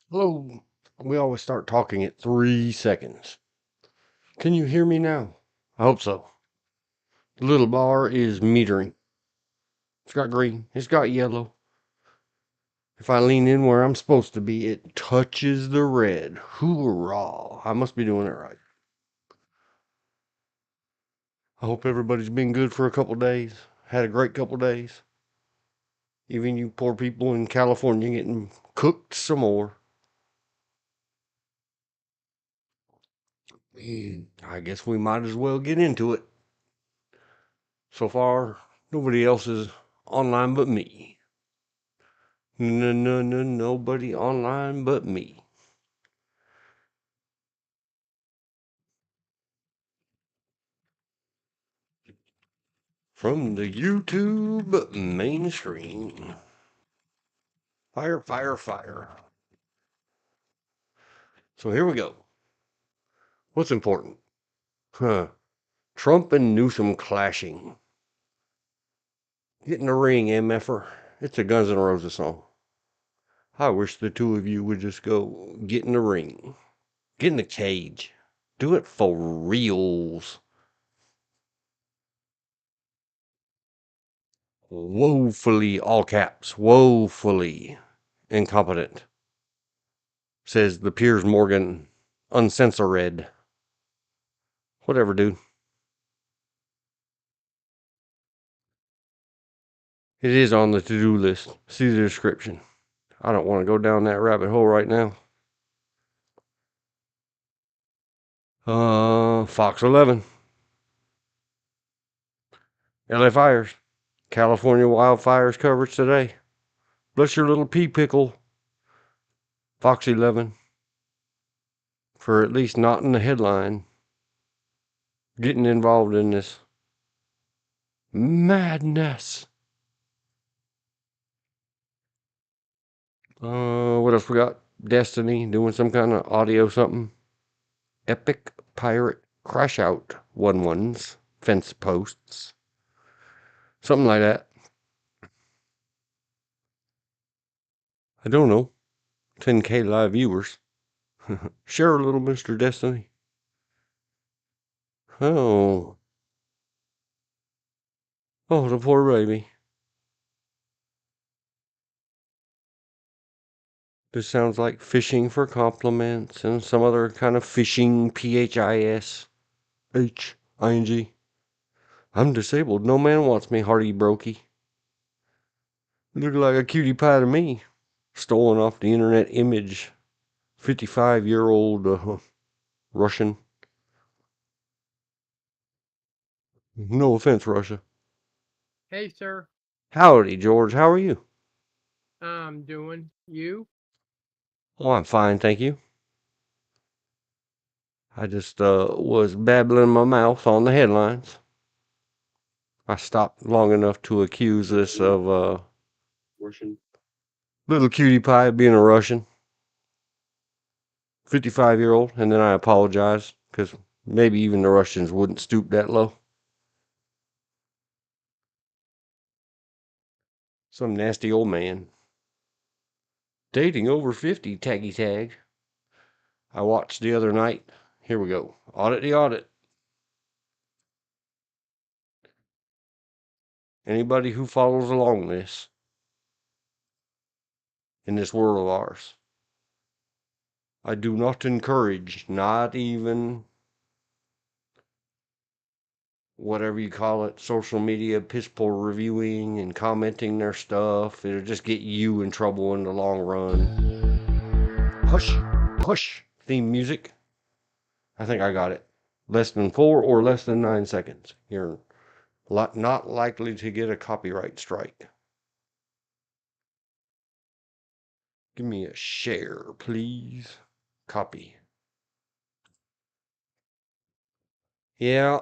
Hello. We always start talking at 3 seconds. Can you hear me now? I hope so. The little bar is metering. It's got green. It's got yellow. If I lean in where I'm supposed to be, it touches the red. Hoorah. I must be doing it right. I hope everybody's been good for a couple days. Had a great couple days. Even you poor people in California getting cooked some more. I guess we might as well get into it. So far, nobody else is online but me. Nobody online but me. From the YouTube mainstream. Fire, fire, fire. So here we go. What's important? Huh. Trump and Newsom clashing. Get in the ring, MFer. It's a Guns N' Roses song. I wish the two of you would just go get in the ring. Get in the cage. Do it for reals. Woefully, all caps, woefully incompetent, says the Piers Morgan uncensored. Whatever, dude. It is on the to-do list. See the description. I don't want to go down that rabbit hole right now. Fox 11. LA Fires. California wildfires coverage today. Bless your little pea pickle. Fox 11. For at least not in the headline. Getting involved in this madness. What else we got? Destiny doing some kind of audio something. Epic pirate crash out 1-1s, fence posts. Something like that. I don't know. 10K live viewers. Share a little, Mr. Destiny. Oh. Oh, the poor baby. This sounds like fishing for compliments and some other kind of fishing, PHISHING. I'm disabled. No man wants me, Hardy Brokey. Look like a cutie pie to me. Stolen off the internet image. 55-year-old Russian. No offense, Russia. Hey, sir. Howdy, George. How are you? I'm doing. You? Oh, I'm fine, thank you. I just was babbling my mouth on the headlines. I stopped long enough to accuse this of Russian little cutie pie being a Russian, 55-year-old, and then I apologized because maybe even the Russians wouldn't stoop that low. Some nasty old man dating over 50, taggy tag. I watched the other night. Here we go. Audit the audit. Anybody who follows along this in this world of ours, I do not encourage, not even whatever you call it, social media piss poor reviewing and commenting their stuff. It'll just get you in trouble in the long run. Hush, hush, theme music. I think I got it. Less than 4 or less than 9 seconds. You're not likely to get a copyright strike. Give me a share, please. Copy. Yeah,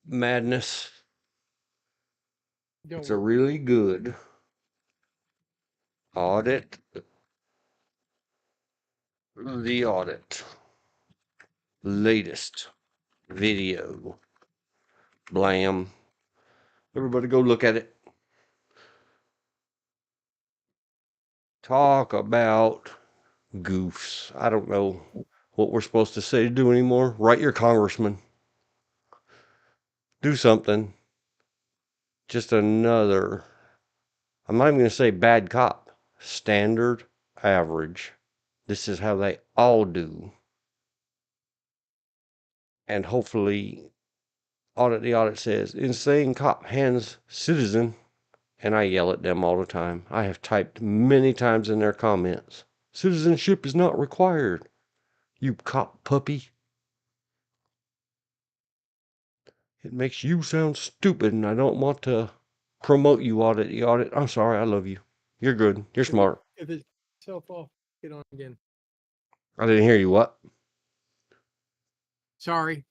madness. It's a Don't. really good audit. The audit. Latest video. Blam. Everybody go look at it. Talk about Goofs. I don't know what we're supposed to say to do anymore. Write your congressman. Do something. Just another, I'm not even going to say bad cop. Standard average. This is how they all do. And hopefully, the audit says, insane cop hands citizen. And I yell at them all the time. I have typed many times in their comments. Citizenship is not required. You cop puppy. It makes you sound stupid, and I don't want to promote you, audit the audit. I'm sorry, I love you. You're good. You're smart. If it's self off, get on again. I didn't hear you. What? Sorry.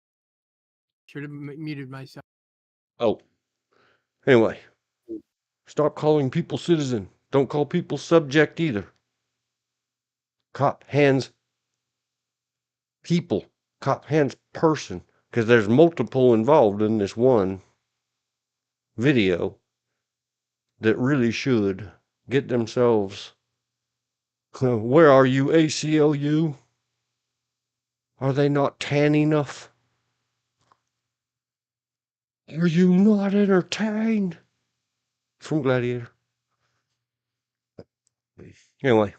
Should have muted myself. Oh. Anyway, stop calling people citizen. Don't call people subject either. Cop hands people. Cop hands person. Because there's multiple involved in this one video that really should get themselves. Where are you, ACLU? Are they not tan enough? Are you not entertained? From Gladiator. Anyway,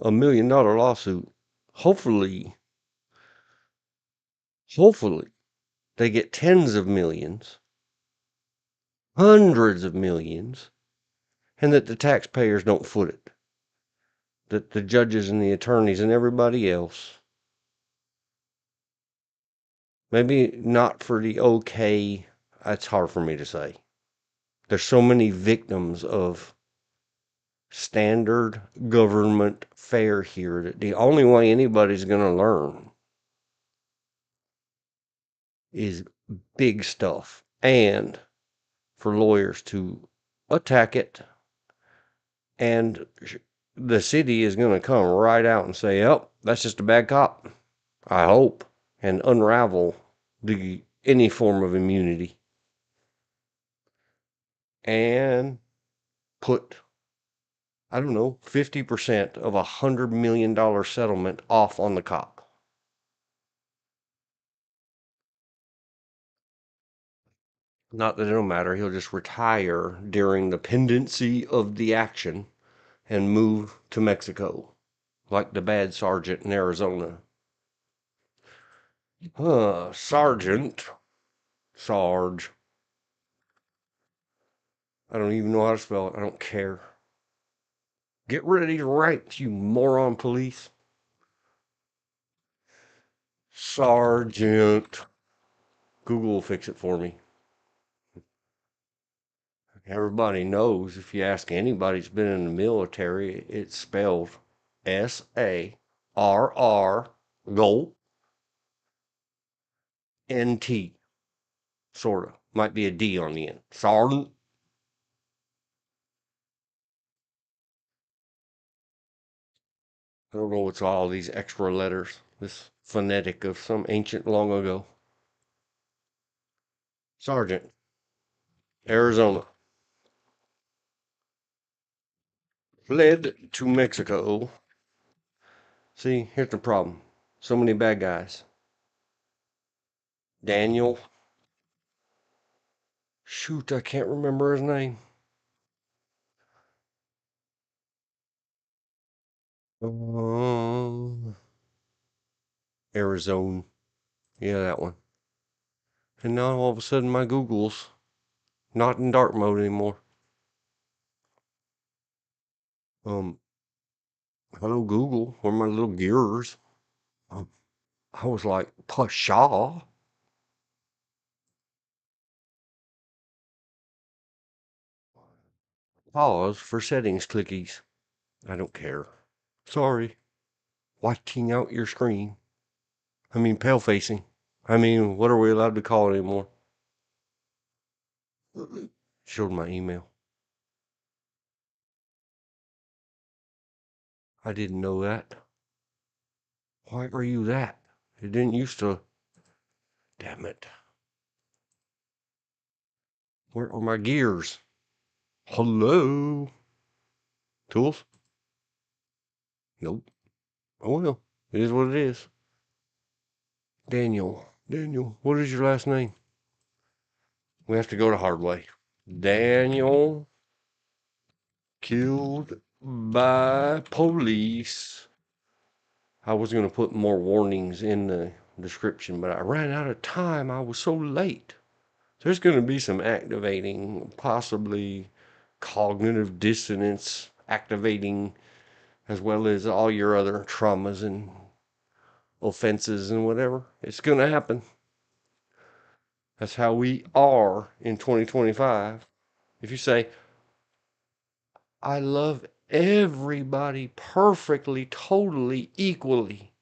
$1 million lawsuit. Hopefully, they get tens of millions, hundreds of millions, and that the taxpayers don't foot it. That the judges and the attorneys and everybody else, maybe not for the okay, that's hard for me to say. There's so many victims of standard government fare here that the only way anybody's going to learn is big stuff. And for lawyers to attack it, and the city is going to come right out and say, "Oh, that's just a bad cop." I hope, and unravel any form of immunity, and put, I don't know, 50% of $100 million settlement off on the cop. Not that it'll matter. He'll just retire during the pendency of the action and move to Mexico, like the bad sergeant in Arizona. Sergeant. Sarge. I don't even know how to spell it. I don't care. Get ready to write, you moron police. Sergeant. Google will fix it for me. Everybody knows if you ask anybody that's been in the military, it's spelled SARR, GOL, NT. Sort of. Might be a D on the end. Sergeant. I don't know what's all these extra letters. This phonetic of some ancient long ago. Sergeant. Arizona. Fled to Mexico. See, here's the problem. So many bad guys. Daniel. Shoot, I can't remember his name. Arizona. Yeah, that one. And now all of a sudden my Google's not in dark mode anymore. Um, Hello Google, where are my little gears? I was like, Pshaw. Pause for settings clickies. I don't care. Sorry. Whiting out your screen. I mean, pale facing. I mean, what are we allowed to call it anymore? Showed my email. I didn't know that. Why are you that? It didn't used to. Damn it. Where are my gears? Hello? Tools? Nope. Oh well, it is what it is. Daniel. Daniel, what is your last name? We have to go the hard way. Daniel killed by police. I was going to put more warnings in the description, but I ran out of time. I was so late. There's going to be some activating, possibly cognitive dissonance activating, as well as all your other traumas and offenses and whatever. It's going to happen. That's how we are in 2025. If you say, I love everybody perfectly, totally, equally,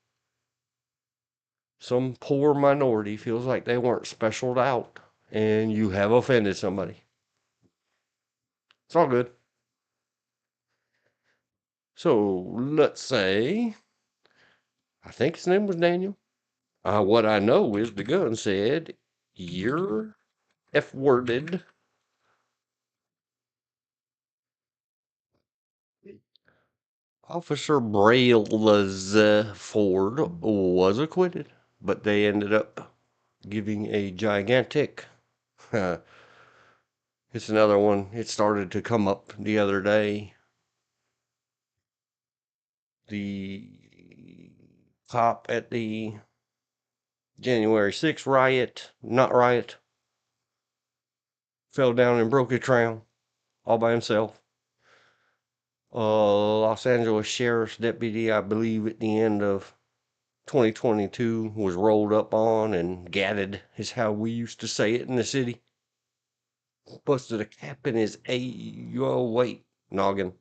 some poor minority feels like they weren't specialed out and you have offended somebody. It's all good. So let's say, I think his name was Daniel. What I know is the gun said, you're F-worded. Officer Braille Ford was acquitted, but they ended up giving a gigantic. It's another one. It started to come up the other day. The cop at the January 6th riot, not riot, fell down and broke a crown all by himself. Los Angeles Sheriff's deputy, I believe, at the end of 2022 was rolled up on and gatted, is how we used to say it in the city. Busted a cap in his noggin.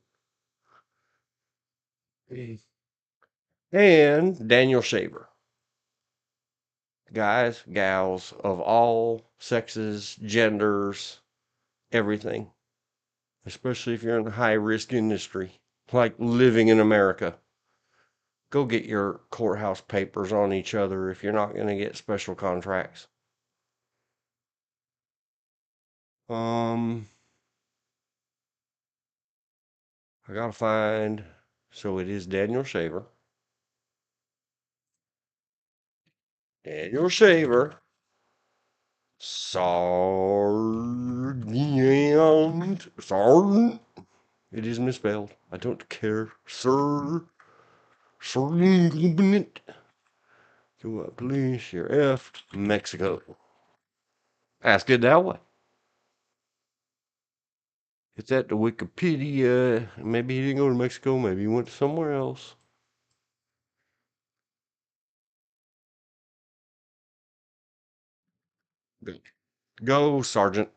And Daniel Shaver. Guys, gals of all sexes, genders, everything. Especially if you're in a high risk industry, like living in America. Go get your courthouse papers on each other if you're not going to get special contracts. I gotta find. So it is Daniel Shaver. Daniel Shaver. Sergeant. It is misspelled. I don't care. Sir. Sergeant. Police, Sheriff, Mexico. Ask it that way. It's at the Wikipedia. Maybe he didn't go to Mexico. Maybe he went to somewhere else. Go, Sergeant.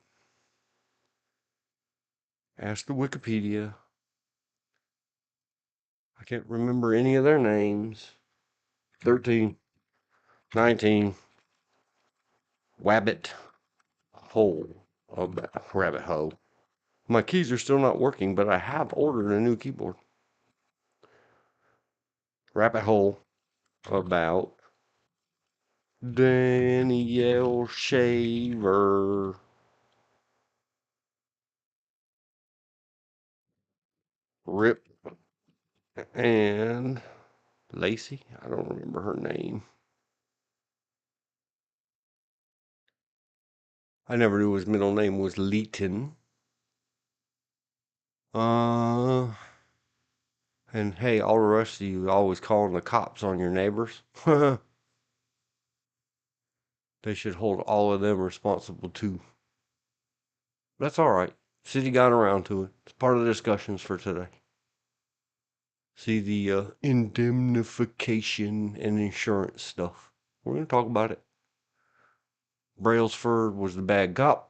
Ask the Wikipedia. I can't remember any of their names. 13, 19, Wabbit Hole. Oh, rabbit hole. My keys are still not working, but I have ordered a new keyboard. Rabbit hole about Danielle Shaver. Rip and Lacey. I don't remember her name. I never knew his middle name was Leighton. And hey, all the rest of you always calling the cops on your neighbors. They should hold all of them responsible too. That's all right. City got around to it. It's part of the discussions for today. See the indemnification and insurance stuff. We're going to talk about it. Brailsford was the bad cop.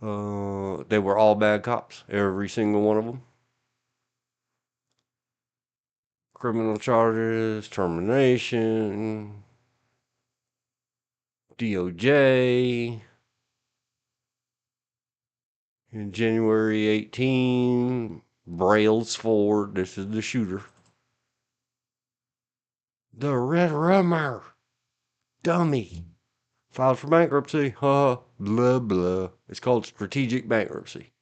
They were all bad cops, every single one of them. Criminal charges, termination, DOJ. In January 18, Brailsford, this is the shooter. The Red Rummer, dummy, filed for bankruptcy. Blah, blah. It's called strategic bankruptcy.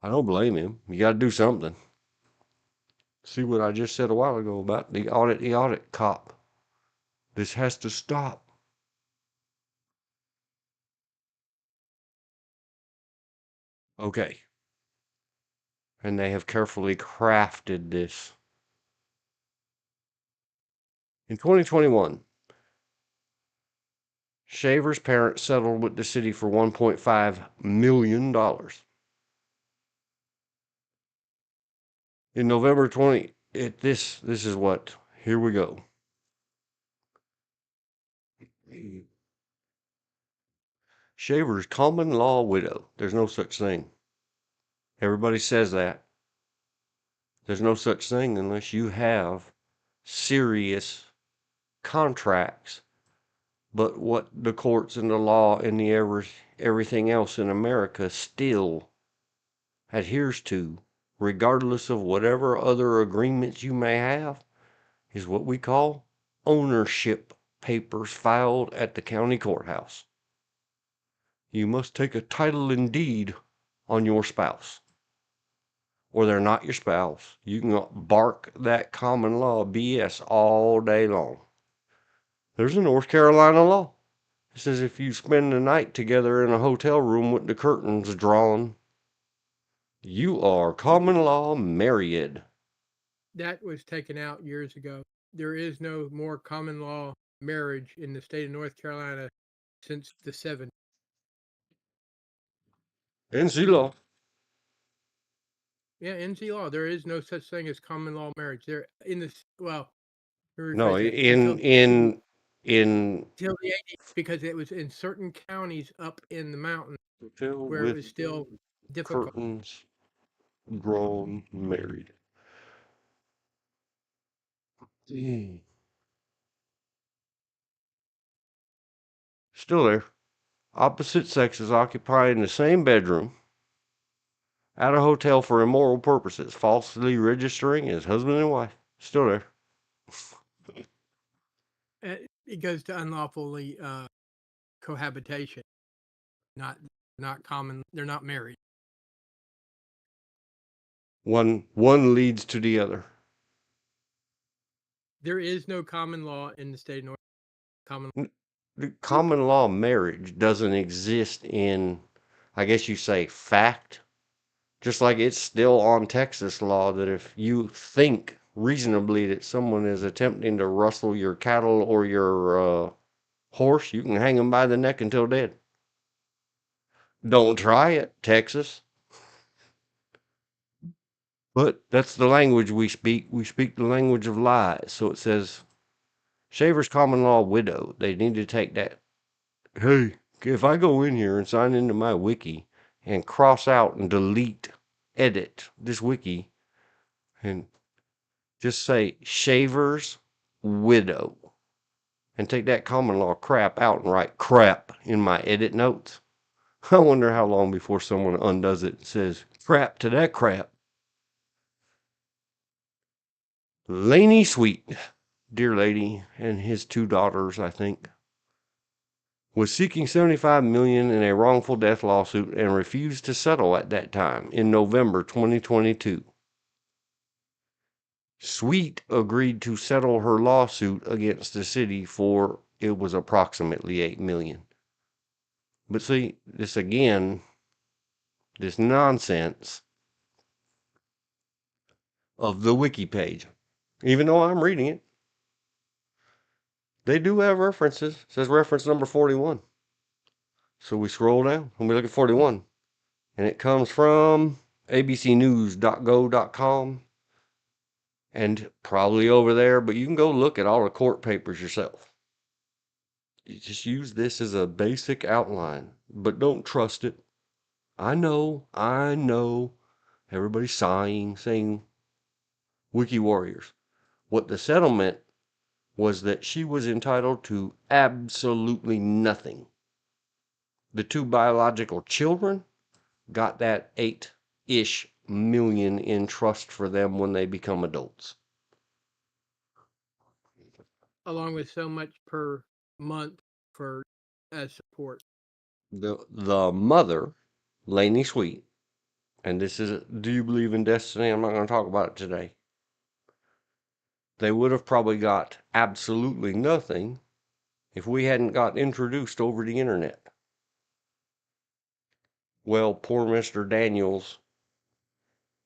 I don't blame him. You got to do something. See what I just said a while ago about the audit cop. This has to stop. Okay. And they have carefully crafted this. In 2021, Shaver's parents settled with the city for $1.5 million. In November 20, this is what, here we go. Shaver's common law widow. There's no such thing. Everybody says that. There's no such thing unless you have serious contracts. But what the courts and the law and everything else in America still adheres to, regardless of whatever other agreements you may have, is what we call ownership papers filed at the county courthouse. You must take a title and deed on your spouse, or they're not your spouse. You can bark that common law BS all day long. There's a North Carolina law. It says if you spend the night together in a hotel room with the curtains drawn, you are common law married. That was taken out years ago. There is no more common law marriage in the state of North Carolina since the 70s. NC law. Yeah, NC law. There is no such thing as common law marriage. There in this. Well, let me No, rephrase that. Until in the 80s, because it was in certain counties up in the mountains hotel where it with was still difficult. curtains drawn married. Still there. Opposite sexes occupying the same bedroom at a hotel for immoral purposes, falsely registering as husband and wife. Still there. It goes to unlawfully cohabitation, not common. They're not married. One leads to the other. There is no common law in the state of North Common. The common law marriage doesn't exist in, I guess you say, fact. Just like it's still on Texas law that if you think reasonably that someone is attempting to rustle your cattle or your horse, you can hang them by the neck until dead. Don't try it, Texas. But that's the language we speak. We speak the language of lies. So it says, Shaver's common law widow. They need to take that. Hey, if I go in here and sign into my wiki and cross out and edit this wiki and just say Shaver's widow and take that common law crap out and write crap in my edit notes, I wonder how long before someone undoes it and says crap to that crap. Laney Sweet, dear lady, and his two daughters, I think, was seeking $75 million in a wrongful death lawsuit and refused to settle at that time in November 2022. Sweet agreed to settle her lawsuit against the city for it was approximately $8 million. But see, this again, this nonsense of the wiki page, even though I'm reading it, they do have references. It says reference number 41. So we scroll down and we look at 41. And it comes from abcnews.go.com and probably over there, but you can go look at all the court papers yourself. You just use this as a basic outline, but don't trust it. I know. Everybody's saying Wiki Warriors. What the settlement was that she was entitled to absolutely nothing. The two biological children got that 8-ish million in trust for them when they become adults. Along with so much per month for as support. The mother, Laney Sweet, and this is, do you believe in destiny? I'm not going to talk about it today. they would have probably got absolutely nothing if we hadn't got introduced over the internet. Well, poor Mr. Daniels'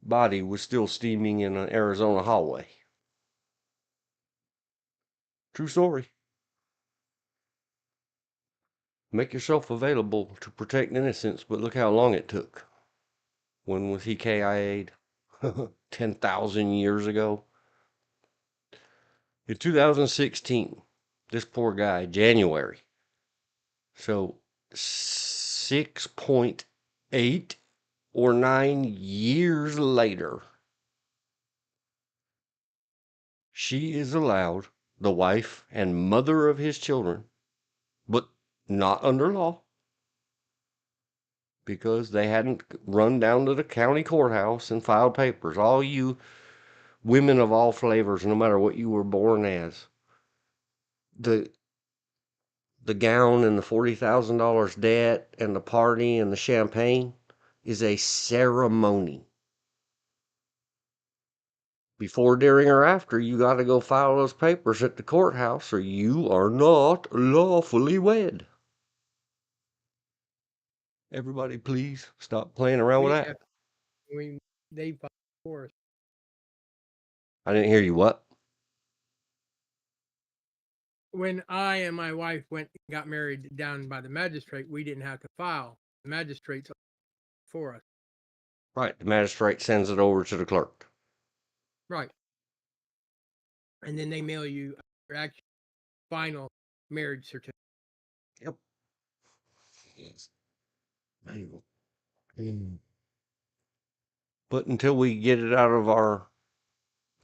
body was still steaming in an Arizona hallway. True story. Make yourself available to protect innocence, but look how long it took. When was he KIA'd? 10,000 years ago. In 2016, this poor guy, January. So 6.8 or 9 years later, she is allowed, the wife and mother of his children, but not under law, because they hadn't run down to the county courthouse and filed papers. All you women of all flavors, no matter what you were born as, the gown and the $40,000 debt and the party and the champagne is a ceremony. Before, during, or after, you got to go file those papers at the courthouse, or you are not lawfully wed. Everybody, please stop playing around with We that. have, they filed for us. I didn't hear you. What? When I and my wife went and got married down by the magistrate, we didn't have to file. The magistrate's for us. Right. The magistrate sends it over to the clerk. Right. And then they mail you your actual final marriage certificate. Yep. But until we get it out of our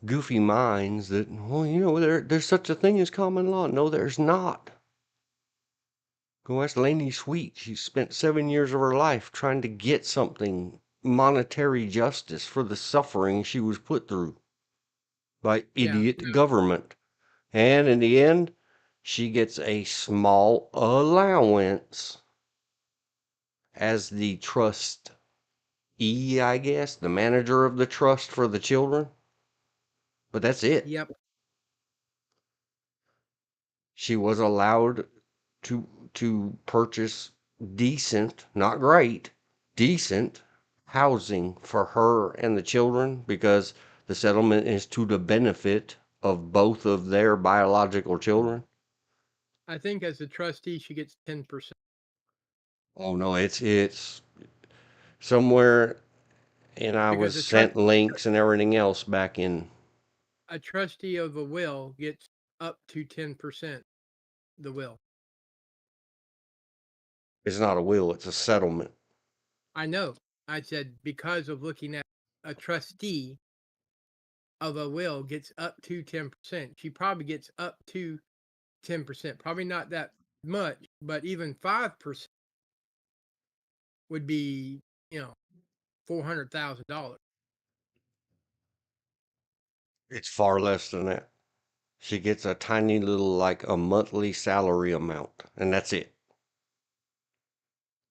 goofy minds that, well, there's such a thing as common law. No, there's not. Go ask Lainey Sweet. She spent 7 years of her life trying to get something, monetary justice for the suffering she was put through by Yeah. idiot government. And in the end, she gets a small allowance as the trustee, I guess, the manager of the trust for the children. But that's it. Yep. She was allowed to purchase decent, not great, decent housing for her and the children, because the settlement is to the benefit of both of their biological children. I think as a trustee, she gets 10%. Oh no, it's somewhere, and I was Because sent links and everything else back in. a trustee of a will gets up to 10%. The will. It's not a will, it's a settlement. I know. I said because of looking at a trustee of a will gets up to 10%. She probably gets up to 10%. Probably not that much, but even 5% would be, $400,000. It's far less than that. She gets a tiny little, like a monthly salary amount, and that's it.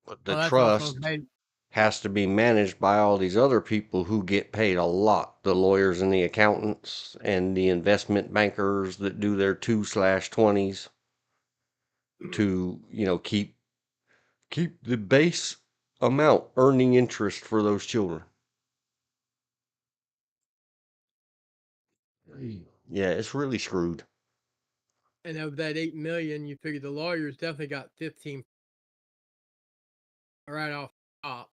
But the Well, that's also trust made. has to be managed by all these other people who get paid a lot. The lawyers and the accountants and the investment bankers that do their 2/20s to, keep the base amount earning interest for those children. Yeah, it's really screwed. And of that 8 million, you figure the lawyers definitely got 15 right off the top.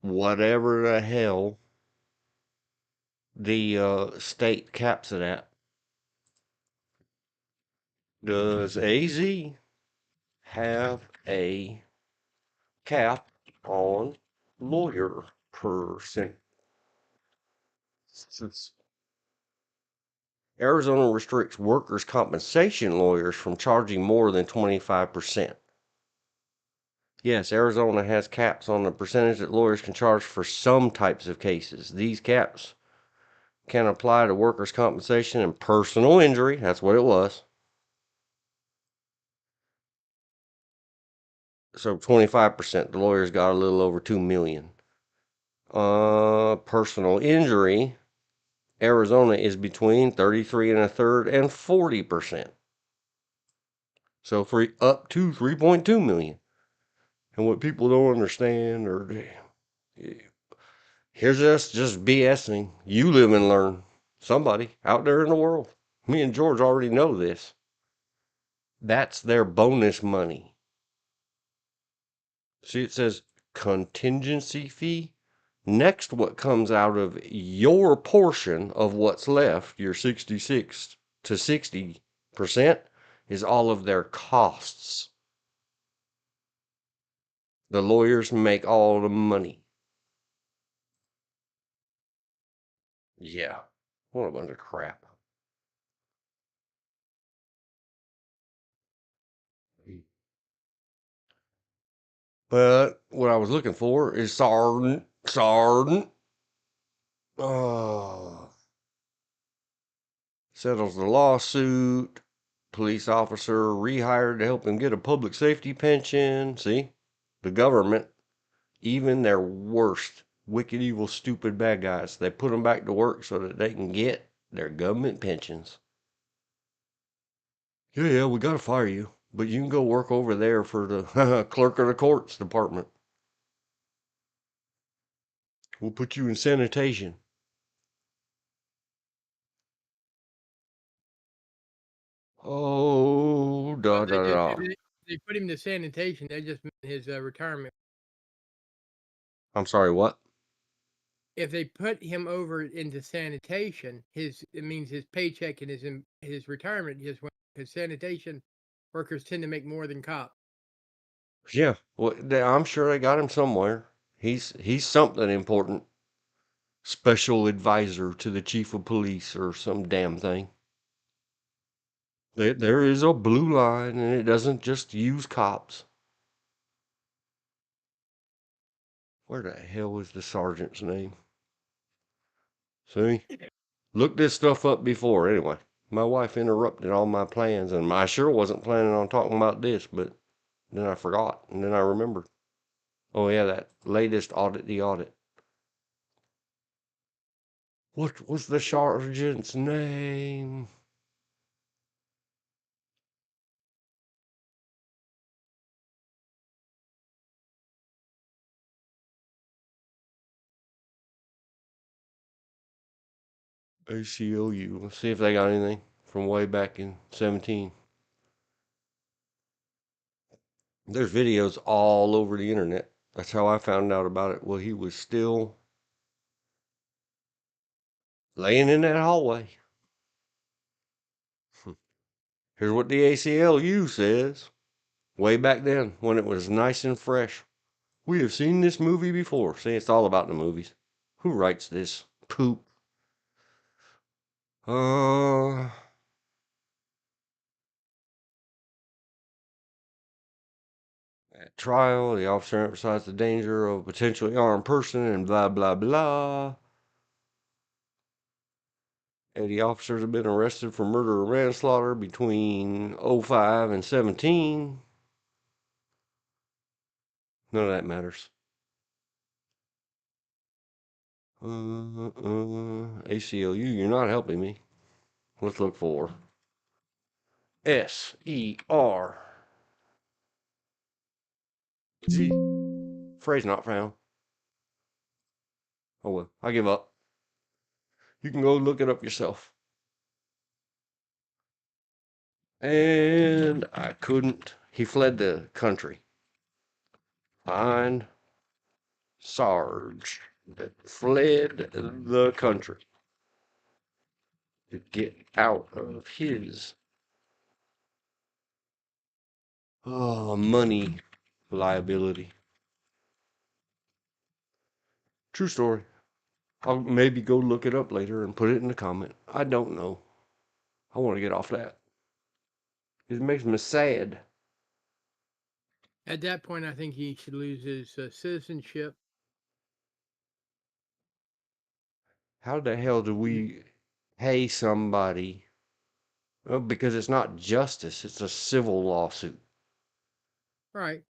Whatever the hell the state caps it at. Does AZ have a cap on lawyer percent? Since Arizona restricts workers' compensation lawyers from charging more than 25%. Yes, Arizona has caps on the percentage that lawyers can charge for some types of cases. These caps can apply to workers' compensation and personal injury. That's what it was. So 25%, the lawyers got a little over 2 million. Personal injury Arizona is between 33 and a third and 40%. So for up to 3.2 million. And what people don't understand, or here's us just BSing. You live and learn. Somebody out there in the world. Me and George already know this. That's their bonus money. See, it says contingency fee. Next, what comes out of your portion of what's left, your 66 to 60%, is all of their costs. The lawyers make all the money. Yeah. What a bunch of crap. But what I was looking for is Sergeant. Oh, settles the lawsuit. Police officer rehired to help him get a public safety pension. See, the government, even their worst, wicked, evil, stupid bad guys, they put them back to work so that they can get their government pensions. Yeah, we got to fire you, but you can go work over there for the clerk of the courts department. We'll put you in sanitation. Oh, Well, da they da just da. if they put him to sanitation, they just meant his retirement. I'm sorry, what? If they put him over into sanitation, it means his paycheck and his retirement just went because sanitation workers tend to make more than cops. Yeah, well, I'm sure they got him somewhere. He's something important. Special advisor to the chief of police or some damn thing. There is a blue line, and it doesn't just use cops. Where the hell is the sergeant's name? See? Looked this stuff up before. Anyway, my wife interrupted all my plans, and I sure wasn't planning on talking about this, but then I forgot, and then I remembered. Oh, yeah, that latest audit, the audit. What was the sergeant's name? ACLU. Let's see if they got anything from way back in 17. There's videos all over the internet. That's how I found out about it. Well, he was still laying in that hallway. Here's what the ACLU says. Way back then, when it was nice and fresh. We have seen this movie before. See, it's all about the movies. Who writes this poop? Uh, at trial, the officer emphasized the danger of a potentially armed person and blah, blah, blah. 80 officers have been arrested for murder or manslaughter between 05 and 17. None of that matters. ACLU, you're not helping me. Let's look for SER. G. Phrase not found. Oh well, I give up. You can go look it up yourself. And I couldn't. He fled the country. Find Sarge that fled the country to get out of his money liability. True story. I'll maybe go look it up later and put it in the comment. I don't know. I want to get off that. It makes me sad. At that point, I think he should lose his citizenship. How the hell do we pay somebody? Well, because it's not justice, it's a civil lawsuit. Right.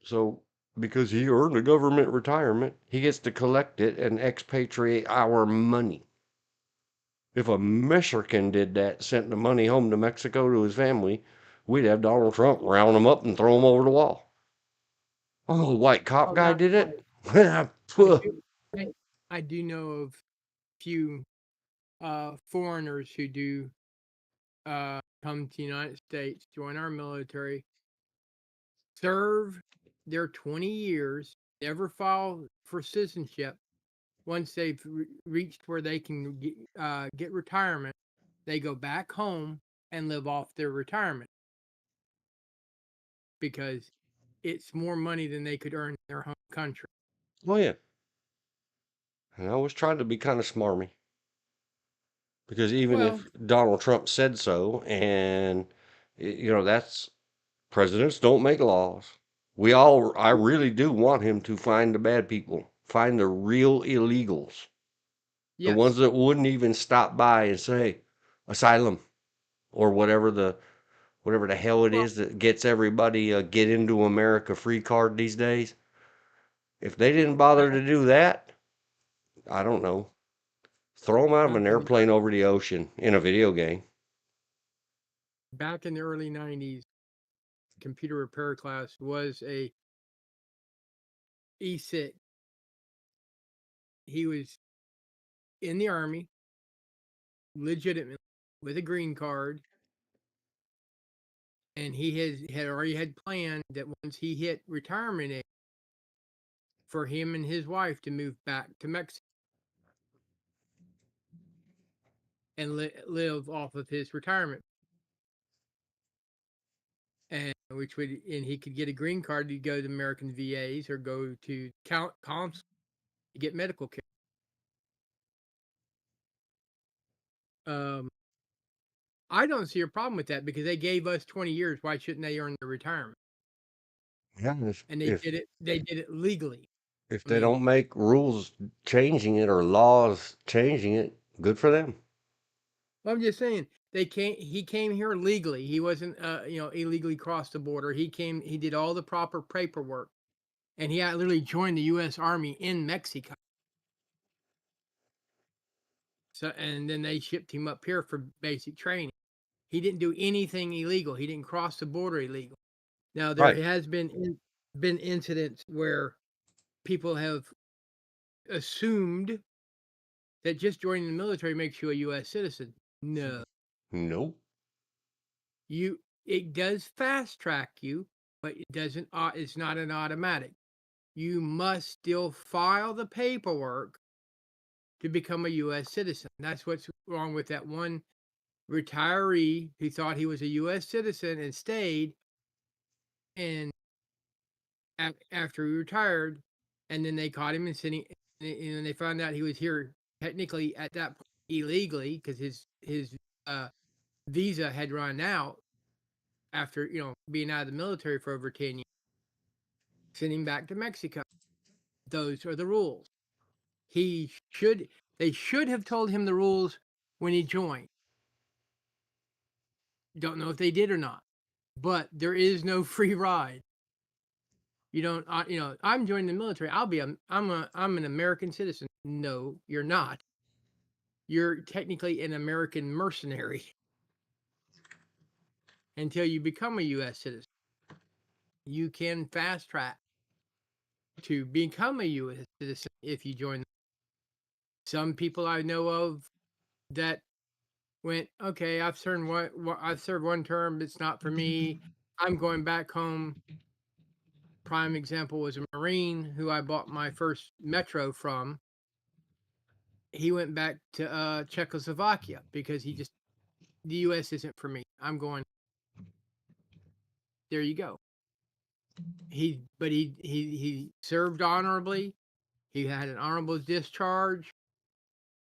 So because he earned a government retirement. He gets to collect it and expatriate our money. If a Mexican did that, sent the money home to Mexico to his family, we'd have Donald Trump round him up and throw him over the wall. Oh, the white cop Oh, guy not did quite. it? I Phew. do, I do know of few foreigners who do come to the United States, join our military, serve their 20 years, never file for citizenship. Once they've reached where they can get retirement, they go back home and live off their retirement because it's more money than they could earn in their home country. Oh, yeah. And I was trying to be kind of smarmy because even Well, if Donald Trump said so, and, that's presidents don't make laws. I really do want him to find the bad people, find the real illegals, the ones yes. that wouldn't even stop by and say asylum or whatever the hell it Well, is that gets everybody a get into America free card these days. If they didn't bother to do that, I don't know. Throw them out of back an in the airplane over the ocean in a video game. back in the early 90s, computer repair class was a E6. He was in the army, legitimately with a green card, and he had already had planned that once he hit retirement age, for him and his wife to move back to Mexico and live off of his retirement, and he could get a green card to go to American VAs or go to consul to get medical care. Um, I don't see a problem with that because they gave us 20 years. Why shouldn't they earn their retirement? Yeah, And they if did it. They did it legally. if I they mean, don't make rules changing it or laws changing it, good for them. well, I'm just saying they came. He came here legally. He wasn't, illegally crossed the border. He came. He did all the proper paperwork, and he had literally joined the U.S. Army in Mexico. So, and then they shipped him up here for basic training. He didn't do anything illegal. He didn't cross the border illegal. Now there Right. has been incidents where people have assumed that just joining the military makes you a U.S. citizen. No, Nope. it does fast track you, but it doesn't. It's not an automatic. You must still file the paperwork to become a U.S. citizen. That's what's wrong with that one retiree who thought he was a U.S. citizen and stayed, and after he retired, and then they caught him and sitting, and they found out he was here technically at that point illegally because his uh, visa had run out after being out of the military for over 10 years. Send him back to Mexico. Those are the rules. He should They should have told him the rules when he joined. Don't know if they did or not, but there is no free ride. You don't, I'm joining the military. I'm an American citizen. No, you're not. You're technically an American mercenary until you become a U.S. citizen. You can fast track to become a U.S. citizen if you join. Some people I know of that went, okay, I've served one term. It's not for me. I'm going back home. Prime example was a Marine who I bought my first Metro from. He went back to Czechoslovakia because the U.S. isn't for me. I'm going. There you go. He served honorably. He had an honorable discharge.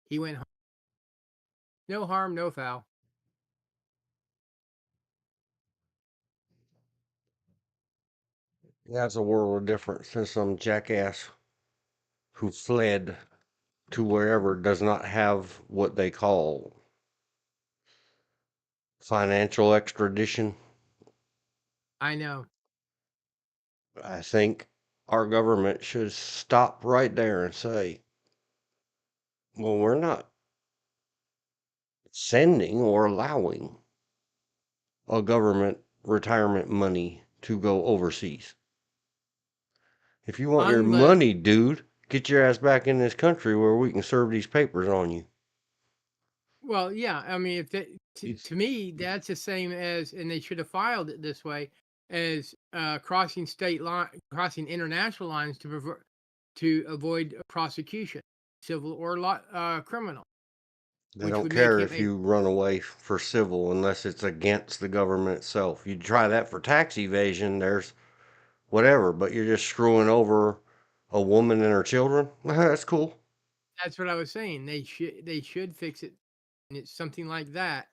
He went home. No harm, no foul. That's a world of difference than some jackass who fled to wherever does not have what they call financial extradition, I know. I think. our government should stop right there and say, well, we're not sending or allowing a government retirement money to go overseas. If you want your Unless, money, dude, get your ass back in this country where we can serve these papers on you. well, yeah, I mean, if that, It's, to me, that's the same as, and they should have filed it this way, as crossing state line, crossing international lines to avoid prosecution, civil or criminal, they which don't would make care him if a. you run away for civil unless it's against the government itself. You try that for tax evasion, there's whatever, but you're just screwing over a woman and her children. That's cool. That's what I was saying. They should fix it, and it's something like that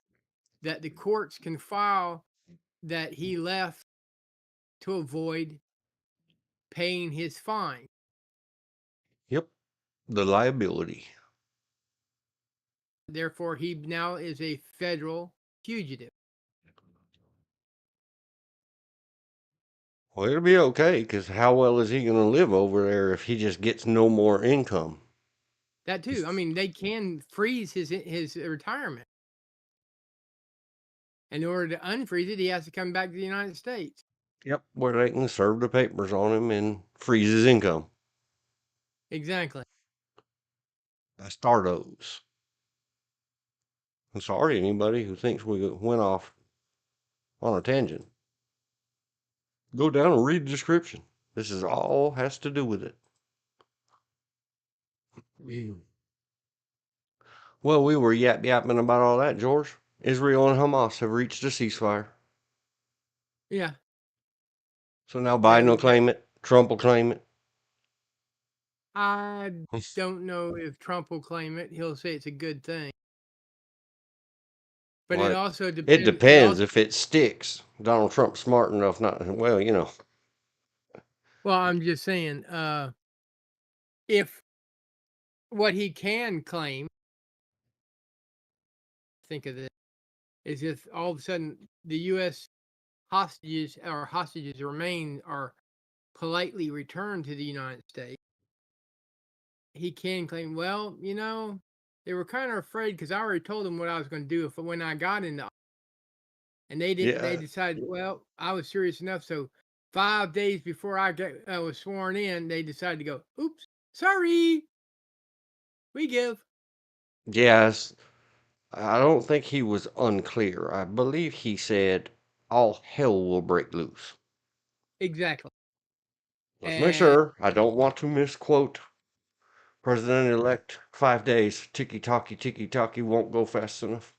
that the courts can file that he left to avoid paying his fine. Yep. The liability. Therefore, he now is a federal fugitive. Well, it'll be okay, because how well is he going to live over there if he just gets no more income? That too. I mean, they can freeze his retirement. In order to unfreeze it, he has to come back to the United States. Yep. Where they can serve the papers on him and freeze his income. Exactly. That's TODOs. I'm sorry, anybody who thinks we went off on a tangent. Go down and read the description. This is all has to do with it. Well, we were yapping about all that, George. Israel and Hamas have reached a ceasefire. Yeah. So now That Biden will we that claim it. Trump will claim it. I don't know if Trump will claim it. He'll say it's a good thing. But it Well, also it depends. It depends also if it sticks. Donald Trump's smart enough not. Well, you know. well, I'm just saying, if what he can claim, think of this, is if all of a sudden the U.S. hostages remain are politely returned to the United States, he can claim, well, they were kind of afraid because I already told them what I was going to do if when I got into, and they didn't. They Yeah. decided, well, I was serious enough, so 5 days before I was sworn in, they decided to go, oops, sorry, we give. Yes. I don't think he was unclear. I believe he said all hell will break loose. Exactly. Let's make And sure. I don't want to misquote President-elect 5 days. Ticky tocky won't go fast enough.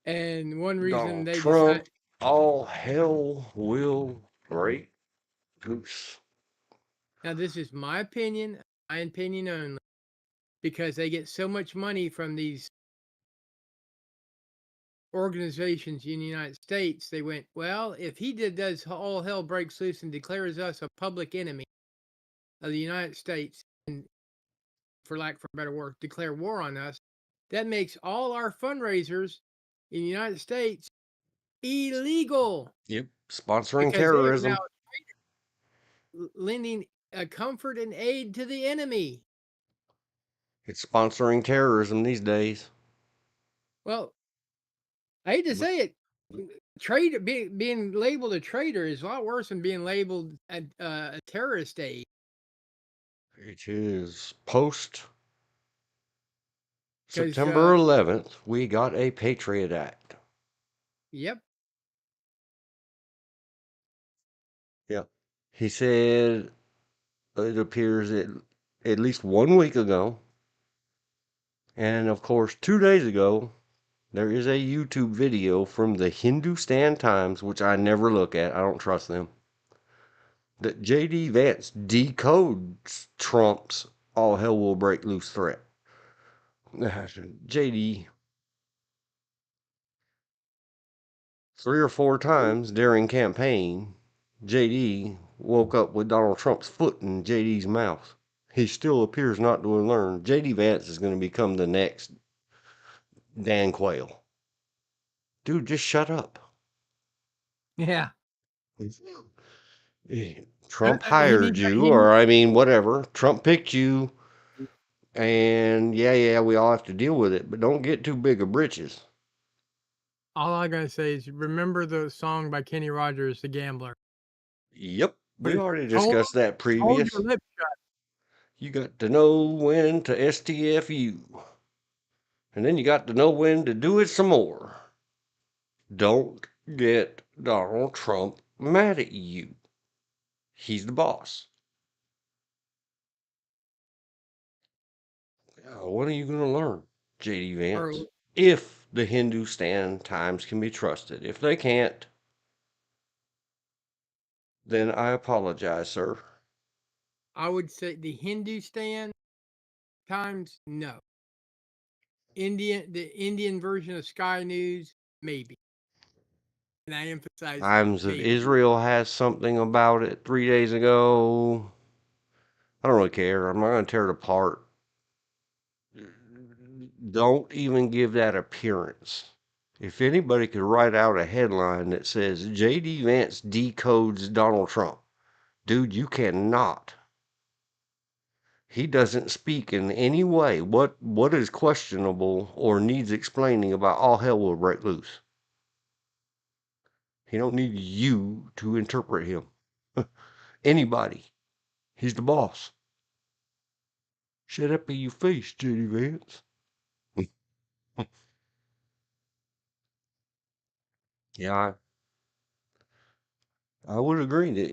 one reason Donald they decide. Trump, all hell will break loose. Now, this is my opinion only, because they get so much money from these organizations in the United States. They went, well, if he does all hell breaks loose and declares us a public enemy of the United States, and for lack of a better word, declare war on us, that makes all our fundraisers in the United States illegal Yep. Sponsoring because they are now terrorism. lending comfort and aid to the enemy. It's sponsoring terrorism these days. Well, I hate to But say it, traitor being labeled a traitor is a lot worse than being labeled a terrorist aid. it is post Because September 11th, we got a Patriot Act. yep, Yep. He said it appears at least 1 week ago. And of course, 2 days ago, there is a YouTube video from the Hindustan Times, which I never look at. I don't trust them. That J.D. Vance decodes Trump's all hell will break loose threat. J.D. 3 or 4 times during campaign, J.D. woke up with Donald Trump's foot in J.D.'s mouth. He still appears not to have learned. J.D. Vance is going to become the next Dan Quayle. Dude, just shut up. yeah, Trump He hired needs. you, He or needs. I mean, whatever. Trump picked you, and yeah, we all have to deal with it, but don't get too big of britches. All I gotta say is remember the song by Kenny Rogers, "The Gambler." Yep, What we is already hold discussed that hold your previous. lips shut. You got to know when to STFU, and then you got to know when to do it some more. Don't get Donald Trump mad at you. He's the boss. When are you going to learn, JD Vance? Or If the Hindustan Times can be trusted. If they can't, then I apologize, sir. I would say the Hindustan Times, no. The Indian version of Sky News, maybe. And I emphasize Times of maybe. Israel has something about it 3 days ago. I don't really care. I'm not going to tear it apart. Don't even give that appearance. If anybody could write out a headline that says JD Vance decodes Donald Trump, dude, you cannot. He doesn't speak in any way. What is questionable or needs explaining about all hell will break loose. He don't need you to interpret him. Anybody. He's the boss. Shut up in your face, JD Vance. Yeah, I would agree that,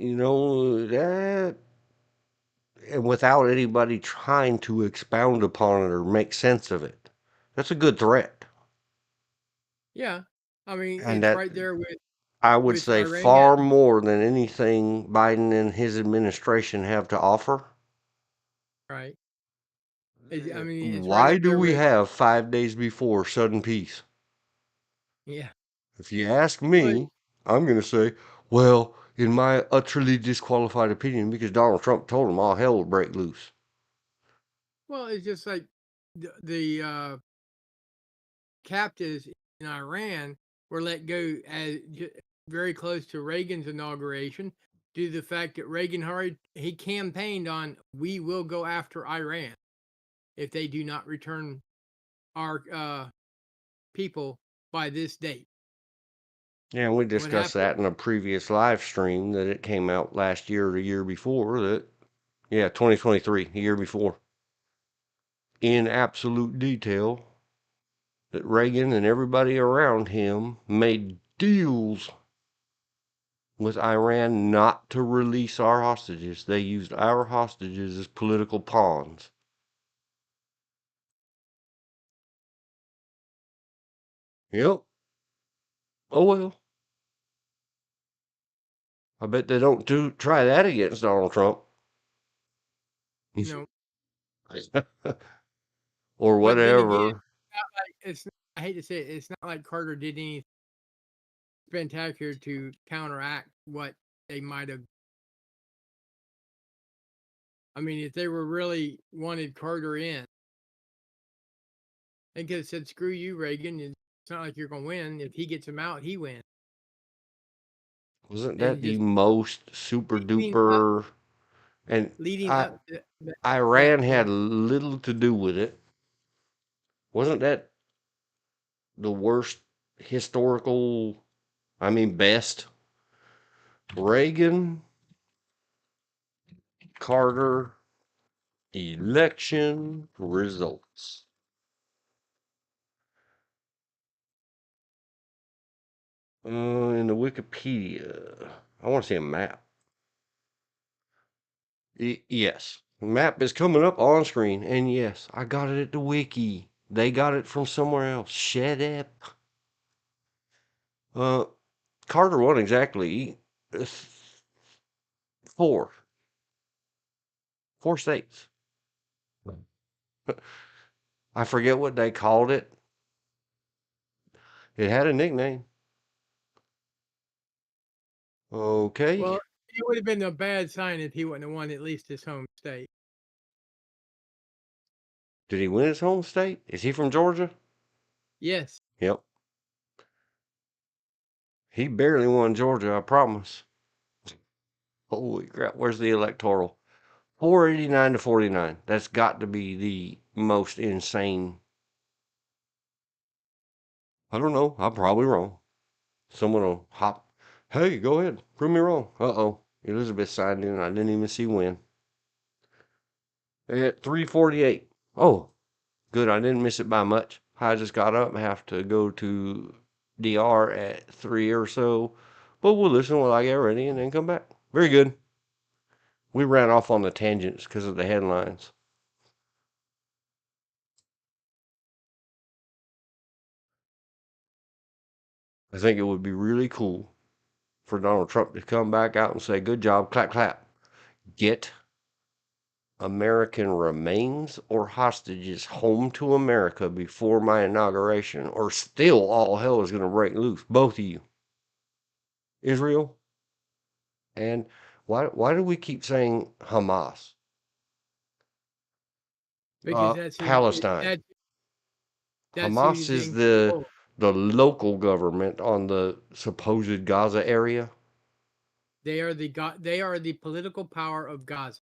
that, and without anybody trying to expound upon it or make sense of it. That's a good threat. Yeah. I mean, And it's that, right there I would with say, Iran. far more than anything Biden and his administration have to offer. Right. I mean, it's right Why up do there we with, have 5 days before sudden peace? yeah. If you ask But, me, I'm going to say, well, in my utterly disqualified opinion, because Donald Trump told them all hell will break loose. well, it's just like the captives in Iran were let go very close to Reagan's inauguration due to the fact that he campaigned on, we will go after Iran if they do not return our people by this date. Yeah, and we What discussed happened? that in a previous live stream that it came out last year or the year before that, yeah, 2023, the year before, in absolute detail that Reagan and everybody around him made deals with Iran not to release our hostages. They used our hostages as political pawns. Yep. Oh well. I bet they don't try that against Donald Trump. No, Or but then again, whatever. I hate to say it, it's not like Carter did anything spectacular to counteract what they might have. I mean, if they were really wanted Carter in, they could have said, "Screw you, Reagan. It's not like you're gonna win. If he gets him out, he wins." Wasn't that And the just most super leading up, duper? And leading I, up to that Iran had point. little to do with it. Wasn't that the worst historical, I mean, best? Reagan, Carter, election results. In the Wikipedia, I want to see a map. Yes, map is coming up on screen, and yes, I got it at the wiki. They got it from somewhere else. Shut up. Uh, Carter won exactly four, four states. I forget what they called it. It had a nickname. Okay. Well, it would have been a bad sign if he wouldn't have won at least his home state. Did he win his home state? Is he from Georgia? Yes. Yep. He barely won Georgia, I promise. Holy crap! Where's the electoral? 489 to 49. That's got to be the most insane. I don't know. I'm probably wrong. Someone will hop. Hey, go ahead. Prove me wrong. Uh-oh. Elizabeth signed in. I didn't even see when. At 3:48. Oh, good. I didn't miss it by much. I just got up and have to go to DR at 3 or so. But we'll listen while I get ready and then come back. Very good. We ran off on the tangents because of the headlines. I think it would be really cool for Donald Trump to come back out and say, good job, clap, clap. Get American remains or hostages home to America before my inauguration, or still all hell is going to break loose. Both of you. Israel, and why do we keep saying Hamas? because Palestine. that's who Hamas is is in the control. local government on the supposed Gaza area. They are the political power of Gaza.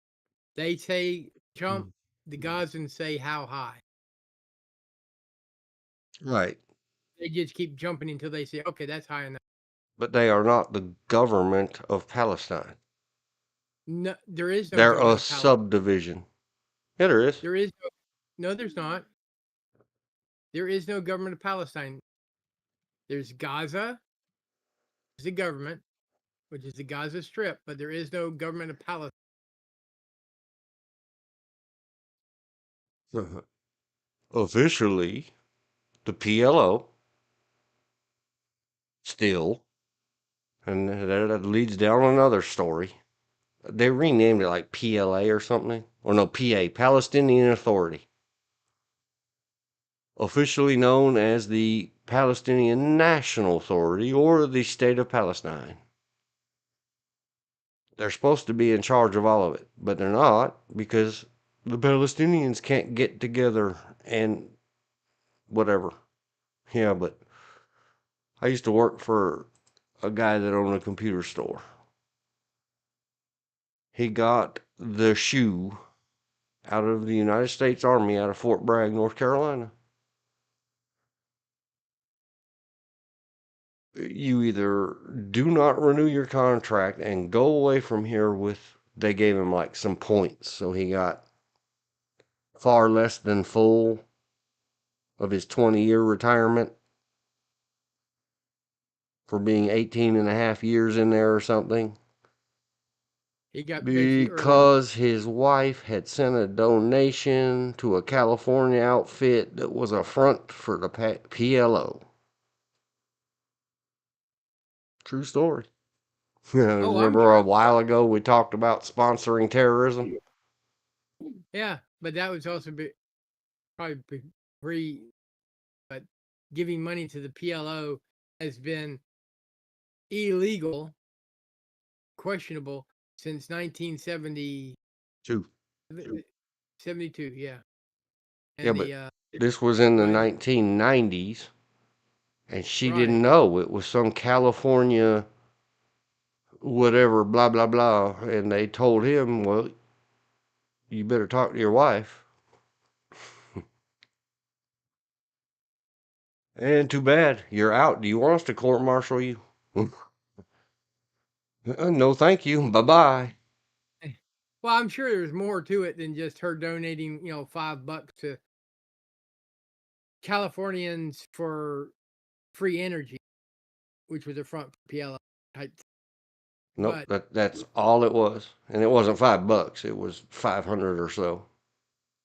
They say jump, the Gazans say how high. Right. They just keep jumping until they say, okay, that's high enough. But they are not the government of Palestine. No, there is no They're government a of Palestine. subdivision. Yeah, there is. There is no, there's not. There is no government of Palestine. There's Gaza, is the government, which is the Gaza Strip, but there is no government of Palestine. Officially, the PLO still, and that leads down another story. They renamed it like PLA or something, or no, PA, Palestinian Authority. Officially known as the Palestinian National Authority or the State of Palestine. They're supposed to be in charge of all of it, but they're not because the Palestinians can't get together and whatever. Yeah, but I used to work for a guy that owned a computer store. He got the shoe out of the United States Army out of Fort Bragg, North Carolina. You either do not renew your contract and go away from here with, they gave him like some points. So he got far less than full of his 20-year retirement for being 18 and a half years in there or something. He got basically early. Because his wife had sent a donation to a California outfit that was a front for the PLO. True story. Oh, I'm Remember sure. a while ago we talked about sponsoring terrorism? Yeah, but that was also probably pre, but giving money to the PLO has been illegal, questionable since 1970, Two. 72. Yeah, Yeah, and but the this was in go the ahead. 1990s, and she Right. didn't know it was some California whatever, blah, blah, blah. And they told him, well, you better talk to your wife. And too bad, you're out. Do you want us to court martial you? No, thank you. Bye bye. Well, I'm sure there's more to it than just her donating, $5 to Californians for free energy, which was a front for PLO type. Nope, But that's all it was. And it wasn't $5, it was 500 or so.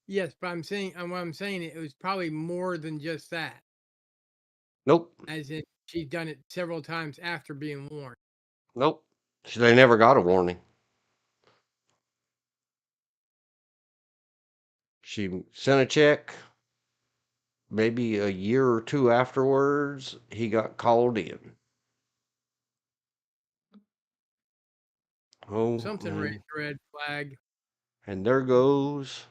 yes, but what I'm saying, it was probably more than just that. Nope, As in, she's done it several times after being warned. nope. They never got a warning. She sent a check. Maybe a year or two afterwards, he got called in. Oh, Something raised red flag. and there goes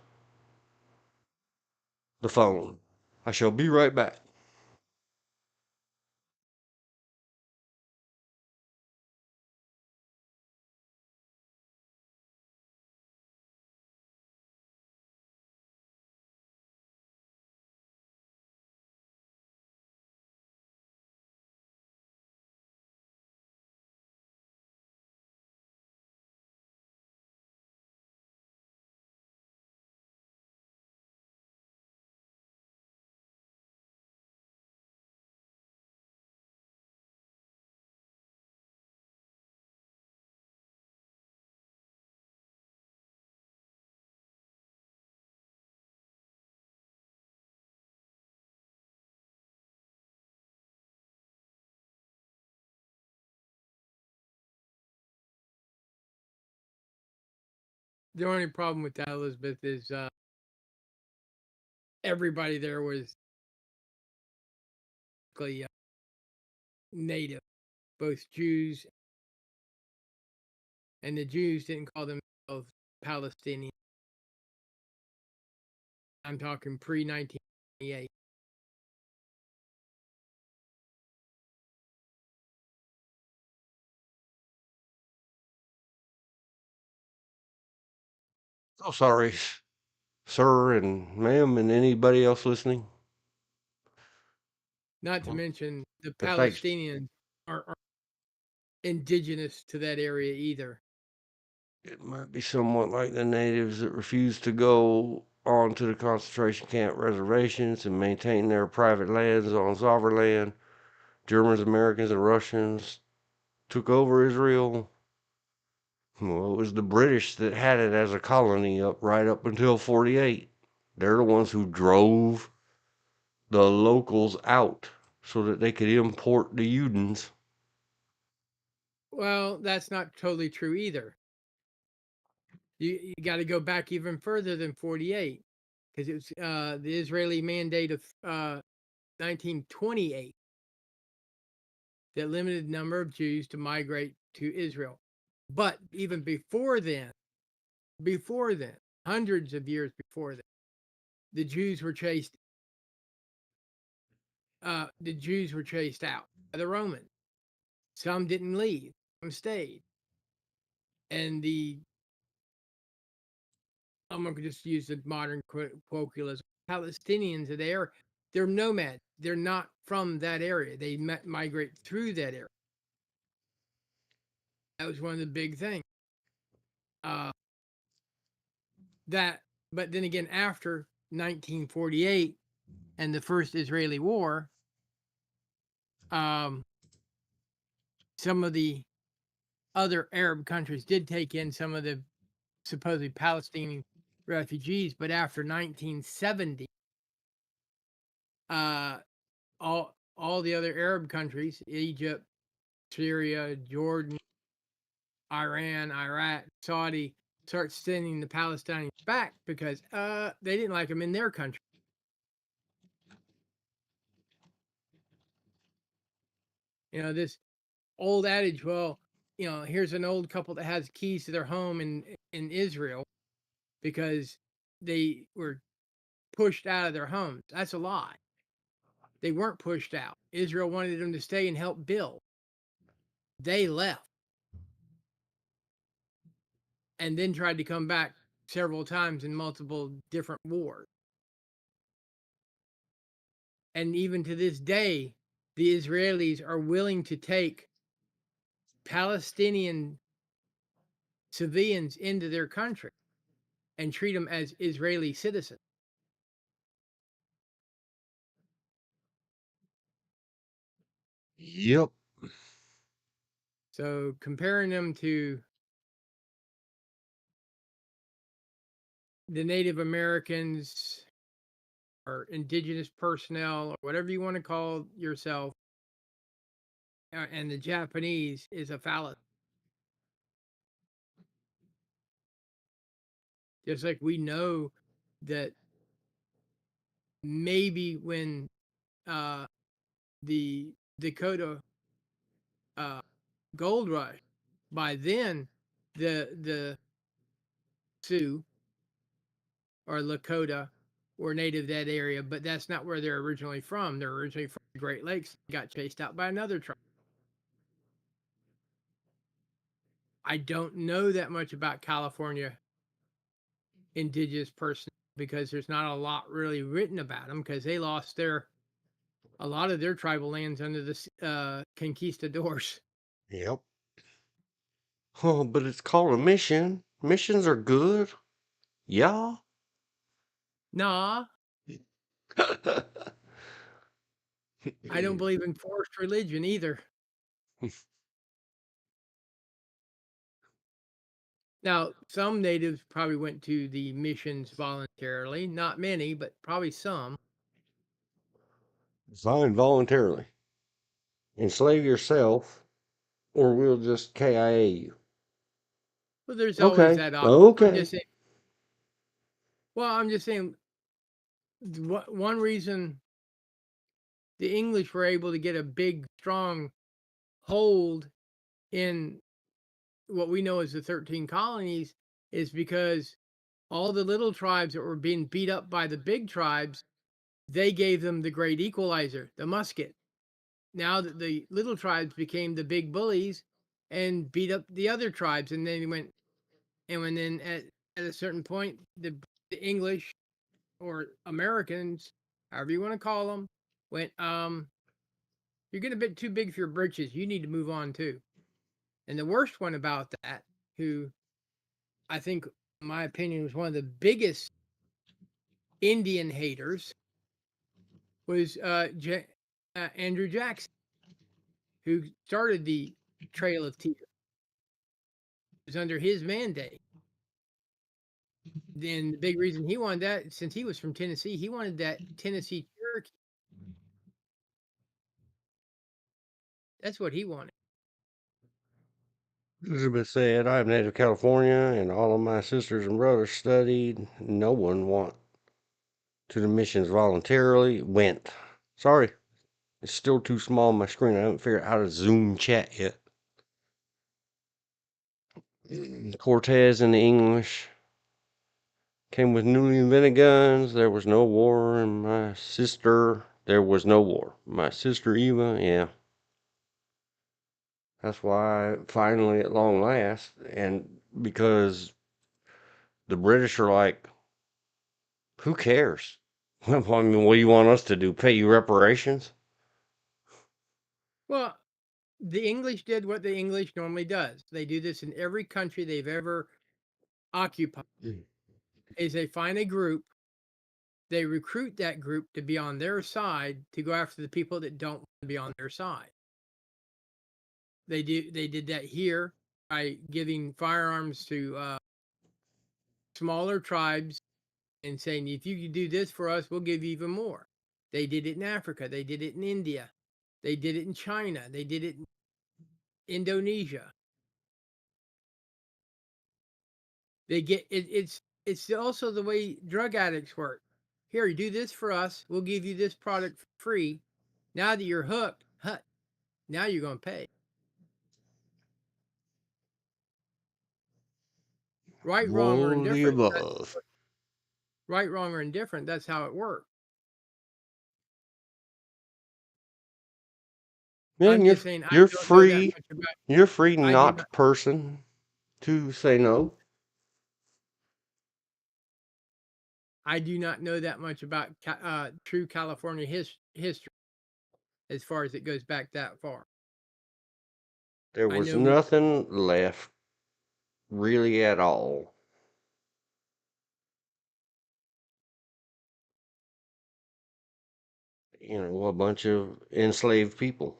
the phone. I shall be right back. The only problem with that, Elizabeth, is everybody there was native, both Jews, and the Jews didn't call themselves Palestinians. I'm talking pre 1928. Oh, sorry, sir and ma'am, and anybody else listening. Not to mention the But thanks. Palestinians are indigenous to that area either. It might be somewhat like the natives that refused to go on to the concentration camp reservations and maintain their private lands on sovereign land. Germans, Americans, and Russians took over Israel. Well, it was the British that had it as a colony right up until 48. They're the ones who drove the locals out so that they could import the Udens. Well, that's not totally true either. You got to go back even further than 48, because it was the Israeli mandate of 1928 that limited the number of Jews to migrate to Israel. But even before then, hundreds of years before that, the Jews were chased. The Jews were chased out by the Romans. Some didn't leave, some stayed, and I'm gonna just use the modern colloquialism. Palestinians are they're nomads. They're not from that area. They migrate through that area. That was one of the big things. Uh, that, but then again, after 1948 and the first Israeli war, um, some of the other Arab countries did take in some of the supposedly Palestinian refugees, but after 1970, uh, all the other Arab countries, Egypt, Syria, Jordan, Iran, Iraq, Saudi, start sending the Palestinians back because they didn't like them in their country. You know, this old adage, well, here's an old couple that has keys to their home in Israel because they were pushed out of their homes. That's a lie. They weren't pushed out. Israel wanted them to stay and help build. They left and then tried to come back several times in multiple different wars. And even to this day, the Israelis are willing to take Palestinian civilians into their country and treat them as Israeli citizens. Yep. So comparing them to the Native Americans or indigenous personnel or whatever you want to call yourself and the Japanese is a fallacy. Just like we know that maybe when the Dakota gold rush, by then the Sioux or Lakota were native to that area, but that's not where they're originally from. They're originally from the Great Lakes. They got chased out by another tribe. I don't know that much about California indigenous persons because there's not a lot really written about them because they lost a lot of their tribal lands under the conquistadors. Yep. Oh, but it's called a mission. Missions are good. Yeah. Nah, I don't believe in forced religion either. Now, some natives probably went to the missions voluntarily. Not many, but probably some. Fine voluntarily. Enslave yourself, or we'll just KIA you. Well, there's always Okay. that option. I'm Okay. just saying. Well, I'm just saying. One reason the English were able to get a big, strong hold in what we know as the 13 colonies is because all the little tribes that were being beat up by the big tribes, they gave them the great equalizer, the musket. Now that the little tribes became the big bullies and beat up the other tribes, and then went and when then at a certain point, the English or Americans, however you want to call them, went, you're getting a bit too big for your britches. You need to move on too. And the worst one about that, who I think, in my opinion, was one of the biggest Indian haters, was Andrew Jackson, who started the Trail of Tears. It was under his mandate. Then the big reason he wanted that, since he was from Tennessee, he wanted that Tennessee Cherokee. That's what he wanted. Elizabeth said, I'm native California and all of my sisters and brothers studied. No one went to the missions voluntarily. Went. Sorry, it's still too small on my screen. I haven't figured out how to zoom chat yet. Cortez and the English came with newly invented guns. There was no war. And my sister, there was no war. My sister Eva, yeah. That's why finally, at long last, and because the British are like, who cares? I mean, what do you want us to do? Pay you reparations? Well, the English did what the English normally does. They do this in every country they've ever occupied. Is they find a group, they recruit that group to be on their side to go after the people that don't want to be on their side. They did that here by giving firearms to smaller tribes and saying, if you do this for us, we'll give you even more. They did it in Africa. They did it in India. They did it in China. They did it in Indonesia. They get it. It's also the way drug addicts work. Here, you do this for us. We'll give you this product free. Now that you're hooked, now you're going to pay. Right, wrong, or All the indifferent. above. Right, wrong, or indifferent. That's how it works. Man, I'm just saying I you're don't know that free. much about. You're free, I do not. not person, to say no. I do not know that much about true California history as far as it goes back that far. There I was know we. nothing left really at all. You know, a bunch of enslaved people,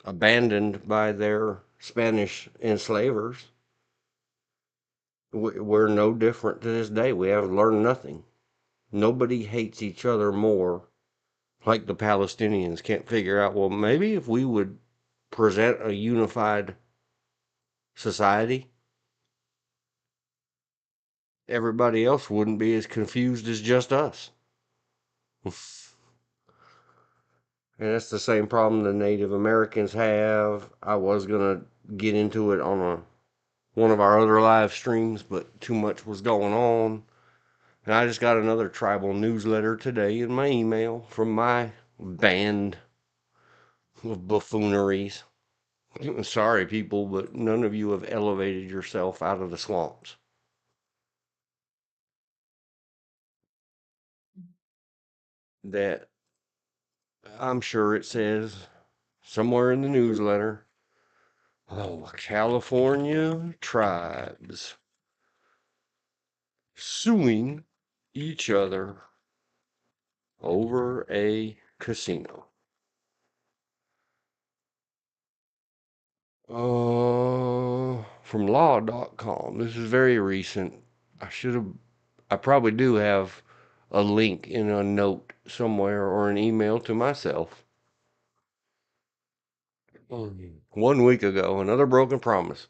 abandoned by their Spanish enslavers. We're no different to this day. We have learned nothing. Nobody hates each other more, like the Palestinians can't figure out, well, maybe if we would present a unified society, everybody else wouldn't be as confused as just us. And that's the same problem the Native Americans have. I was gonna get into it on one of our other live streams, but too much was going on. And I just got another tribal newsletter today in my email from my band of buffooneries. Sorry, people, but none of you have elevated yourself out of the swamps. That I'm sure it says somewhere in the newsletter. Oh, California tribes suing each other over a casino. From law.com. This is very recent. I probably do have a link in a note somewhere or an email to myself. 1 week ago, another broken promise.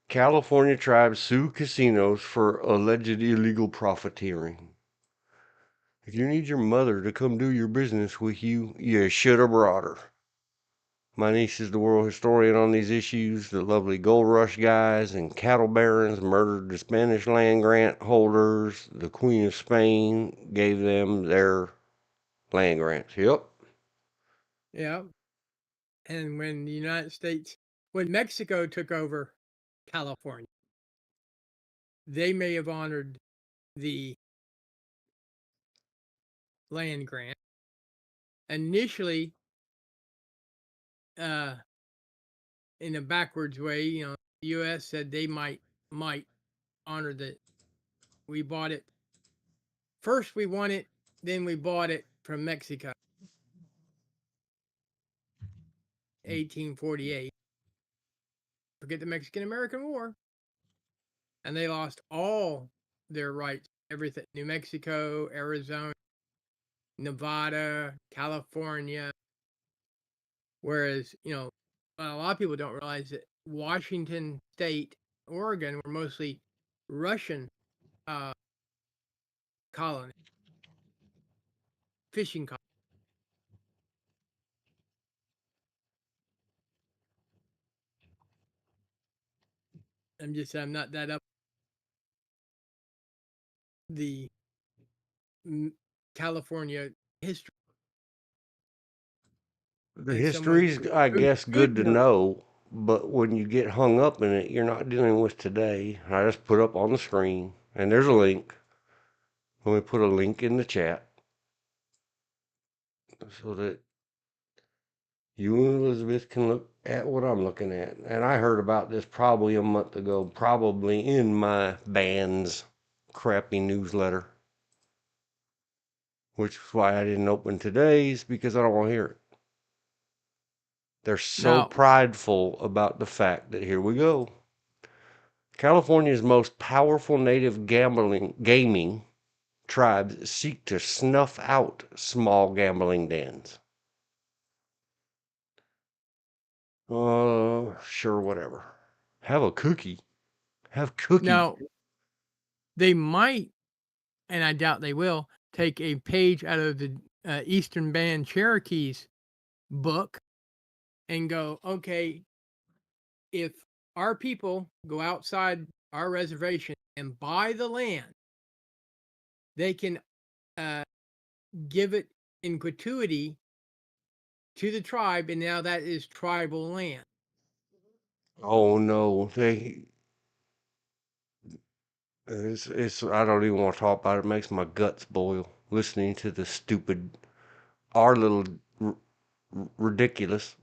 California tribes sue casinos for alleged illegal profiteering. If you need your mother to come do your business with you, you should have brought her. My niece is the world historian on these issues. The lovely gold rush guys and cattle barons murdered the Spanish land grant holders. The Queen of Spain gave them their land grants. Yep. Yeah. And when Mexico took over California, they may have honored the land grant. Initially, uh, in a backwards way, the U.S. said they might honor that we bought it. First, we won it, then we bought it from Mexico, 1848. Forget the Mexican-American War, and they lost all their rights. Everything: New Mexico, Arizona, Nevada, California. Whereas, a lot of people don't realize that Washington State, Oregon were mostly Russian uh, colonies, fishing colonies. I'm not that up the California history. The And someone history's, I guess, good could to know. know, but when you get hung up in it, you're not dealing with today. I just put up on the screen, and there's a link. Let me put a link in the chat so that you and Elizabeth can look at what I'm looking at. And I heard about this probably a month ago, probably in my band's crappy newsletter, which is why I didn't open today's, because I don't want to hear it. They're so Now, prideful about the fact that here we go. California's most powerful native gaming tribes seek to snuff out small gambling dens. Sure, whatever. Have a cookie. Have cookie. now they might, and I doubt they will, take a page out of the Eastern Band Cherokees book and go, okay, if our people go outside our reservation and buy the land, they can uh, give it in gratuity to the tribe, and now that is tribal land. Oh no, it's I don't even want to talk about it. It makes my guts boil listening to the stupid our little ridiculous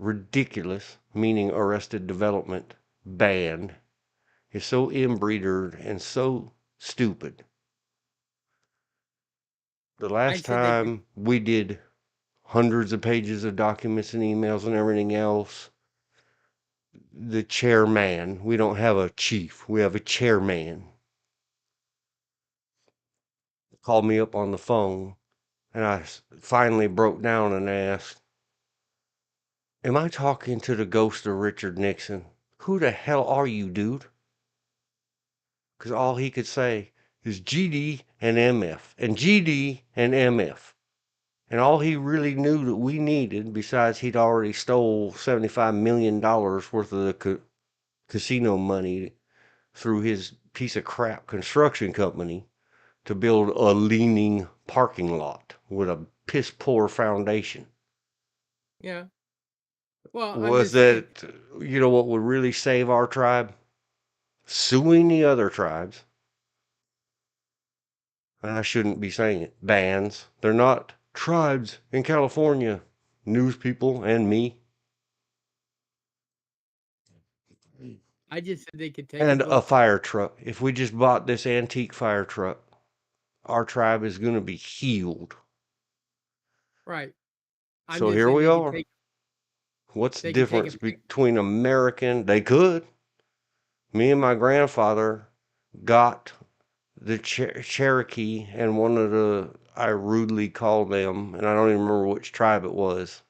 meaning arrested development band is so inbreedered and so stupid. The I last said they could, time we did hundreds of pages of documents and emails and everything else, the chairman, we don't have a chief, we have a chairman, called me up on the phone, and I finally broke down and asked, am I talking to the ghost of Richard Nixon? Who the hell are you, dude? Because all he could say is GD and MF, and GD and MF. And all he really knew that we needed, besides he'd already stole $75 million worth of the casino money through his piece of crap construction company to build a leaning parking lot with a piss poor foundation. yeah. Well, I'm Was just saying, that, you know what would really save our tribe? Suing the other tribes. I shouldn't be saying it. Bands. They're not tribes in California. News people and me. I just said they could take a And a book. fire truck. If we just bought this antique fire truck, our tribe is going to be healed. Right. I'm So just here saying we are. What's the they could take a difference between American? They could. Me and my grandfather got the Cherokee and one of the, I rudely called them, and I don't even remember which tribe it was.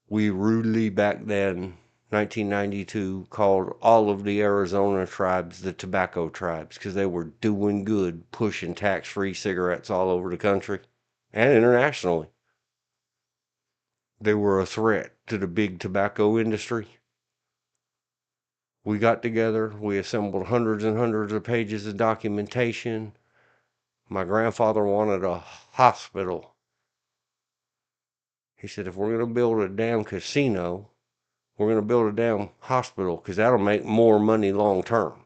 We rudely back then 1992, called all of the Arizona tribes the tobacco tribes because they were doing good pushing tax-free cigarettes all over the country and internationally. They were a threat to the big tobacco industry. We got together, we assembled hundreds and hundreds of pages of documentation. My grandfather wanted a hospital. He said, if we're going to build a damn casino, we're going to build a damn hospital because that'll make more money long term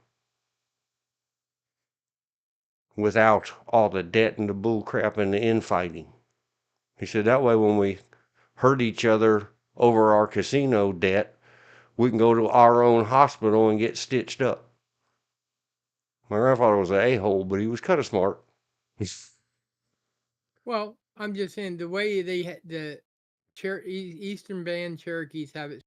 without all the debt and the bull crap and the infighting. He said, that way when we hurt each other over our casino debt, we can go to our own hospital and get stitched up. My grandfather was an a-hole, but he was kind of smart. Well, I'm just saying the way the Eastern Band Cherokees have it.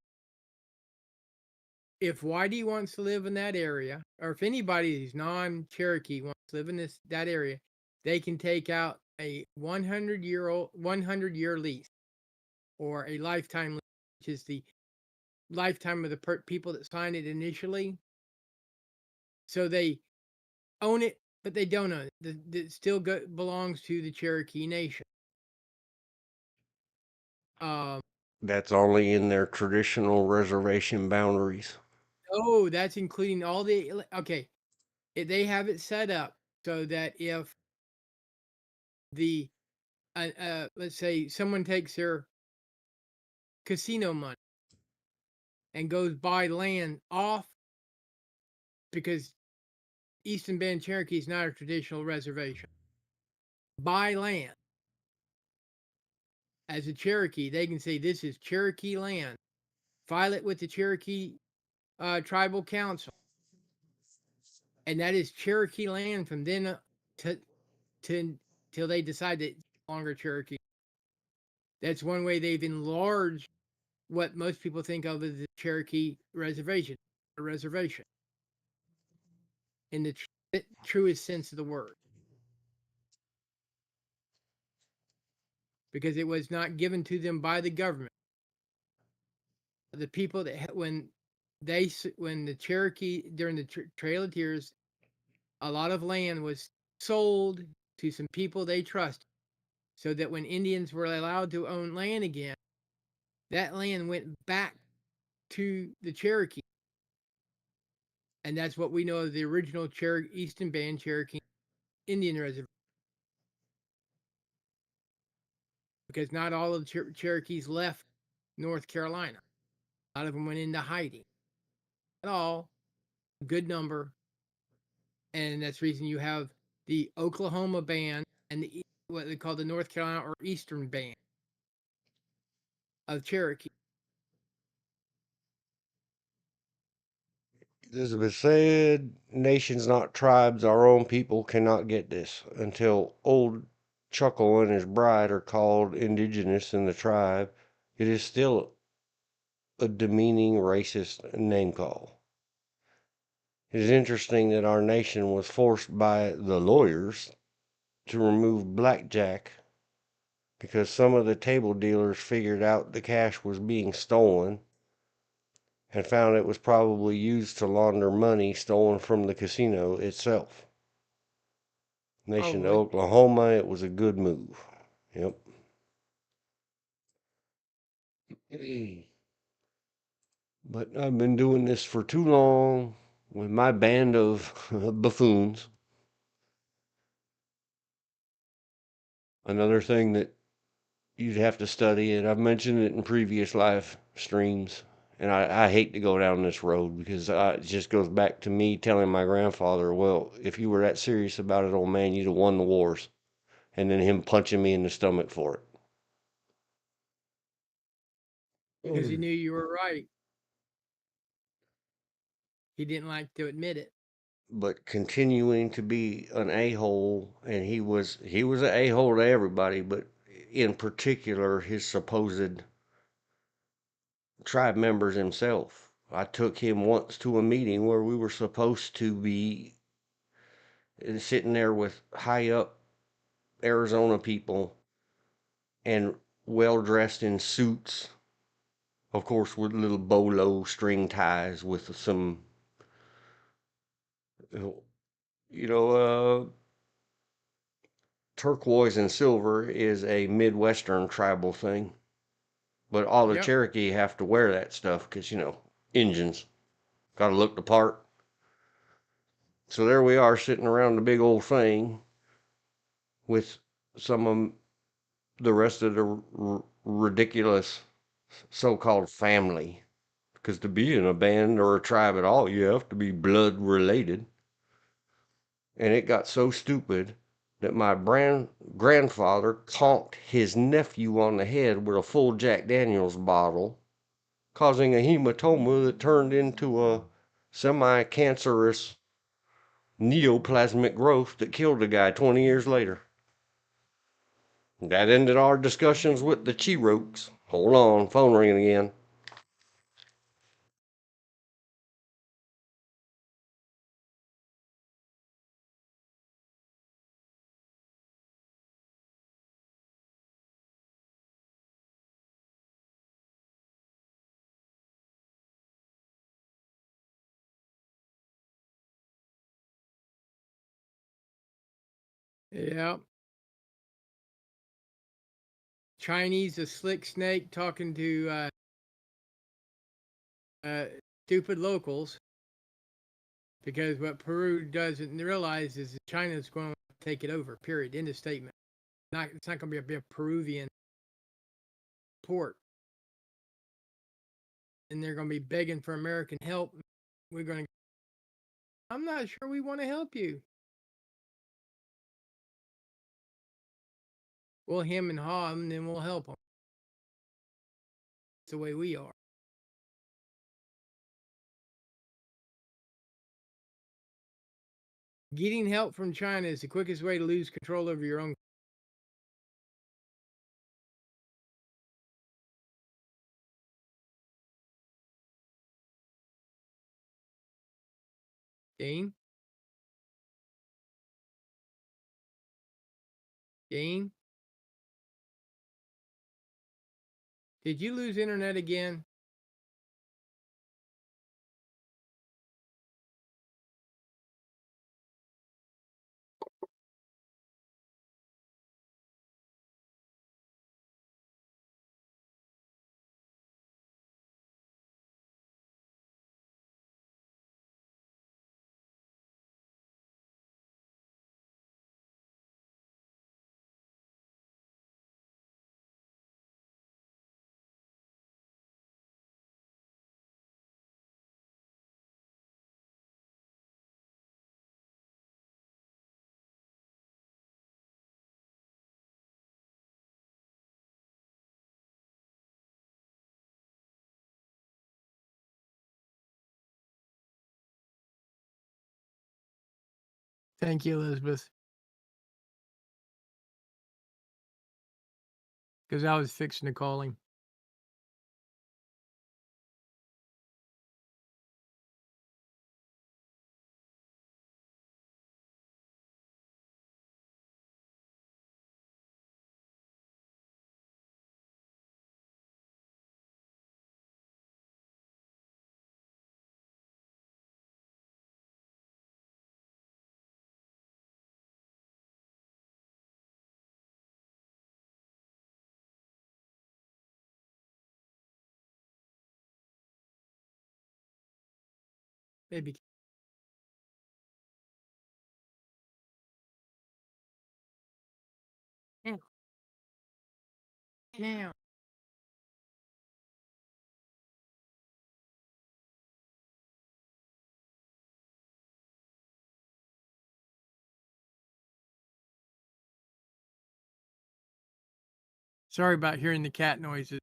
If Whitey wants to live in that area, or if anybody who's non-Cherokee wants to live in that area, they can take out a 100-year lease or a lifetime lease, which is the lifetime of the people that signed it initially. So they own it, but they don't own it. It still belongs to the Cherokee Nation. That's only in their traditional reservation boundaries. Oh, that's including all the okay. They have it set up so that if the let's say someone takes their casino money and goes buy land off because Eastern Band Cherokee is not a traditional reservation. Buy land as a Cherokee, they can say this is Cherokee land. File it with the Cherokee Tribal Council, and that is Cherokee land from then to till they decide that it's no longer Cherokee. That's one way they've enlarged what most people think of as the Cherokee reservation, a reservation in the truest sense of the word, because it was not given to them by the government. The people that when the Cherokee during the Trail of Tears, a lot of land was sold to some people they trusted, so that when Indians were allowed to own land again, that land went back to the Cherokee. And that's what we know of the original Eastern Band Cherokee Indian Reservation. Because not all of the Cherokees left North Carolina. A lot of them went into hiding. Not all, a good number. And that's the reason you have the Oklahoma Band and what they call the North Carolina or Eastern Band of Cherokee. Elizabeth said, nations, not tribes, our own people cannot get this. Until Old Chuckle and his bride are called indigenous in the tribe, it is still a demeaning racist name call. It is interesting that our nation was forced by the lawyers to remove blackjack because some of the table dealers figured out the cash was being stolen and found it was probably used to launder money stolen from the casino itself. Nation of Probably. Oklahoma, it was a good move. Yep. But I've been doing this for too long with my band of buffoons. Another thing that you'd have to study, and I've mentioned it in previous live streams, and I hate to go down this road because it just goes back to me telling my grandfather, well, if you were that serious about it, old man, you'd have won the wars. And then him punching me in the stomach for Because he it. knew you were right. He didn't like to admit it. But continuing to be an a-hole, and he was an a-hole to everybody, but in particular his supposed tribe members himself. I took him once to a meeting where we were supposed to be sitting there with high up Arizona people and well dressed in suits, of course, with little bolo string ties with some, you know, turquoise and silver is a Midwestern tribal thing. But all the Yep. Cherokee have to wear that stuff because, Injuns got to look the part. So there we are sitting around the big old thing with some of the rest of the ridiculous so-called family. Because to be in a band or a tribe at all, you have to be blood related. And it got so stupid that my grandfather conked his nephew on the head with a full Jack Daniels bottle, causing a hematoma that turned into a semi-cancerous neoplasmic growth that killed the guy 20 years later. That ended our discussions with the Cherokes. Hold on, phone ringing again. Yep. Chinese, a slick snake talking to stupid locals, because what Peru doesn't realize is that China's going to take it over. Period. End of statement. It's not going to be a Peruvian port, and they're going to be begging for American help. We're going to. I'm not sure we want to help you. We'll hem and haw them, and then we'll help them. It's the way we are. Getting help from China is the quickest way to lose control over your own. Game. Game. Did you lose internet again? Thank you, Elizabeth. Because I was fixing to call him. Maybe. Now. Now. Sorry about hearing the cat noises.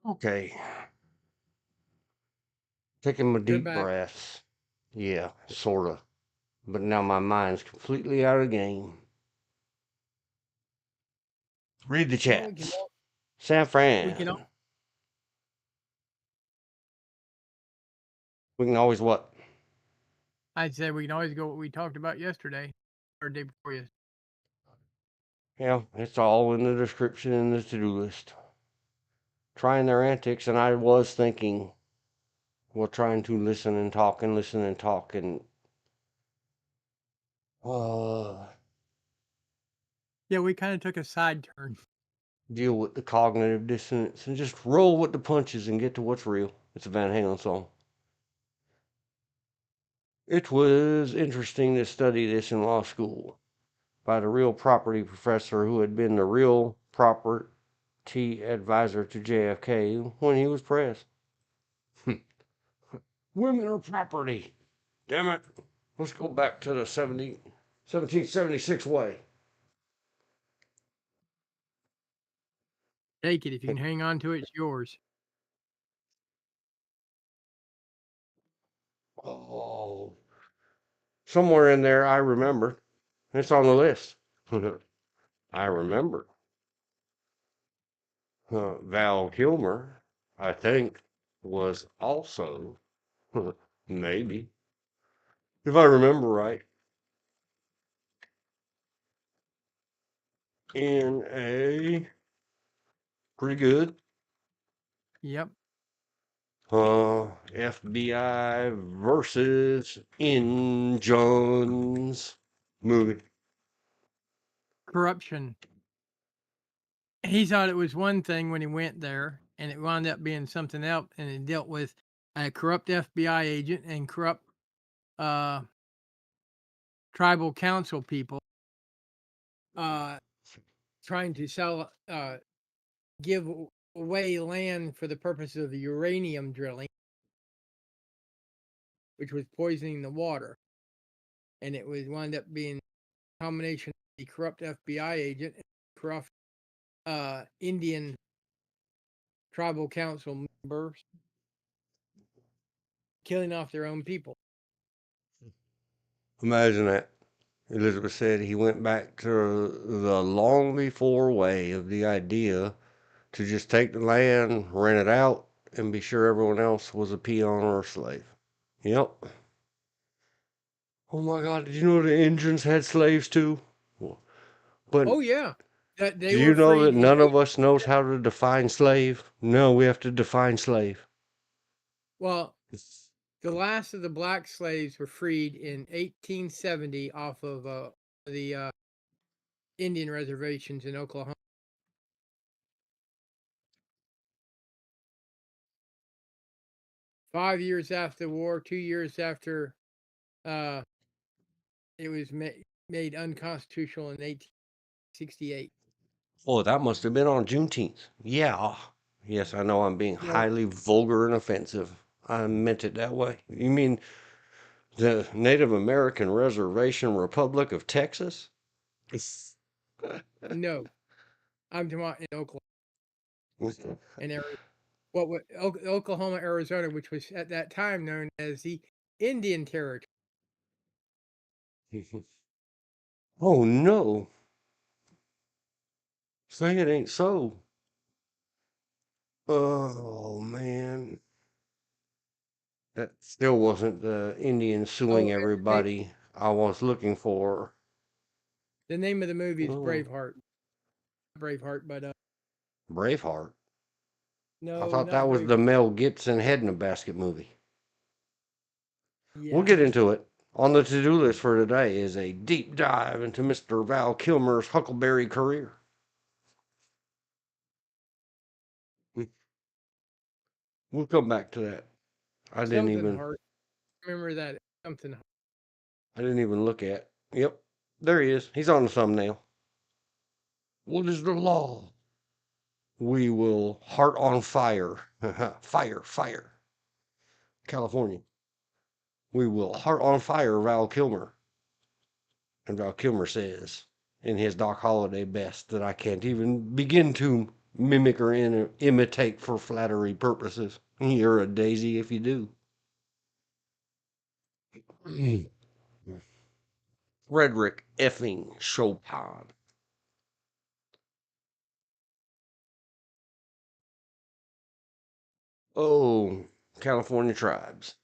Okay. Taking my You're deep back. breaths. Yeah, sorta. But now my mind's completely out of the game. Read the Well, chats. San we can Fran. We can always what? I'd say we can always go what we talked about yesterday or day before yesterday. Yeah, it's all in the description in the to-do list. Trying their antics, and I was thinking, well, trying to listen and talk and listen and talk and uh, Yeah, we kind of took a side turn. deal with the cognitive dissonance and just roll with the punches and get to what's real. It's a Van Halen song. It was interesting to study this in law school by the real property professor who had been the real property advisor to JFK when he was pressed. Women are property. Damn it. Let's go back to the 1776 way. Take it. If you can hang on to it, it's yours. Oh, somewhere in there, I remember. It's on the list. I remember. Val Kilmer, I think, was also, maybe, if I remember right, in a pretty good Yep. FBI versus Injuns movie. Corruption. He thought it was one thing when he went there, and it wound up being something else, and it dealt with a corrupt FBI agent and corrupt uh, tribal council people uh, trying to give away land for the purpose of the uranium drilling, which was poisoning the water. And it was wound up being a combination of the corrupt FBI agent and corrupt Indian tribal council members killing off their own people. Imagine that. Elizabeth said he went back to the long before way of the idea to just take the land, rent it out, and be sure everyone else was a peon or a slave. Yep. Oh my God, did you know the Indians had slaves too? But Oh yeah, that they do were you know freed that in none of us knows how to define slave? No, we have to define slave. well, the last of the black slaves were freed in 1870 off of the Indian reservations in Oklahoma. 5 years after the war, 2 years after uh, it was made unconstitutional in 1868. Oh, that must have been on Juneteenth. Yeah. Yes, I know I'm being No, highly vulgar and offensive. I meant it that way. You mean the Native American Reservation Republic of Texas? no, I'm talking about in Oklahoma and Arizona. Oklahoma, Arizona, which was at that time known as the Indian Territory. Oh no. Say it ain't so. Oh man. That still wasn't the Indians Oh, suing and everybody I was looking for. the name of the movie is Oh, Braveheart. Braveheart, but Braveheart. I no, thought that not was the Braveheart. Mel Gibson head in a basket movie. We'll Yeah, get into it. On the to-do list for today is a deep dive into Mr. Val Kilmer's Huckleberry career. We'll come back to that. I didn't something even hard. Remember that something. I didn't even look at. Yep. There he is. He's on the thumbnail. What is the law? We will heart on fire. Fire, fire. California. We will heart on fire Val Kilmer. And Val Kilmer says in his Doc Holliday best that I can't even begin to. mimic or imitate for flattery purposes. You're a daisy if you do. Frederick effing Chopin. Oh, California tribes.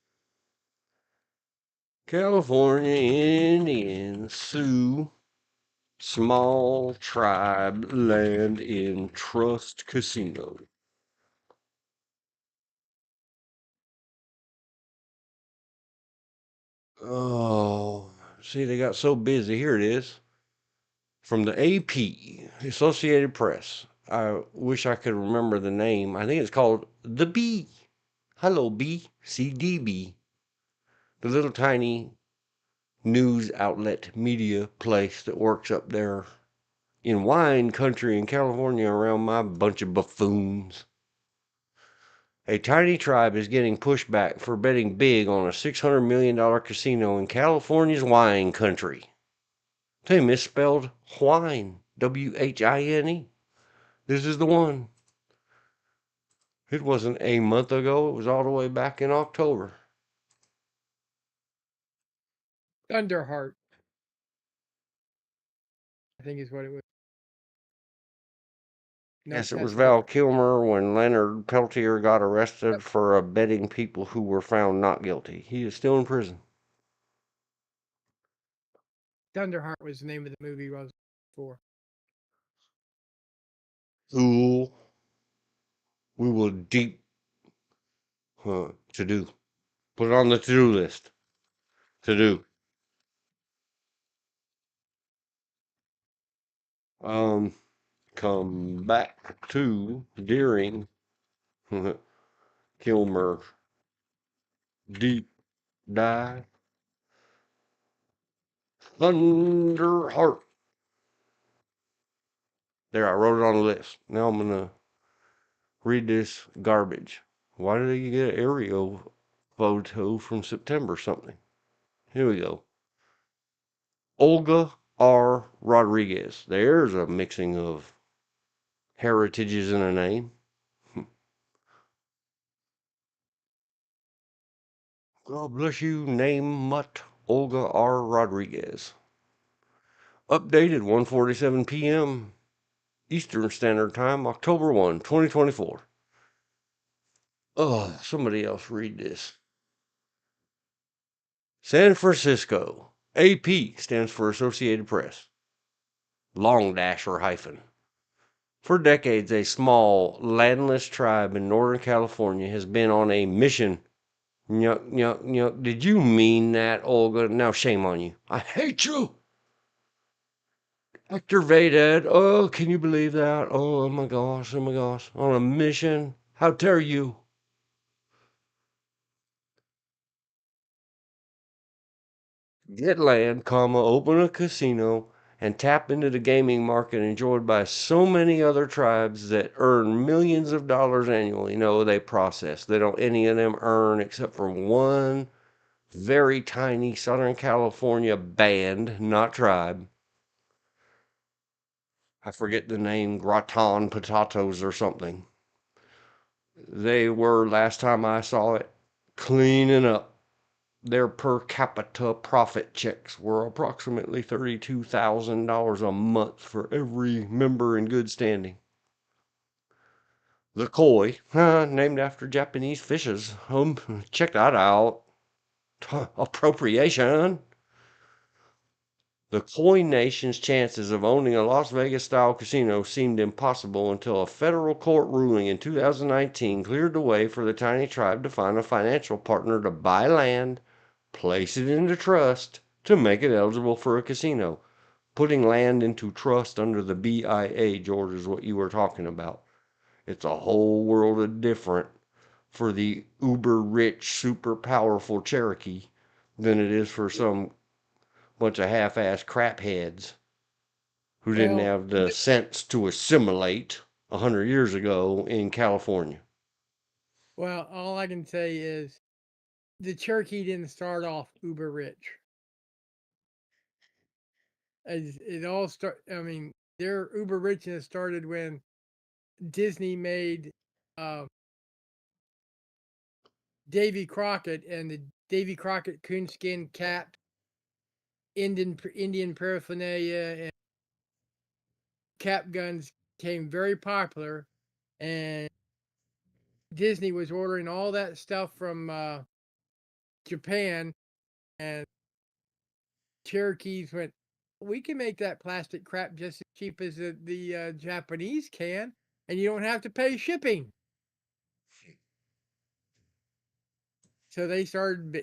California Indians sue small tribe land in trust casino. Oh, see, they got so busy. Here it is from the AP, Associated Press. I wish I could remember the name. I think it's called The Bee. Hello, Bee. CDB. The little tiny news outlet media place that works up there in wine country in California around my bunch of buffoons. A tiny tribe is getting pushback for betting big on a $600 million casino in California's wine country. They misspelled whine, WHINE. This is the one. It wasn't a month ago, it was all the way back in October. Thunderheart, I think is what it was. Nope, Yes, it was that's not. Val Kilmer when Leonard Peltier got arrested for betting people who were found not guilty. He is still in prison. Thunderheart was the name of the movie I was for. Fool, we will deep to do. Put it on the to do list. To do. Um, come back to Deering Kilmer deep dive. Thunderheart. There, I wrote it on the list. Now I'm gonna read this garbage. Why did you get an aerial photo from September something? Here we go. Olga R. Rodriguez. There's a mixing of heritages in a name. God bless you, name mutt. Olga R. Rodriguez. Updated 1:47 p.m. Eastern Standard Time, October 1, 2024. Oh, somebody else read this. San Francisco. AP stands for Associated Press. Long dash or hyphen. For decades, a small, landless tribe in Northern California has been on a mission. Nyuk, nyuk, nyuk. Did you mean that, Olga? Now shame on you. I hate you. Activated. Oh, can you believe that? Oh my gosh, oh my gosh. On a mission. How dare you? Get land, comma, open a casino, and tap into the gaming market enjoyed by so many other tribes that earn millions of dollars annually. No, they process. They don't any of them earn except for one very tiny Southern California band, not tribe. I forget the name, Gratin Potatoes or something. They were, last time I saw it, cleaning up. Their per capita profit checks were approximately $32,000 a month for every member in good standing. The koi, named after Japanese fishes. Check that out. Appropriation. The Koi Nation's chances of owning a Las Vegas style casino seemed impossible until a federal court ruling in 2019 cleared the way for the tiny tribe to find a financial partner to buy land, place it into trust to make it eligible for a casino. Putting land into trust under the BIA, George, is what you were talking about. It's a whole world of different for the uber rich, super powerful Cherokee than it is for some bunch of half-ass crap heads who didn't Well, have the sense to assimilate 100 years ago in California. well, all I can say is the Cherokee didn't start off uber rich. As it all start, I mean, their uber richness started when Disney made Davy Crockett and the Davy Crockett coonskin cap, Indian paraphernalia, and cap guns became very popular, and Disney was ordering all that stuff from Japan, and Cherokees went, we can make that plastic crap just as cheap as the Japanese can, and you don't have to pay shipping. So they started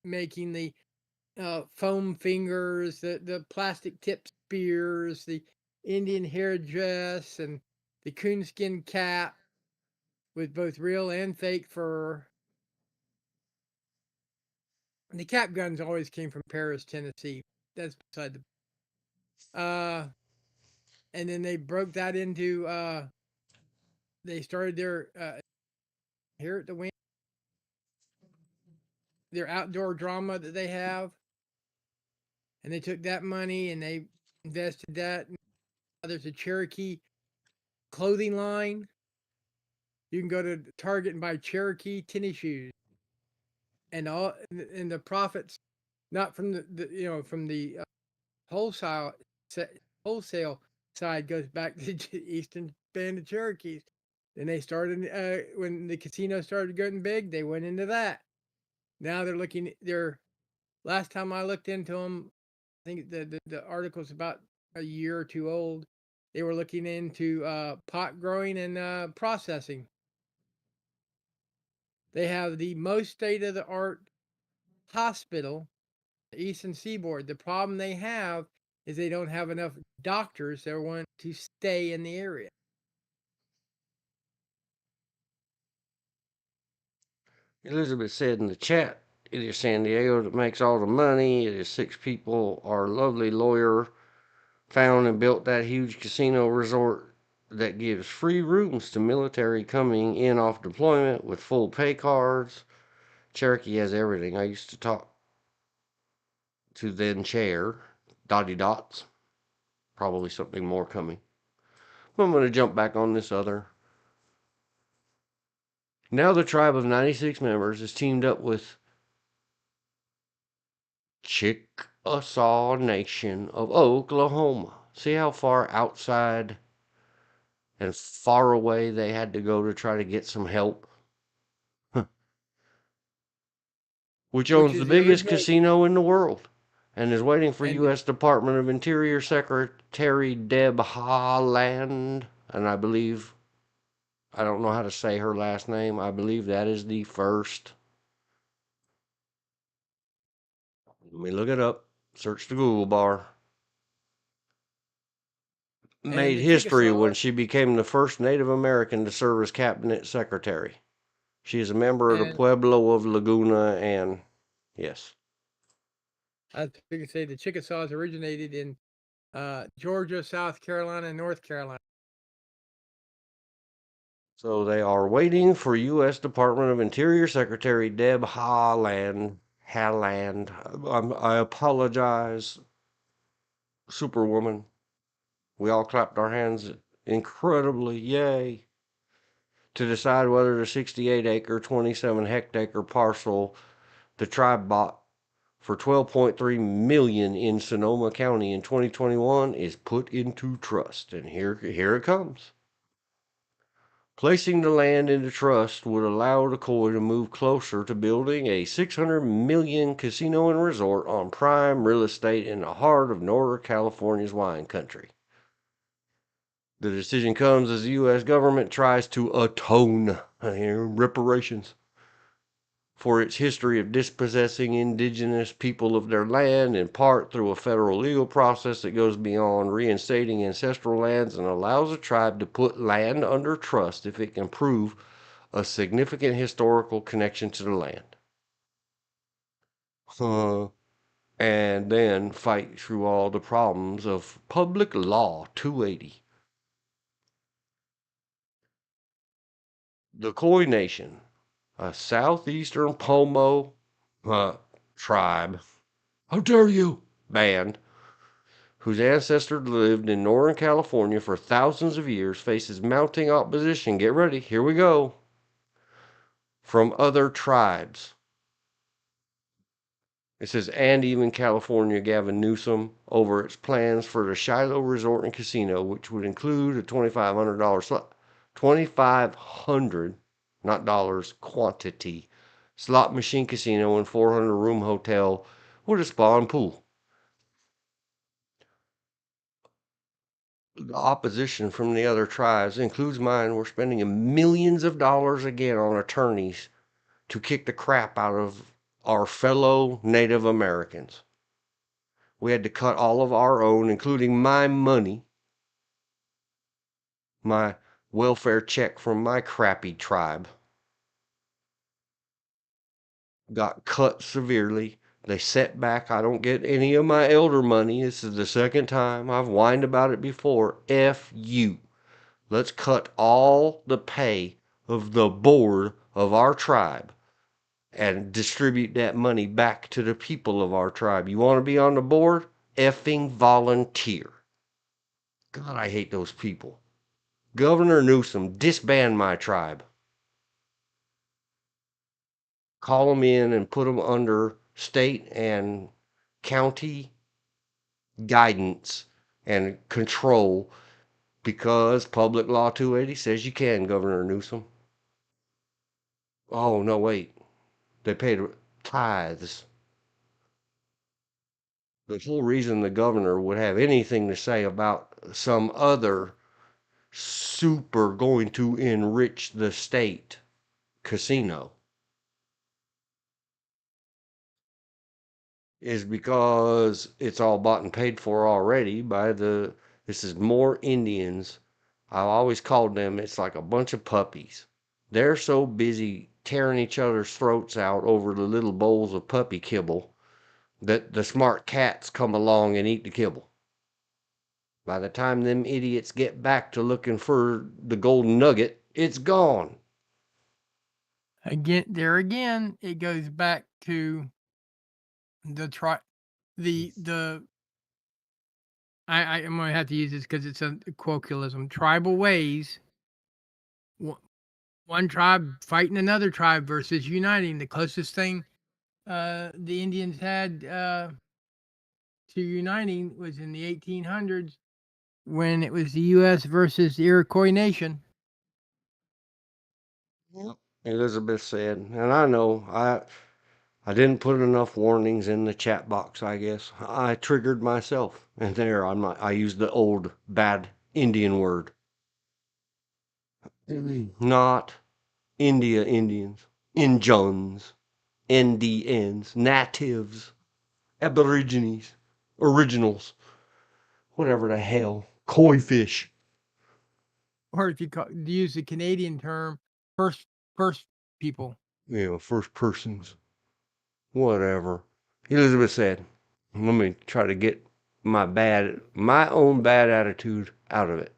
making the foam fingers, the plastic tip spears, the Indian hair dress, and the coonskin cap with both real and fake fur. And the cap guns always came from Paris, Tennessee. That's beside the. And then they broke that into. They started their here at the wing, their outdoor drama that they have, and they took that money and they invested that. There's a Cherokee clothing line. You can go to Target and buy Cherokee tennis shoes, and the profits, not from the from the wholesale wholesale side, goes back to the Eastern Band of Cherokees. Then they started when the casino started getting big. They went into that. Now they're looking. They're last time I looked into them, I think the article's about a year or two old. They were looking into pot growing and processing. They have the most state of the art hospital, the Eastern Seaboard. The problem they have is they don't have enough doctors that want to stay in the area. Elizabeth said in the chat, it is San Diego that makes all the money. It is 6 people. Our lovely lawyer found and built that huge casino resort that gives free rooms to military coming in off deployment with full pay cards. Cherokee has everything. I used to talk to then chair, Dottie Dots. Probably something more coming. But I'm going to jump back on this other. Now the tribe of 96 members is teamed up with Chickasaw Nation of Oklahoma. See how far outside and far away they had to go to try to get some help? Which Which owns is the the biggest original. casino in the world and is waiting for And U.S. Department of Interior Secretary Deb Haaland. And I believe, I don't know how to say her last name. I believe that is the first. Let me look it up. Search the Google bar. Made the history Chickasaw when she became the first Native American to serve as cabinet secretary. She is a member of the and Pueblo of Laguna and yes. I was going to say the Chickasaws originated in Georgia, South Carolina, and North Carolina. So they are waiting for U.S. Department of Interior Secretary Deb Haaland. I apologize, Superwoman. We all clapped our hands incredibly, yay, to decide whether the 68-acre, 27-hectare parcel the tribe bought for $12.3 million in Sonoma County in 2021 is put into trust. And here it comes. Placing the land into trust would allow the COI to move closer to building a $600 million casino and resort on prime real estate in the heart of Northern California's wine country. The decision comes as the U.S. government tries to atone reparations for its history of dispossessing indigenous people of their land, in part through a federal legal process that goes beyond reinstating ancestral lands and allows a tribe to put land under trust if it can prove a significant historical connection to the land. And then fight through all the problems of Public Law 280. The Khoi Nation, a southeastern Pomo tribe, how dare you, band, whose ancestors lived in Northern California for thousands of years, faces mounting opposition. Get ready, here we go. From other tribes. It says, and even California Gavin Newsom over its plans for the Shiloh Resort and Casino, which would include a $2,500 slot. 2,500, not dollars, quantity. Slot machine casino and 400 room hotel with a spa and pool. The opposition from the other tribes includes mine. We're spending millions of dollars again on attorneys to kick the crap out of our fellow Native Americans. We had to cut all of our own, including my money, my welfare check from my crappy tribe. Got cut severely. They set back. I don't get any of my elder money. This is the second time. I've whined about it before. F you. Let's cut all the pay of the board of our tribe and distribute that money back to the people of our tribe. You want to be on the board? Effing volunteer. God, I hate those people. Governor Newsom, disband my tribe. Call them in and put them under state and county guidance and control, because Public Law 280 says you can, Governor Newsom. Oh, no, wait. They paid tithes. The whole reason the governor would have anything to say about some other super going to enrich the state casino is because it's all bought and paid for already by this is more Indians. I've always called them, it's like a bunch of puppies. They're so busy tearing each other's throats out over the little bowls of puppy kibble that the smart cats come along and eat the kibble. By the time them idiots get back to looking for the golden nugget, it's gone. Again, it goes back to the I'm gonna have to use this because it's a colloquialism. Tribal ways. One tribe fighting another tribe versus uniting. The closest thing the Indians had to uniting was in the 1800s when it was the U.S. versus the Iroquois Nation. Yep. Elizabeth said, and I know I didn't put enough warnings in the chat box, I guess. I triggered myself. And there, I used the old bad Indian word. Not India Indians, Injuns, NDNs, natives, aborigines, originals, whatever the hell, koi fish. Or if you use the Canadian term, first people. Yeah, first persons. Whatever. Elizabeth said, let me try to get my own bad attitude out of it.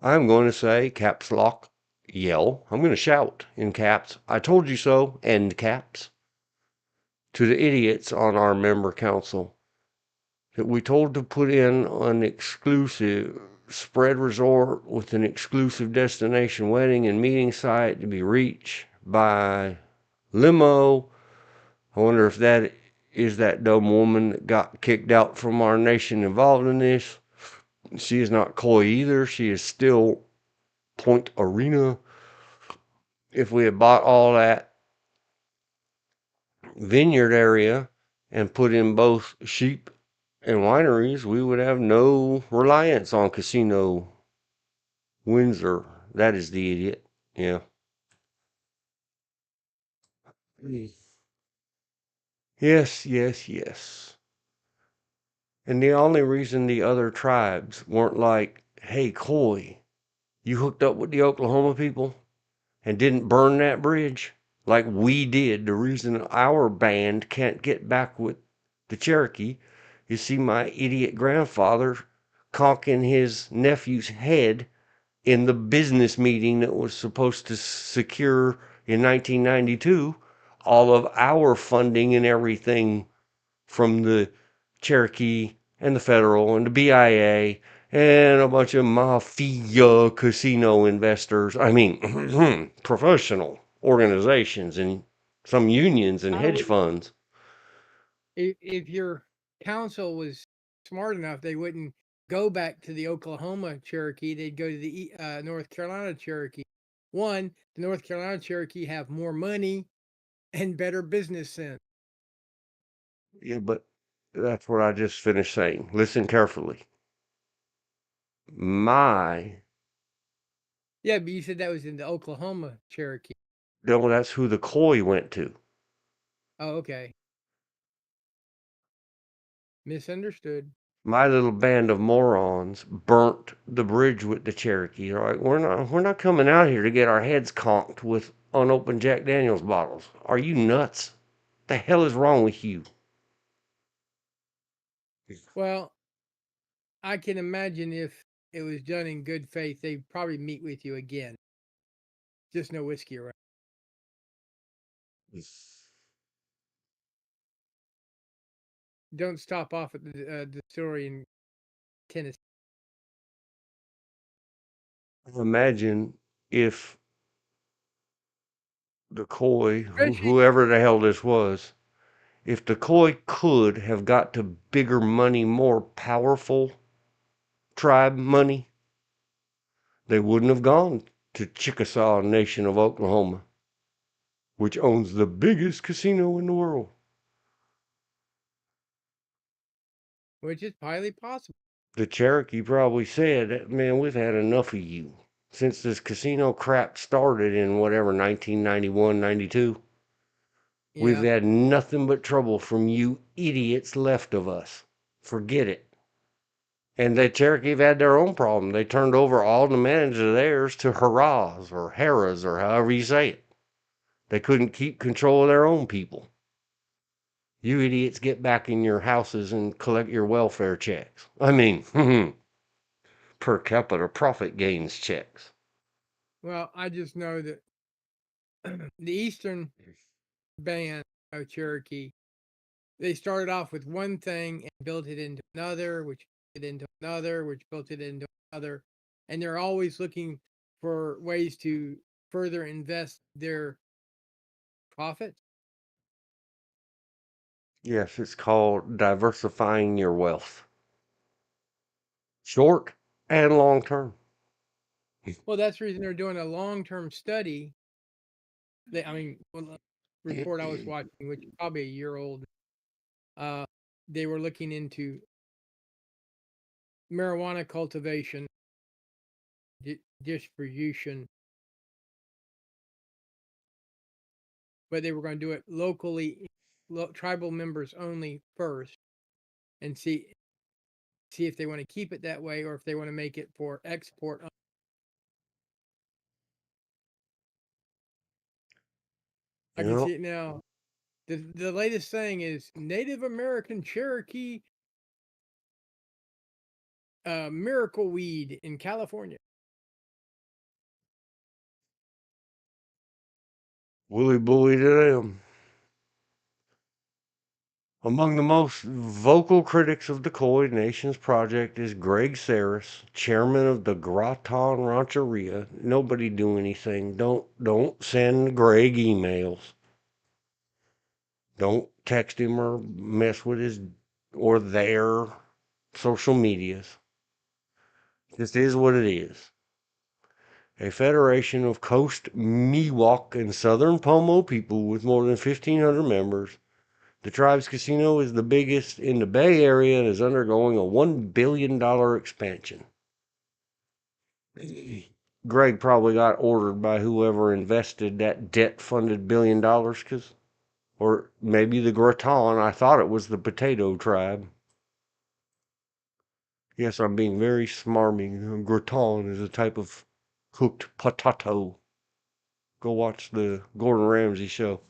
I'm going to say, caps lock, yell. I'm going to shout in caps, I told you so, end caps, to the idiots on our member council that we told to put in an exclusive spread resort with an exclusive destination wedding and meeting site to be reached by limo. I wonder if that is that dumb woman that got kicked out from our nation involved in this. She is not coy either. She is still Point Arena. If we had bought all that vineyard area and put in both sheep and wineries, we would have no reliance on Casino Windsor. That is the idiot. Yeah. Yes, yes, yes. And the only reason the other tribes weren't like, hey, Coy, you hooked up with the Oklahoma people and didn't burn that bridge like we did. The reason our band can't get back with the Cherokee is see my idiot grandfather conking his nephew's head in the business meeting that was supposed to secure in 1992 all of our funding and everything from the Cherokee and the federal and the BIA and a bunch of mafia casino investors. I mean, professional organizations and some unions and I hedge would, funds. if your council was smart enough, they wouldn't go back to the Oklahoma Cherokee. They'd go to the North Carolina Cherokee. One, the North Carolina Cherokee have more money and better business sense. Yeah, but that's what I just finished saying. Listen carefully. My, Yeah, but you said that was in the Oklahoma Cherokee. no, that's who the Coy went to. Oh, okay. Misunderstood. My little band of morons burnt the bridge with the Cherokee. All right, we're not coming out here to get our heads conked with unopened Jack Daniels bottles. Are you nuts? The hell is wrong with you? Well, I can imagine if it was done in good faith, they'd probably meet with you again. Just no whiskey around. Don't stop off at the distillery in Tennessee. Imagine if the Coy, Especially, whoever the hell this was, if the Coy could have got to bigger money, more powerful tribe money, they wouldn't have gone to Chickasaw Nation of Oklahoma, which owns the biggest casino in the world. which is highly possible. The Cherokee probably said, man, we've had enough of you. Since this casino crap started in whatever, 1991, 92, we've Yeah. had nothing but trouble from you idiots left of us. Forget it. And the Cherokee have had their own problem. They turned over all the management of theirs to Harahs or Harras or however you say it. They couldn't keep control of their own people. You idiots get back in your houses and collect your welfare checks. I mean, per capita profit gains checks. Well, I just know that the Eastern band of Cherokee, they started off with one thing and built it into another, which built it into another, which built it into another. And they're always looking for ways to further invest their profits. Yes, it's called diversifying your wealth. Short and long term. Well, that's the reason they're doing a long-term study. I mean, report I was watching, which is probably a year old. Uh, they were looking into marijuana cultivation, distribution, but they were going to do it locally, tribal members only first, and see if they want to keep it that way or if they want to make it for export. I You can know, see it now. The latest thing is Native American Cherokee miracle weed in California. Willy bully to them. Among the most vocal critics of the Coy Nations project is Greg Saris, chairman of the Graton Rancheria. Nobody do anything. Don't send Greg emails. Don't text him or mess with his or their social medias. This is what it is. A federation of Coast Miwok and Southern Pomo people with more than 1,500 members. The tribe's casino is the biggest in the Bay Area and is undergoing a $1 billion expansion. Greg probably got ordered by whoever invested that debt funded $1 billion, or maybe the Graton. I thought it was the potato tribe. Yes, I'm being very smarmy. Graton is a type of cooked potato. Go watch the Gordon Ramsay show.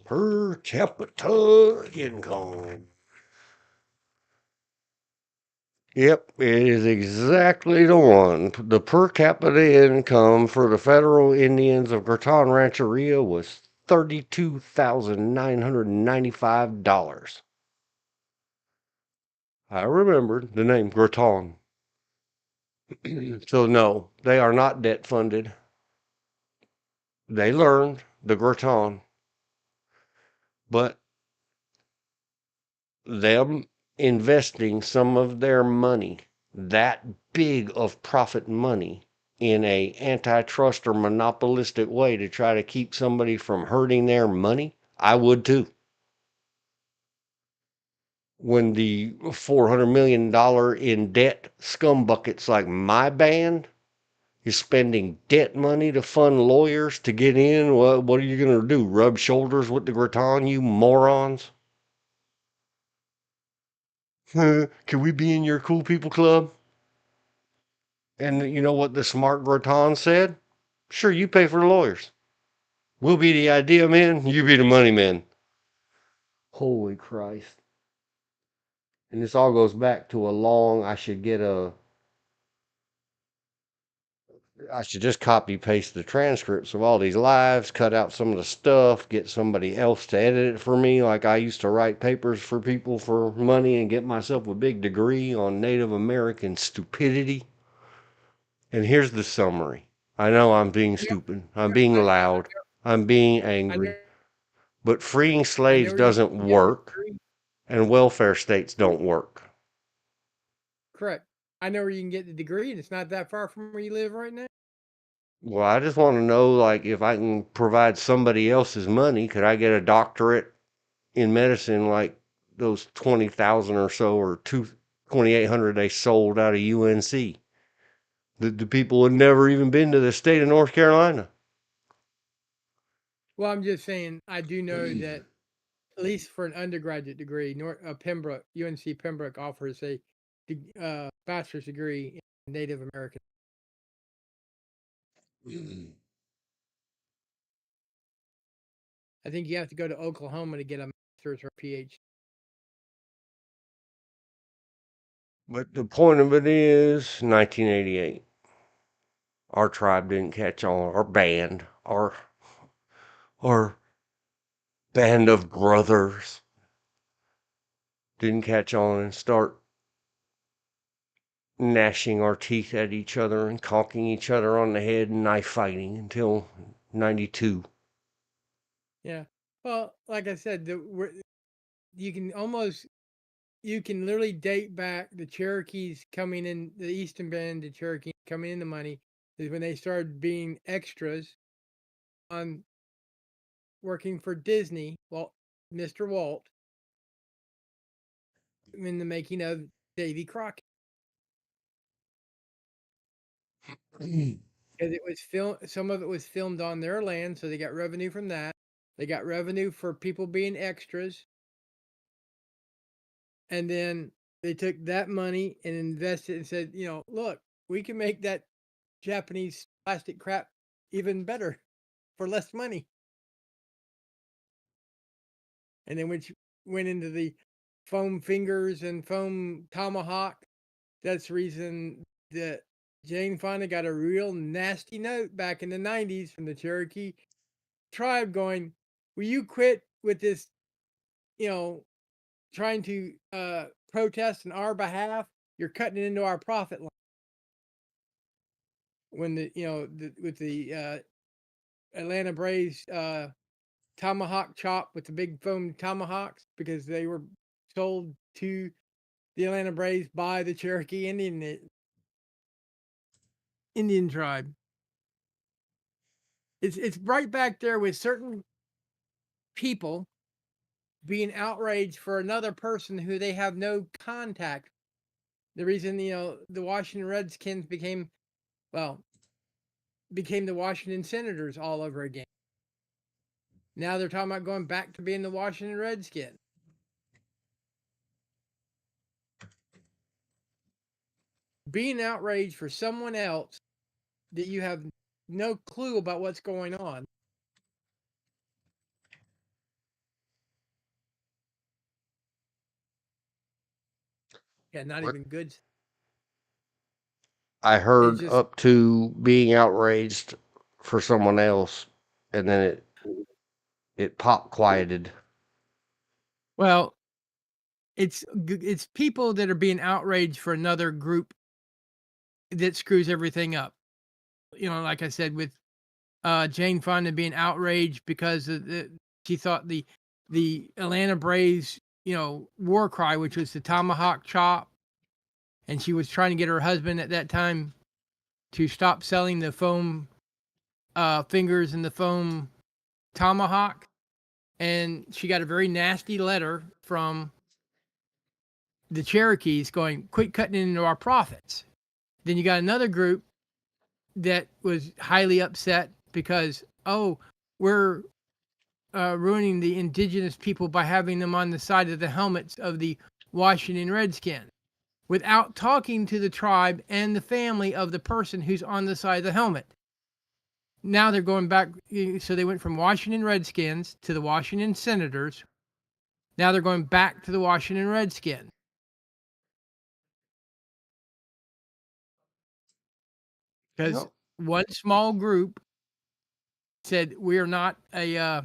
Per capita income. Yep, it is exactly the one. The per capita income for the federal Indians of Graton Rancheria was $32,995. I remembered the name Graton. So no, they are not debt funded. They learned the Graton, but them investing some of their money, that big of profit money, in a antitrust or monopolistic way to try to keep somebody from hurting their money, I would too. When the $400 million in debt scumbuckets like my band is spending debt money to fund lawyers to get in, what are you going to do? Rub shoulders with the Graton, you morons? Can we be in your cool people club? And you know what the smart Graton said? Sure, you pay for the lawyers. We'll be the idea men, you be the money men. Holy Christ. And this all goes back to a long, I should just copy paste the transcripts of all these lives, cut out some of the stuff, get somebody else to edit it for me, like I used to write papers for people for money and get myself a big degree on Native American stupidity. And here's the summary. I know I'm being Yep. stupid. I'm being loud. I'm being I know, angry. But freeing I slaves know where you doesn't can get the work, degree. and welfare states don't work. Correct. I know where you can get the degree, and it's not that far from where you live right now. Well, I just want to know, like, if I can provide somebody else's money, could I get a doctorate in medicine like those 20,000 or so, or 2,800 they sold out of UNC? The people had never even been to the state of North Carolina. Well, I'm just saying, I do know that at least for an undergraduate degree, Pembroke, UNC Pembroke offers a bachelor's degree in Native American. I think you have to go to Oklahoma to get a master's or PhD. But the point of it is 1988. Our tribe didn't catch on. Our band of brothers didn't catch on and start gnashing our teeth at each other and conking each other on the head and knife fighting until 92. Yeah. Well, like I said, you can almost you can literally date back the Cherokees coming in, the Eastern Band, the Cherokee coming into money is when they started being extras on working for Disney. Well, Mr. Walt in the making of Davy Crockett. Because it was some of it was filmed on their land, so they got revenue from that. They got revenue for people being extras, and then they took that money and invested and said, look, we can make that Japanese plastic crap even better for less money. And then which went into the foam fingers and foam tomahawk. That's the reason that Jane Fonda got a real nasty note back in the 90s from the Cherokee tribe going, will you quit with this, trying to protest on our behalf? You're cutting it into our profit line. When with the Atlanta Braves tomahawk chop with the big foam tomahawks, because they were sold to the Atlanta Braves by the Cherokee Indian tribe. It's right back there with certain people being outraged for another person who they have no contact. The reason the Washington Redskins became the Washington Senators all over again. Now they're talking about going back to being the Washington Redskins. Being outraged for someone else that you have no clue about what's going on. Yeah, not What even good. I It's heard just up to being outraged for someone else, and then it pop quieted. Well, it's people that are being outraged for another group that screws everything up. Like I said, with Jane Fonda being outraged because she thought the Atlanta Braves, war cry, which was the tomahawk chop, and she was trying to get her husband at that time to stop selling the foam fingers and the foam tomahawk, and she got a very nasty letter from the Cherokees going, "Quit cutting into our profits." Then you got another group that was highly upset because, oh, we're ruining the indigenous people by having them on the side of the helmets of the Washington Redskins without talking to the tribe and the family of the person who's on the side of the helmet. Now they're going back. So they went from Washington Redskins to the Washington Senators. Now they're going back to the Washington Redskins because Yep. one small group said we are not a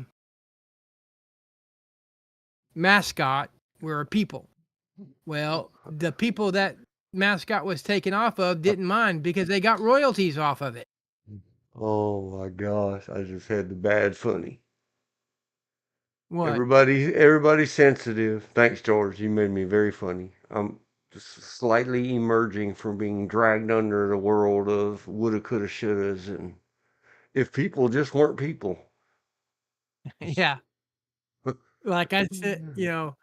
mascot, we're a people. Well, the people that mascot was taken off of didn't mind because they got royalties off of it. Oh my gosh, I just had the bad funny. What? Everybody's sensitive. Thanks, George. You made me very funny. I'm just slightly emerging from being dragged under the world of woulda, coulda, shouldas, and if people just weren't people. Yeah. Like I said,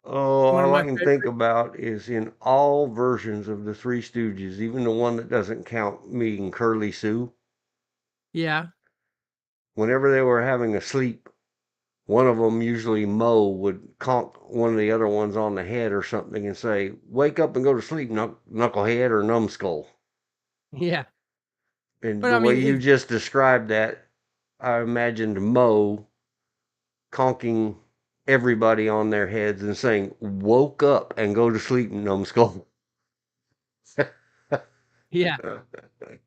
Oh, one of all I my can think favorite. about is in all versions of the Three Stooges, even the one that doesn't count meeting Curly Sue, Yeah. whenever they were having a sleep, one of them, usually Mo, would conk one of the other ones on the head or something and say, "Wake up and go to sleep, knucklehead or numbskull." Yeah. And But the I way mean, you it, just described that, I imagined Mo conking everybody on their heads and saying, "Woke up and go to sleep, numbskull." yeah.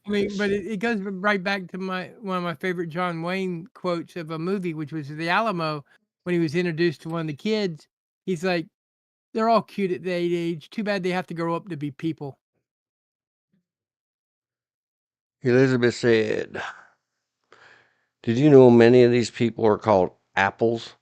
I mean, but it goes right back to one of my favorite John Wayne quotes of a movie, which was The Alamo, when he was introduced to one of the kids. He's like, "They're all cute at that age. Too bad they have to grow up to be people." Elizabeth said, "Did you know many of these people are called apples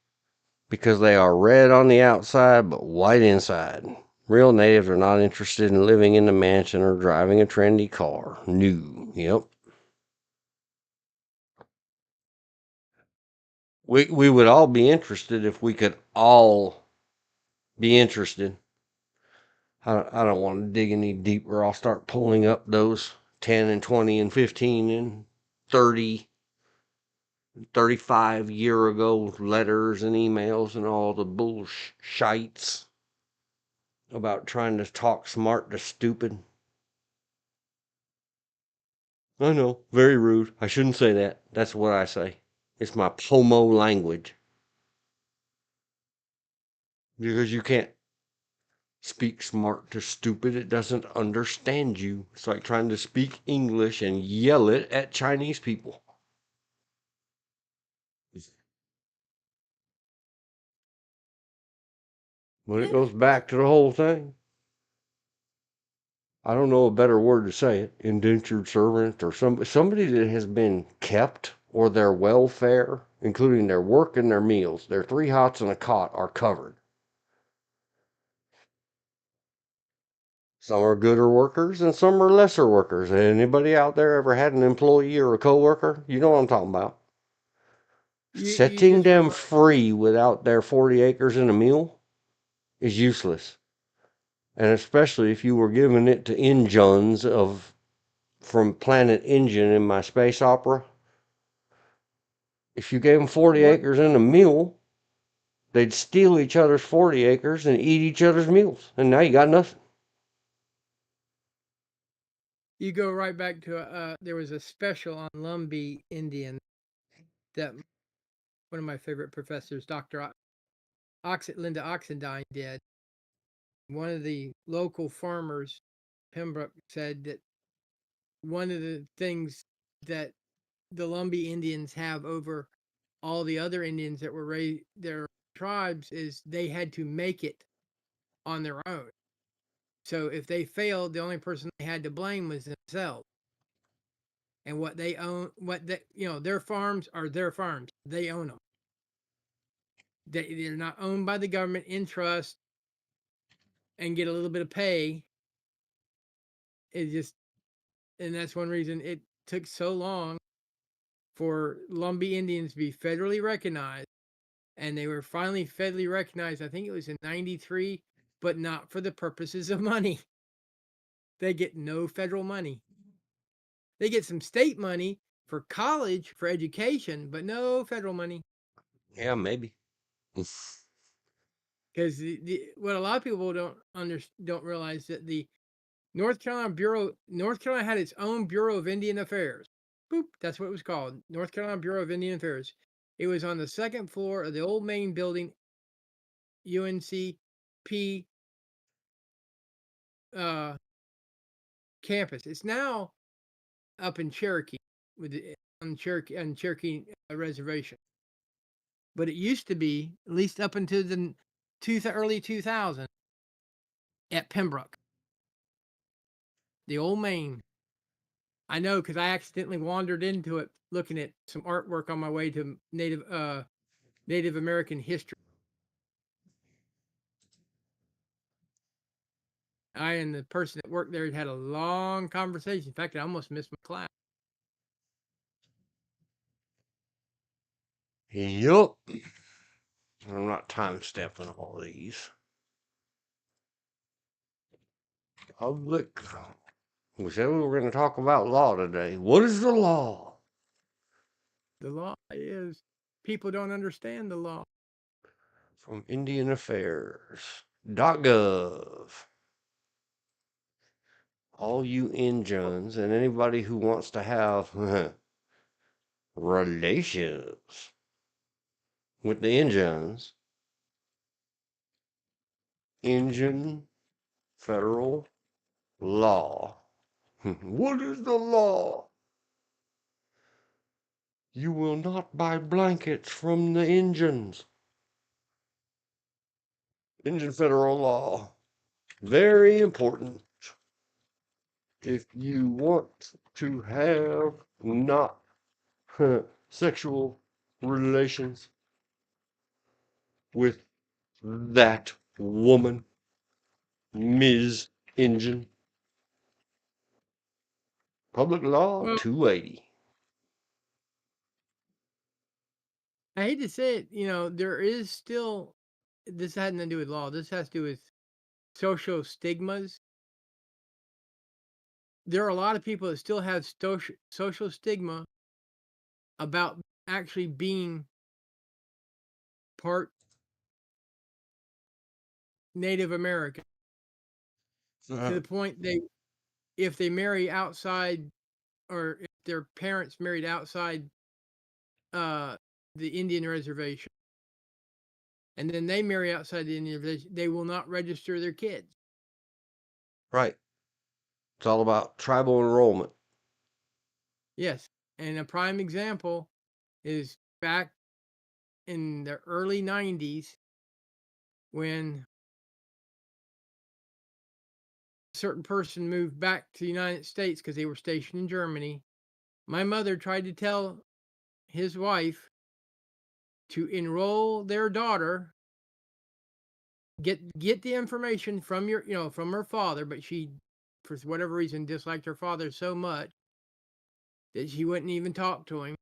because they are red on the outside but white inside? Real natives are not interested in living in a mansion or driving a trendy car. No. Yep. We would all be interested if we could all be interested. I don't want to dig any deeper. I'll start pulling up those 10 and 20 and 15 and 30, 35 year ago letters and emails and all the bullshites about trying to talk smart to stupid. I know, very rude. I shouldn't say that. That's what I say. It's my pomo language. Because you can't speak smart to stupid. It doesn't understand you. It's like trying to speak English and yell it at Chinese people. But it goes back to the whole thing. I don't know a better word to say it. Indentured servant or somebody that has been kept, or their welfare, including their work and their meals, their 3 hots and a cot, are covered. Some are gooder workers and some are lesser workers. Anybody out there ever had an employee or a coworker? You know what I'm talking about. You Setting just them remind. free without their 40 acres and a mule is useless. And especially if you were giving it to Injuns of from Planet Engine in my space opera. If you gave them 40 What acres and a mule, they'd steal each other's 40 acres and eat each other's mules. And now you got nothing. you go right back to there was a special on Lumbee Indian that one of my favorite professors, Dr. Linda Oxendine, did. One of the local farmers, Pembroke, said that one of the things that the Lumbee Indians have over all the other Indians that were raised, their tribes, is they had to make it on their own. So if they failed, the only person they had to blame was themselves. And what they own, what they, their farms are their farms. They own them. They're not owned by the government in trust and get a little bit of pay. It just, and that's one reason it took so long for Lumbee Indians to be federally recognized. And they were finally federally recognized, I think it was in 93, but not for the purposes of money. They get no federal money. They get some state money for college, for education, but no federal money. Yeah, maybe. Because what a lot of people don't realize that the North Carolina had its own Bureau of Indian Affairs. Boop, that's what it was called, North Carolina Bureau of Indian Affairs. It was on the second floor of the old main building, UNCP campus. It's now up in Cherokee on Cherokee reservation, but it used to be, at least up until the early 2000s, at Pembroke, the old main. I know because I accidentally wandered into it looking at some artwork on my way to Native American history. I and the person that worked there had a long conversation. In fact, I almost missed my class. Yup. I'm not time stamping all these. Public. We said we were going to talk about law today. What is the law? The law is, people don't understand the law. From IndianAffairs.gov. All you Injuns and anybody who wants to have relations with the Injuns. Indian federal law. What is the law? You will not buy blankets from the Indians. Indian federal law. Very important. If you want to have not sexual relations with that woman, Ms. Injun. Public Law Well, 280. I hate to say it, there is still, this has nothing to do with law. This has to do with social stigmas. There are a lot of people that still have social stigma about actually being part Native American, to the point if they marry outside, or if their parents married outside the Indian reservation, and then they marry outside the Indian reservation, they will not register their kids. Right. It's all about tribal enrollment. Yes, and a prime example is back in the early 90s when a certain person moved back to the United States because they were stationed in Germany. My mother tried to tell his wife to enroll their daughter, get the information from from her father, but she, for whatever reason, disliked her father so much that she wouldn't even talk to him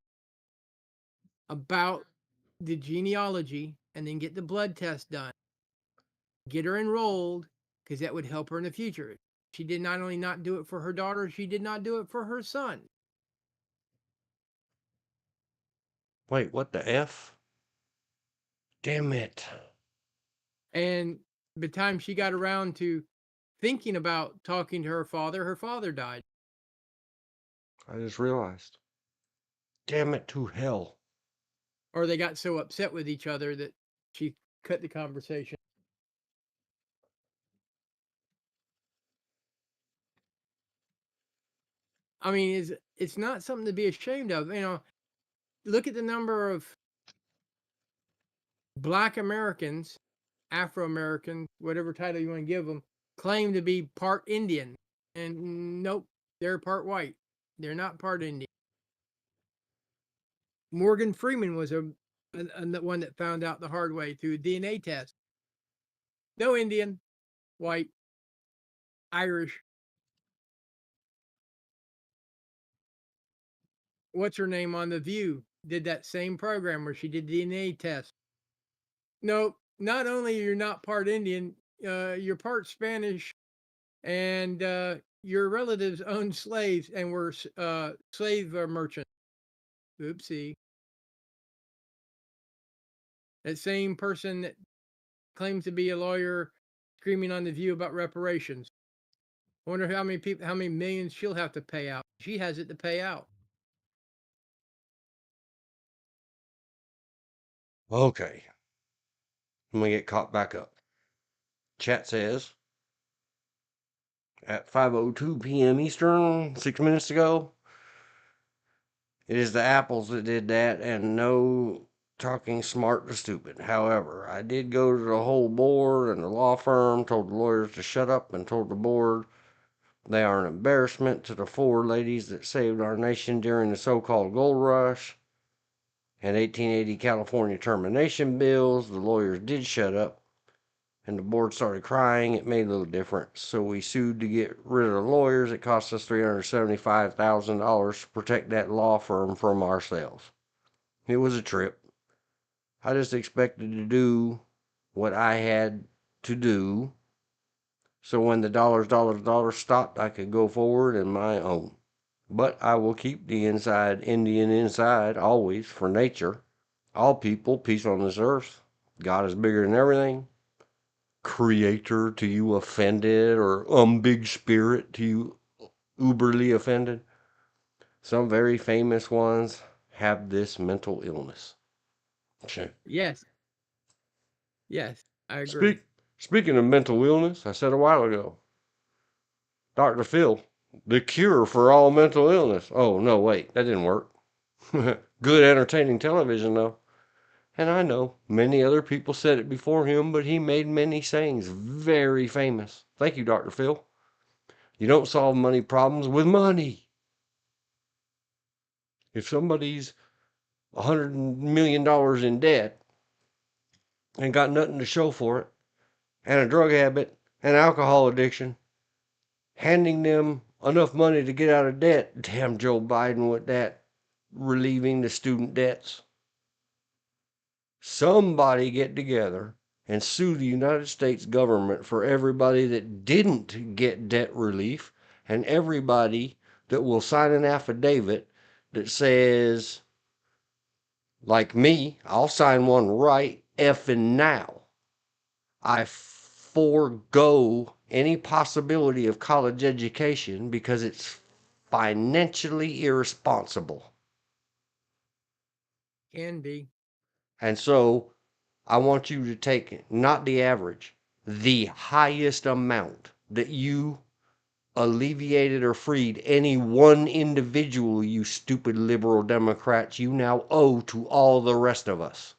about the genealogy, and then get the blood test done, get her enrolled, because that would help her in the future. She did not only not do it for her daughter, she did not do it for her son. Wait, what the F? Damn it. And by the time she got around to thinking about talking to her father died. I just realized. Damn it to hell. Or they got so upset with each other that she cut the conversation. I mean, it's not something to be ashamed of. Look at the number of Black Americans, Afro Americans, whatever title you want to give them, claim to be part Indian. And nope, they're part white. They're not part Indian. Morgan Freeman was the one that found out the hard way through a DNA test. No Indian, white, Irish. What's her name on The View? Did that same program where she did DNA test. Nope, not only you're not part Indian, you're part Spanish, and your relatives owned slaves and were slave merchants. Oopsie. That same person that claims to be a lawyer screaming on The View about reparations. I wonder how many people, how many millions she'll have to pay out. She has it to pay out. Okay. I'm going to get caught back up. Chat says at 5:02 p.m. Eastern, 6 minutes ago, it is the apples that did that, and no talking smart to stupid. However, I did go to the whole board and the law firm, told the lawyers to shut up, and told the board they are an embarrassment to the four ladies that saved our nation during the so-called gold rush and 1880 California termination bills. The lawyers did shut up, and the board started crying. It made a little difference, so we sued to get rid of the lawyers. It cost us $375,000 to protect that law firm from ourselves. It was a trip. I just expected to do what I had to do, so when the dollars stopped, I could go forward in my own. But I will keep the inside Indian inside always for nature. All people, peace on this earth. God is bigger than everything. Creator to you offended, or big spirit to you uberly offended. Some very famous ones have this mental illness. Yes, yes, I agree. Speaking of mental illness, I said a while ago, Dr. Phil, the cure for all mental illness. Oh, no, wait, that didn't work. Good entertaining television, though. And I know many other people said it before him, but he made many sayings very famous. Thank you, Dr. Phil. You don't solve money problems with money. If somebody's $100 million in debt and got nothing to show for it, and a drug habit and alcohol addiction, handing them enough money to get out of debt, damn Joe Biden with that, relieving the student debts. Somebody get together and sue the United States government for everybody that didn't get debt relief, and everybody that will sign an affidavit that says, like me, I'll sign one right effing now. I forego any possibility of college education because it's financially irresponsible. Can be. And so I want you to take not the average, the highest amount that you alleviated or freed any one individual, you stupid liberal Democrats, you now owe to all the rest of us.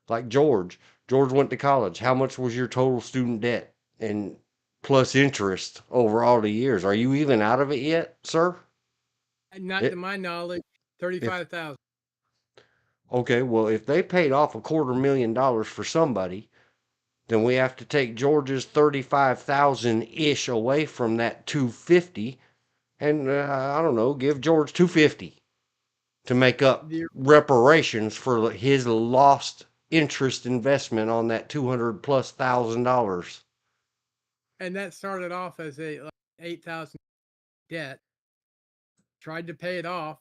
Like George. George went to college. How much was your total student debt and plus interest over all the years? Are you even out of it yet, sir? Not to It, my knowledge, if 35,000. okay, well, if they paid off $250,000 for somebody, then we have to take George's 35,000 ish away from that 250, and I don't know, give George 250 to make up The reparations for his lost interest investment on that 200 plus $1,000. and that started off as a 8,000 debt. Tried to pay it off,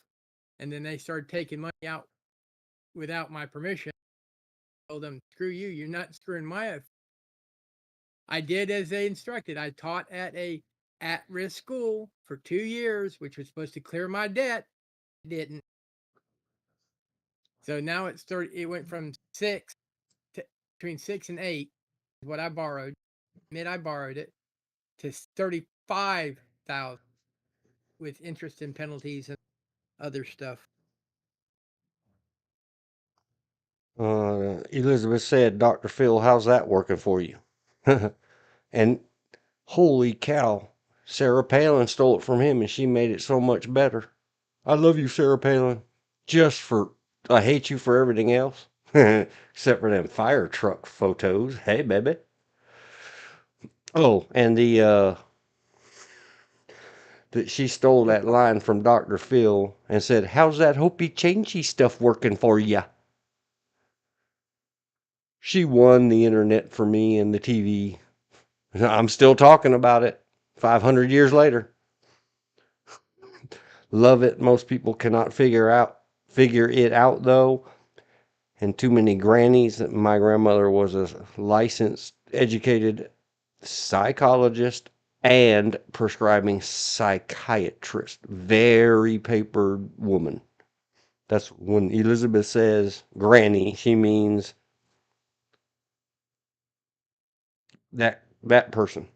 and then they started taking money out without my permission. I told them, "Screw you! You're not screwing my." I did as they instructed. I taught at a at-risk school for 2 years, which was supposed to clear my debt. It didn't. So now it's 30. It went from between 6 and 8, is what I borrowed. Admit I borrowed it, to 35,000 with interest and penalties and other stuff. Elizabeth said, Dr. Phil, how's that working for you? And holy cow, Sarah Palin stole it from him and she made it so much better. I love you, Sarah Palin. I hate you for everything else. Except for them fire truck photos. Hey, baby. Oh, and that she stole that line from Dr. Phil and said, how's that hopey changey stuff working for ya? She won the internet for me and the TV. I'm still talking about it 500 years later. Love it. Most people cannot figure it out though. And too many grannies. My grandmother was a licensed, educated psychologist and prescribing psychiatrist. Very papered woman. That's when Elizabeth says granny, she means that person.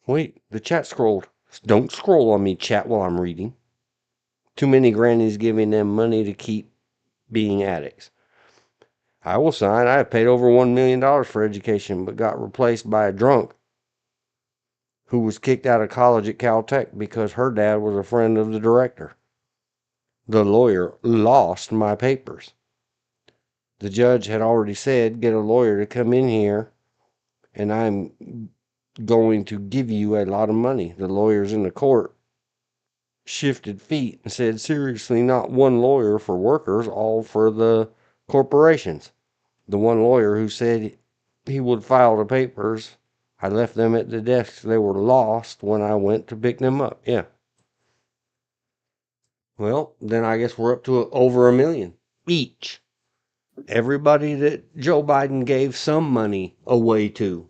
Wait, the chat scrolled. Don't scroll on me, chat, while I'm reading. Too many grannies giving them money to keep being addicts. I will sign. I have paid over $1 million for education, but got replaced by a drunk who was kicked out of college at Caltech because her dad was a friend of the director. The lawyer lost my papers. The judge had already said, get a lawyer to come in here, and I'm going to give you a lot of money. The lawyers in the court shifted feet and said, seriously, not one lawyer for workers, all for the corporations. The one lawyer who said he would file the papers, I left them at the desk. They were lost when I went to pick them up. Yeah. Well, then I guess we're up to over $1 million each. Everybody that Joe Biden gave some money away to.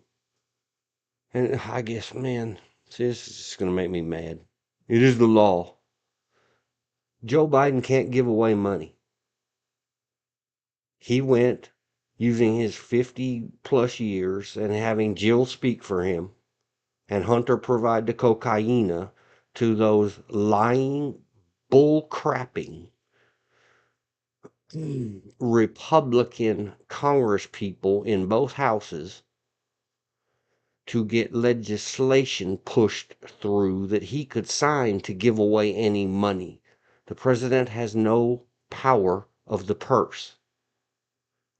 And I guess, man, see, this is just going to make me mad. It is the law. Joe Biden can't give away money. He went using his 50 plus years and having Jill speak for him and Hunter provide the cocaine to those lying, bull-crapping Republican Congress people in both houses to get legislation pushed through that he could sign to give away any money. The president has no power of the purse.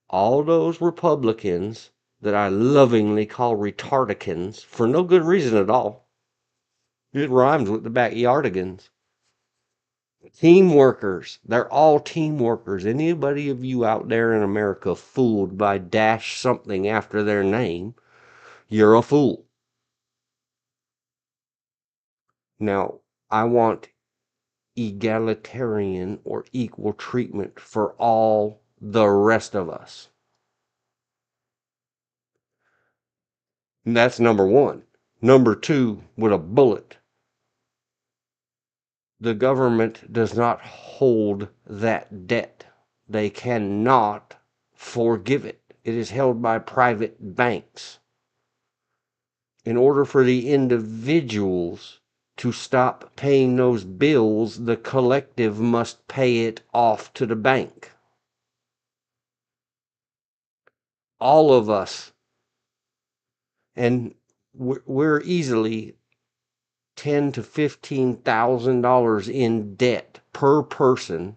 All those Republicans that I lovingly call retardicans for no good reason at all. It rhymes with the backyardigans. Team workers. They're all team workers. Anybody of you out there in America fooled by dash something after their name, you're a fool. Now, I want egalitarian or equal treatment for all the rest of us. And that's number one. Number two, with a bullet. The government does not hold that debt. They cannot forgive it. It is held by private banks. In order for the individuals to stop paying those bills, the collective must pay it off to the bank. All of us. And we're easily $10,000 to $15,000 in debt per person.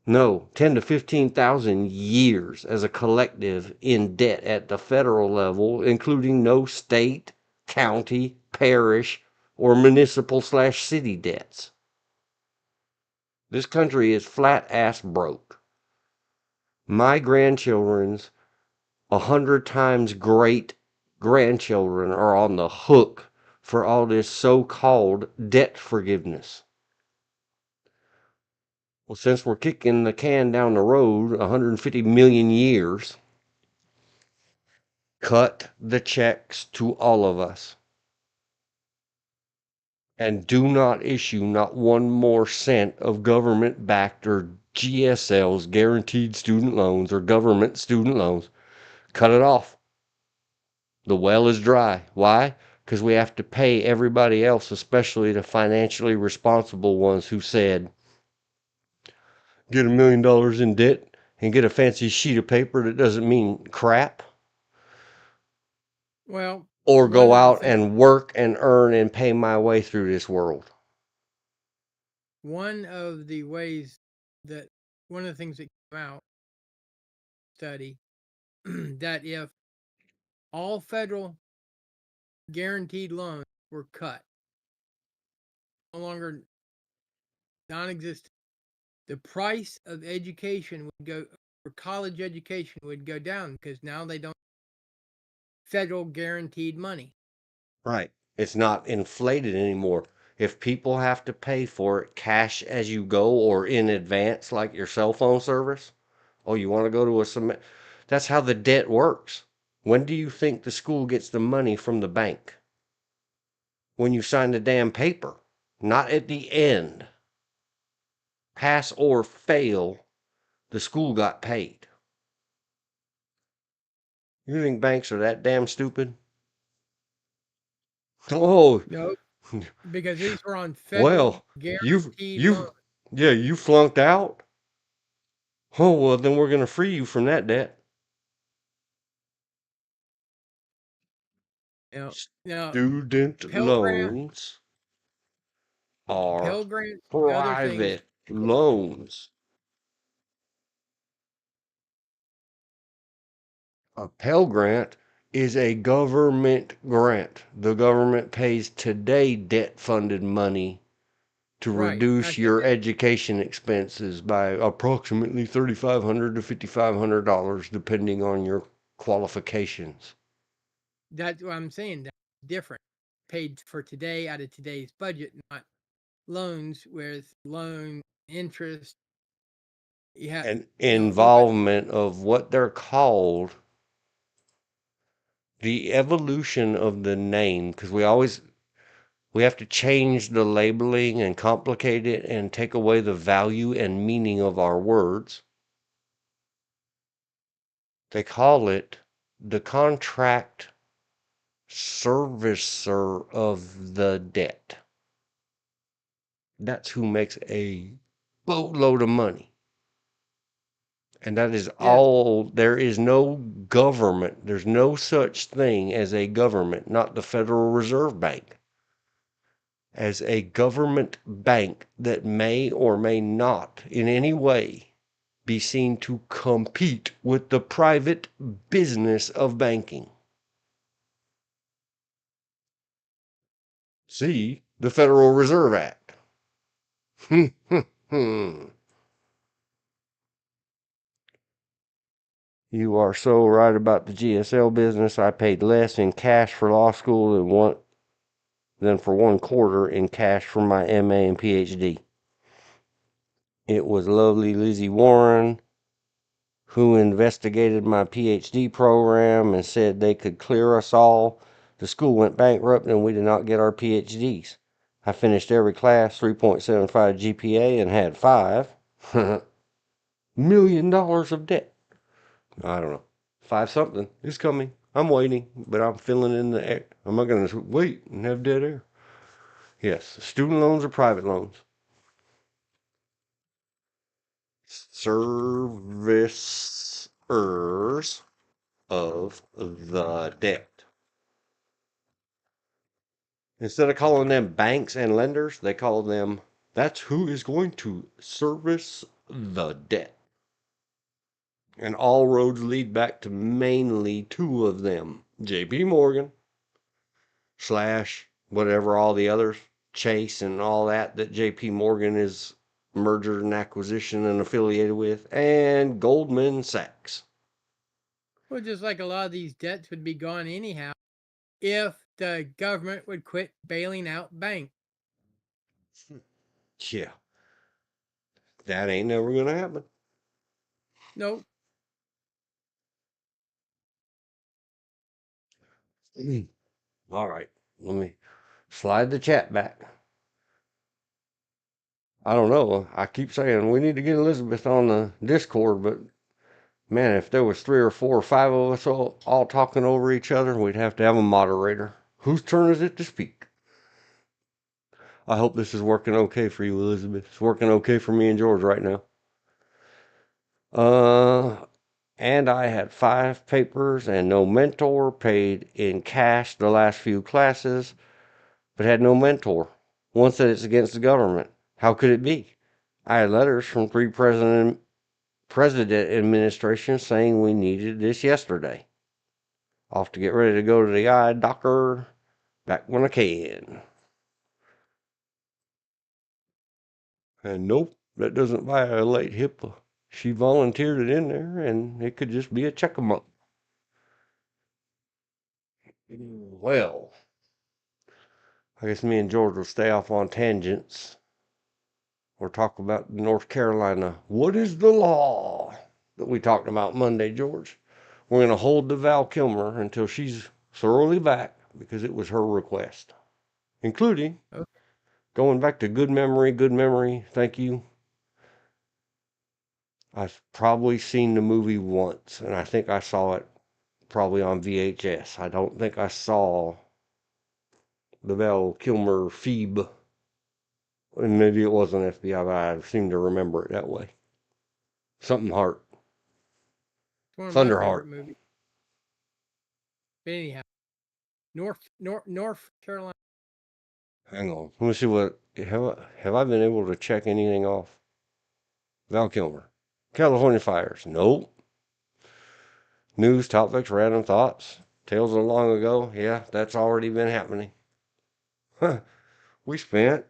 No, 10 to 15,000 years as a collective in debt at the federal level, including no state, county, parish, or municipal/city debts. This country is flat ass broke. My grandchildren's 100 times great grandchildren are on the hook for all this so-called debt forgiveness. Well, since we're kicking the can down the road 150 million years, cut the checks to all of us. And do not issue not one more cent of government-backed or GSLs, guaranteed student loans, or government student loans. Cut it off. The well is dry. Why? Because we have to pay everybody else, especially the financially responsible ones who said, Get $1 million in debt and get a fancy sheet of paper that doesn't mean crap, Well, or one go of the out things, and work and earn and pay my way through this world. one of the ways that one of the things that came out study that if all federal guaranteed loans were cut, no longer non-existent, the price of education would go for college education would go down because now they don't federal guaranteed money. Right. It's not inflated anymore. If people have to pay for it cash as you go or in advance, like your cell phone service, oh, you want to go to a cement? That's how the debt works. When do you think the school gets the money from the bank? When you sign the damn paper, not at the end. Pass or fail, the school got paid. You think banks are that damn stupid? Oh, No, because these were on federal well, you've guaranteed you've loans. yeah, you flunked out. Oh, well, then we're going to free you from that debt. Now Student Pell Grant, loans are Pell Grants, and other things. private loans. A Pell Grant is a government grant. The government pays today debt funded money to Right. I reduce said your education expenses by approximately $3,500 to $5,500, depending on your qualifications. that's what I'm saying. That's different. Paid for today out of today's budget, not loans with loan interest. Yeah, And look at involvement of what they're called, the evolution of the name, because we have to change the labeling and complicate it and take away the value and meaning of our words. They call it the contract servicer of the debt. That's who makes a boatload of money. And that is yes. all. There is no government. There's no such thing as a government, not the Federal Reserve Bank, as a government bank that may or may not in any way be seen to compete with the private business of banking. See the Federal Reserve Act. You are so right about the GSL business. I paid less in cash for law school than for 1/4 in cash for my MA and PhD. It was lovely Lizzie Warren who investigated my PhD program and said they could clear us all. The school went bankrupt and we did not get our PhDs. I finished every class, 3.75 GPA, and had $5 million of debt. I don't know. 5 something is coming. I'm waiting, but I'm feeling in the air. I'm not going to wait and have dead air. Yes, student loans or private loans. Servicers of the debt. Instead of calling them banks and lenders, they call them, that's who is going to service the debt. And all roads lead back to mainly two of them, JP Morgan slash whatever all the others, Chase and all that JP Morgan is merger and acquisition and affiliated with, and Goldman Sachs. Well, just like a lot of these debts would be gone anyhow if the government would quit bailing out banks. Yeah, that ain't never gonna happen. Nope. All right, let me slide the chat back. I don't know. I keep saying we need to get Elizabeth on the Discord, but man, if there was 3 or 4 or 5 of us all talking over each other, we'd have to have a moderator. Whose turn is it to speak? I hope this is working okay for you, Elizabeth. It's working okay for me and George right now. And I had 5 papers and no mentor, paid in cash the last few classes, but had no mentor. One said it's against the government. How could it be? I had letters from 3 president administrations saying we needed this yesterday. Off to get ready to go to the eye doctor back when I can. And nope, that doesn't violate HIPAA. She volunteered it in there, and it could just be a check a month. Well, I guess me and George will stay off on tangents or talk about North Carolina. What is the law that we talked about Monday, George? We're going to hold the Val Kilmer until she's thoroughly back because it was her request, including Okay. going back to good memory, good memory. Thank you. I've probably seen the movie once, and I think I saw it probably on VHS. I don't think I saw the Val Kilmer Phoebe, and maybe it wasn't FBI, but I seem to remember it that way. Something Heart, It's one of my favorite Thunderheart. movies. But anyhow, North Carolina. Hang on, let me see what have I been able to check anything off? Val Kilmer, California fires. Nope. News topics, random thoughts, tales of long ago. Yeah, that's already been happening. Huh. We spent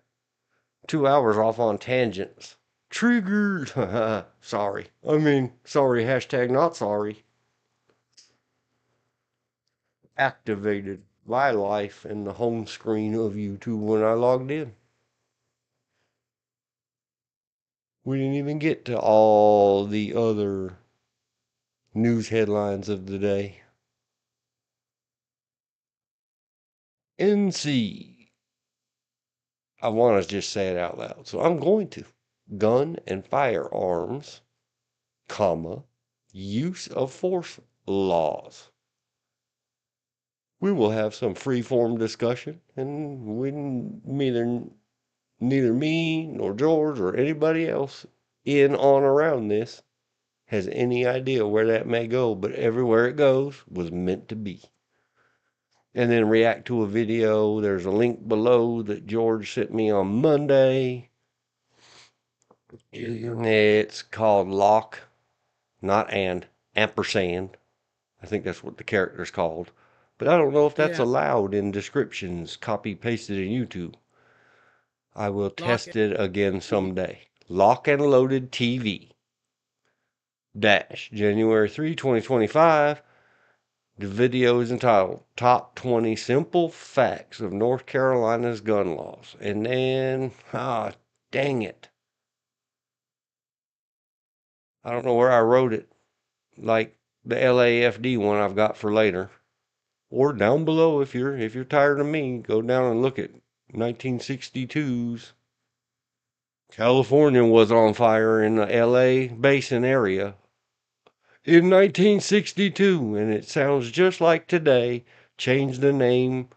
2 hours off on tangents. Triggered. Sorry. Sorry, hashtag not sorry. Activated my life in the home screen of YouTube when I logged in. We didn't even get to all the other news headlines of the day. NC. I want to just say it out loud, so I'm going to. Gun and firearms, comma, use of force laws. We will have some free-form discussion, and neither me nor George or anybody else in, on, around this has any idea where that may go, but everywhere it goes was meant to be. And then react to a video. There's a link below that George sent me on Monday. It's called Lock, not and, ampersand. I think that's what the character's called. But I don't know if that's Yeah, allowed in descriptions, copy pasted in YouTube. I will Lock test it again TV. someday. Lock and Loaded TV. Dash, January 3, 2025. The video is entitled Top 20 Simple Facts of North Carolina's Gun Laws. And then, dang it. I don't know where I wrote it. Like the LAFD one I've got for later. Or down below if you're tired of me, go down and look at 1962's California was on fire in the LA basin area in 1962, and it sounds just like today. Changed the name,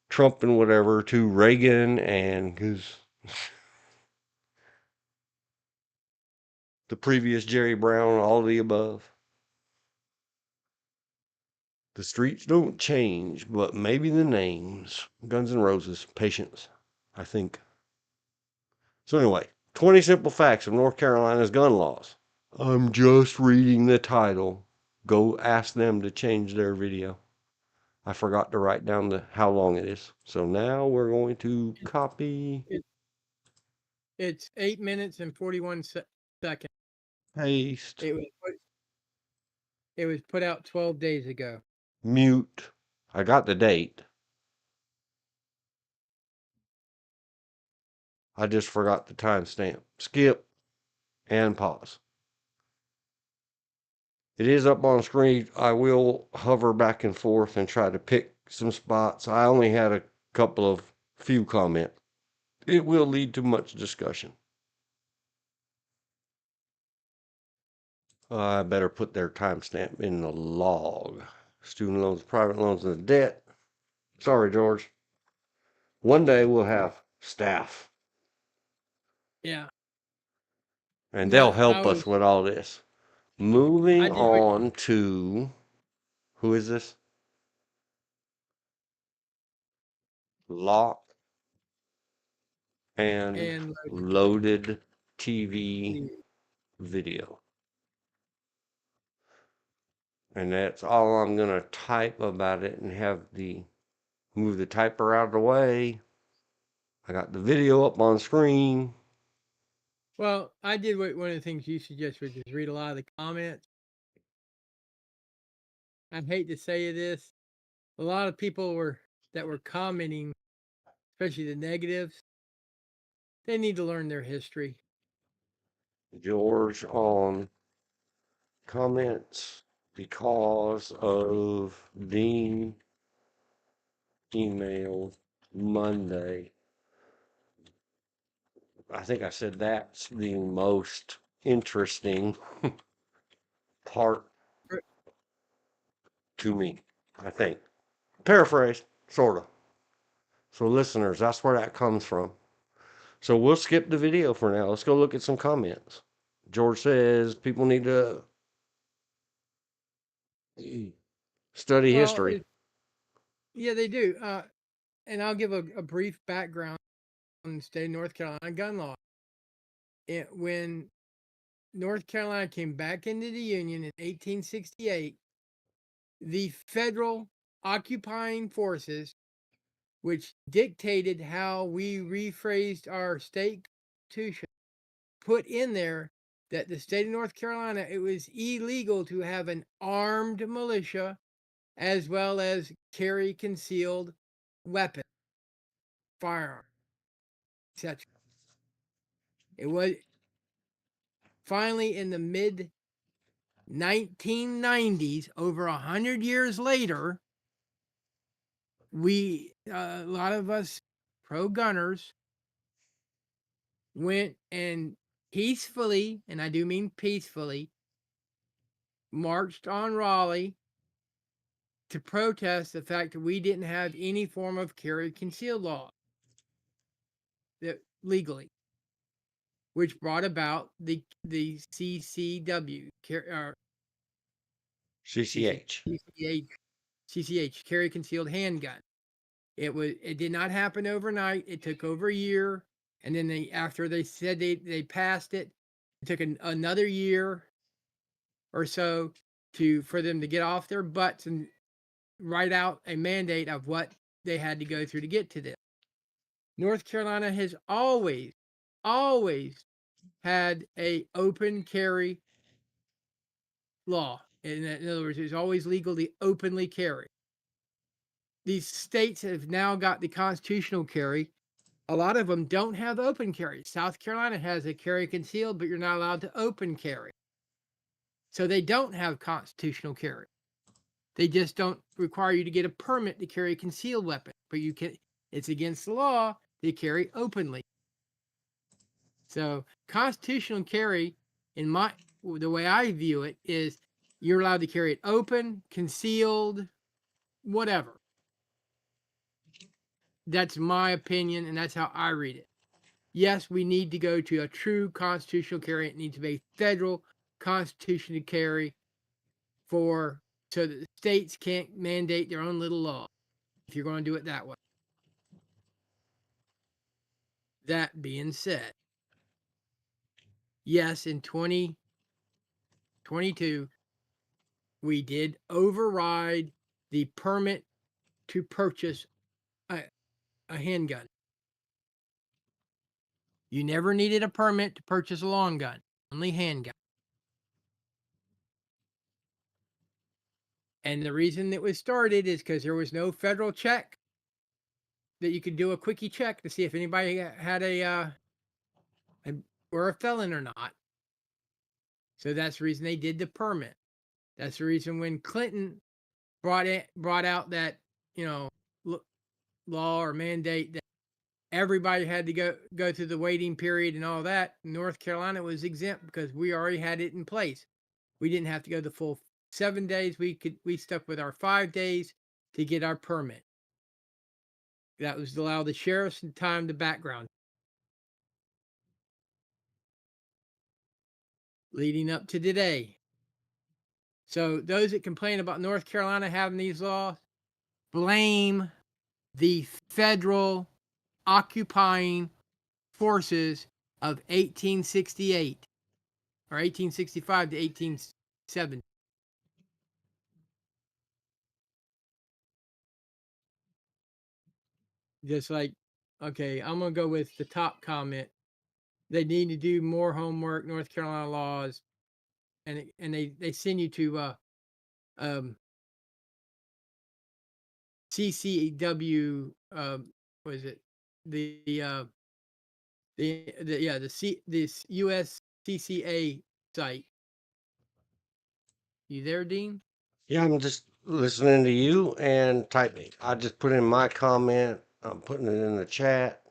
Trump and whatever, to Reagan, and because the previous Jerry Brown, all of the above. The streets don't change, but maybe the names. Guns N' Roses, Patience, I think. So anyway, 20 simple facts of North Carolina's gun laws. I'm just reading the title. Go ask them to change their video. I forgot to write down how long it is. So now we're going to copy, It, it's 8 minutes and 41 seconds. paste, It was put out 12 days ago. mute. I got the date. I just forgot the timestamp. Skip and pause. It is up on screen. I will hover back and forth and try to pick some spots. I only had a couple of few comments. It will lead to much discussion. I better put their timestamp in the log. Student loans, private loans, and debt. Sorry, George. One day we'll have staff. Yeah. And they'll But help us with all this. I Moving did what on to who is this? Lock and and loaded TV the video. And that's all I'm gonna type about it and have the move the typer out of the way. I got the video up on screen. well, I did what one of the things you suggest, which is read a lot of the comments. I hate to say this, a lot of people that were commenting, especially the negatives. They need to learn their history. George on comments because of Dean email Monday. I think I said that's the most interesting part to me. I think. Paraphrase, sort of. So, listeners, that's where that comes from. So, we'll skip the video for now. Let's go look at some comments. George says people need to study Well, history. yeah, they do. And I'll give a brief background on the state of North Carolina gun law. When North Carolina came back into the Union in 1868, the federal occupying forces, which dictated how we rephrased our state constitution, put in there that the state of North Carolina, it was illegal to have an armed militia as well as carry concealed weapons, firearms, etc. It was finally in the mid 1990s, over 100 years later, a lot of us pro gunners went and peacefully, and I do mean peacefully, marched on Raleigh to protest the fact that we didn't have any form of carry concealed law that legally, which brought about the CCW, CCH. CCH, carry concealed handgun. It did not happen overnight. It took over a year, and then after they said they passed it, it took another year or so for them to get off their butts and write out a mandate of what they had to go through to get to this. North Carolina has always had a open carry law. In other words, it's always legal to openly carry. These states have now got the constitutional carry. A lot of them don't have open carry. South Carolina has a carry concealed, but you're not allowed to open carry. So they don't have constitutional carry. They just don't require you to get a permit to carry a concealed weapon, but you can. It's against the law to carry openly. So constitutional carry, the way I view it, is you're allowed to carry it open, concealed, whatever. That's my opinion, and that's how I read it. Yes, we need to go to a true constitutional carry. It needs to be a federal constitutional carry so that the states can't mandate their own little law if you're going to do it that way. That being said, yes, in 2022, we did override the permit to purchase a handgun. You never needed a permit to purchase a long gun, only handgun. And the reason it was started is because there was no federal check that you could do a quickie check to see if anybody had were a felon or not. So that's the reason they did the permit. That's the reason when Clinton brought out that law or mandate that everybody had to go through the waiting period and all that. North Carolina was exempt because we already had it in place. We didn't have to go the full 7 days. We stuck with our 5 days to get our permit. That was to allow the sheriffs time to background. leading up to today. So those that complain about North Carolina having these laws blame the federal occupying forces of 1868 or 1865 to 1870. Just like, okay, I'm going to go with the top comment. They need to do more homework, North Carolina laws, and they send you to um, CCW, what is it? This USCCA site. You there, Dean? Yeah, I'm just listening to you and typing. I just put in my comment. I'm putting it in the chat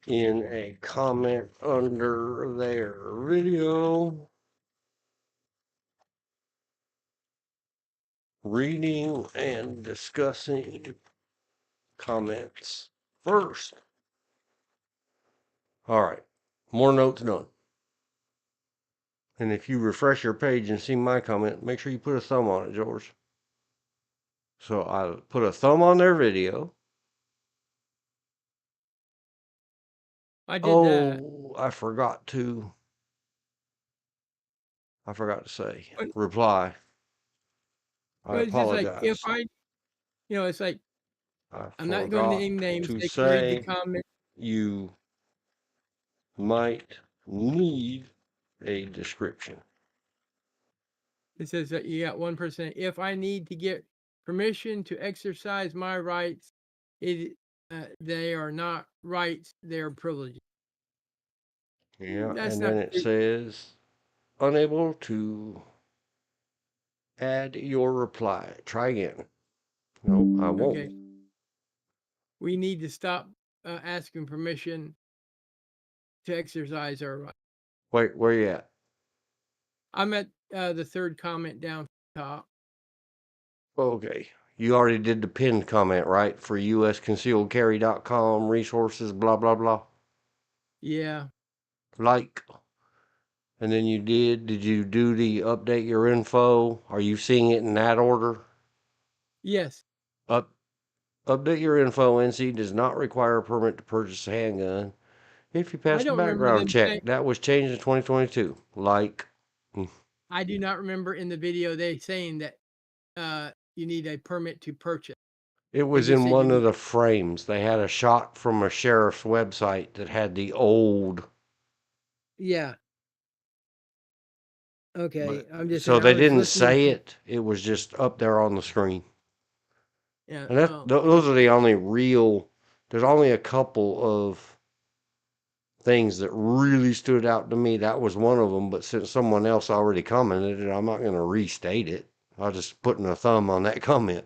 in a comment under their video. Reading and discussing comments first. All right, more notes done. And if you refresh your page and see my comment, make sure you put a thumb on it, George. So I put a thumb on their video. I did that. Oh, I forgot to say But reply. I it's just like if apologize. it's like I I'm not going to forgot name names. to They can read the say comment. you might need a description. It says that you got 1%. If I need to get permission to exercise my rights, they are not rights; they are privileges. Yeah, That's and not then it true. says unable to add your reply. Try again. No, I Okay, won't. we need to stop asking permission to exercise our rights. Wait, where you at? I'm at the third comment down top. Okay. You already did the pinned comment, right? For usconcealedcarry.com resources, blah, blah, blah. Yeah. Like. And then did you do the update your info? Are you seeing it in that order? Yes. Up, update your info. NC does not require a permit to purchase a handgun. If you I pass the don't remember background them saying. check, that was changed in 2022. Like, I do not remember in the video they saying that you need a permit to purchase. it They was just in said you one of need. the frames. They had a shot from a sheriff's website that had the old, Yeah. Okay. but I'm just saying. so I they was didn't listening say to. it. It was just up there on the screen. Yeah. And Oh. those are the only real. There's only a couple of things that really stood out to me. That was one of them. But since someone else already commented it, I'm not going to restate it. I'll just putting a thumb on that comment.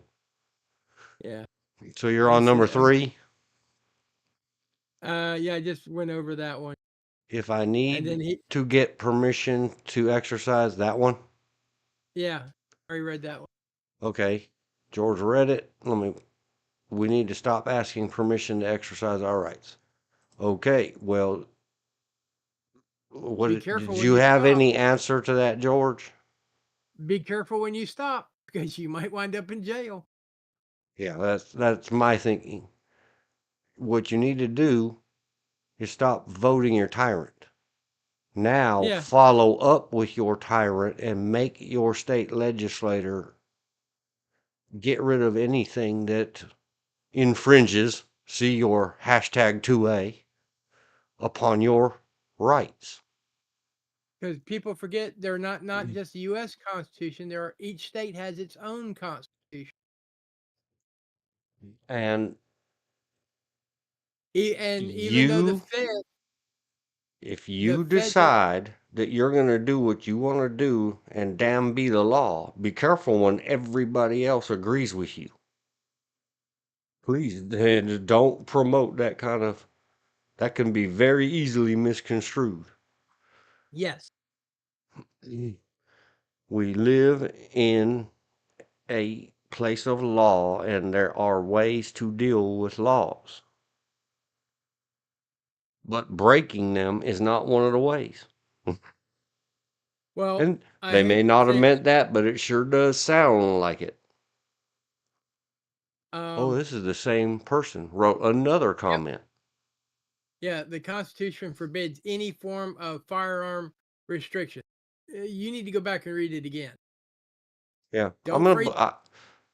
Yeah. So you're I on number said. 3. Yeah. I just went over that one, If I and then need he. to get permission to exercise that one, Yeah. I already read that one. okay. George read it. We need to stop asking permission to exercise our rights. Okay. Well, Be did careful when you you have stop. any answer to that, George? Be careful when you stop because you might wind up in jail. Yeah, that's my thinking. What you need to do is stop voting your tyrant. Now Yeah. follow up with your tyrant and make your state legislator get rid of anything that infringes, see your hashtag 2A, upon your rights. Because people forget they're not just the U.S. Constitution. Each state has its own constitution, And and even though you, if the you federal, decide that you're going to do what you want to do and damn be the law, be careful when everybody else agrees with you. Please, then don't promote that kind of, that can be very easily misconstrued. yes, We live in a place of law, and there are ways to deal with laws. But breaking them is not one of the ways. Well, And I they hate may to not have say meant that, but it sure does sound like it. it. Oh, this is the same person wrote another Yep. comment. Yeah, the Constitution forbids any form of firearm restriction. You need to go back and read it again. Yeah, Don't phrase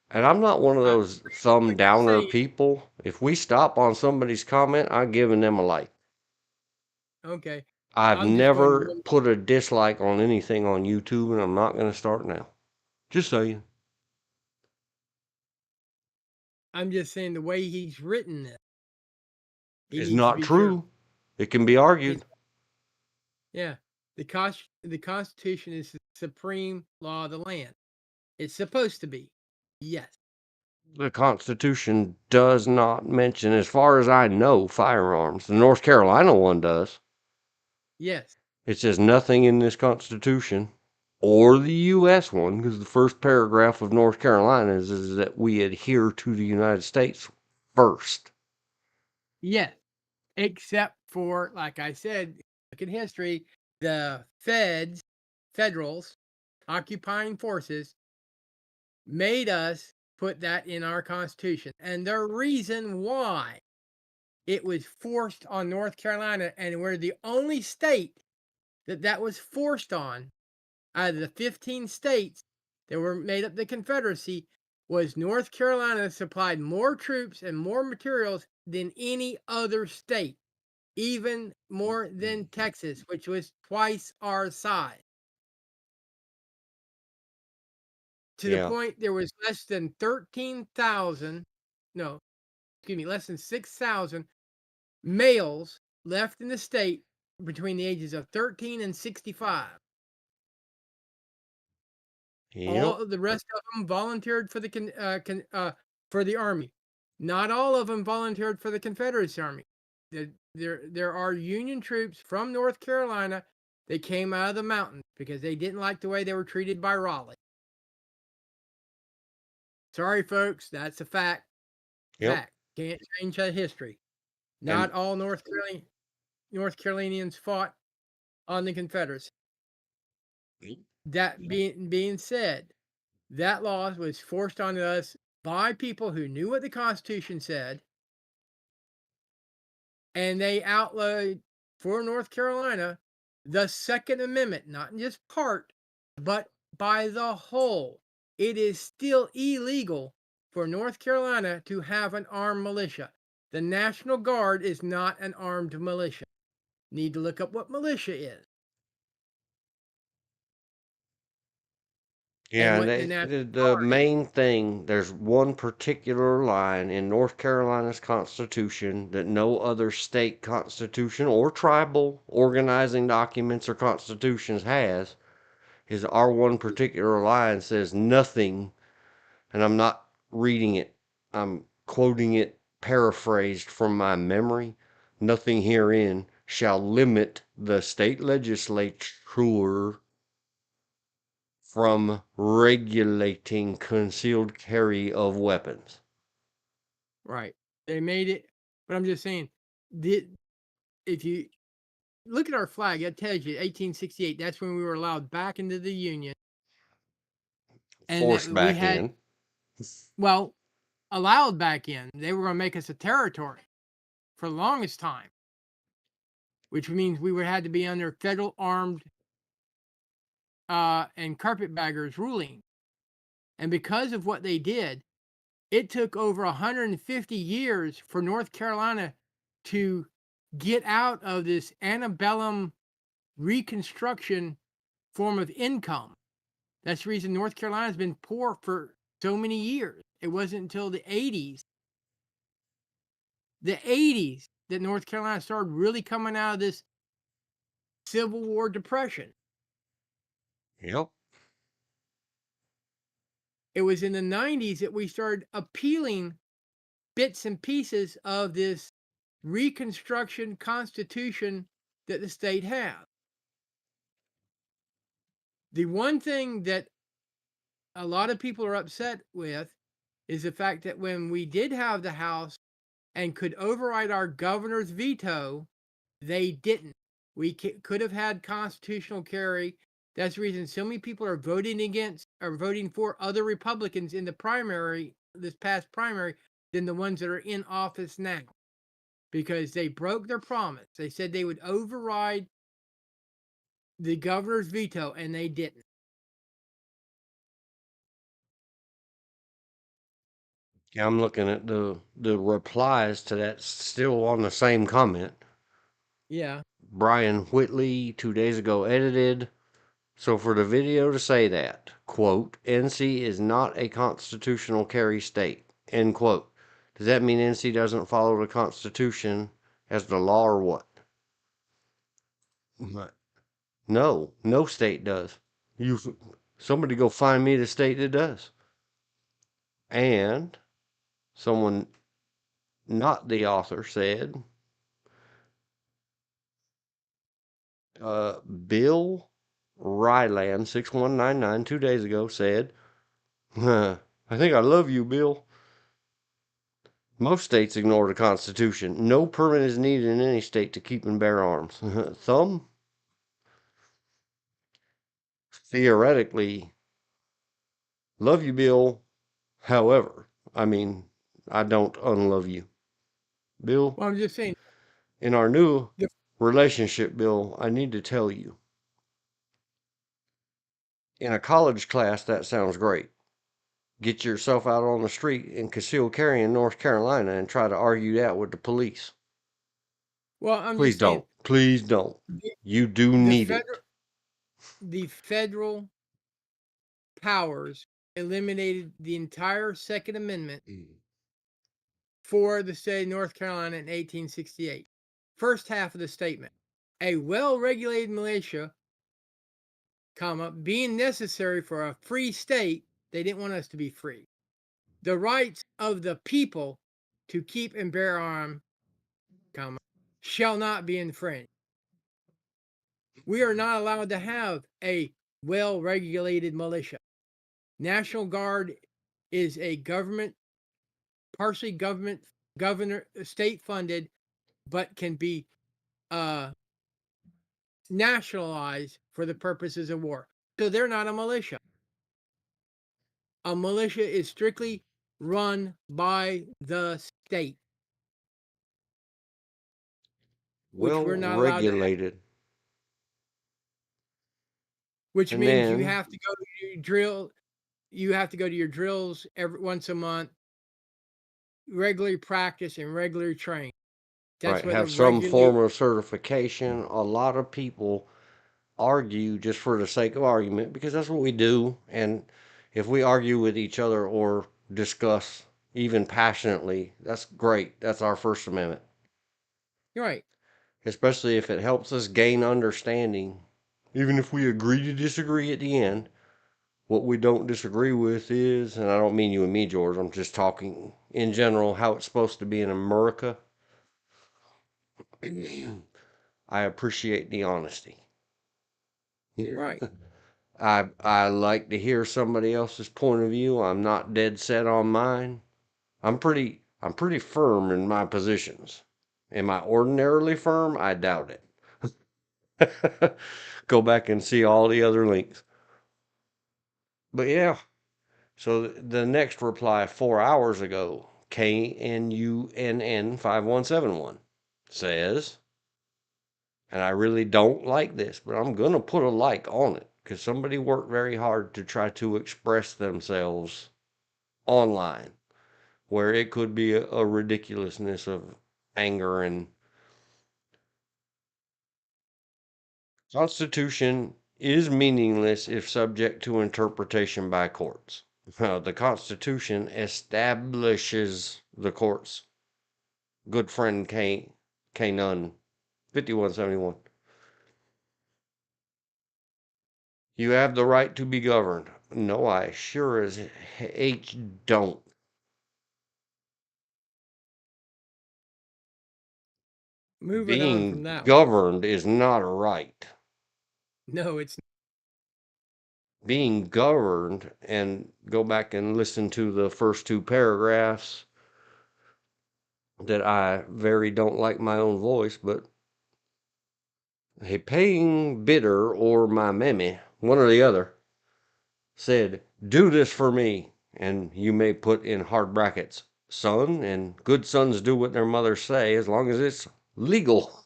and I'm not one of I those thumb what you're downer saying. people. If we stop on somebody's comment, I'm giving them a like. Okay. I've I'm just going to never put a dislike on anything on YouTube, and I'm not going to start now. Just saying. I'm just saying the way he's written this, he It's needs to not be careful. true. It can be argued. It's yeah. The Constitution is the supreme law of the land. It's supposed to be. Yes. The Constitution does not mention, as far as I know, firearms. The North Carolina one does. Yes. It says nothing in this Constitution or the U.S. one, because the first paragraph of North Carolina is that we adhere to the United States first. Yes. Except for, like I said, look at history, the federals, occupying forces, made us put that in our Constitution. And the reason why it was forced on North Carolina, and we're the only state that was forced on out of the 15 states that were made up the Confederacy, was North Carolina supplied more troops and more materials than any other state, even more than Texas, which was twice our size. To the Yeah. point there was less than 13,000, no, excuse me, less than 6,000 males left in the state between the ages of 13 and 65. All Yep. of the rest of them volunteered for for the army. Not all of them volunteered for the Confederacy Army. There are Union troops from North Carolina that came out of the mountains because they didn't like the way they were treated by Raleigh. Sorry, folks, that's a fact. Yep. Fact. Can't change that history. And Not all North Carolinians fought on the Confederacy. That being said, that law was forced on us by people who knew what the Constitution said, and they outlawed for North Carolina the Second Amendment, not in just part, but by the whole. It is still illegal for North Carolina to have an armed militia. The National Guard is not an armed militia. Need to look up what militia is and yeah, and what the National the Guard is. main thing, there's one particular line in North Carolina's Constitution that no other state constitution or tribal organizing documents or constitutions has, is our one particular line says nothing, and I'm not reading it, I'm quoting it paraphrased from my memory. Nothing herein shall limit the state legislature from regulating concealed carry of weapons. Right. They made it, but I'm just saying, the, if you look at our flag, it tells you 1868. That's when we were allowed back into the Union, and that Forced we back had, in. well, allowed back in. They were going to make us a territory for the longest time, which means we would had to be under federal armed and carpetbaggers ruling. And because of what they did, it took over 150 years for North Carolina to get out of this antebellum Reconstruction form of income. That's the reason North Carolina's been poor for so many years. It wasn't until the 80s that North Carolina started really coming out of this Civil War depression. Yep. It was in the 90s that we started appealing bits and pieces of this Reconstruction Constitution that the state had. The one thing that a lot of people are upset with is the fact that when we did have the House and could override our governor's veto, they didn't. We could have had constitutional carry. That's the reason so many people are voting for other Republicans in the primary, this past primary, than the ones that are in office now. Because they broke their promise. They said they would override the governor's veto, and they didn't. Yeah, I'm looking at the replies to that still on the same comment. Yeah. Brian Whitley 2 days ago edited. So for the video to say that, quote, NC is not a constitutional carry state, end quote. Does that mean NC doesn't follow the Constitution as the law or what? Right. No, no state does. You, somebody go find me the state that does. And someone, not the author, said, Bill Ryland 6199 2 days ago said, I think I love you, Bill. Most states ignore the Constitution. No permit is needed in any state to keep and bear arms. Thumb? Theoretically, love you, Bill. However, I mean, I don't unlove you. Bill, Well, I'm just saying. in our new The, relationship, Bill, I need to tell you. In a college class, that sounds great. Get yourself out on the street and conceal carry in North Carolina and try to argue that with the police. well, I'm Please just saying. don't. Please don't. The, You do the need federal, it. the federal powers eliminated the entire Second Amendment for the state of North Carolina in 1868. First half of the statement: a well-regulated militia, comma, being necessary for a free state. They didn't want us to be free. The rights of the people to keep and bear arms, comma, shall not be infringed. We are not allowed to have a well-regulated militia. National Guard is a partially state funded, but can be nationalized for the purposes of war. So they're not a militia. A militia is strictly run by the state, which Well we're not allowed to have. regulated. Which And means you then, have to go to your drill. You have to go to your drills once a month, regularly practice and regularly train. That's right, what a have some regular. form of certification. A lot of people argue just for the sake of argument because that's what we do. And if we argue with each other or discuss even passionately, that's great. That's our First Amendment. Right. Especially if it helps us gain understanding. Even if we agree to disagree at the end, what we don't disagree with is, and I don't mean you and me, George, I'm just talking in general how it's supposed to be in America. I appreciate the honesty. Right. I like to hear somebody else's point of view. I'm not dead set on mine. I'm pretty firm in my positions. Am I ordinarily firm? I doubt it. Go back and see all the other links. But yeah, so the next reply 4 hours ago, KNUNN 5171 says, and I really don't like this, but I'm going to put a like on it because somebody worked very hard to try to express themselves online where it could be a ridiculousness of anger and Constitution is meaningless if subject to interpretation by courts. The Constitution establishes the courts. Good friend K Nunn 5171. You have the right to be governed. No, I sure as H don't. Moving on from Being that one. governed is not a right. No, it's Being governed, and go back and listen to the first two paragraphs that I very don't like my own voice, but hey, paying bidder or my mammy one or the other, said, "Do this for me," and you may put in hard brackets, "son," and good sons do what their mothers say as long as it's legal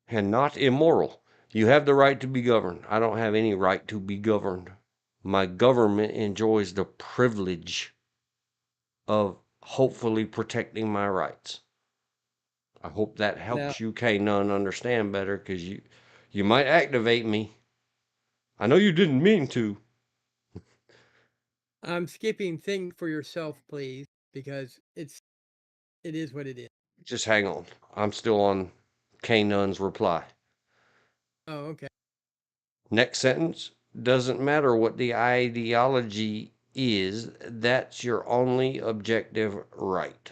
and not immoral. You have the right to be governed. I don't have any right to be governed. My government enjoys the privilege of hopefully protecting my rights. I hope that Now, helps you, K-Nun, understand better, because you might activate me. I know you didn't mean to. I'm skipping "think for yourself, please," because it is what it is. Just hang on. I'm still on K-Nun's reply. Oh, okay. Next sentence. Doesn't matter what the ideology is, that's your only objective right.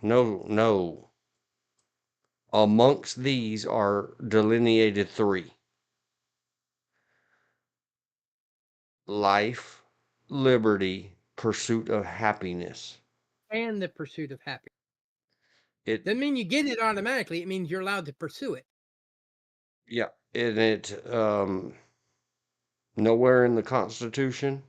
No, no. Amongst these are delineated three: life, liberty, pursuit of happiness. And the pursuit of happiness. It, Doesn't mean you get it automatically. It means you're allowed to pursue it. yeah, and nowhere in the Constitution,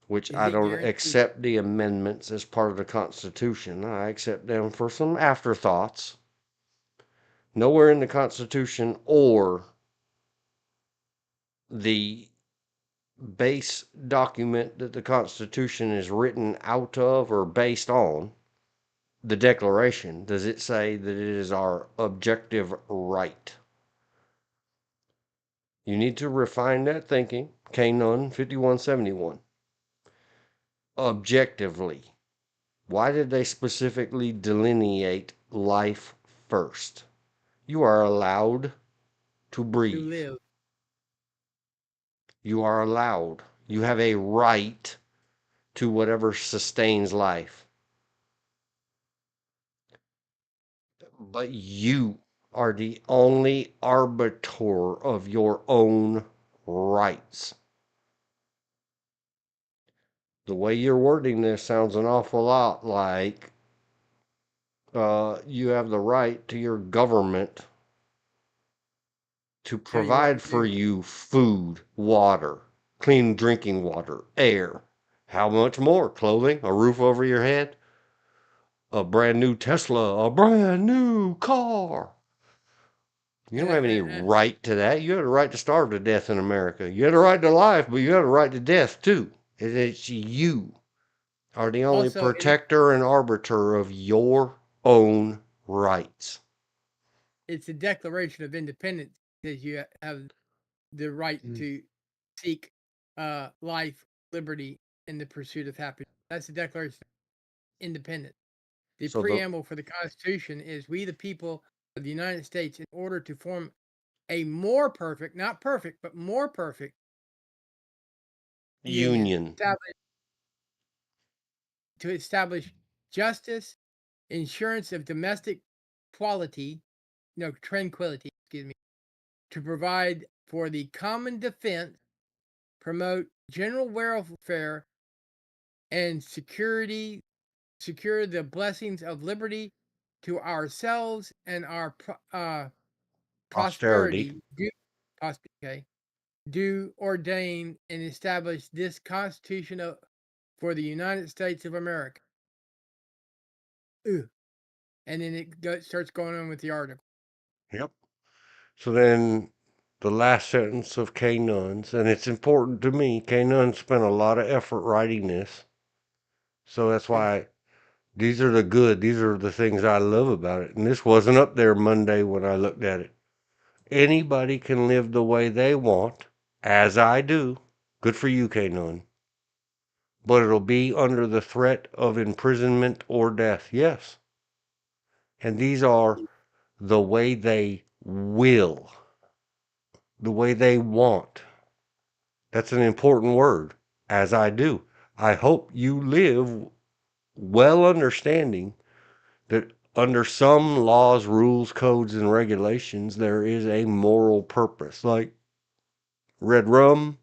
which Is I it don't guaranteed? accept the amendments as part of the Constitution. I accept them for some afterthoughts. Nowhere in the Constitution or the base document that the Constitution is written out of or based on, the Declaration, does it say that it is our objective right. You need to refine that thinking. K-Nun 5171. Objectively. Why did they specifically delineate life first? You are allowed to To breathe. live. You are allowed. You have a right to whatever sustains life. But you are the only arbiter of your own rights. The way you're wording this sounds an awful lot like you have the right to your government to Tell you what provide to for do. you food, water, clean drinking water, air. How much more? Clothing, a roof over your head, a brand new Tesla, a brand new car. You And, don't have any and, right to that. You have a right to starve to death in America. You have a right to life, but you have a right to death too. It's you are the only also, protector and arbiter of your own rights. it's a Declaration of Independence because you have the right Mm. to seek life, liberty, and the pursuit of happiness. That's the Declaration of Independence. The So the preamble for the Constitution is, "We, the people of the United States, in order to form a more perfect, not perfect, but more perfect union, union. to establish justice, insurance of domestic quality, no, tranquility, excuse me, to provide for the common defense, promote general welfare and security, secure the blessings of liberty to ourselves and our Posterity. prosperity, okay, do ordain and establish this Constitution for the United States of America." Ugh. And then starts going on with the article. Yep. So then the last sentence of K Nuns, and it's important to me. K Nuns spent a lot of effort writing this. So that's Good. why these are the good, these are the things I love about it. And this wasn't up there Monday when I looked at it. Anybody can live the way they want, as I do. Good for you, K Nun. But it'll be under the threat of imprisonment or death. Yes. And these are the way they will, the way they want. That's an important word, as I do. I hope you live well understanding that under some laws, rules, codes, and regulations, there is a moral purpose. Like red rum,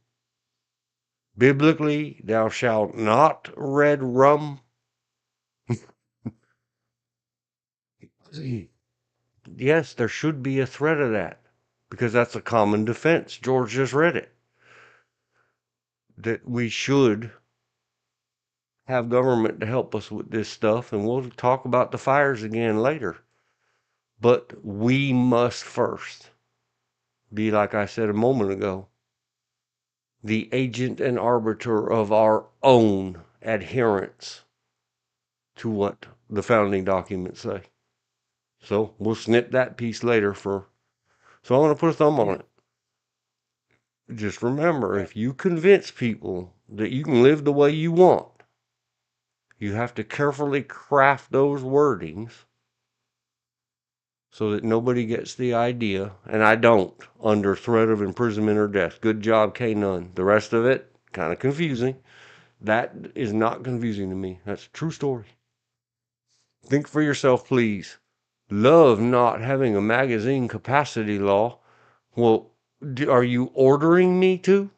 biblically, thou shalt not red rum. Yes, there should be a threat of that. because that's a common defense. George just read it. That we should have government to help us with this stuff, and we'll talk about the fires again later. But we must first be, like I said a moment ago, the agent and arbiter of our own adherence to what the founding documents say. So we'll snip that piece later for. So I'm going to put a thumb on Yeah. it. Just remember, Right. if you convince people that you can live the way you want, you have to carefully craft those wordings so that nobody gets the idea, and I don't, under threat of imprisonment or death. Good job, K None. The rest of it, kind of confusing. That is not confusing to me. That's a true story. Think for yourself, please. Love not having a magazine capacity law. Well, are you ordering me to?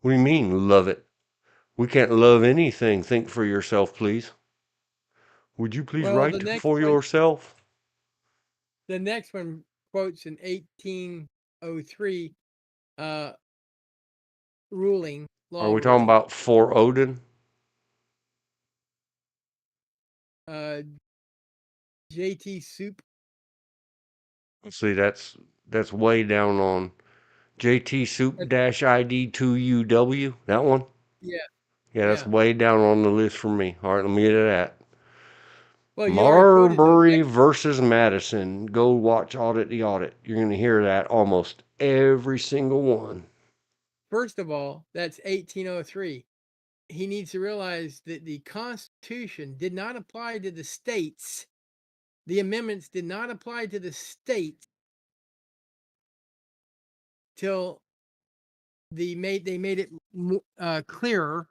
What do you mean, love it? We can't love anything. Think for yourself, please. Would you please Well, write for yourself? the next one quotes an 1803 uh, ruling Are law we talking ruling. about for Odin? Uh, JT Soup. See, that's way down on JT Soup That's, dash ID 2UW. That one? yeah, Yeah, that's yeah. way down on the list for me. All right, let me get to that. Well, you already quoted the Marbury next. versus Madison. Go watch Audit the Audit. You're going to hear that almost every single one. First of all, that's 1803. He needs to realize that the Constitution did not apply to the states. The amendments did not apply to the states till they made it clearer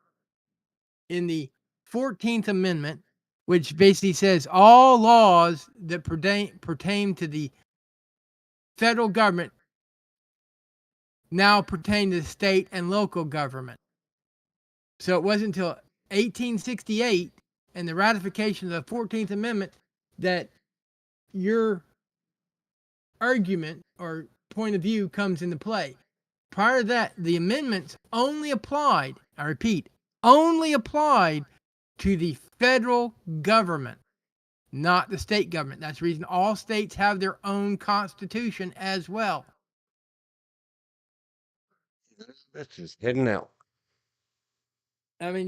in the 14th Amendment, which basically says all laws that pertain to the federal government now pertain to the state and local government. So it wasn't until 1868 and the ratification of the 14th Amendment that your argument or point of view comes into play. Prior to that, the amendments only applied, I repeat, only applied to the federal government, not the state government. That's the reason all states have their own constitution as well. That's just heading out. I mean,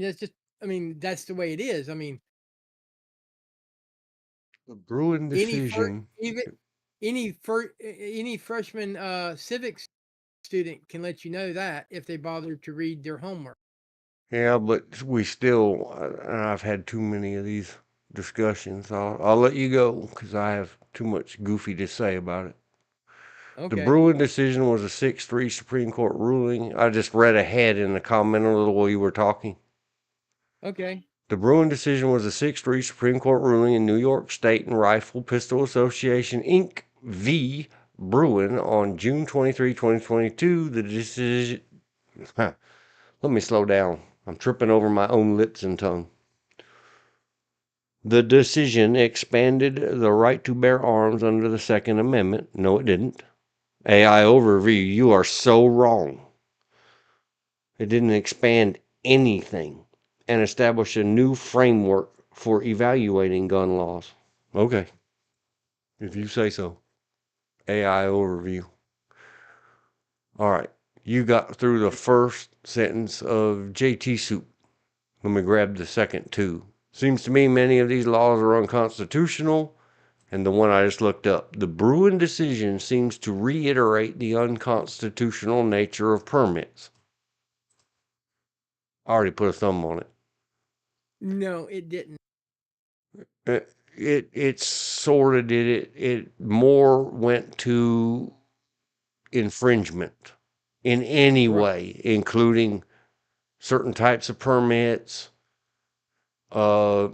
that's the way it is. I mean, The Bruin any first, decision. even any freshman civics student can let you know that if they bother to read their homework. Yeah, but we still, I've had too many of these discussions. I'll let you go because I have too much goofy to say about it. The Okay. Bruin decision was a 6-3 Supreme Court ruling. I just read ahead in the comment a little while you were talking. Okay. The Bruin decision was a 6-3 Supreme Court ruling in New York State and Rifle Pistol Association, Inc. v. Bruin on June 23, 2022. The decision. Let me slow down. I'm tripping over my own lips and tongue. The decision expanded the right to bear arms under the Second Amendment. No, it didn't. AI overview, you are so wrong. It didn't expand anything and establish a new framework for evaluating gun laws. Okay, if you say so. AI overview. All right, you got through the first sentence of JT Soup. Let me grab the second two. Seems to me many of these laws are unconstitutional. And the one I just looked up, the Bruin decision seems to reiterate the unconstitutional nature of permits. I already put a thumb on it. No, it didn't. It sort of did it. It more went to infringement in any Right. way, including certain types of permits, uh,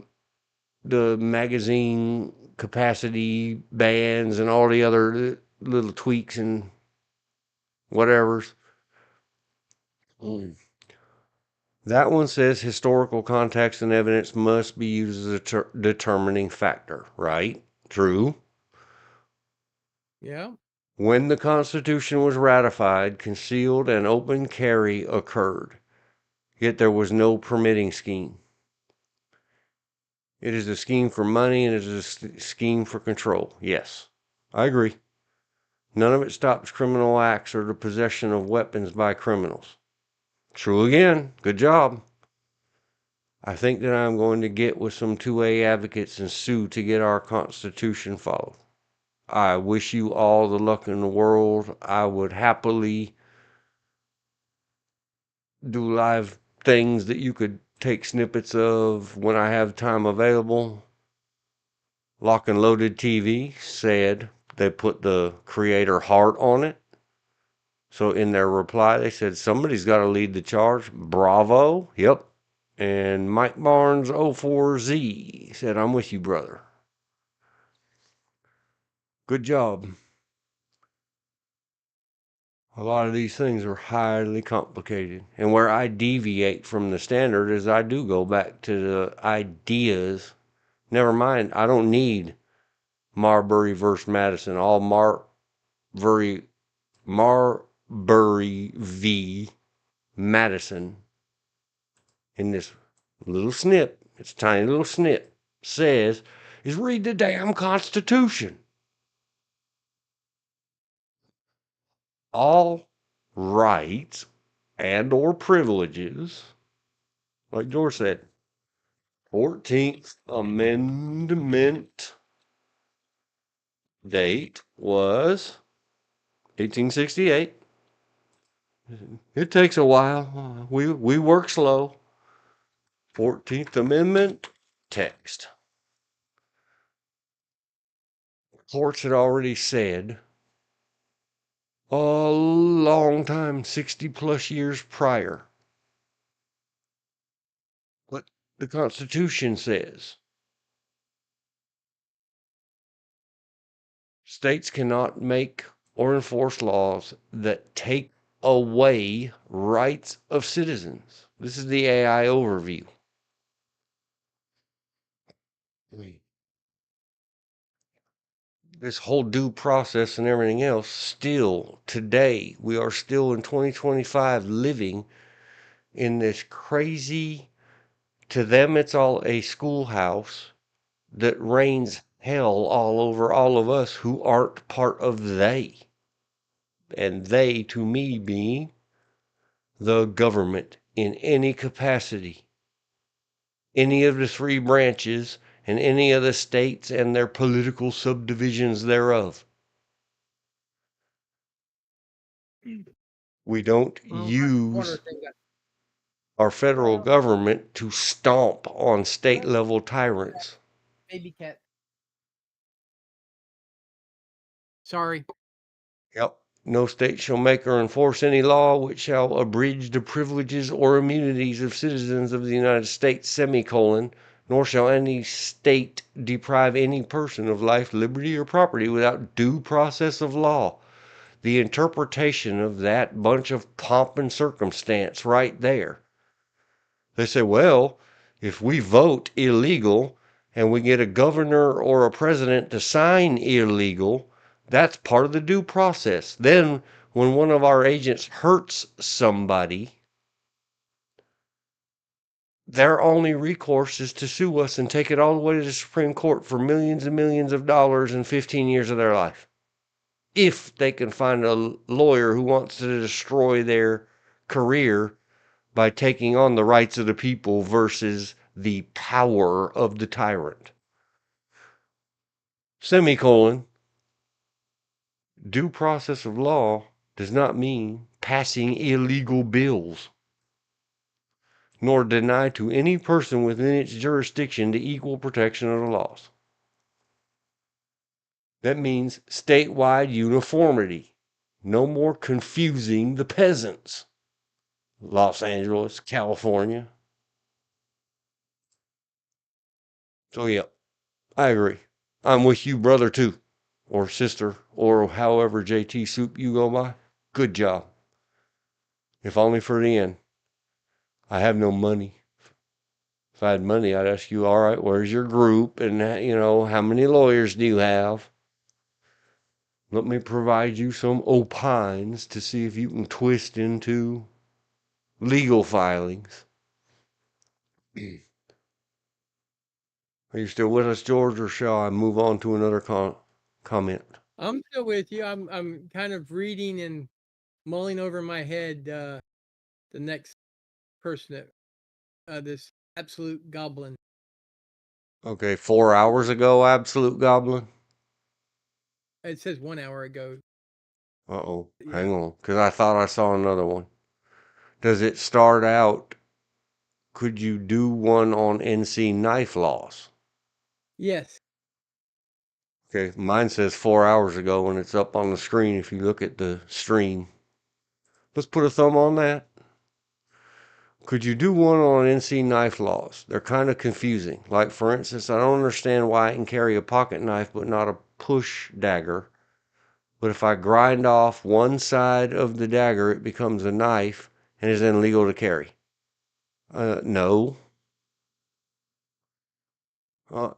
the magazine capacity bands, and all the other little tweaks and whatevers. Mm. That one says historical context and evidence must be used as a determining factor, right? True. Yeah. When the Constitution was ratified, concealed and open carry occurred, yet there was no permitting scheme. It is a scheme for money and it is a scheme for control. Yes, I agree. None of it stops criminal acts or the possession of weapons by criminals. True again. Good job. I think that I'm going to get with some 2A advocates and sue to get our Constitution followed. I wish you all the luck in the world. I would happily do live things that you could take snippets of when I have time available. Lock and Loaded TV said they put the creator heart on it. So in their reply, they said somebody's got to lead the charge. Bravo. Yep. And Mike Barnes 04Z said, I'm with you, brother. Good job. A lot of these things are highly complicated. And where I deviate from the standard is I do go back to the ideas. Never mind, I don't need Marbury versus Madison. All Marbury v. Madison in this little snip, it's a tiny little snip, says is read the damn Constitution. All rights and or privileges, like George said, 14th Amendment date was 1868. It takes a while. We work slow. 14th Amendment text. Courts had already said a long time, 60 plus years prior, what the Constitution says. States cannot make or enforce laws that take away rights of citizens. This is the AI overview. This whole due process and everything else, still today, we are still in 2025 living in this crazy, to them it's all a schoolhouse that rains hell all over all of us who aren't part of they. And they, to me, being the government in any capacity, any of the three branches, and any of the states and their political subdivisions thereof. We don't use our federal government to stomp on state level tyrants. Baby cat. Sorry. Yep. No state shall make or enforce any law which shall abridge the privileges or immunities of citizens of the United States, semicolon, nor shall any state deprive any person of life, liberty, or property without due process of law. The interpretation of that bunch of pomp and circumstance right there. They say, well, if we vote illegal and we get a governor or a president to sign illegal, that's part of the due process. Then when one of our agents hurts somebody, their only recourse is to sue us and take it all the way to the Supreme Court for millions and millions of dollars in 15 years of their life. If they can find a lawyer who wants to destroy their career by taking on the rights of the people versus the power of the tyrant. Semicolon. Due process of law does not mean passing illegal bills, nor deny to any person within its jurisdiction the equal protection of the laws. That means statewide uniformity. No more confusing the peasants. Los Angeles, California. So, yeah, I agree. I'm with you, brother, too, or sister, or however JT Soup you go by. Good job. If only for the end. I have no money. If I had money, I'd ask you, all right, where's your group? And, how many lawyers do you have? Let me provide you some opines to see if you can twist into legal filings. Are you still with us, George, or shall I move on to another comment? I'm still with you. I'm kind of reading and mulling over in my head the next person that this absolute goblin. Okay, 4 hours ago, Absolute Goblin. It says 1 hour ago. Uh-oh, Yeah. hang on, because I thought I saw another one. Does it start out, could you do one on NC knife laws? Yes. Okay, mine says 4 hours ago and it's up on the screen if you look at the stream. Let's put a thumb on that. Could you do one on NC knife laws? They're kind of confusing. Like, for instance, I don't understand why I can carry a pocket knife but not a push dagger. But if I grind off one side of the dagger, it becomes a knife and is then legal to carry. No.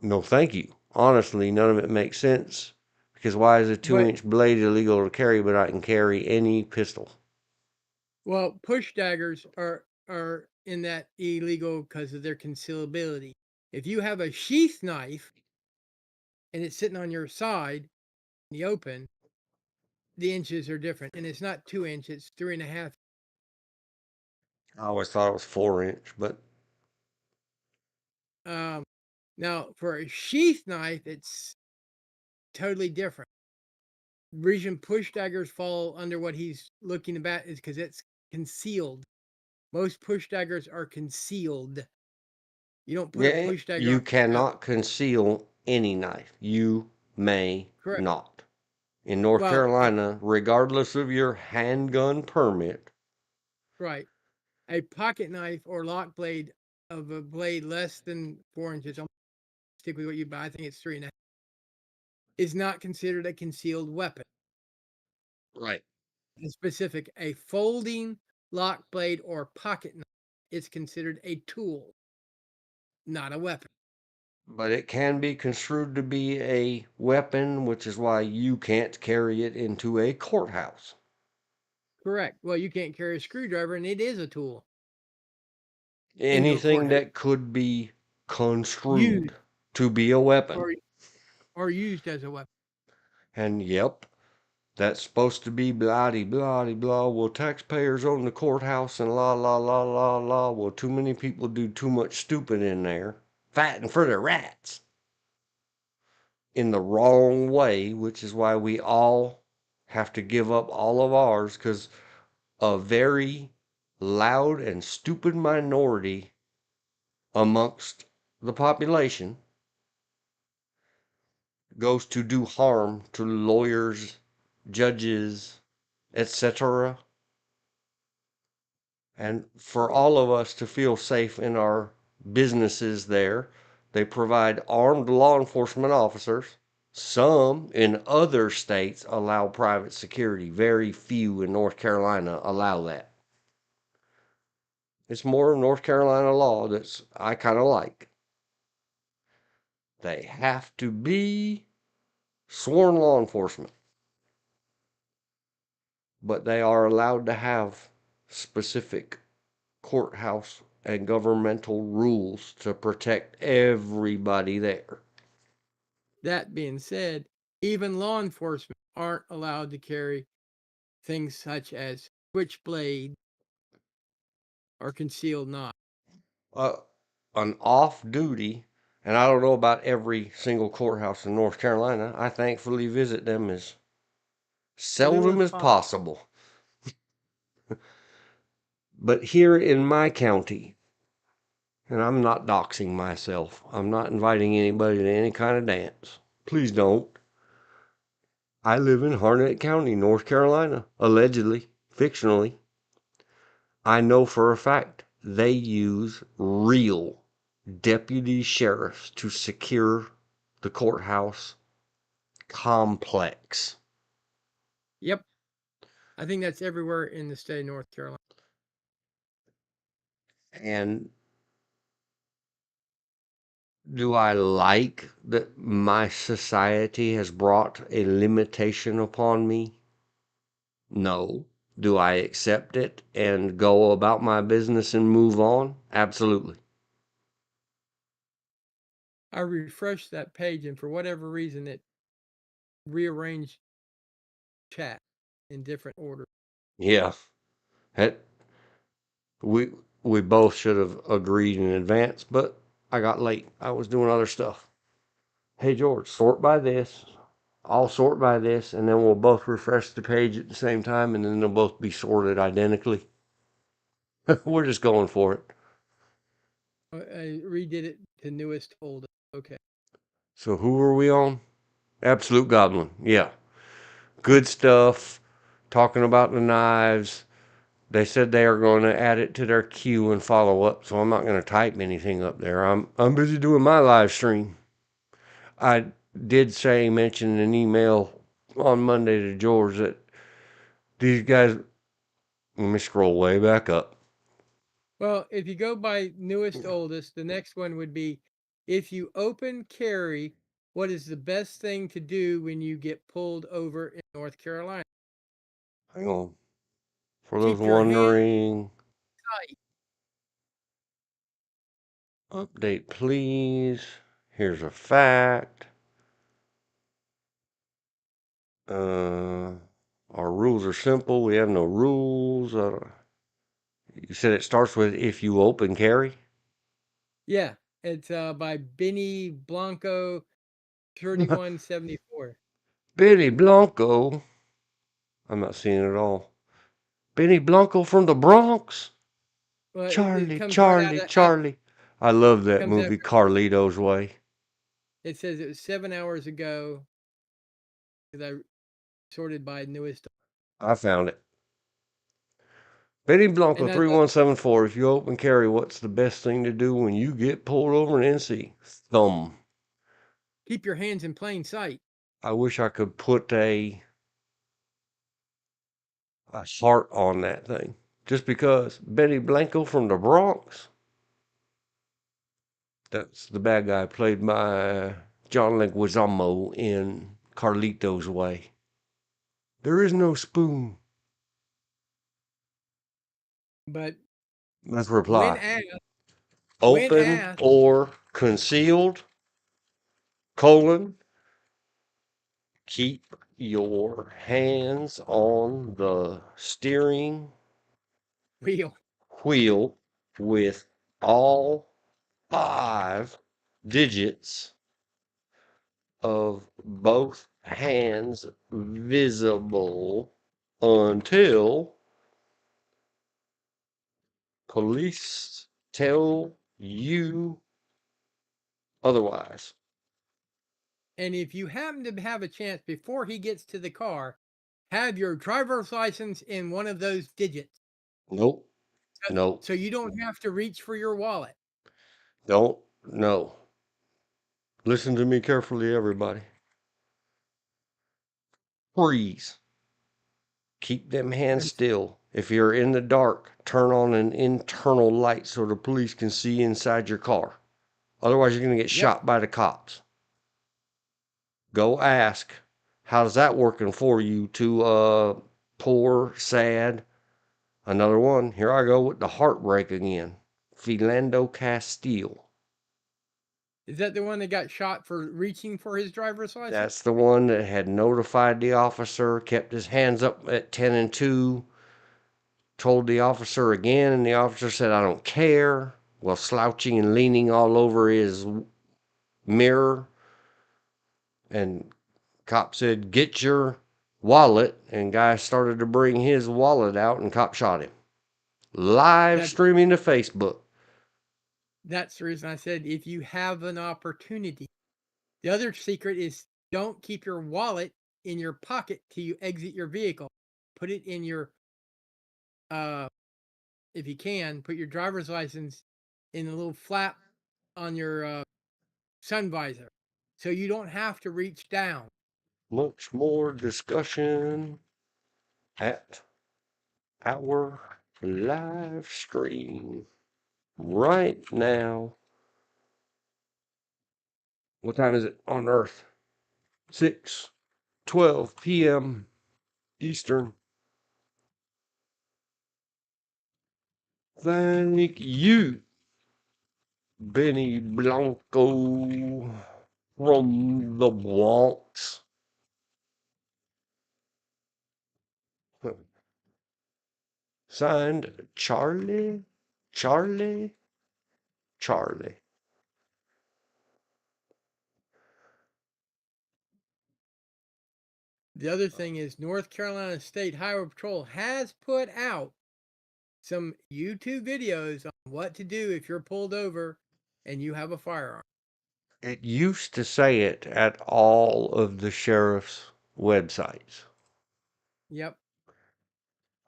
No, thank you. Honestly, none of it makes sense. Because why is a 2 But inch blade illegal to carry, but I can carry any pistol? well, push daggers are in that illegal because of their concealability. If you have a sheath knife and it's sitting on your side in the open, the inches are different, and it's not 2 inch; it's 3.5. I always thought it was 4 inch, but Um, now for a sheath knife, it's totally different. The reason push daggers fall under what he's looking about is because it's concealed. Most push daggers are concealed. You don't put a yeah, push dagger you on. cannot conceal any knife. You may Correct. not. In North Well, Carolina, regardless of your handgun permit, right. A pocket knife or lock blade of a blade less than 4 inches, I'm stick with what you buy, I think it's 3.5, is not considered a concealed weapon. right. In specific, a folding lock blade or pocket knife is considered a tool, not a weapon. But it can be construed to be a weapon, which is why you can't carry it into a courthouse. Correct. Well, you can't carry a screwdriver, and it is a tool into a Anything courthouse. that could be Used construed to be a weapon. or used as a weapon. And yep, that's supposed to be blah de blah de blah. Well, taxpayers own the courthouse and la la la la la. Well, too many people do too much stupid in there, fighting for the rats in the wrong way, which is why we all have to give up all of ours because a very loud and stupid minority amongst the population goes to do harm to lawyers, judges, etc. And for all of us to feel safe in our businesses there, they provide armed law enforcement officers. Some in other states allow private security. Very few in North Carolina allow that. It's more of North Carolina law that's I kind of like. They have to be sworn law enforcement, but they are allowed to have specific courthouse and governmental rules to protect everybody there. That being said, even law enforcement aren't allowed to carry things such as switchblade or concealed knife. Uh, an off duty, and I don't know about every single courthouse in North Carolina. I thankfully visit them as seldom as possible. But here in my county, and I'm not doxing myself, I'm not inviting anybody to any kind of dance. Please don't. I live in Harnett County, North Carolina, allegedly, fictionally. I know for a fact they use real deputy sheriffs to secure the courthouse complex. Yep. I think that's everywhere in the state of North Carolina. And Do I like that my society has brought a limitation upon me? No. Do I accept it and go about my business and move on? Absolutely. I refreshed that page, and for whatever reason, it rearranged chat in different order. Yeah. That, we we both should have agreed in advance, but I got late. I was doing other stuff. Hey George, sort by this. I'll sort by this, and then we'll both refresh the page at the same time, and then they'll both be sorted identically. We're just going for it. I redid it to newest oldest. Okay. So who are we on? Absolute Goblin. Yeah. Good stuff. Talking about the knives. They said they are going to add it to their queue and follow up, so I'm not going to type anything up there. I'm busy doing my live stream. I did mention in an email on Monday to George that these guys. Let me scroll way back up. Well, if you go by newest oldest, the next one would be if you open carry, what is the best thing to do when you get pulled over in North Carolina? Hang on. For those Keep your hand wondering, tight. update please. Here's a fact. Our rules are simple. We have no rules. You said it starts with if you open carry. Yeah, it's by Benny Blanco 3174. Benny Blanco. I'm not seeing it all. Benny Blanco from the Bronx. Well, it Charlie, comes right out Charlie, of Apple. Charlie. I love that Comes movie, after Carlito's Way. it says it was 7 hours ago because I sorted by newest. I found it. Benny Blanco And I thought 3174. If you open carry, what's the best thing to do when you get pulled over in NC? Thumb. keep your hands in plain sight. I wish I could put a heart on that thing. Just because Benny Blanco from the Bronx, that's the bad guy played by John Leguizamo in Carlito's Way. There is no spoon. But Let's when reply. asked, when Open asked, or concealed, colon, keep your hands on the steering wheel. wheel with all 5 digits of both hands visible until police tell you otherwise. And if you happen to have a chance before he gets to the car, have your driver's license in one of those digits. Nope. So, Nope. so you don't have to reach for your wallet. Don't. No. Listen to me carefully, everybody. Freeze. Keep them hands And still. If you're in the dark, turn on an internal light so the police can see inside your car. Otherwise, you're going to get yep, shot by the cops. Go ask, how's that working for you to poor, sad? Another one. Here I go with the heartbreak again. Philando Castile. is that the one that got shot for reaching for his driver's license? That's the one that had notified the officer, kept his hands up at 10 and 2, told the officer again, and the officer said, I don't care, while slouching and leaning all over his mirror. And cop said, get your wallet. And guy started to bring his wallet out, and cop shot him. Live That streaming to Facebook. that's the reason I said if you have an opportunity. The other secret is don't keep your wallet in your pocket till you exit your vehicle. Put it in your if you can, put your driver's license in a little flap on your sun visor so you don't have to reach down. Much more discussion at our live stream right now. What time is it on Earth? 6:12 p.m. Eastern. Thank you, Benny Blanco from the Bronx. Signed, Charlie, Charlie, Charlie. The other thing is North Carolina State Highway Patrol has put out some YouTube videos on what to do if you're pulled over and you have a firearm. It used to say it at all of the sheriff's websites. Yep.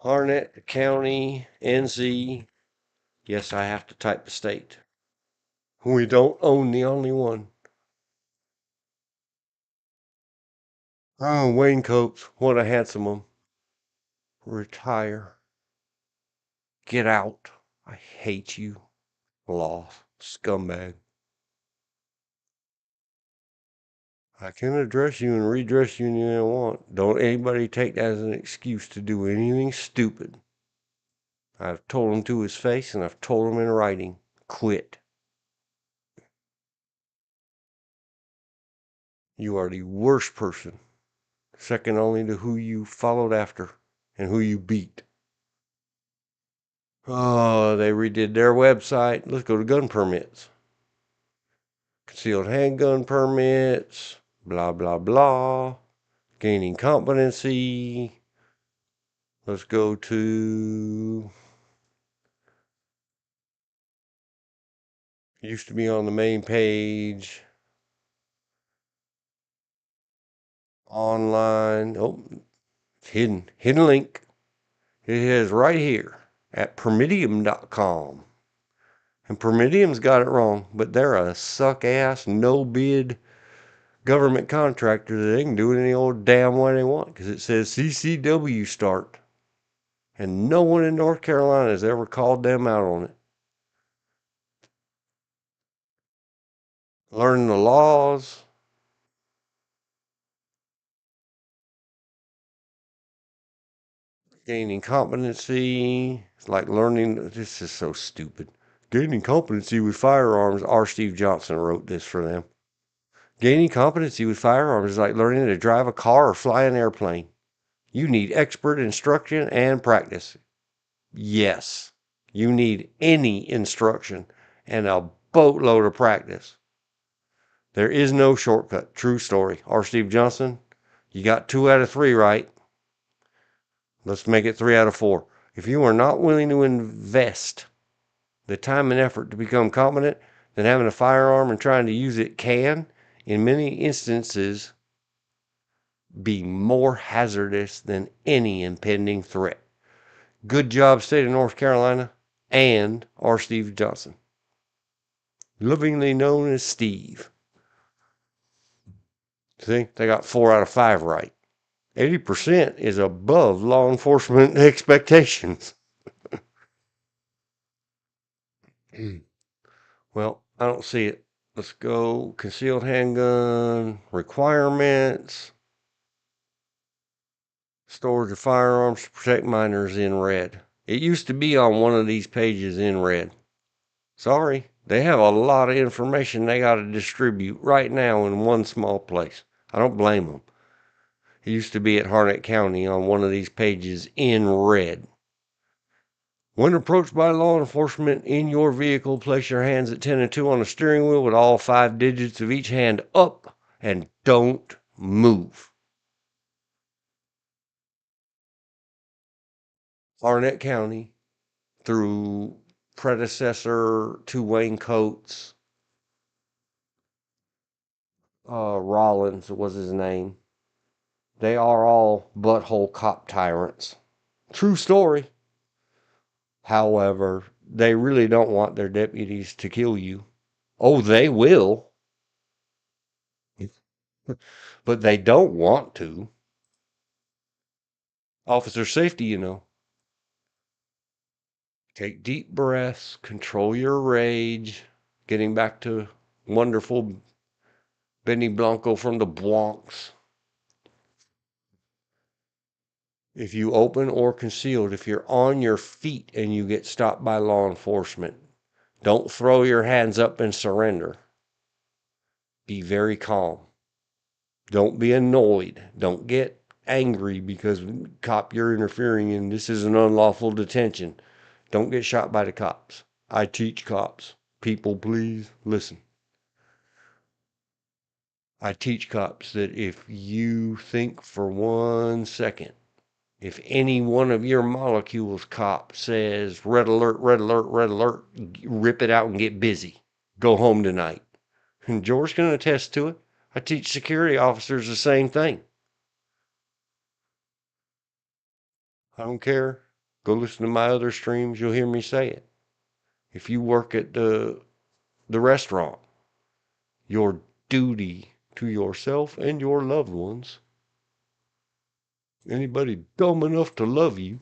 Harnett County, NC. Yes, I have to type the state. We don't own the only one. Oh, Wayne Coates, what a handsome one. Retire. Get out. I hate you. Law. Scumbag. I can address you and redress you anything I want. Don't anybody take that as an excuse to do anything stupid. I've told him to his face and I've told him in writing. Quit. You are the worst person. Second only to who you followed after and who you beat. Oh, they redid their website. Let's go to gun permits. Concealed handgun permits. Blah, blah, blah. Gaining competency. Let's go to. Used to be on the main page. Online. Oh, it's hidden. Hidden link. It is right here at permitium.com. And Permitium's got it wrong, but they're a suck ass, no bid government contractor that they can do it any old damn way they want because it says CCW start. And no one in North Carolina has ever called them out on it. Learning the laws. Gaining competency. It's like learning. This is so stupid. Gaining competency with firearms. R. Steve Johnson wrote this for them. Gaining competency with firearms is like learning to drive a car or fly an airplane. You need expert instruction and practice. Yes, you need any instruction and a boatload of practice. There is no shortcut. True story. R. Steve Johnson, you got 2 out of 3 right. Let's make it 3 out of 4. If you are not willing to invest the time and effort to become competent, then having a firearm and trying to use it can, in many instances, be more hazardous than any impending threat. Good job, state of North Carolina and R. Steve Johnson. Lovingly known as Steve. See, they got 4 out of 5 right. 80% is above law enforcement expectations. Well, I don't see it. Let's go concealed handgun requirements. Storage of firearms to protect minors in red. It used to be on one of these pages in red. Sorry, they have a lot of information they got to distribute right now in one small place. I don't blame them. It used to be at Harnett County on one of these pages in red. When approached by law enforcement in your vehicle, place your hands at 10 and 2 on the steering wheel with all 5 digits of each hand up and don't move. Harnett County, through predecessor to Wayne Coates, Rollins was his name. They are all butthole cop tyrants. True story. However, they really don't want their deputies to kill you. Oh, they will. But they don't want to. Officer safety, you know. Take deep breaths, control your rage. Getting back to wonderful Benny Blanco from the Bronx. If you open or concealed, if you're on your feet and you get stopped by law enforcement, don't throw your hands up and surrender. Be very calm. Don't be annoyed. Don't get angry because cop you're interfering in. This is an unlawful detention. Don't get shot by the cops. I teach cops. People, please listen. I teach cops that if you think for 1 second, if any one of your molecules, cop, says red alert, red alert, red alert, rip it out and get busy. Go home tonight. And George can attest to it. I teach security officers the same thing. I don't care. Go listen to my other streams. You'll hear me say it. If you work at the restaurant, your duty to yourself and your loved ones, anybody dumb enough to love you,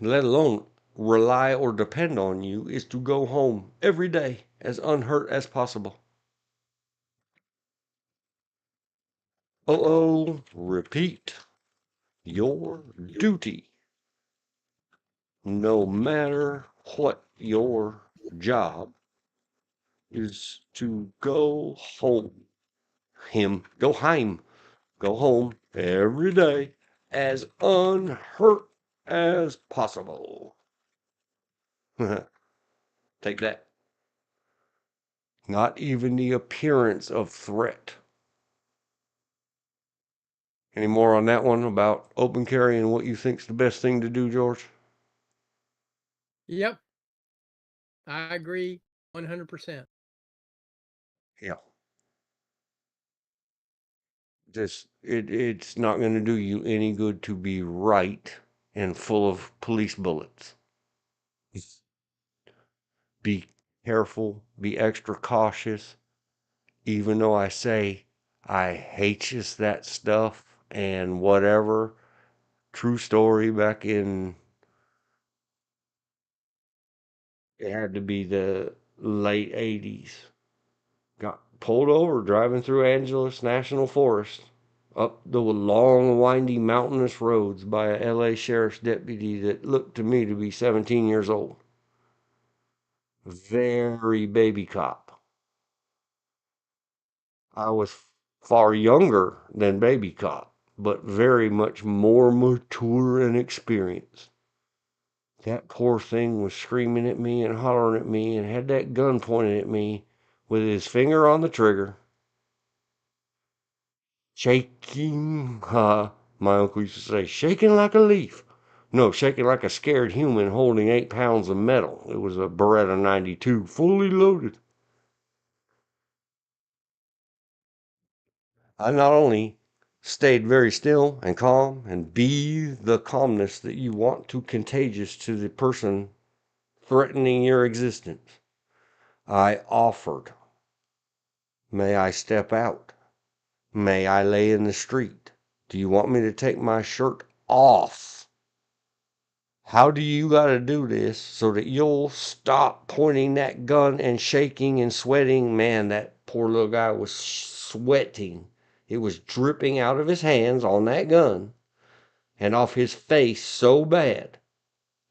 let alone rely or depend on you, is to go home every day as unhurt as possible. Repeat. Your duty, no matter what your job, is to go home. Go home every day as unhurt as possible. Take that. Not even the appearance of threat. Any more on that one about open carry and what you think's the best thing to do, George? Yep, I agree 100%. Yeah. It's not going to do you any good to be right and full of police bullets. Be careful, be extra cautious. Even though I say I hate just that stuff and whatever. True story, back in, it had to be the late 80s. Got pulled over driving through Angeles National Forest up the long, winding, mountainous roads by a LA sheriff's deputy that looked to me to be 17 years old. Very baby cop. I was far younger than baby cop, but very much more mature and experienced. That poor thing was screaming at me and hollering at me and had that gun pointed at me with his finger on the trigger, shaking. My uncle used to say, shaking like a leaf. No, shaking like a scared human holding 8 pounds of metal. It was a Beretta 92, fully loaded. I not only stayed very still and calm and be the calmness that you want to contagious to the person threatening your existence, I offered, may I step out? May I lay in the street? Do you want me to take my shirt off? How do you got to do this so that you'll stop pointing that gun and shaking and sweating? Man, that poor little guy was sweating. It was dripping out of his hands on that gun and off his face so bad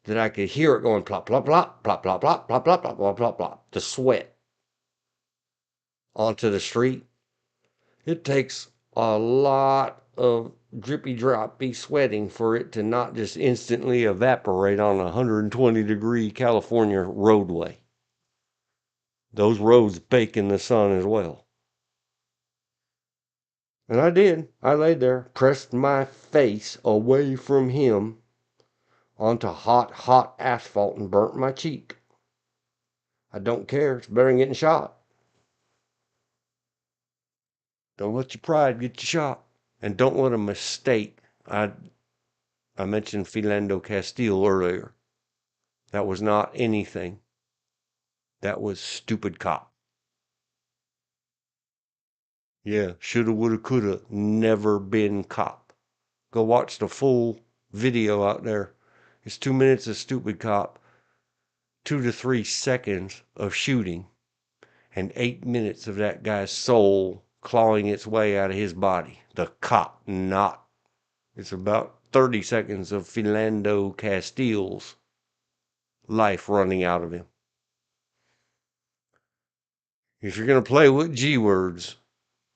that I could hear it going plop, plop, plop, plop, plop, plop, plop, plop, plop, plop, plop, plop, the sweat onto the street. It takes a lot of drippy droppy sweating for it to not just instantly evaporate on a 120-degree California roadway. Those roads bake in the sun as well. And I did. I laid there, pressed my face away from him onto hot, hot asphalt and burnt my cheek. I don't care. It's better than getting shot. Don't let your pride get you shot. And don't let a mistake. I mentioned Philando Castile earlier. That was not anything. That was stupid cop. Yeah, shoulda, woulda, coulda, never been cop. Go watch the full video out there. It's 2 minutes of stupid cop, 2 to 3 seconds of shooting, and 8 minutes of that guy's soul clawing its way out of his body. The cop, not. It's about 30 seconds of Philando Castile's life running out of him. If you're going to play with G words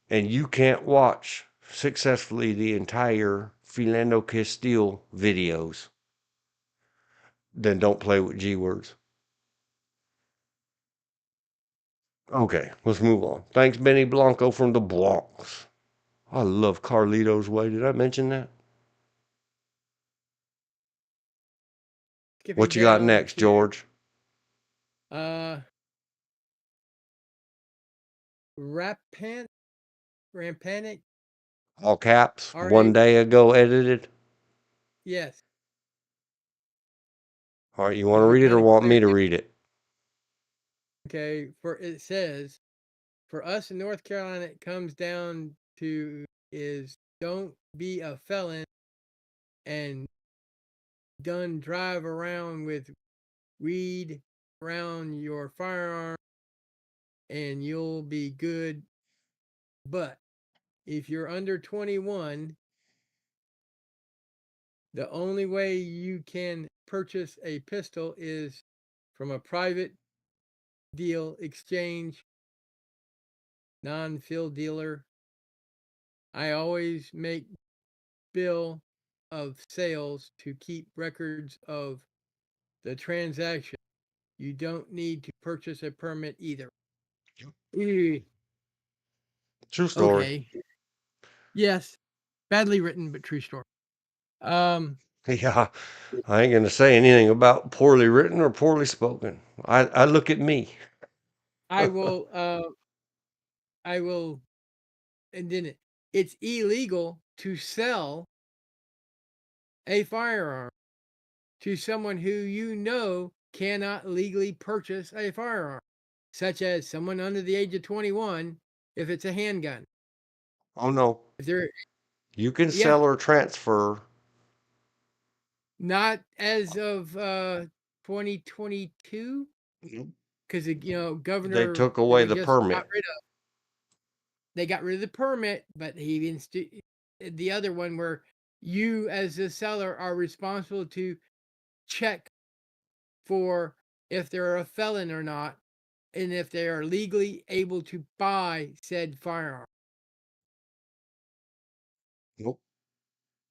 and you can't watch successfully the entire Philando Castile videos, then don't play with G words. Okay, let's move on. Thanks, Benny Blanco from the Bronx. I love Carlito's Way. Did I mention that? Skipping What you got down next, to George? Rampant, Rampanic, All caps. R-A, 1 day ago edited. yes, All right, you want because to we're read it or kind of want me clear. to read it? Okay, for it says, for us in North Carolina, it comes down to is don't be a felon and done drive around with weed around your firearm and you'll be good. But if you're under 21, the only way you can purchase a pistol is from a private deal exchange, non-field dealer. I always make bill of sales to keep records of the transaction. You don't need to purchase a permit either. True story. Okay. Yes. Badly written, but true story. Um, Yeah, I ain't gonna say anything about poorly written or poorly spoken. I look at me. I will I will and then it's illegal to sell a firearm to someone who you know cannot legally purchase a firearm, such as someone under the age of 21 if it's a handgun. Oh no, If they're you can yeah, sell or transfer. not as of 2022 because They governor took that away we the just got permit. rid of, they got rid of the permit, but the other one where you as the seller are responsible to check for if they're a felon or not and if they are legally able to buy said firearm. Nope.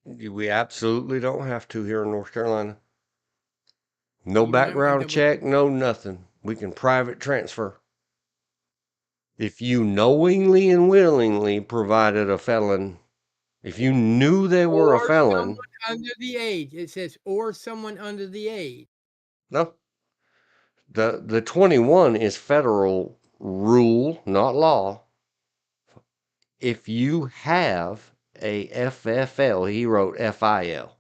We absolutely don't have to here in North Carolina. No You might want to background double check, no nothing. We can private transfer. If you knowingly and willingly provided a felon, if you knew they were a or someone felon, under the age. It says or someone under the age. no. The 21 is federal rule, not law. If you have a FFL, he wrote FIL.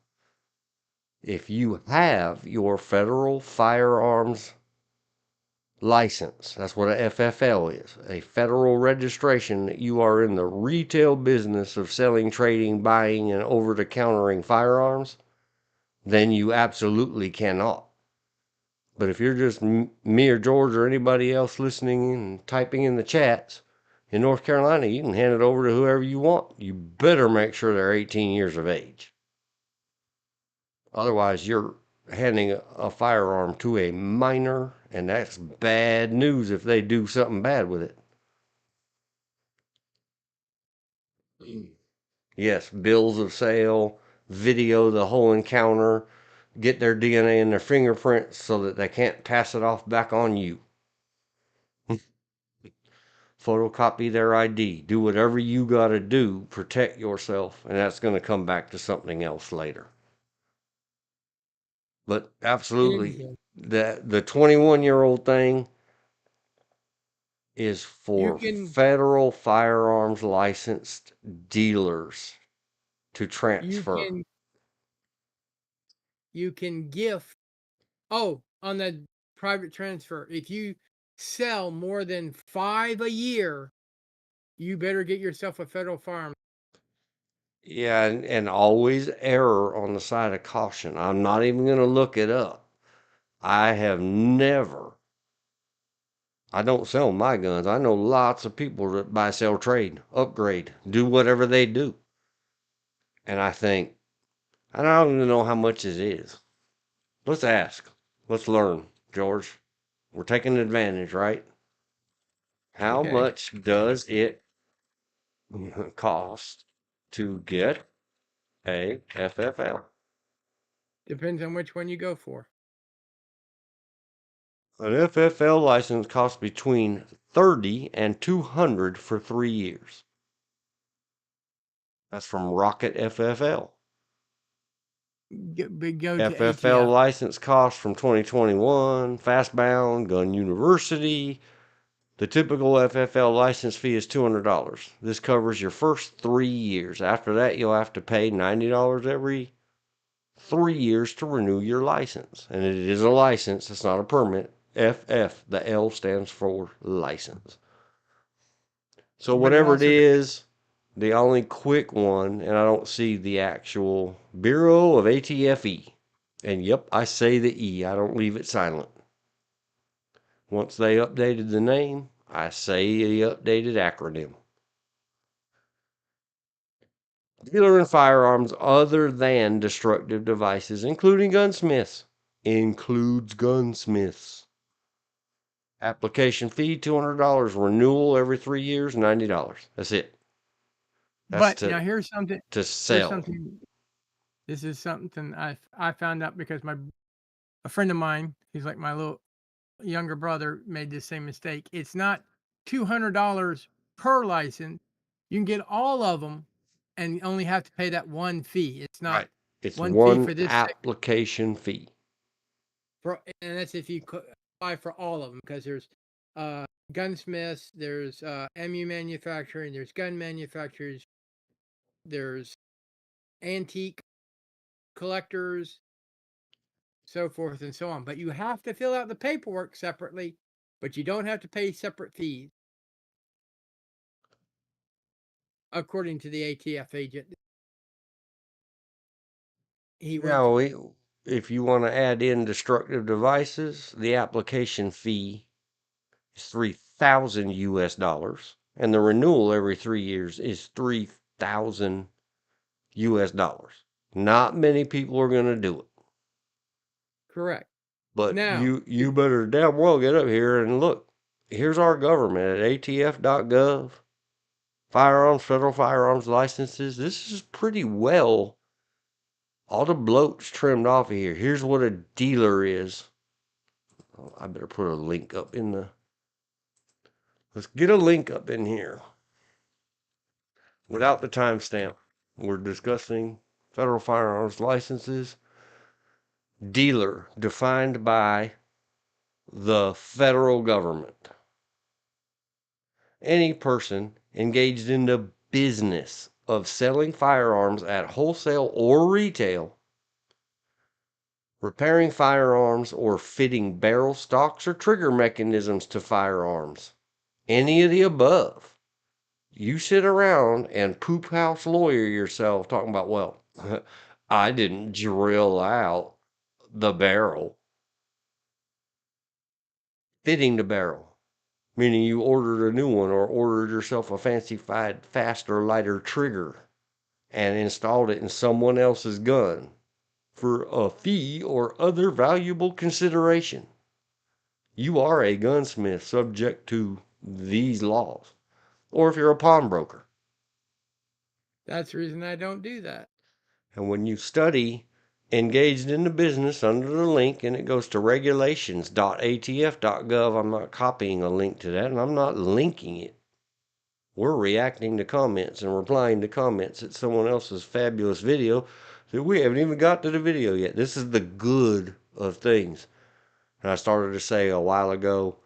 If you have your federal firearms license, that's what a FFL is, a federal registration that you are in the retail business of selling, trading, buying, and over-the-countering firearms, then you absolutely cannot. But if you're just me or George or anybody else listening and typing in the chats, in North Carolina, you can hand it over to whoever you want. You better make sure they're 18 years of age. Otherwise, you're handing a firearm to a minor, and that's bad news if they do something bad with it. Yes, bills of sale, video the whole encounter, get their DNA and their fingerprints so that they can't pass it off back on you. Photocopy their ID, do whatever you got to do, protect yourself, and that's going to come back to something else later. But absolutely, Anyhow, the 21-year-old thing is you for can federal firearms licensed dealers to you transfer. can you can gift. Oh, on the private transfer, if you sell more than 5 a year, you better get yourself a federal firearm. Yeah, and always error on the side of caution. I'm not even going to look it up. I have never I don't sell my guns. I know lots of people that buy, sell, trade, upgrade, do whatever they do. And I think, I don't even know how much it is. Let's ask. Let's learn, George. We're taking advantage, right? How Okay. much does it cost to get a FFL? Depends on which one you go for. An FFL license costs between 30 and 200 for 3 years. That's from Rocket FFL. Go to FFL ATF. license cost from 2021, Fastbound, Gun University. The typical FFL license fee is $200. This covers your first 3 years. After that, you'll have to pay $90 every 3 years to renew your license. And it is a license, it's not a permit. FF, the L stands for license. So But it whatever it also depends. is, the only quick one, and I don't see the actual Bureau of ATFE. And yep, I say the E, I don't leave it silent. Once they updated the name, I say the updated acronym. Dealer in firearms other than destructive devices, including gunsmiths. Includes gunsmiths. Application fee $200. Renewal every 3 years $90. That's it. That's But now here's something. to Here's sell. something. This is something I found out because a friend of mine, he's like my little younger brother, made the same mistake. It's not $200 per license. You can get all of them and only have to pay that one fee. It's not Right. It's one fee one for this application fee. and that's if you apply for all of them, because there's gunsmiths, there's MU manufacturing, there's gun manufacturers, there's antique collectors, so forth and so on. But you have to fill out the paperwork separately, but you don't have to pay separate fees, according to the ATF agent. He works. Now, if you want to add in destructive devices, the application fee is 3,000 US dollars, and the renewal every 3 years is 3,000 US dollars. Not many people are going to do it. Correct. But Now, you better damn well get up here and look. Here's our government at atf.gov. Firearms, federal firearms licenses. This is pretty well. All the bloat's trimmed off of here. Here's what a dealer is. Oh, I better put a link up in the. Let's get a link up in here. Without the timestamp. We're discussing federal firearms licenses. Dealer, defined by the federal government. Any person engaged in the business of selling firearms at wholesale or retail, repairing firearms, or fitting barrel stocks or trigger mechanisms to firearms. Any of the above. You sit around and poop house lawyer yourself talking about, well, I didn't drill out the barrel. Fitting the barrel, meaning you ordered a new one or ordered yourself a fancified, faster, lighter trigger and installed it in someone else's gun for a fee or other valuable consideration. You are a gunsmith subject to these laws. Or if you're a pawnbroker. that's the reason I don't do that. And when you study engaged in the business under the link and it goes to regulations.atf.gov, I'm not copying a link to that and I'm not linking it. We're reacting to comments and replying to comments at someone else's fabulous video that we haven't even got to the video yet. This is the good of things. And I started to say a while ago,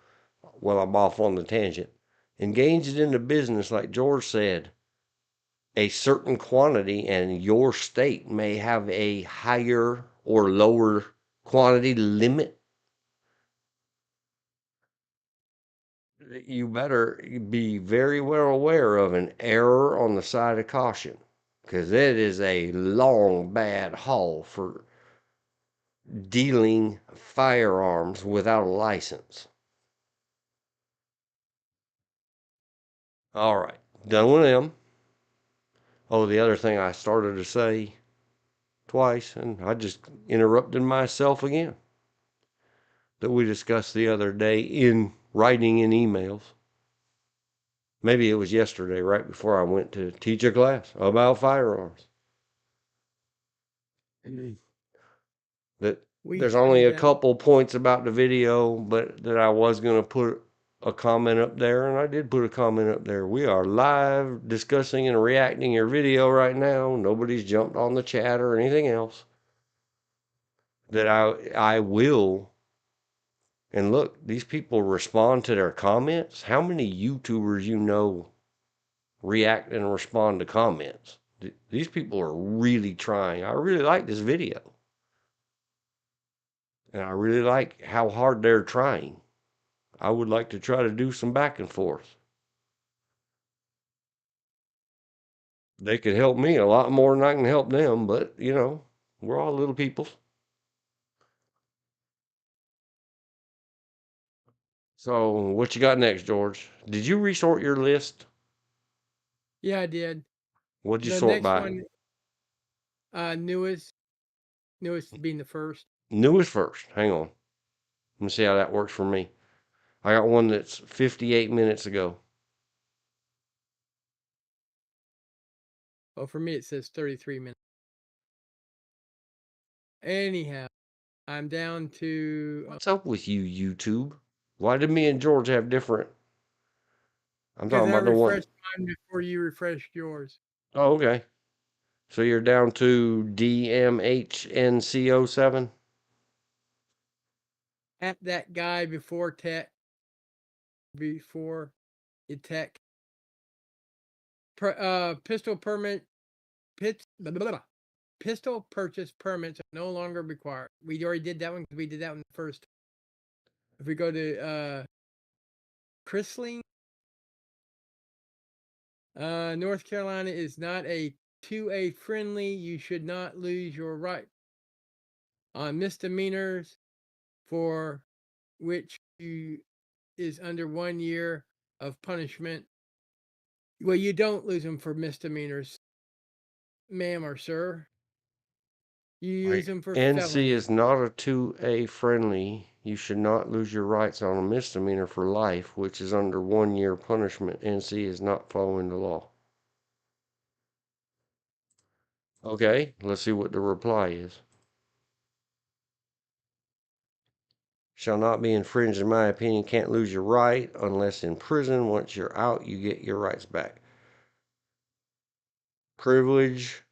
well, I'm off on the tangent. Engaged in the business, like George said, a certain quantity, and your state may have a higher or lower quantity limit. You better be very well aware of an error on the side of caution, because it is a long bad haul for dealing firearms without a license. All right. Done with them. Oh, the other thing I started to say twice, and I just interrupted myself again, that we discussed the other day in writing in emails. Maybe it was yesterday, right before I went to teach a class about firearms. That We there's shut only it a down. couple points about the video, but that I was going to put a comment up there, and I did put a comment up there. We are live discussing and reacting your video right now. Nobody's jumped on the chat or anything else. That I will. And look, these people respond to their comments. How many YouTubers you know react and respond to comments? These people are really trying. I really like this video. And I really like how hard they're trying. I would like to try to do some back and forth. They could help me a lot more than I can help them, but we're all little people. So, what you got next, George? Did you resort your list? Yeah, I did. What'd you The sort next by? one, newest being the first. Newest first. Hang on. Let me see how that works for me. I got one that's 58 minutes ago. Well, for me, it says 33 minutes. Anyhow, I'm down to. What's up with you, YouTube? Why did me and George have different? I'm Because talking I about the one. refreshed mine before you refreshed yours. Oh, okay. So you're down to DMHNCO7? At that guy before it tech. Pistol permit, blah, blah, blah. Pistol purchase permits are no longer required. We already did that one because we did that one first. If we go to Chrysling, North Carolina is not a 2A friendly. You should not lose your right on misdemeanors for which you is under 1 year of punishment. Well, you don't lose them for misdemeanors, ma'am or sir. You use Right. them for NC felony. is not a 2A friendly. You should not lose your rights on a misdemeanor for life, which is under 1 year punishment. NC is not following the law. Okay, let's see what the reply is. Shall not be infringed, in my opinion. Can't lose your right unless in prison. Once you're out, you get your rights back. Privilege,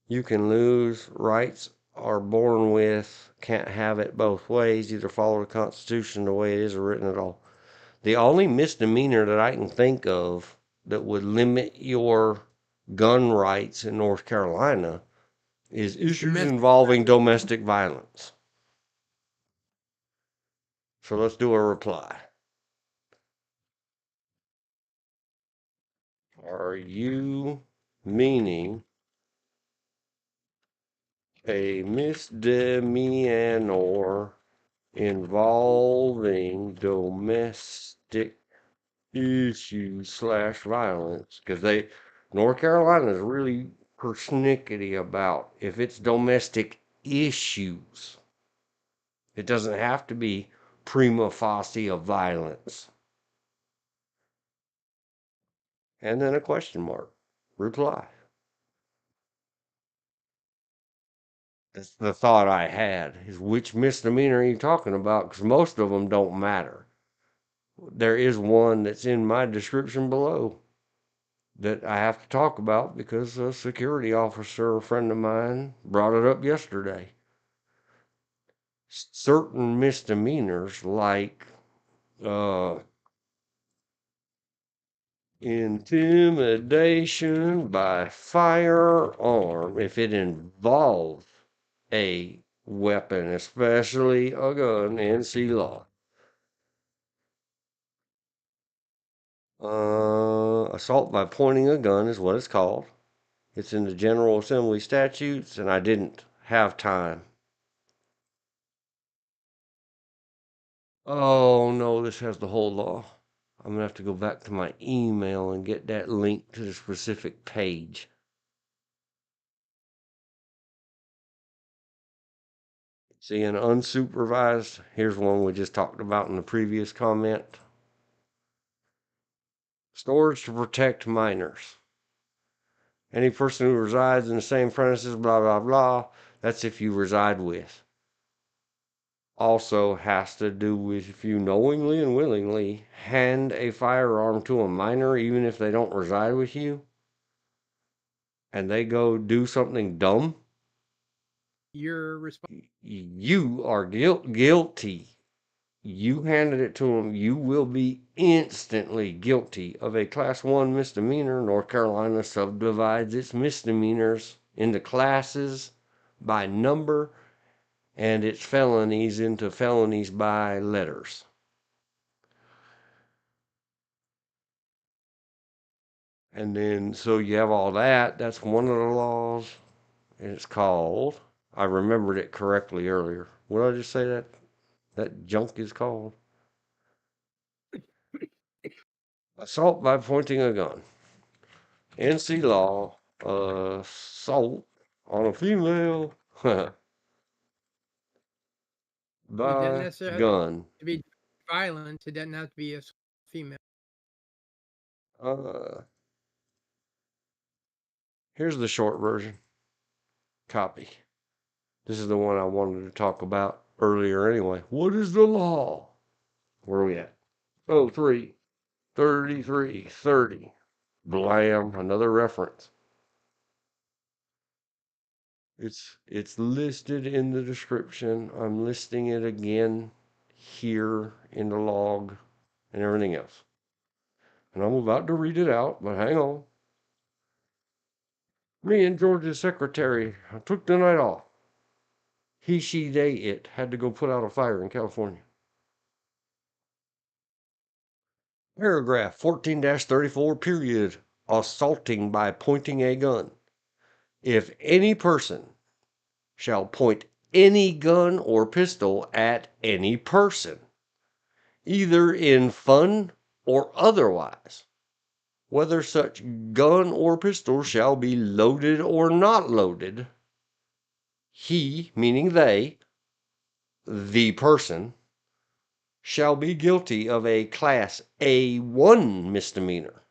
you can lose. Rights are born with. Can't have it both ways. Either follow the Constitution the way it is or written at all. The only misdemeanor that I can think of that would limit your gun rights in North Carolina is It's issues domestic involving violence. domestic violence. So let's do a reply. Are you meaning a misdemeanor involving domestic issues slash violence? Because North Carolina is really persnickety about if it's domestic issues. It doesn't have to be prima facie of violence. And then a question mark. Reply. That's the thought I had, is which misdemeanor are you talking about? Because most of them don't matter. There is one that's in my description below that I have to talk about because a security officer, a friend of mine, brought it up yesterday. Certain misdemeanors like uh, intimidation by firearm, if it involves a weapon, especially a gun, NC law. Assault by pointing a gun is what it's called. It's in the General Assembly statutes, and I didn't have time. Oh no, this has the whole law. I'm going to have to go back to my email and get that link to the specific page. See, an unsupervised, here's one we just talked about in the previous comment. Storage to protect minors. Any person who resides in the same premises, blah, blah, blah. That's if you reside with. Also has to do with if you knowingly and willingly hand a firearm to a minor, even if they don't reside with you, and they go do something dumb, You're responsible. you are guilty. You handed it to them, you will be instantly guilty of a Class 1 misdemeanor. North Carolina subdivides its misdemeanors into classes by number and its felonies into felonies by letters. And then, so you have all that. That's one of the laws. And it's called, I remembered it correctly earlier. What did I just say that junk is called? Assault by pointing a gun. NC law, assault on a female It doesn't by necessarily have gun. to be violence. It doesn't have to be a female. Uh, here's the short version. Copy. This is the one I wanted to talk about earlier anyway. What is the law? Where are we at? Oh, 3, 33, 30. Blam, another reference. It's listed in the description. I'm listing it again here in the log and everything else. And I'm about to read it out, but hang on. Me and George's secretary took the night off. He, she, they, it had to go put out a fire in California. Paragraph 14-34, period. Assaulting by pointing a gun. If any person shall point any gun or pistol at any person, either in fun or otherwise, whether such gun or pistol shall be loaded or not loaded, he, meaning they, the person, shall be guilty of a Class A1 misdemeanor.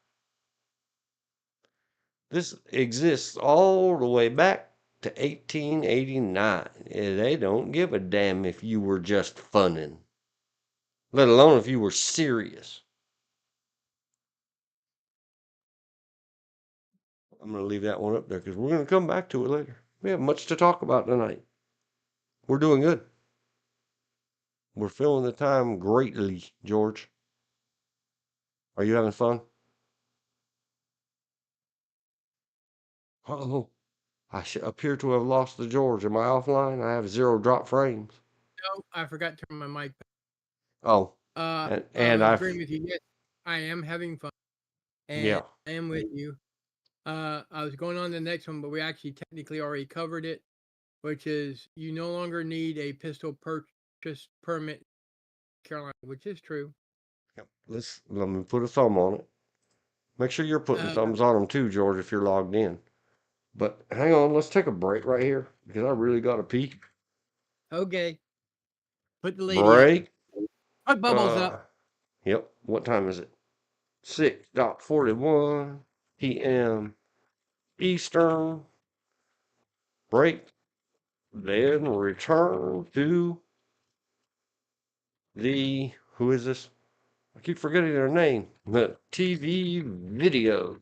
This exists all the way back to 1889. They don't give a damn if you were just funning, let alone if you were serious. I'm going to leave that one up there because we're going to come back to it later. We have much to talk about tonight. We're doing good. We're filling the time greatly, George. Are you having fun? Oh, I appear to have lost the George. Am I offline? I have 0 drop frames. No, I forgot to turn my mic. Oh, and I'm I've, agreeing with you. Yes, I am having fun, and yeah. I am with you. I was going on to the next one, but we actually technically already covered it, which is you no longer need a pistol purchase permit, Carolina, which is true. Yep. Let me put a thumb on it. Make sure you're putting thumbs on them too, George, if you're logged in. But hang on, let's take a break right here because I really got to pee. Okay, put the lady up. Break. Put bubbles up. Yep. What time is it? 6:41 p.m. Eastern. Break. Then return to the, who is this? I keep forgetting their name. The TV video.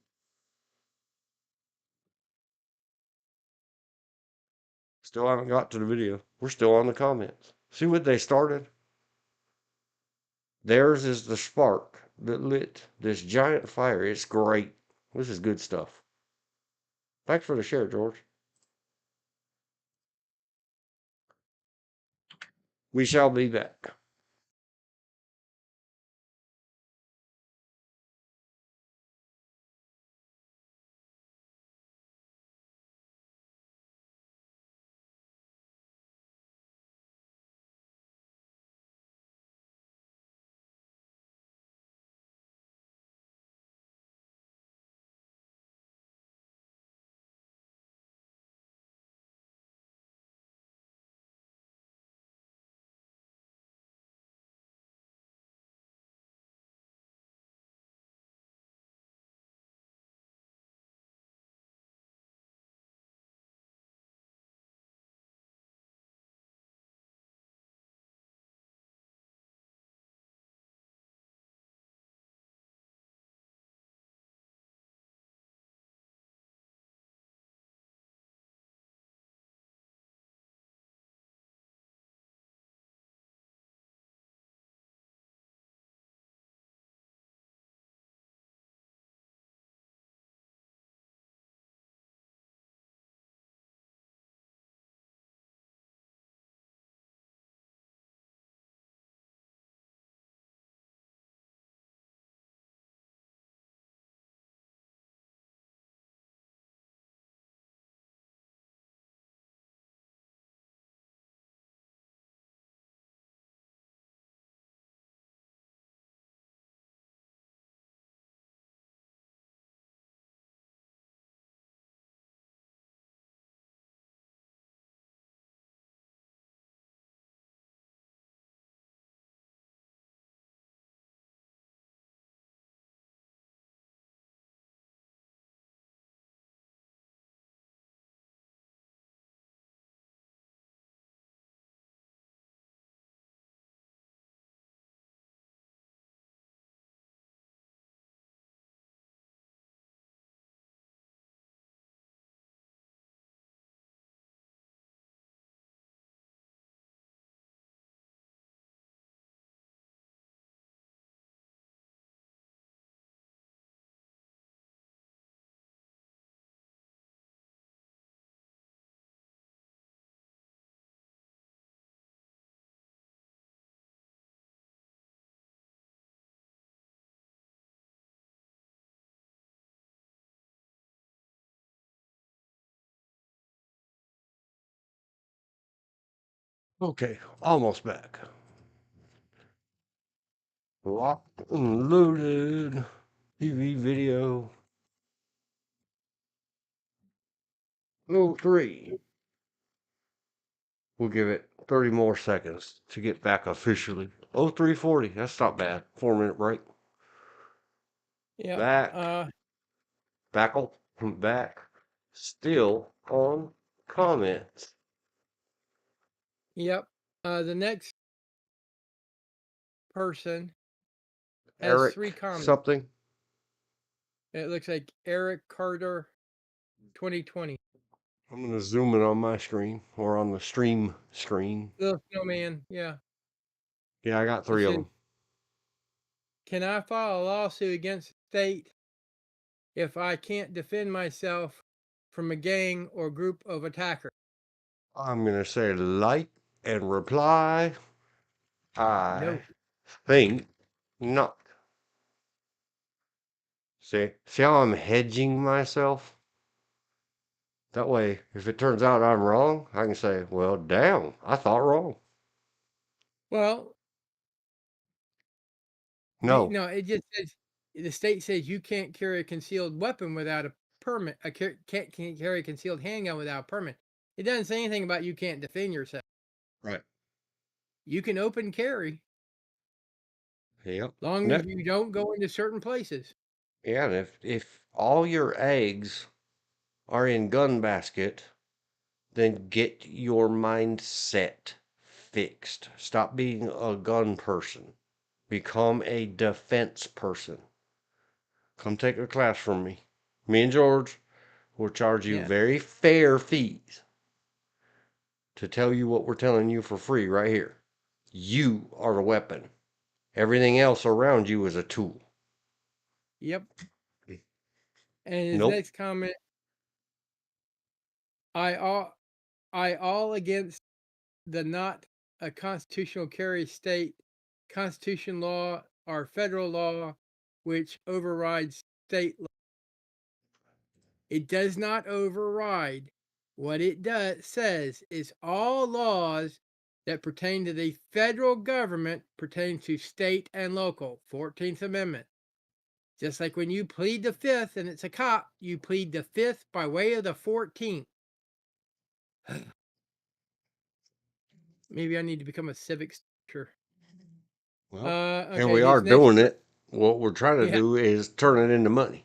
Still haven't got to the video. We're still on the comments. See what they started? Theirs is the spark that lit this giant fire. It's great. This is good stuff. Thanks for the share, George. We shall be back. Okay, almost back. Locked and loaded. TV video. Oh, 03. We'll give it 30 more seconds to get back officially. Oh, 0340. That's not bad. 4-minute break. Yep. Back. Backle. Back. Still on comments. Yep. The next person has 3 Eric comments. something. It looks like Eric Carter 2020. I'm going to zoom in on my screen or on the stream screen. Little snowman, yeah. Yeah, I got It 3 of says, them. can I file a lawsuit against the state if I can't defend myself from a gang or group of attackers? I'm going to say like and reply. I No. think not. See how I'm hedging myself? That way, if it turns out I'm wrong, I can say, well, damn, I thought wrong. Well, No, no, it just says the state says you can't carry a concealed weapon without a permit. Can't carry a concealed handgun without a permit. It doesn't say anything about you can't defend yourself. right. You can open carry, Yep. long No, as you don't go into certain places. yeah, and if all your eggs are in gun basket, then get your mindset fixed. Stop being a gun person. Become a defense person. Come take a class from me. Me and George will charge you Yeah. very fair fees to tell you what we're telling you for free right here. You are a weapon. Everything else around you is a tool. Yep. And his Nope. next comment, I all against the not a constitutional carry state constitution law or federal law which overrides state law. It does not override. What it does says is all laws that pertain to the federal government pertain to state and local. 14th Amendment. Just like when you plead the fifth and it's a cop, you plead the fifth by way of the 14th. Maybe I need to become a civics teacher. Well, and Okay, we are this next doing it. What we're trying to yeah, do is turn it into money.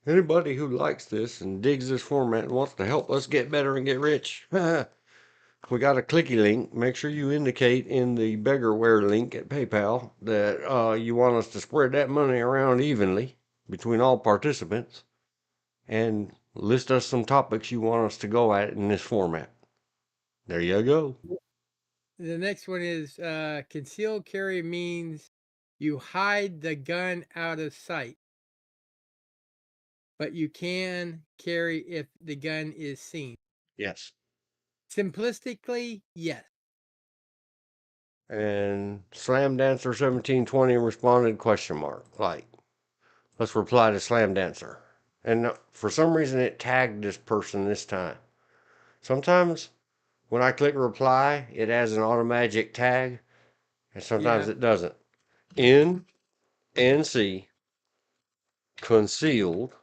Anybody who likes this and digs this format and wants to help us get better and get rich, we got a clicky link. Make sure you indicate in the beggarware link at PayPal that you want us to spread that money around evenly between all participants and list us some topics you want us to go at in this format. There you go. the next one is concealed carry means you hide the gun out of sight, but you can carry if the gun is seen. Yes. Simplistically, yes. And Slam Dancer 1720 responded question mark. Like, let's reply to Slam Dancer. And for some reason it tagged this person this time. Sometimes when I click reply, it has an automatic tag, and sometimes Yeah. it doesn't. NC concealed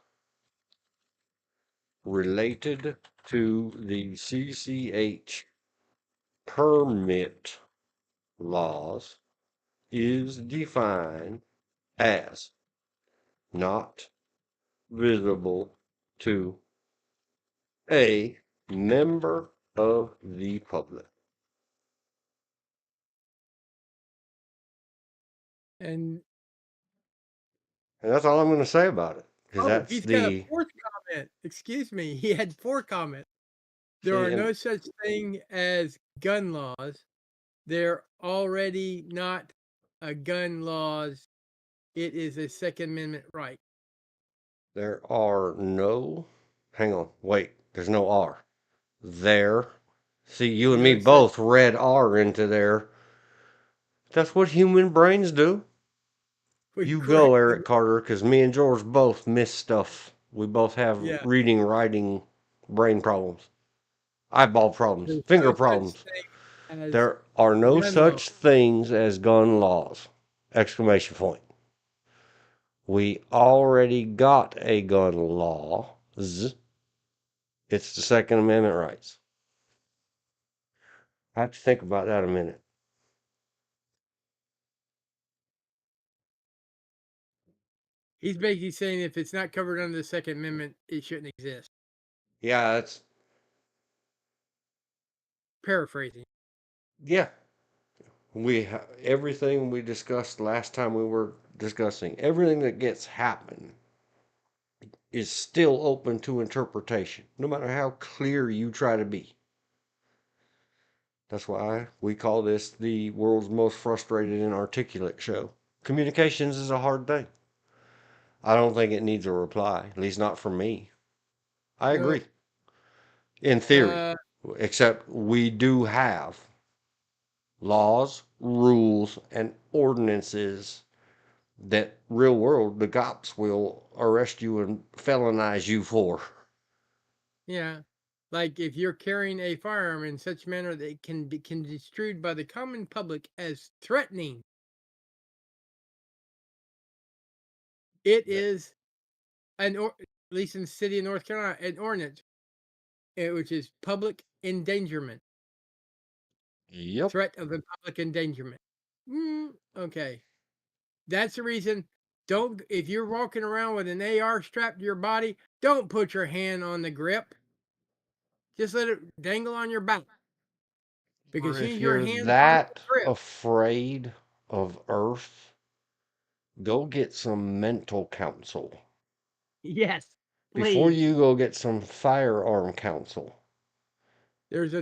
related to the CCH permit laws is defined as not visible to a member of the public. And And that's all I'm going to say about it. Because oh, that's he's got a the, fourth comment. Excuse me. He had 4 comments. There see, are and no such thing as gun laws. They're already not a gun laws. It is a Second Amendment right. there are no, hang on, wait, there's no R. There. See, you and me No such both read R into there. That's what human brains do. we You go, correctly. Eric Carter, because me and George both miss stuff. We both have Yeah. reading, writing, brain problems, eyeball problems, There's finger no such problems. thing as There are no gun law. such things as gun laws! Exclamation point. We already got a gun law. It's the Second Amendment rights. I have to think about that a minute. He's basically saying if it's not covered under the Second Amendment, it shouldn't exist. Yeah, that's Paraphrasing. yeah. Everything we discussed last time we were discussing, everything that gets happen is still open to interpretation, no matter how clear you try to be. That's why we call this the world's most frustrated inarticulate show. Communications is a hard thing. I don't think it needs a reply, at least not from me. I Well, agree, in theory, except we do have laws, rules, and ordinances that real world the cops will arrest you and felonize you for. yeah. Like if you're carrying a firearm in such manner that it can be construed by the common public as threatening, it is at least in the city of North Carolina, an ordinance, which is public endangerment, Yep. threat of a public endangerment. Okay, that's the reason. Don't if you're walking around with an AR strapped to your body, don't put your hand on the grip. Just let it dangle on your back. Or Because if your you're hands on the that grip. afraid of Earth, go get some mental counsel Yes, before please. you go get some firearm counsel. There's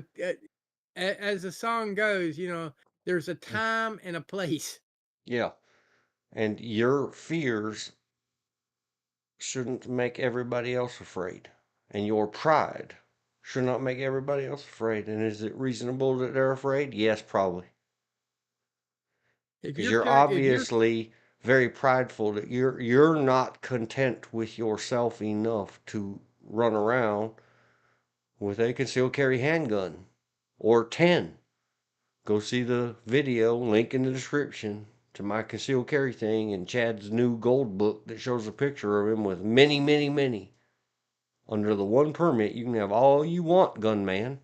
as the song goes, there's a time and a place. Yeah. And your fears shouldn't make everybody else afraid. And your pride should not make everybody else afraid. And is it reasonable that they're afraid? Yes, probably. If Because you're you're if you're obviously very prideful that you're not content with yourself enough to run around with a concealed carry handgun or 10. Go see the video, link in the description to my concealed carry thing and Chad's new gold book that shows a picture of him with many, many, many. Under the one permit, you can have all you want, gunman.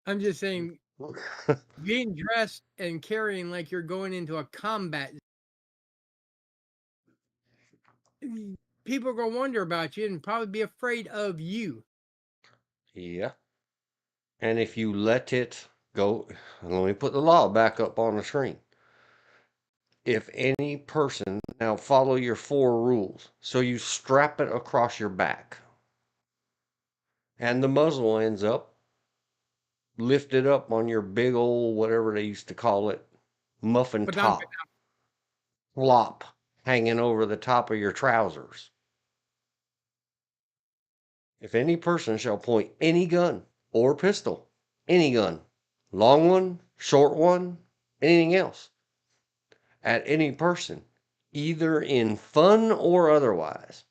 I'm just saying being dressed and carrying like you're going into a combat, people are gonna wonder about you and probably be afraid of you. Yeah. And if you let it go, let me put the law back up on the screen. If any person, now follow your four rules. So you strap it across your back, and the muzzle ends up lifted up on your big old, whatever they used to call it, muffin But top, flop hanging over the top of your trousers. If any person shall point any gun or pistol, any gun, long one, short one, anything else, at any person, either in fun or otherwise,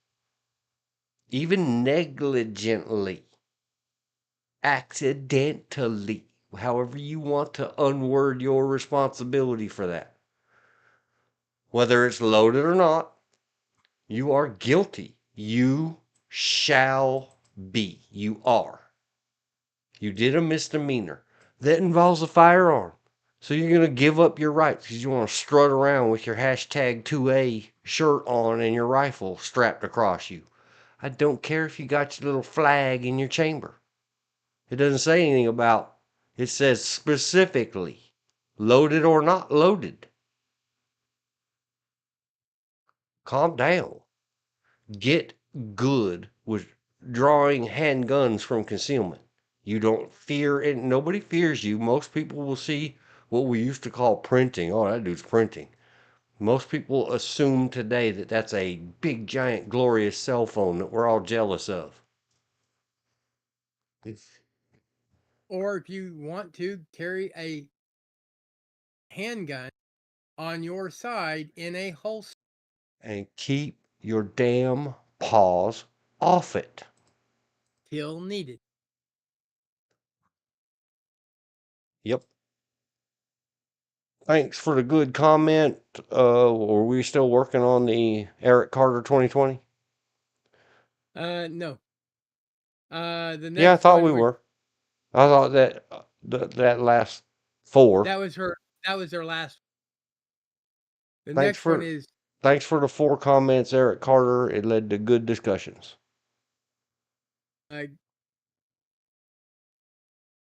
even negligently, accidentally, however you want to unword your responsibility for that, whether it's loaded or not, you are guilty. You shall be. You are. You did a misdemeanor that involves a firearm. So you're going to give up your rights because you want to strut around with your hashtag 2A shirt on and your rifle strapped across you. I don't care if you got your little flag in your chamber. It doesn't say anything about, it says specifically loaded or not loaded. Calm down. Get good with drawing handguns from concealment. You don't fear it. Nobody fears you. Most people will see what we used to call printing. Oh, that dude's printing. Most people assume today that that's a big, giant, glorious cell phone that we're all jealous of. or if you want to carry a handgun on your side in a holster And keep your damn paws off it. till needed. Yep. Thanks for the good comment. Are we still working on the Eric Carter 2020? No. The Yeah, I next thought one we were. I thought that that last four. that was her. That was her last. The Thanks next one for is thanks for the four comments, Eric Carter. It led to good discussions. uh,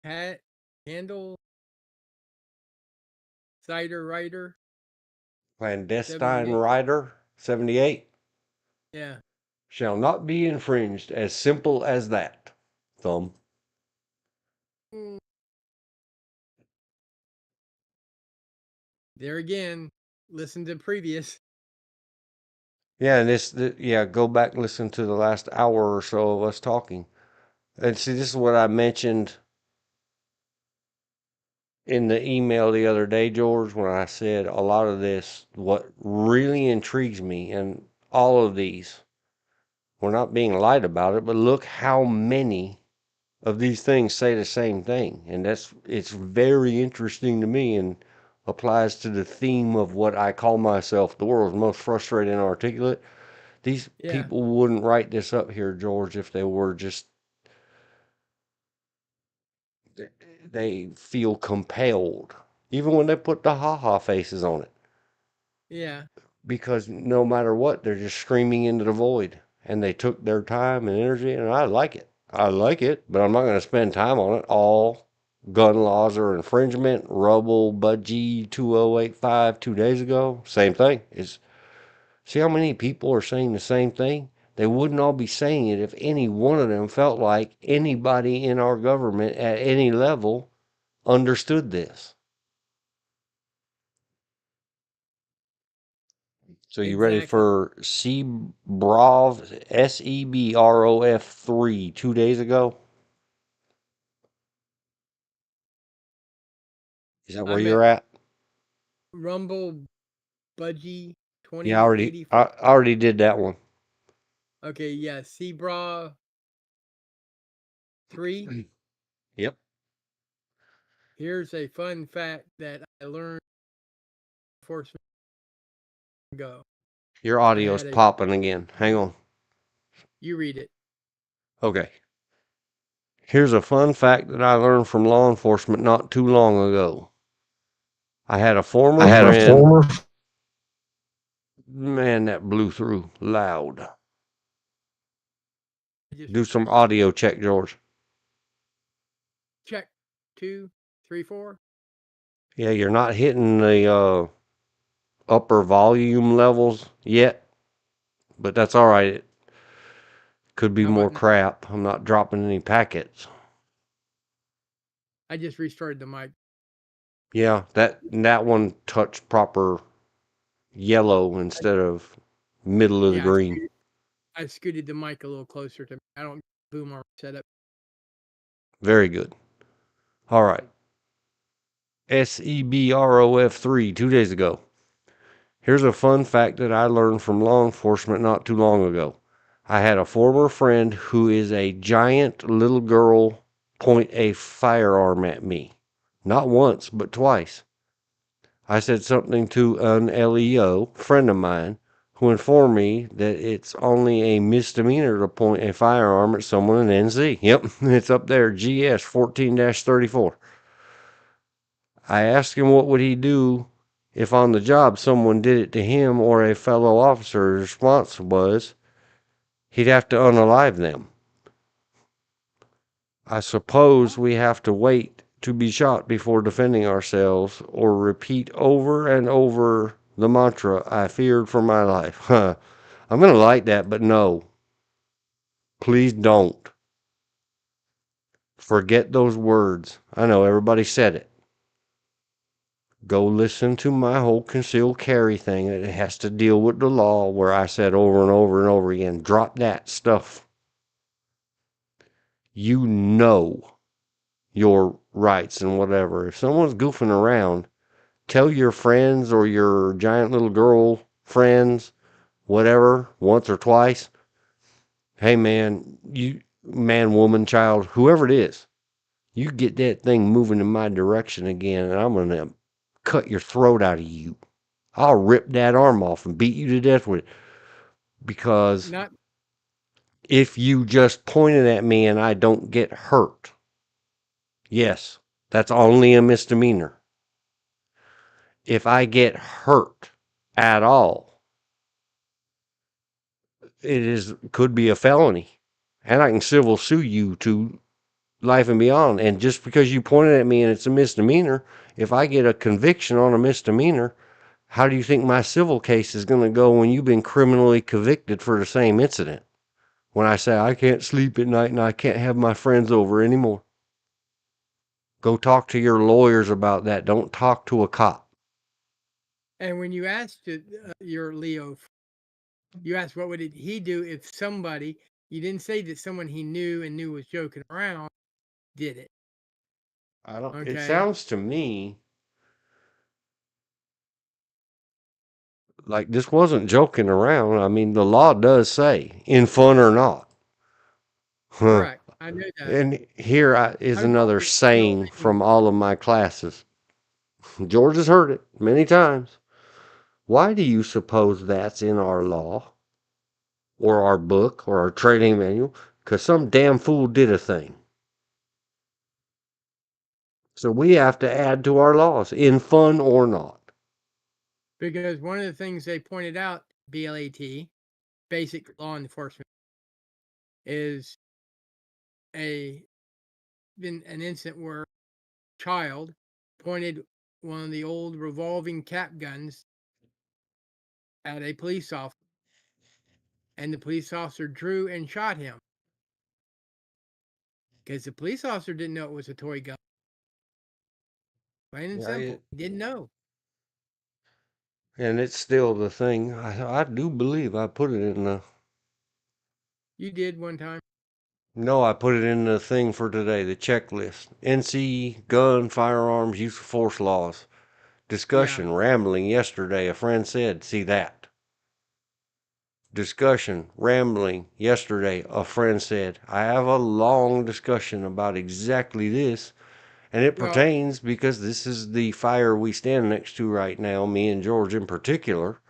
Hat Handle Cider Rider Clandestine 78. Rider 78 Yeah. shall not be infringed. As simple as that. Thumb. Mm. There again, listen to previous. Yeah, and yeah, go back and listen to the last hour or so of us talking. And see, this is what I mentioned in the email the other day, George, when I said a lot of this, what really intrigues me, and all of these, we're not being lied about it, but look how many of these things say the same thing. And it's very interesting to me and applies to the theme of what I call myself the world's most frustrated and articulate. These Yeah. people wouldn't write this up here, George, if they were just, they feel compelled, even when they put the ha-ha faces on it. Yeah. Because no matter what, they're just screaming into the void. And they took their time and energy, and I like it. I like it, but I'm not going to spend time on it. All gun laws are infringement. Rubble, Budgie, 2085, 2 days ago, same thing. See how many people are saying the same thing? They wouldn't all be saying it if any one of them felt like anybody in our government at any level understood this. So you ready Exactly. for Sebrov, Sebrof 2 days ago? Is that where I'm at you're at? Rumble Budgie Yeah, I already 2084. I already did that one. Okay, yeah. Sebra 3. Yep. Here's a fun fact that I learned enforcement ago. Your I audio's had a popping again. Hang on. you read it. Okay. Here's a fun fact that I learned from law enforcement not too long ago. I had a I former had a friend. former Man, that blew through loud. just Do some audio check, George. check 2, 3, 4. Yeah, you're not hitting the upper volume levels yet, but that's all right. It could be How more about now? crap. I'm not dropping any packets. I just restarted the mic. Yeah, that one touched proper yellow instead of middle of the Yeah, green. I scooted the mic a little closer to me. I don't boom arm setup. Very good. All right. Sebrof 2 days ago. Here's a fun fact that I learned from law enforcement not too long ago. I had a former friend who is a giant little girl point a firearm at me. Not once, but twice. I said something to an LEO friend of mine who informed me that it's only a misdemeanor to point a firearm at someone in NZ. Yep, it's up there, GS 14-34. I asked him what would he do if on the job someone did it to him or a fellow officer. His response was he'd have to unalive them. I suppose we have to wait to be shot before defending ourselves or repeat over and over the mantra I feared for my life. I'm going to like that, but no. Please don't. Forget those words. I know everybody said it. Go listen to my whole concealed carry thing. It has to deal with the law where I said over and over and over again, drop that stuff. You know your rights and whatever. If someone's goofing around, tell your friends or your giant little girl friends, whatever, once or twice. Hey man, you man, woman, child, whoever it is, You get that thing moving in my direction again, and I'm gonna cut your throat out of you. I'll rip that arm off and beat you to death with it. Because Not if you just pointed at me and I don't get hurt, yes, that's only a misdemeanor. If I get hurt at all, could be a felony. And I can civil sue you to life and beyond. And just because you pointed at me and it's a misdemeanor, if I get a conviction on a misdemeanor, how do you think my civil case is going to go when you've been criminally convicted for the same incident? When I say I can't sleep at night and I can't have my friends over anymore. Go talk to your lawyers about that. Don't talk to a cop. And when you asked your Leo, you asked what would he do if somebody, you didn't say that someone he knew was joking around did it. It Okay. sounds to me like this wasn't joking around. I mean, the law does say in fun or not. Huh. Correct. I knew that. And here is I was another always still saying reading. from all of my classes. George has heard it many times. Why do you suppose that's in our law or our book or our training manual? Because some damn fool did a thing. So we have to add to our laws, in fun or not. Because one of the things they pointed out, BLAT, basic law enforcement, is been an incident where a child pointed one of the old revolving cap guns at a police officer, and the police officer drew and shot him because the police officer didn't know it was a toy gun. Plain and Yeah, simple, he didn't know. and it's still the thing. I do believe I put it in the. You did one time. No, I put it in the thing for today, the checklist. NC gun, firearms, use of force laws. Yeah. Discussion, rambling yesterday. A friend said, see that. Discussion, rambling yesterday. A friend said, I have a long discussion about exactly this. And it Well, pertains because this is the fire we stand next to right now, me and George in particular,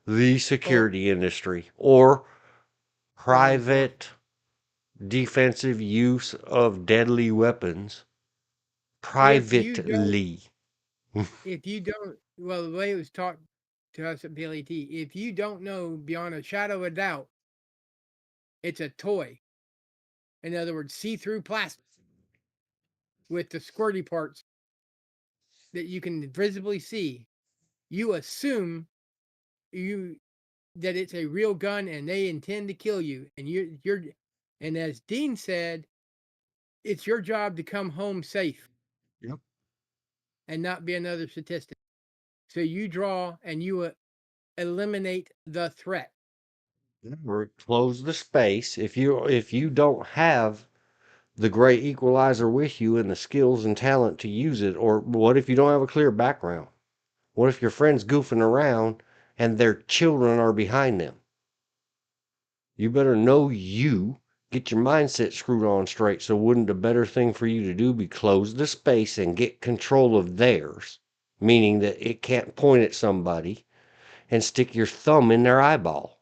the well, security industry or law enforcement. private defensive use of deadly weapons If you don't, privately. if you don't, well, the way it was taught to us at BLAT, if you don't know beyond a shadow of a doubt, it's a toy. In other words, see-through plastic with the squirty parts that you can visibly see. You assume you that it's a real gun and they intend to kill you, and and as Dean said, it's your job to come home safe Yep. and not be another statistic. So you draw and you eliminate the threat. Or close the space. If you don't have the great equalizer with you and the skills and talent to use it, or what if you don't have a clear background? What if your friend's goofing around and their children are behind them? You better know you. Get your mindset screwed on straight. So wouldn't the better thing for you to do be close the space and get control of theirs? Meaning that it can't point at somebody and stick your thumb in their eyeball.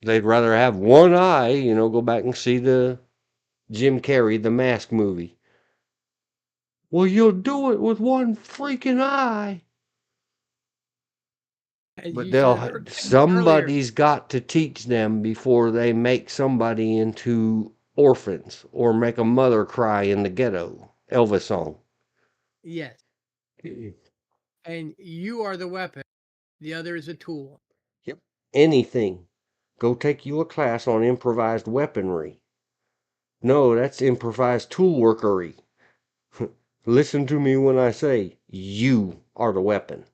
They'd rather have one eye, go back and see the Jim Carrey, the Mask movie. Well, you'll do it with one freaking eye. As But you said earlier, somebody's got to teach them before they make somebody into orphans or make a mother cry in the ghetto. Elvis song. yes, and you are the weapon, the other is a tool. Yep. Anything. Go take you a class on improvised weaponry. No, that's improvised tool workery. Listen to me when I say you are the weapon.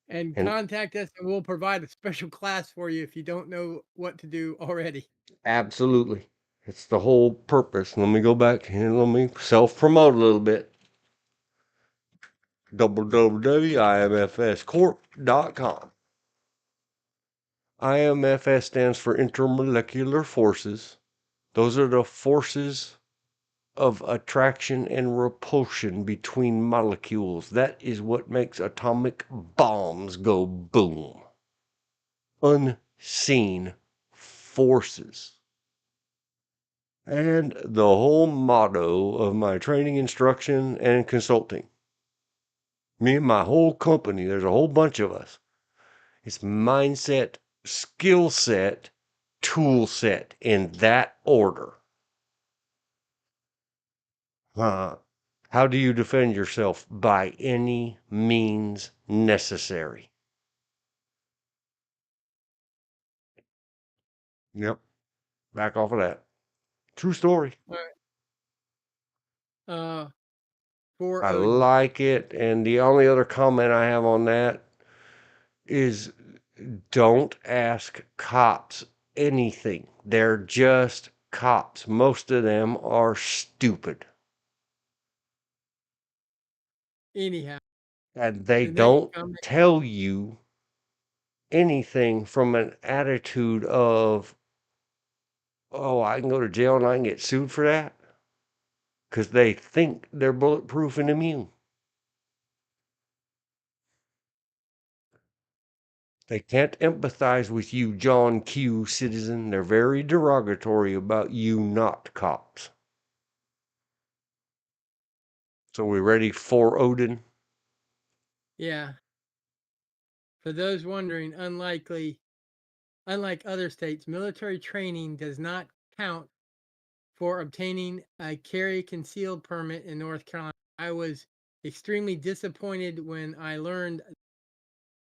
And And contact us, and we'll provide a special class for you if you don't know what to do already. absolutely, it's the whole purpose. Let me go back and let me self promote a little bit. www.imfscorp.com. IMFS stands for Intermolecular Forces. Those are the forces of attraction and repulsion between molecules. That is what makes atomic bombs go boom. Unseen forces. And the whole motto of my training, instruction, and consulting. Me and my whole company, there's a whole bunch of us. It's mindset, skill set, tool set in that order. How do you defend yourself? By any means necessary. Yep. Back off of that. True story. All right. For I Odin. like it. And the only other comment I have on that is don't ask cops anything. They're just cops. Most of them are stupid. Anyhow, And they the next don't comment. tell you anything from an attitude of, oh, I can go to jail and I can get sued for that. Because they think they're bulletproof and immune. They can't empathize with you, John Q. citizen. They're very derogatory about you not cops. So we ready for Odin? Yeah. For those wondering, unlike other states, military training does not count for obtaining a carry concealed permit in North Carolina. I was extremely disappointed when I learned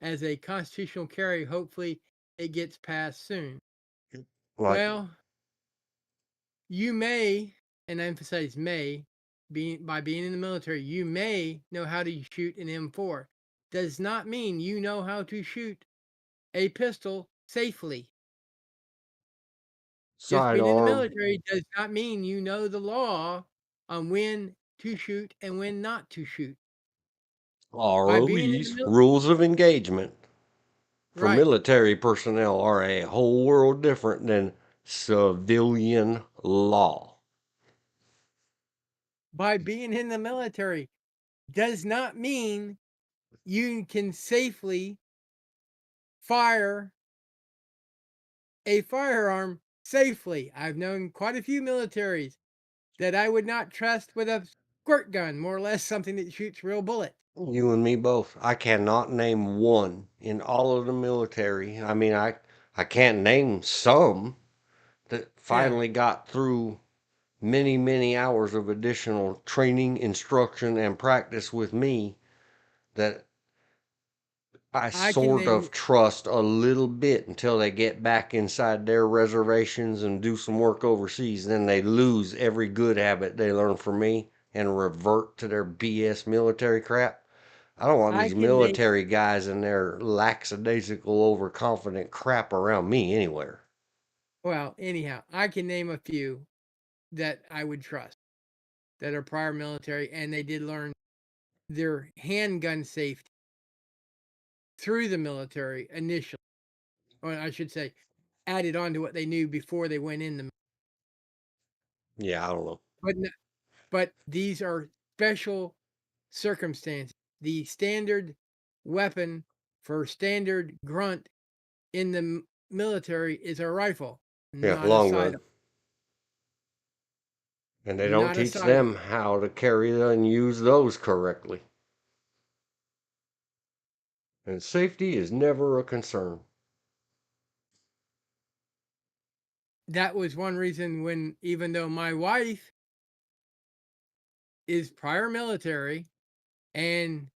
as a constitutional carry. Hopefully, it gets passed soon. Like, Well, you may, and I emphasize may, by being in the military, you may know how to shoot an M4. Does not mean you know how to shoot a pistol safely. Just being in the sidearm, military does not mean you know the law on when to shoot and when not to shoot. By being in the ROEs, military, rules of engagement for right? military personnel are a whole world different than civilian law. By being in the military does not mean you can safely fire a firearm safely. I've known quite a few militaries that I would not trust with a squirt gun, more or less something that shoots real bullets. You and me both. I cannot name one in all of the military. I mean, I can't name some that Yeah, finally got through many, many hours of additional training, instruction, and practice with me that I I can sort name. of trust a little bit until they get back inside their reservations and do some work overseas. Then they lose every good habit they learned from me and revert to their BS military crap. I don't want I these can name. military guys and their lackadaisical, overconfident crap around me anywhere. Well, anyhow, I can name a few that I would trust that are prior military, and they did learn their handgun safety through the military initially, or I should say, added on to what they knew before they went in the. Yeah, I don't know. But but these are special circumstances. The standard weapon for standard grunt in the military is a rifle, Yeah, not a long gun. sidearm. And they don't Not a teach sidearm. them how to carry and use those correctly. And safety is never a concern. That was one reason when, even though my wife is prior military and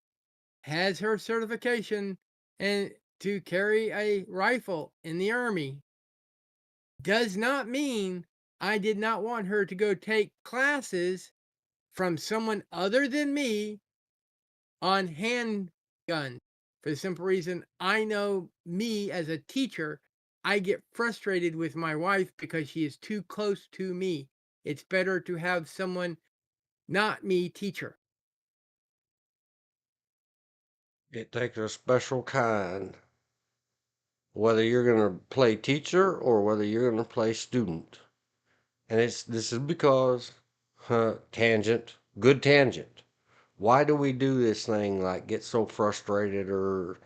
has her certification and to carry a rifle in the army, does not mean I did not want her to go take classes from someone other than me on handguns, for the simple reason I know me as a teacher, I get frustrated with my wife because she is too close to me. It's better to have someone not me teach her. It takes a special kind, whether you're going to play teacher or whether you're going to play student. And this is because tangent, good tangent. Why do we do this thing like get so frustrated or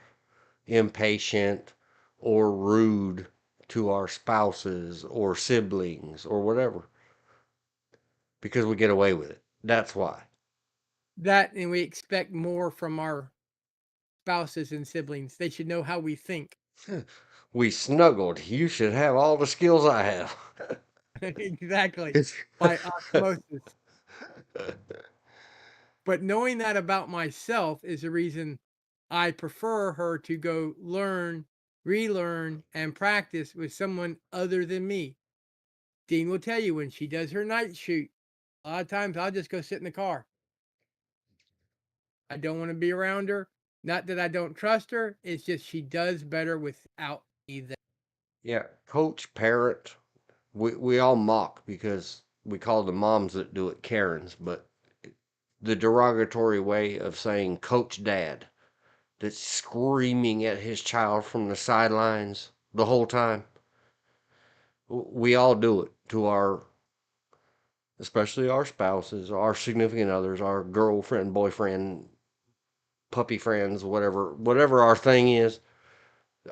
impatient or rude to our spouses or siblings or whatever? Because we get away with it. That's why. That and we expect more from our spouses and siblings. They should know how we think. We snuggled. You should have all the skills I have. Exactly. By osmosis. But knowing that about myself is the reason I prefer her to go learn, relearn, and practice with someone other than me. Dean will tell you when she does her night shoot, a lot of times I'll just go sit in the car. I don't want to be around her. Not that I don't trust her, it's just she does better without me there. Yeah, coach, parent, we all mock because we call the moms that do it Karens, but the derogatory way of saying coach dad that's screaming at his child from the sidelines the whole time. We all do it to our, especially our spouses, our significant others, our girlfriend, boyfriend, puppy friends, whatever our thing is,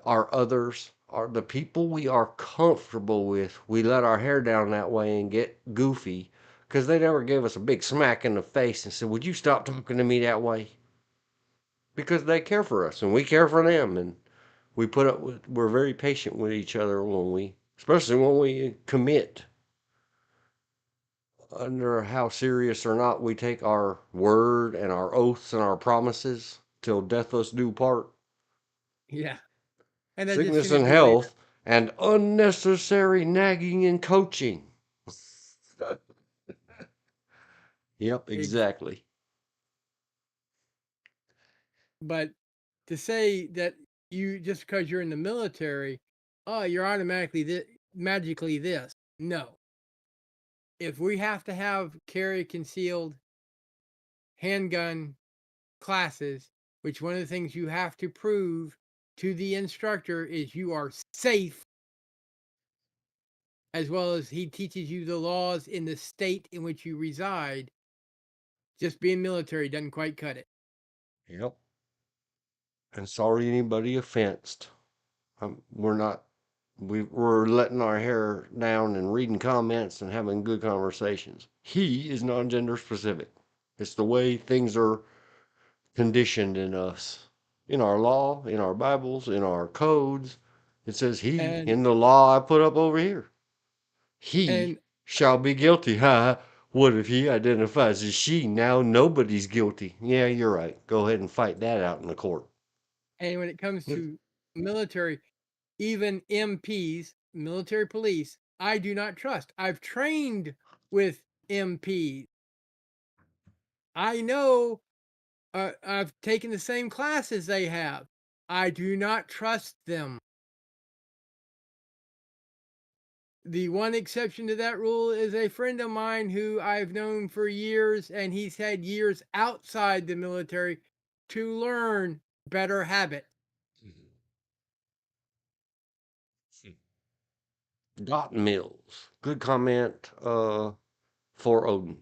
our others, are the people we are comfortable with. We let our hair down that way and get goofy because they never gave us a big smack in the face and said, "Would you stop talking to me that way?" Because they care for us and we care for them, and we put up with. We're very patient with each other when we, especially when we commit. Under how serious or not we take our word and our oaths and our promises till death us do part. Yeah. And I just Sickness seen a and video. health and unnecessary nagging and coaching. Yep, exactly. But to say that you just because you're in the military, oh, you're automatically magically this. No. If we have to have carry concealed handgun classes, which one of the things you have to prove to the instructor is you are safe, as well as he teaches you the laws in the state in which you reside. Just being military doesn't quite cut it. Yep. And sorry anybody offensed. We're not. We're letting our hair down and reading comments and having good conversations. He is non-gender specific. It's the way things are conditioned in us, in our law, in our Bibles, in our codes. It says he And in the law I put up over here. He and shall be guilty. Ha! What if he identifies as she? Now nobody's guilty. Yeah, you're right. Go ahead and fight that out in the court. and when it comes to military, even MPs, military police, I do not trust. I've trained with MPs. I know I've taken the same classes they have. I do not trust them. The one exception to that rule is a friend of mine who I've known for years, and he's had years outside the military to learn better habits. Dot Mills. Good comment for Odin.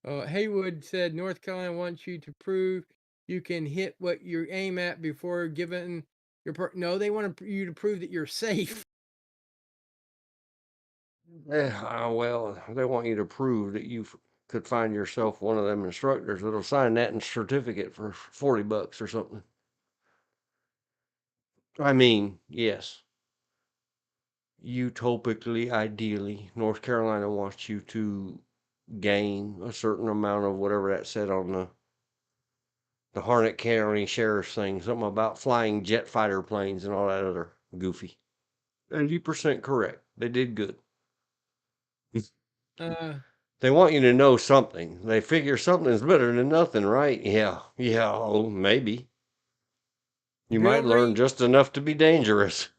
Haywood said North Carolina wants you to prove you can hit what you aim at before giving your. No, they want you to prove that you're safe. Well, they want you to prove that you could find yourself one of them instructors that'll sign that in certificate for $40 or something. I mean, yes, utopically, ideally, North Carolina wants you to gain a certain amount of whatever that said on the Harnett County Sheriff's thing, something about flying jet fighter planes and all that other goofy. 80% correct. They did good. Uh, They want you to know something. They figure something's better than nothing, right? Yeah, yeah, oh, maybe. You might learn Bilry, just enough to be dangerous.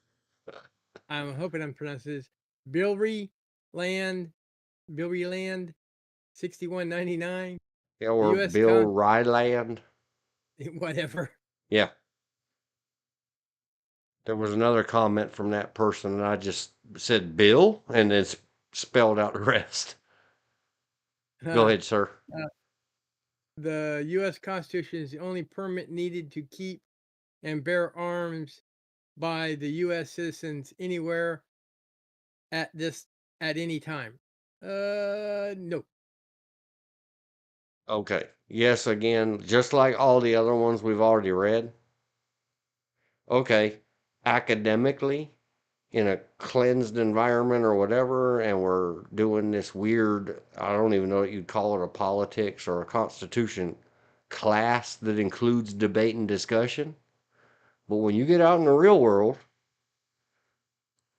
I'm hoping I'm pronouncing this. Bilry Land, Bilry Land, 6199, Yeah, or U.S. Bill Ryland. whatever. Yeah, there was another comment from that person, and I just said Bill, and it's spelled out the rest. Go Uh, ahead, sir. the U.S. Constitution is the only permit needed to keep and bear arms by the U.S. citizens anywhere at this at any time. No. Okay. Yes, again, just like all the other ones we've already read. Okay. Academically, in a cleansed environment or whatever, and we're doing this weird, I don't even know what you'd call it, a politics or a constitution class that includes debate and discussion. But when you get out in the real world,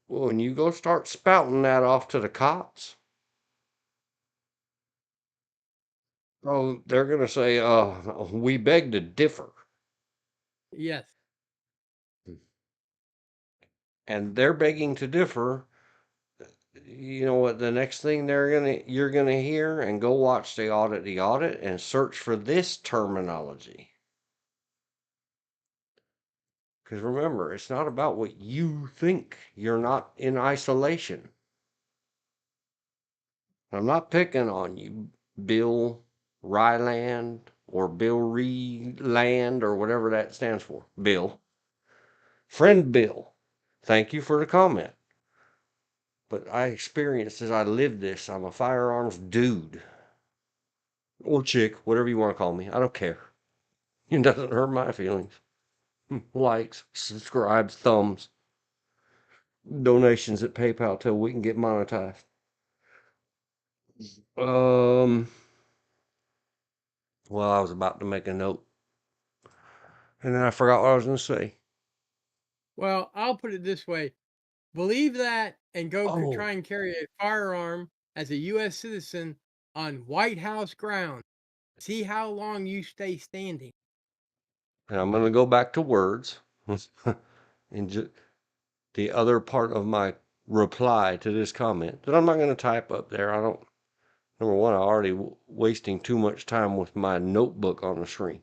when you go start spouting that off to the cops, oh, they're going to say, we beg to differ. Yes. And they're begging to differ. You know what? The next thing you're gonna hear, and go watch the audit, and search for this terminology. Because remember, it's not about what you think. You're not in isolation. I'm not picking on you, Bill Ryland or Bill Reland or whatever that stands for. Bill. Friend Bill. Thank you for the comment. But I experienced as I lived this. I'm a firearms dude. Or chick, whatever you want to call me. I don't care. It doesn't hurt my feelings. Likes, subscribes, thumbs, donations at PayPal till we can get monetized. Um, well, I was about to make a note, and then I forgot what I was going to say. Well, I'll put it this way: believe that and go Oh, try and carry a firearm as a U.S. citizen on White House ground. See how long you stay standing. and I'm going to go back to words. And the other part of my reply to this comment that I'm not going to type up there. I don't. Number one, I'm already wasting too much time with my notebook on the screen.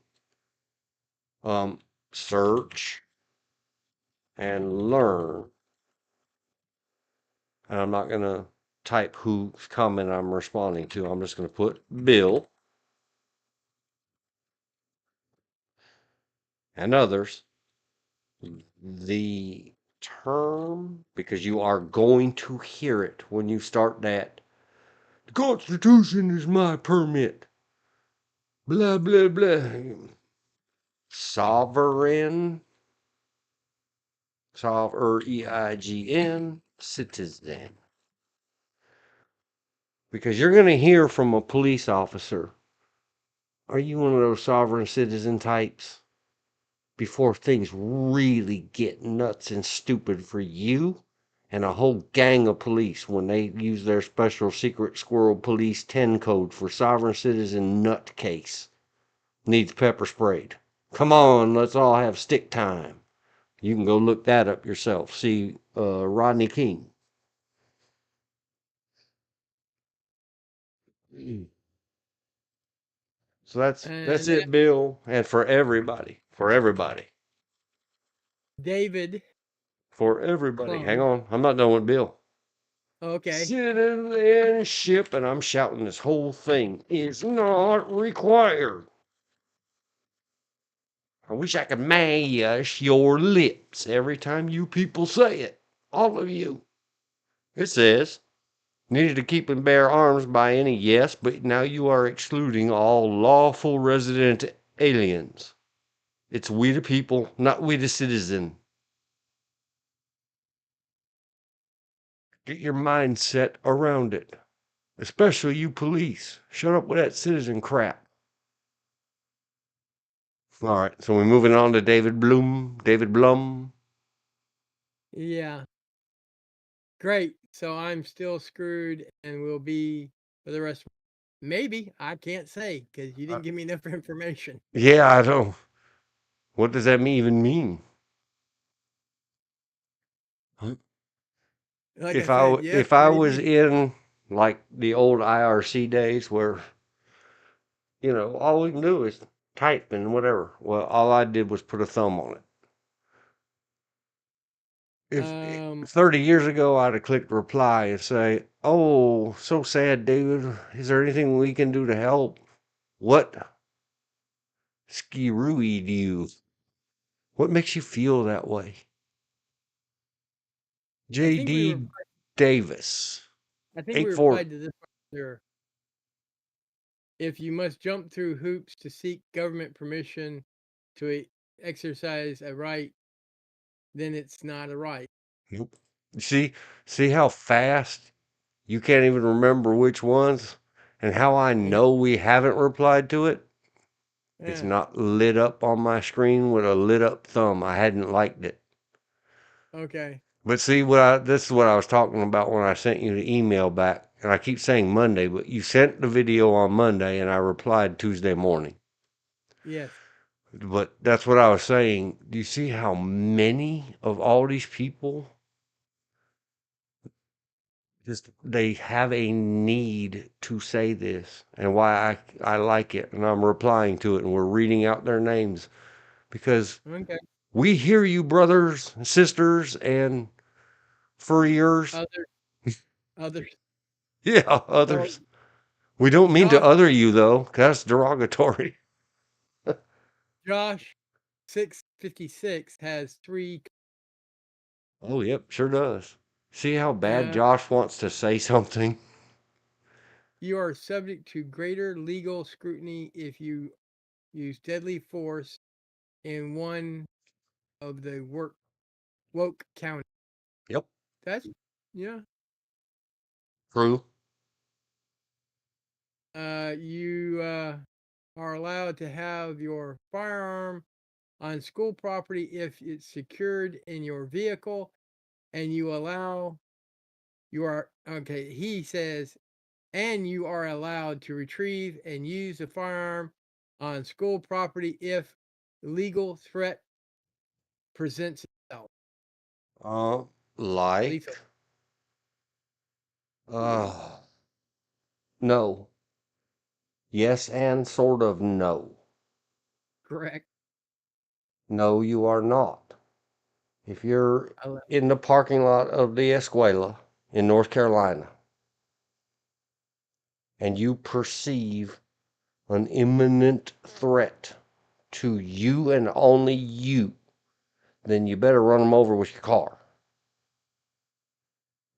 Search and learn. And I'm not going to type whose comment I'm responding to. I'm just going to put Bill and others. The term, because you are going to hear it when you start that. The Constitution is my permit. Blah, blah, blah. Sovereign. EIGN. Citizen. Because you're going to hear from a police officer. Are you one of those sovereign citizen types? Before things really get nuts and stupid for you and a whole gang of police when they use their special secret squirrel police 10 code for sovereign citizen nutcase. Needs pepper sprayed. Come on, let's all have stick time. You can go look that up yourself. See Rodney King. So that's And it, Bill, and for everybody, David for everybody. Hang Clone. on, I'm not done with Bill. Okay. Citizenship, and I'm shouting this whole thing, is not required. I wish I could mash your lips every time you people say it. All of you. It says, needed to keep and bear arms by any, yes, but now you are excluding all lawful resident aliens. It's we the people, not we the citizen. Get your mindset around it. Especially you police. Shut up with that citizen crap. All right, so we're moving on to David Blum. David Blum. Yeah. Great. So I'm still screwed and will be for the rest. Maybe. I can't say because you Uh, didn't give me enough information. yeah, I don't. What does that even mean? Huh? Like I said, yep, If I was maybe. in like the old IRC days where all we can do is type and whatever. Well, all I did was put a thumb on it. If Um, 30 years ago I'd have clicked reply and say, Oh, so sad, David. Is there anything we can do to help? What skirooed you? What makes you feel that way? I think we J.D. Davis, I think we 8-4. replied to this one earlier. If you must jump through hoops to seek government permission to exercise a right, then it's not a right. Nope. See how fast you can't even remember which ones? And how I know we haven't replied to it? It's Yeah. not lit up on my screen with a lit up thumb. I hadn't liked it. Okay. But see, this is what I was talking about when I sent you the email back. And I keep saying Monday, but you sent the video on Monday and I replied Tuesday morning. Yes. But that's what I was saying. Do you see how many of all these people just they have a need to say this and why I like it and I'm replying to it and we're reading out their names because Okay. we hear you brothers and sisters and furriers. Other others. Yeah, So others. We don't mean to Josh other you though, 'cause that's derogatory. Josh 656 has three. Oh, yep, sure does. See how bad Uh, Josh wants to say something? you are subject to greater legal scrutiny if you use deadly force in one of the woke county. Yep, That's yeah. true. You are allowed to have your firearm on school property if it's secured in your vehicle, and you are okay. He says, and you are allowed to retrieve and use the firearm on school property if legal threat presents itself. Uh, Lethal, like, uh, no. Yes, and sort of no. correct. No, you are not. If you're I love in the parking lot of the Escuela in North Carolina and you perceive an imminent threat to you and only you, then you better run them over with your car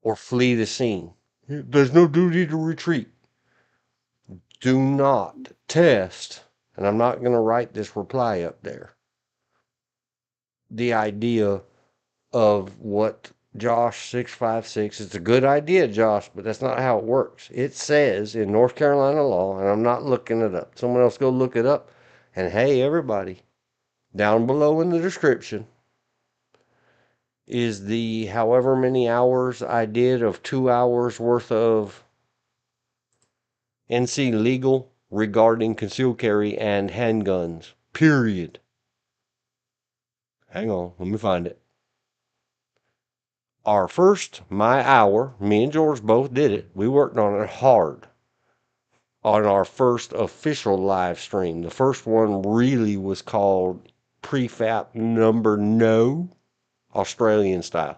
or flee the scene. There's no duty to retreat. Do not test, and I'm not going to write this reply up there, the idea of what Josh 656. It's a good idea, Josh, but that's not how it works. It says in North Carolina law, and I'm not looking it up. Someone else go look it up. And hey, everybody, down below in the description is the however many hours I did of 2 hours worth of NC legal regarding concealed carry and handguns. Period. Hang on, let me find it. Our first, my hour, me and George both did it. We worked on it hard on our first official live stream. The first one really was called Prefab Number No, Australian style.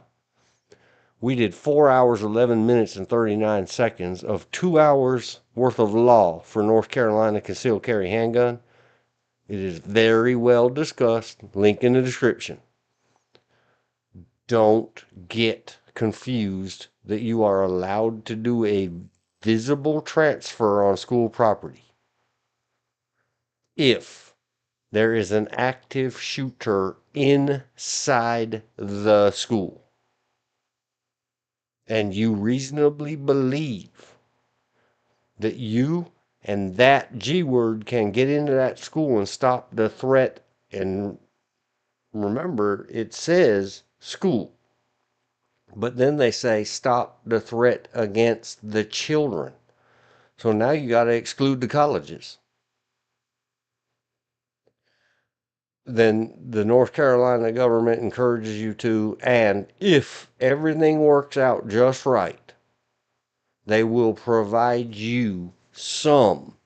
We did 4 hours, 11 minutes, and 39 seconds of 2 hours worth of law for North Carolina concealed carry handgun. It is very well discussed. Link in the description. Don't get confused that you are allowed to do a visible transfer on school property if there is an active shooter inside the school and you reasonably believe that you and that G word can get into that school and stop the threat. And remember, it says school. But then they say stop the threat against the children. So now you got to exclude the colleges. Then the North Carolina government encourages you to, and if everything works out just right, they will provide you some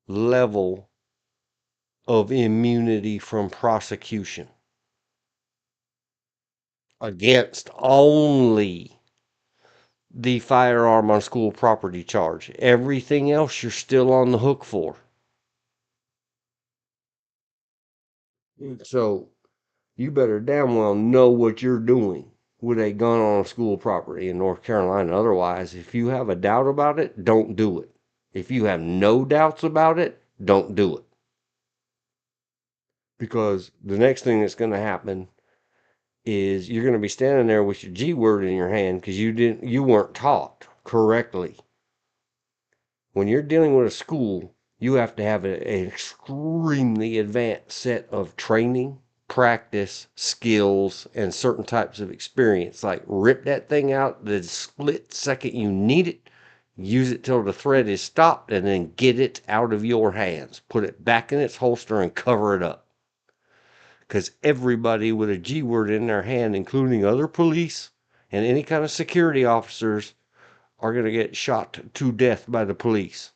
level of immunity from prosecution against only the firearm on school property charge. Everything else you're still on the hook for. So you better damn well know what you're doing with a gun on school property in North Carolina. Otherwise, if you have a doubt about it, don't do it. If you have no doubts about it, don't do it. Because the next thing that's going to happen is you're going to be standing there with your G word in your hand because you weren't taught correctly. When you're dealing with a school, you have to have an extremely advanced set of training, practice, skills, and certain types of experience. Like rip that thing out the split second you need it, use it till the thread is stopped, and then get it out of your hands. Put it back in its holster and cover it up. Because everybody with a G word in their hand, including other police and any kind of security officers, are going to get shot to death by the police.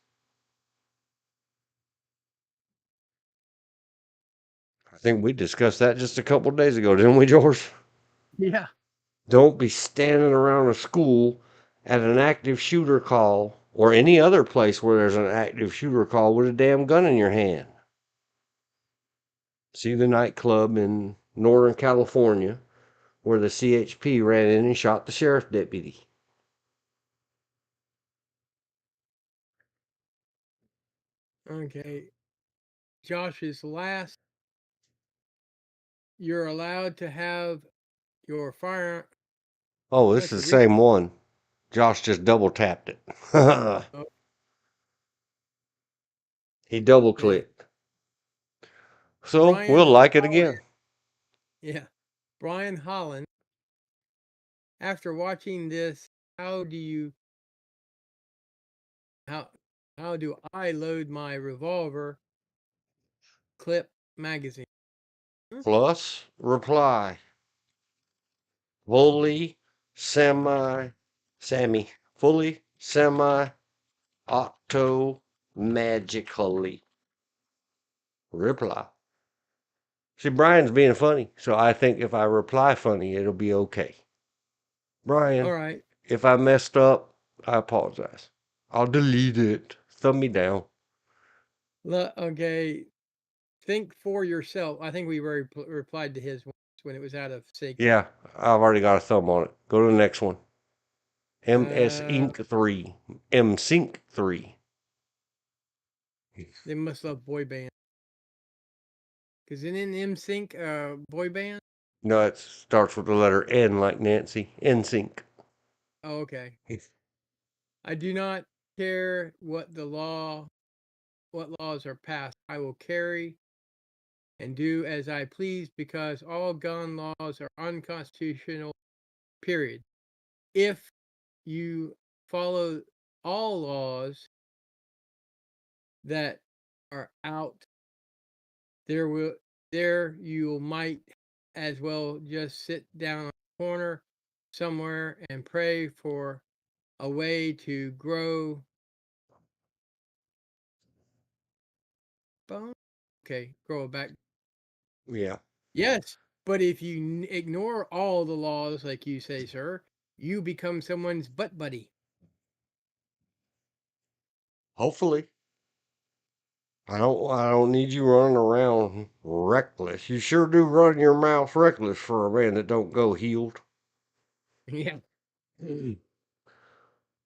I think we discussed that just a couple days ago, didn't we, George? Yeah. Don't be standing around a school at an active shooter call or any other place where there's an active shooter call with a damn gun in your hand. See the nightclub in Northern California where the CHP ran in and shot the sheriff deputy. Okay. Josh's last. You're allowed to have your fire. Oh, this That's is a the re. same one. Josh just double tapped it. Oh, He double okay. clicked. So we'll Brian like it Holland. again. Yeah. Brian Holland. After watching this, how do you how how do I load my revolver clip magazine? Hmm? Plus reply. Fully semi Sammy. Fully semi octo magically. Reply. See, Brian's being funny, so I think if I reply funny, it'll be okay. All Brian, right. if I messed up, I apologize. I'll delete it. Thumb me down. Okay. Think for yourself. I think we already replied to his once when it was out of sync. Yeah, I've already got a thumb on it. Go to the next one. MS Uh, Inc. 3. M Sync 3. they must love boy band. Cause in NSYNC, boy band. No, it starts with the letter N like Nancy. NSYNC. Oh, okay. I do not care what laws are passed. I will carry and do as I please because all gun laws are unconstitutional. Period. If you follow all laws that are out there you might as well just sit down on a corner somewhere and pray for a way to grow bone. Okay, grow it back. Yeah. Yes, but if you ignore all the laws, like you say, sir, you become someone's butt buddy. Hopefully. I don't need you running around reckless. You sure do run your mouth reckless for a man that don't go healed. Yeah. And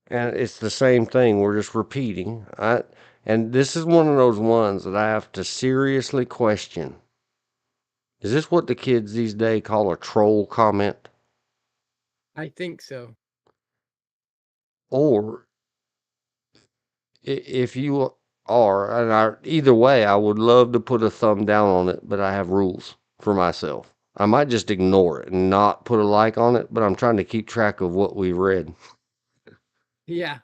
it's the same thing. We're just repeating. And this is one of those ones that I have to seriously question. Is this what the kids these days call a troll comment? I think so. Or if you are, and either way, I would love to put a thumb down on it, but I have rules for myself. I might just ignore it and not put a like on it, but I'm trying to keep track of what we read. Yeah.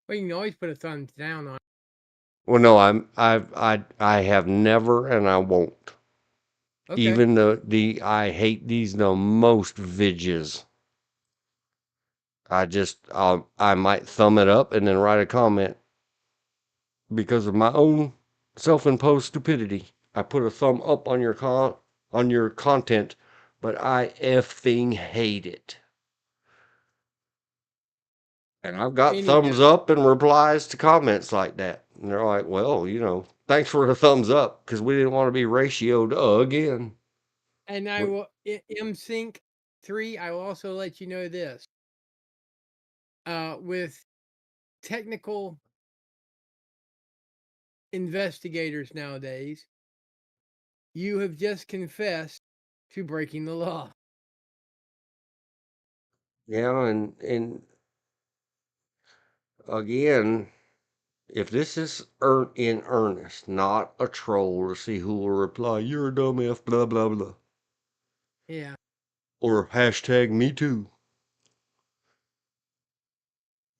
Well, you can always put a thumbs down on. Well, no, I have never, and I won't. Okay. Even I hate these the most vidges. I might thumb it up and then write a comment because of my own self-imposed stupidity. I put a thumb up on your content, but I effing hate it. And I've got Anyhow, thumbs up and replies to comments like that. And they're like, well, thanks for the thumbs up because we didn't want to be ratioed again. and I will MSync 3. I will also let you know this. With technical investigators nowadays, you have just confessed to breaking the law. Yeah, and again, if this is in earnest, not a troll to see who will reply, you're a dumb F, blah, blah, blah. Yeah, Or hashtag me too.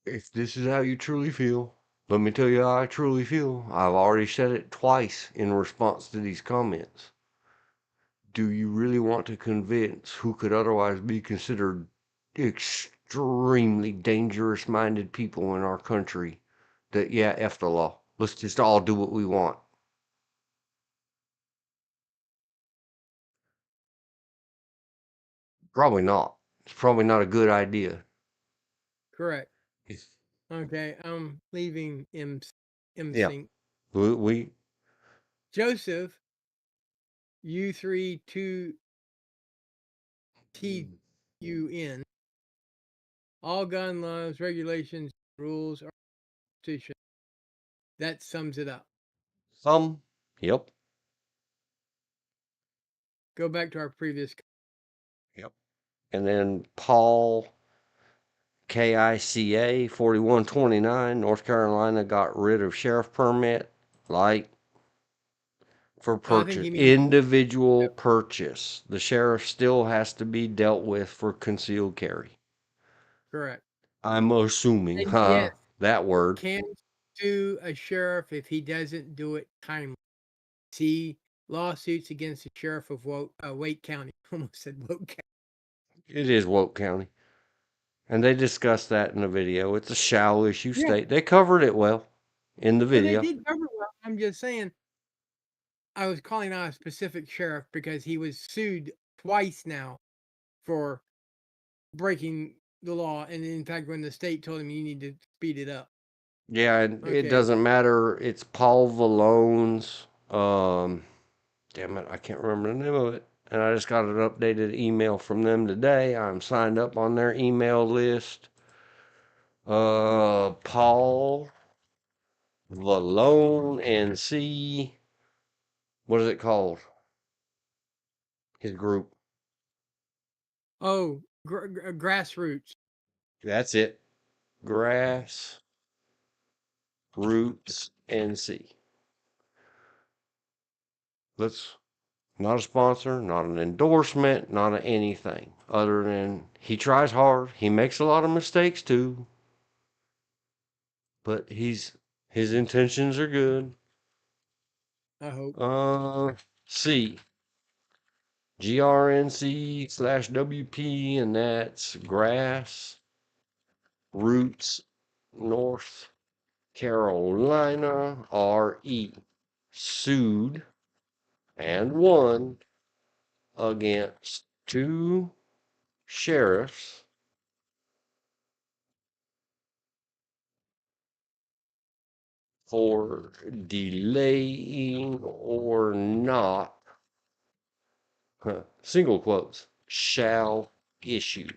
If this is how you truly feel, let me tell you how I truly feel. I've already said it twice in response to these comments. Do you really want to convince who could otherwise be considered extremely dangerous minded people in our country that, yeah, F the law? Let's just all do what we want. Probably not. It's probably not a good idea. correct. Okay, I'm leaving Yeah. MSync. We Joseph, U32TUN. All gun laws, regulations, rules are constitution. That sums it up. some. Yep. Go back to our previous. Yep. And then Paul KICA 4129, North Carolina got rid of sheriff permit, like for I think purchase, he means individual purchase. The sheriff still has to be dealt with for concealed carry. correct. I'm assuming, And yes, that you word. can sue a sheriff if he doesn't do it timely. See lawsuits against the sheriff of Wake County. Almost said Woke County. It is Woke County. And they discussed that in the video. It's a shall issue Yeah, state. They covered it well in the well, they video. did cover it well. I'm just saying, I was calling out a specific sheriff because he was sued twice now for breaking the law, and in fact, when the state told him you need to speed it up. Yeah, and it Okay, doesn't matter. It's Paul Vallone's. Damn it, I can't remember the name of it. And I just got an updated email from them today. I'm signed up on their email list. Paul Vallone and C. What is it called? His group. oh, grassroots. That's it. Grass Roots NC. Let's not a sponsor, not an endorsement, not a anything. Other than he tries hard. He makes a lot of mistakes too. But his intentions are good. I hope. C. GRNC/WP, and that's Grass Roots North Carolina RE. Sued and won against two sheriffs for delaying or not, single quotes, shall issue,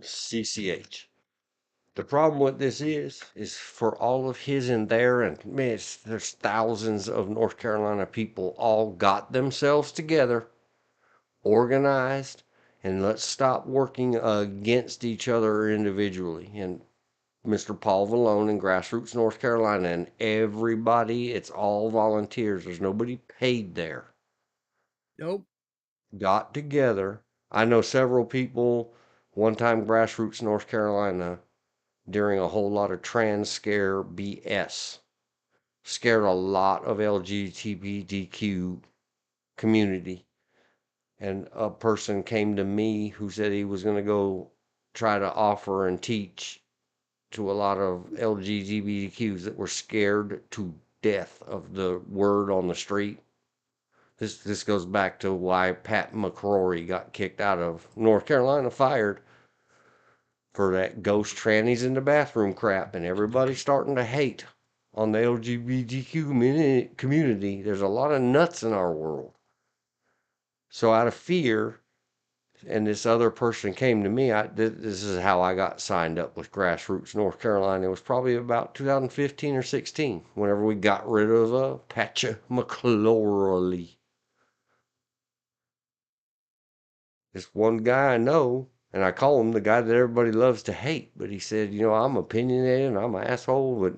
CCH. The problem with this is for all of his and their, and man, there's thousands of North Carolina people all got themselves together, organized, and let's stop working against each other individually. And Mr. Paul Vallone in Grassroots, North Carolina, and everybody, it's all volunteers. There's nobody paid there. Nope. Got together. I know several people, one time Grassroots, North Carolina, during a whole lot of trans scare BS, scared a lot of LGBTQ community. And a person came to me who said he was going to go try to offer and teach to a lot of LGBTQs that were scared to death of the word on the street. This goes back to why Pat McCrory got kicked out of North Carolina, fired. for that ghost trannies in the bathroom crap, and everybody's starting to hate on the LGBTQ community. There's a lot of nuts in our world. So out of fear, and this other person came to me. This is how I got signed up with Grassroots North Carolina. It was probably about 2015 or 16, whenever we got rid of Patcha This one guy I know, and I call him the guy that everybody loves to hate, but he said, I'm opinionated and I'm an asshole, but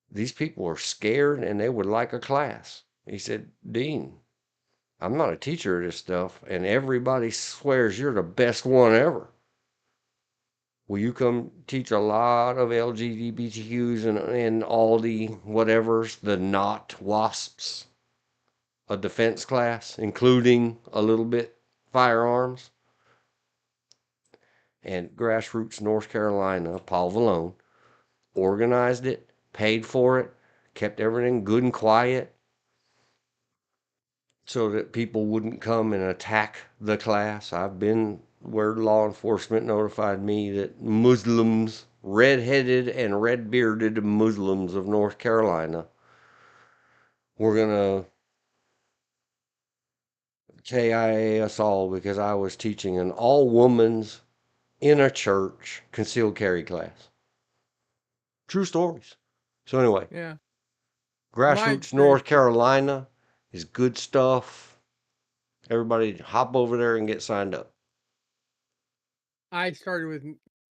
these people are scared and they would like a class. He said, Dean, I'm not a teacher of this stuff, and everybody swears you're the best one ever. Will you come teach a lot of LGBTQs and all the whatevers, the not wasps, a defense class, including a little bit firearms? And Grassroots North Carolina, Paul Vallone, organized it, paid for it, kept everything good and quiet so that people wouldn't come and attack the class. I've been where law enforcement notified me that Muslims, red-headed and red-bearded Muslims of North Carolina, were gonna KIA us all because I was teaching an all-women's in a church concealed carry class. True stories. So anyway, Yeah. My Grassroots experience, North Carolina is good stuff. Everybody hop over there and get signed up. I started with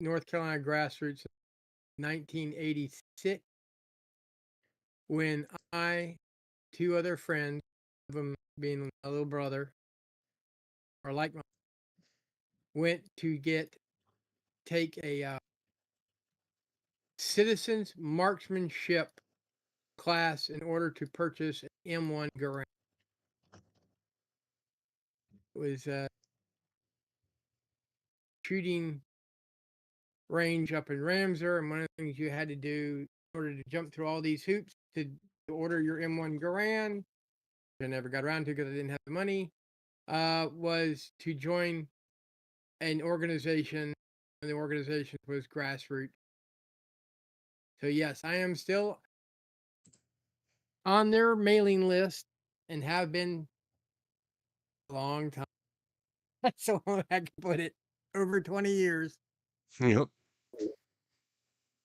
North Carolina Grassroots in 1986 when I, two other friends, one of them being my little brother, or like my, went to take a citizens marksmanship class in order to purchase an M1 Garand. It was a shooting range up in Ramsar, and one of the things you had to do in order to jump through all these hoops to order your M1 Garand, I never got around to because I didn't have the money, was to join an organization, and the organization was Grassroots. So yes, I am still on their mailing list and have been a long time. That's so I can put it, over 20 years. Yep.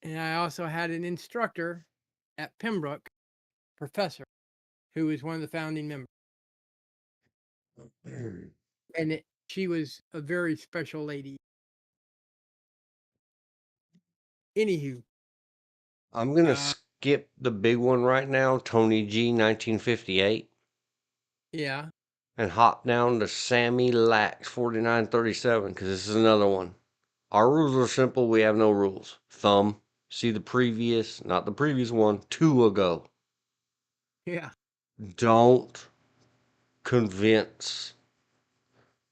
And I also had an instructor at Pembroke, professor, who was one of the founding members. And she was a very special lady. Anywho, I'm going to uh, skip the big one right now, Tony G, 1958, yeah, and hop down to Sammy Lax, 4937, because this is another one. Our rules are simple. We have no rules. Thumb. See the previous, not the previous one, two ago. yeah, Don't convince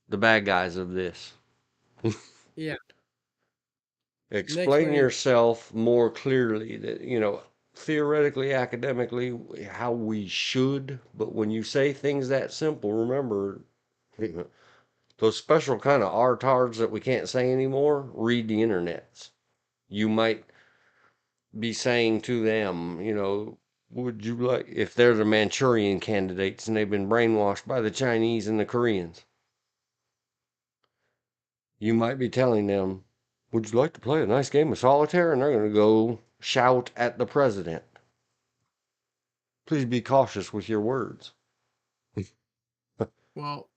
the bad guys of this. yeah. Next Explain one is, yourself more clearly that, theoretically, academically, how we should, but when you say things that simple, remember those special kind of artards that we can't say anymore, read the internets. You might be saying to them, would you like, if they're the Manchurian candidates and they've been brainwashed by the Chinese and the Koreans, you might be telling them, would you like to play a nice game of solitaire? And they're going to go shout at the president. Please be cautious with your words. well,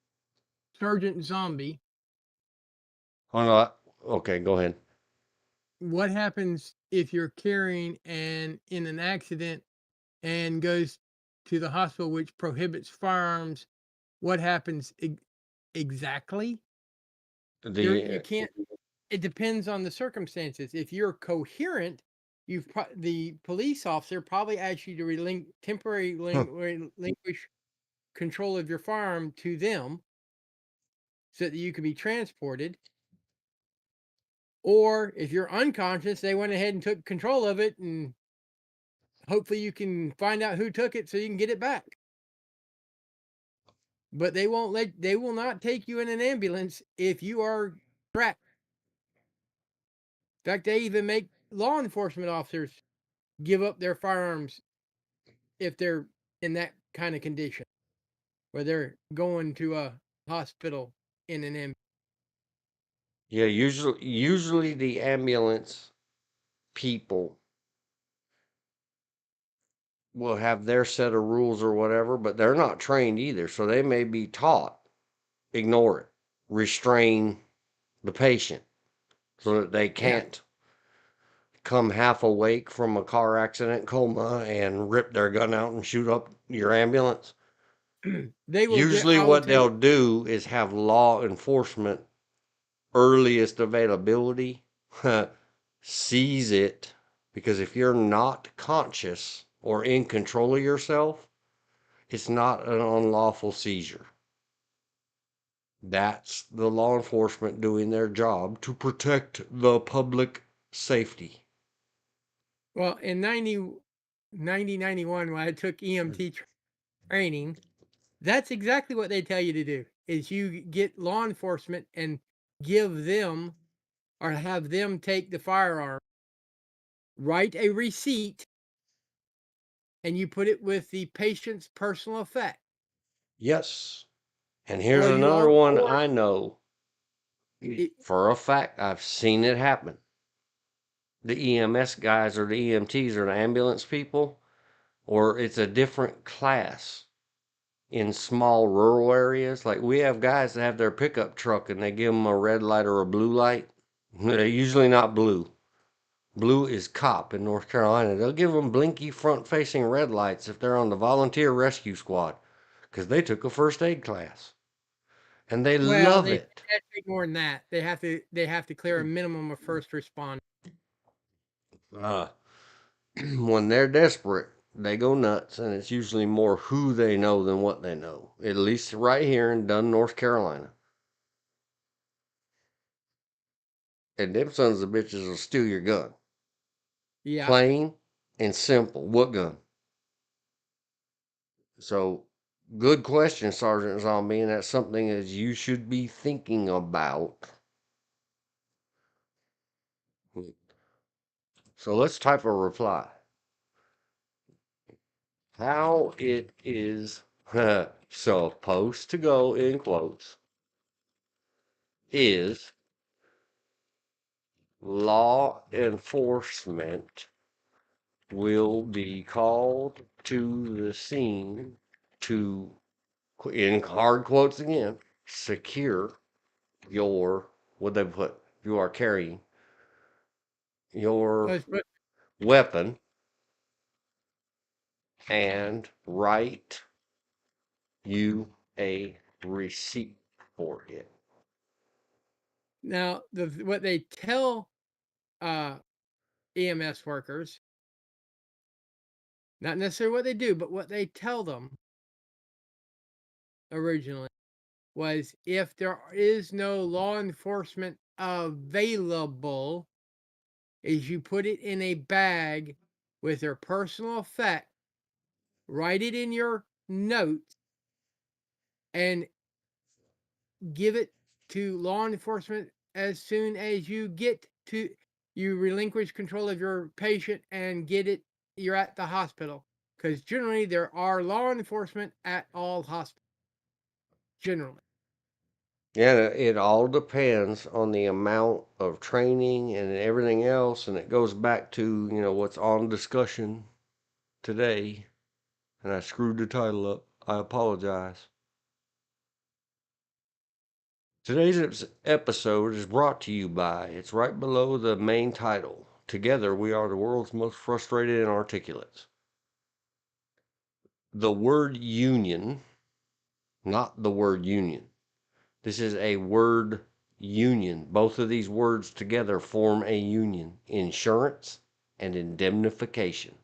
Sergeant Zombie. Oh, no. Okay, go ahead. What happens if you're carrying and in an accident and goes to the hospital, which prohibits firearms? What happens exactly? You The can't. It depends on the circumstances. If you're coherent, the police officer probably asks you to relinquish control of your firearm to them so that you can be transported. Or if you're unconscious, they went ahead and took control of it, and hopefully you can find out who took it so you can get it back. But they will not take you in an ambulance if you are trapped. In fact, they even make law enforcement officers give up their firearms if they're in that kind of condition, where they're going to a hospital in an ambulance. Yeah, usually the ambulance people will have their set of rules or whatever, but they're not trained either. So they may be taught, ignore it, restrain the patient so that they Yeah, can't come half awake from a car accident coma and rip their gun out and shoot up your ambulance. they will get. Usually, I will what tell you. they'll do is have law enforcement earliest availability seize it, because if you're not conscious or in control of yourself, it's not an unlawful seizure. That's the law enforcement doing their job to protect the public safety. Well, in 1991, when I took EMT training, that's exactly what they tell you to do. Is you get law enforcement and give them or have them take the firearm, write a receipt, and you put it with the patient's personal effect. Yes. And here's Or you another all, one or I know it, for a fact. I've seen it happen. The EMS guys or the EMTs or the ambulance people, or it's a different class in small rural areas. Like we have guys that have their pickup truck and they give them a red light or a blue light. They're usually not blue. Blue is cop in North Carolina. They'll give them blinky front facing red lights if they're on the volunteer rescue squad because they took a first aid class and they well, love they it. have to take more than that. They have to clear a minimum of first responder. Uh, when they're desperate, they go nuts, and it's usually more who they know than what they know. At least right here in Dunn, North Carolina. And them sons of bitches will steal your gun. Yeah. Plain and simple. What gun? So, good question, Sergeant Zombie, and that's something that you should be thinking about. So let's type a reply. How it is supposed to go in quotes is law enforcement will be called to the scene to, in hard quotes again, secure your, what they put, you are carrying your But weapon and write you a receipt for it. now what they tell uh, EMS workers, not necessarily what they do, but what they tell them originally was if there is no law enforcement available, is you put it in a bag with their personal effect, write it in your notes, and give it to law enforcement as soon as you relinquish control of your patient and get it you're at the hospital, because generally there are law enforcement at all hospitals generally. Yeah, it all depends on the amount of training and everything else, and it goes back to, what's on discussion today. And I screwed the title up. I apologize. Today's episode is brought to you by, it's right below the main title. Together, we are the world's most frustrated inarticulates. The word union, not the word union. This is a word union. Both of these words together form a union: insurance and indemnification.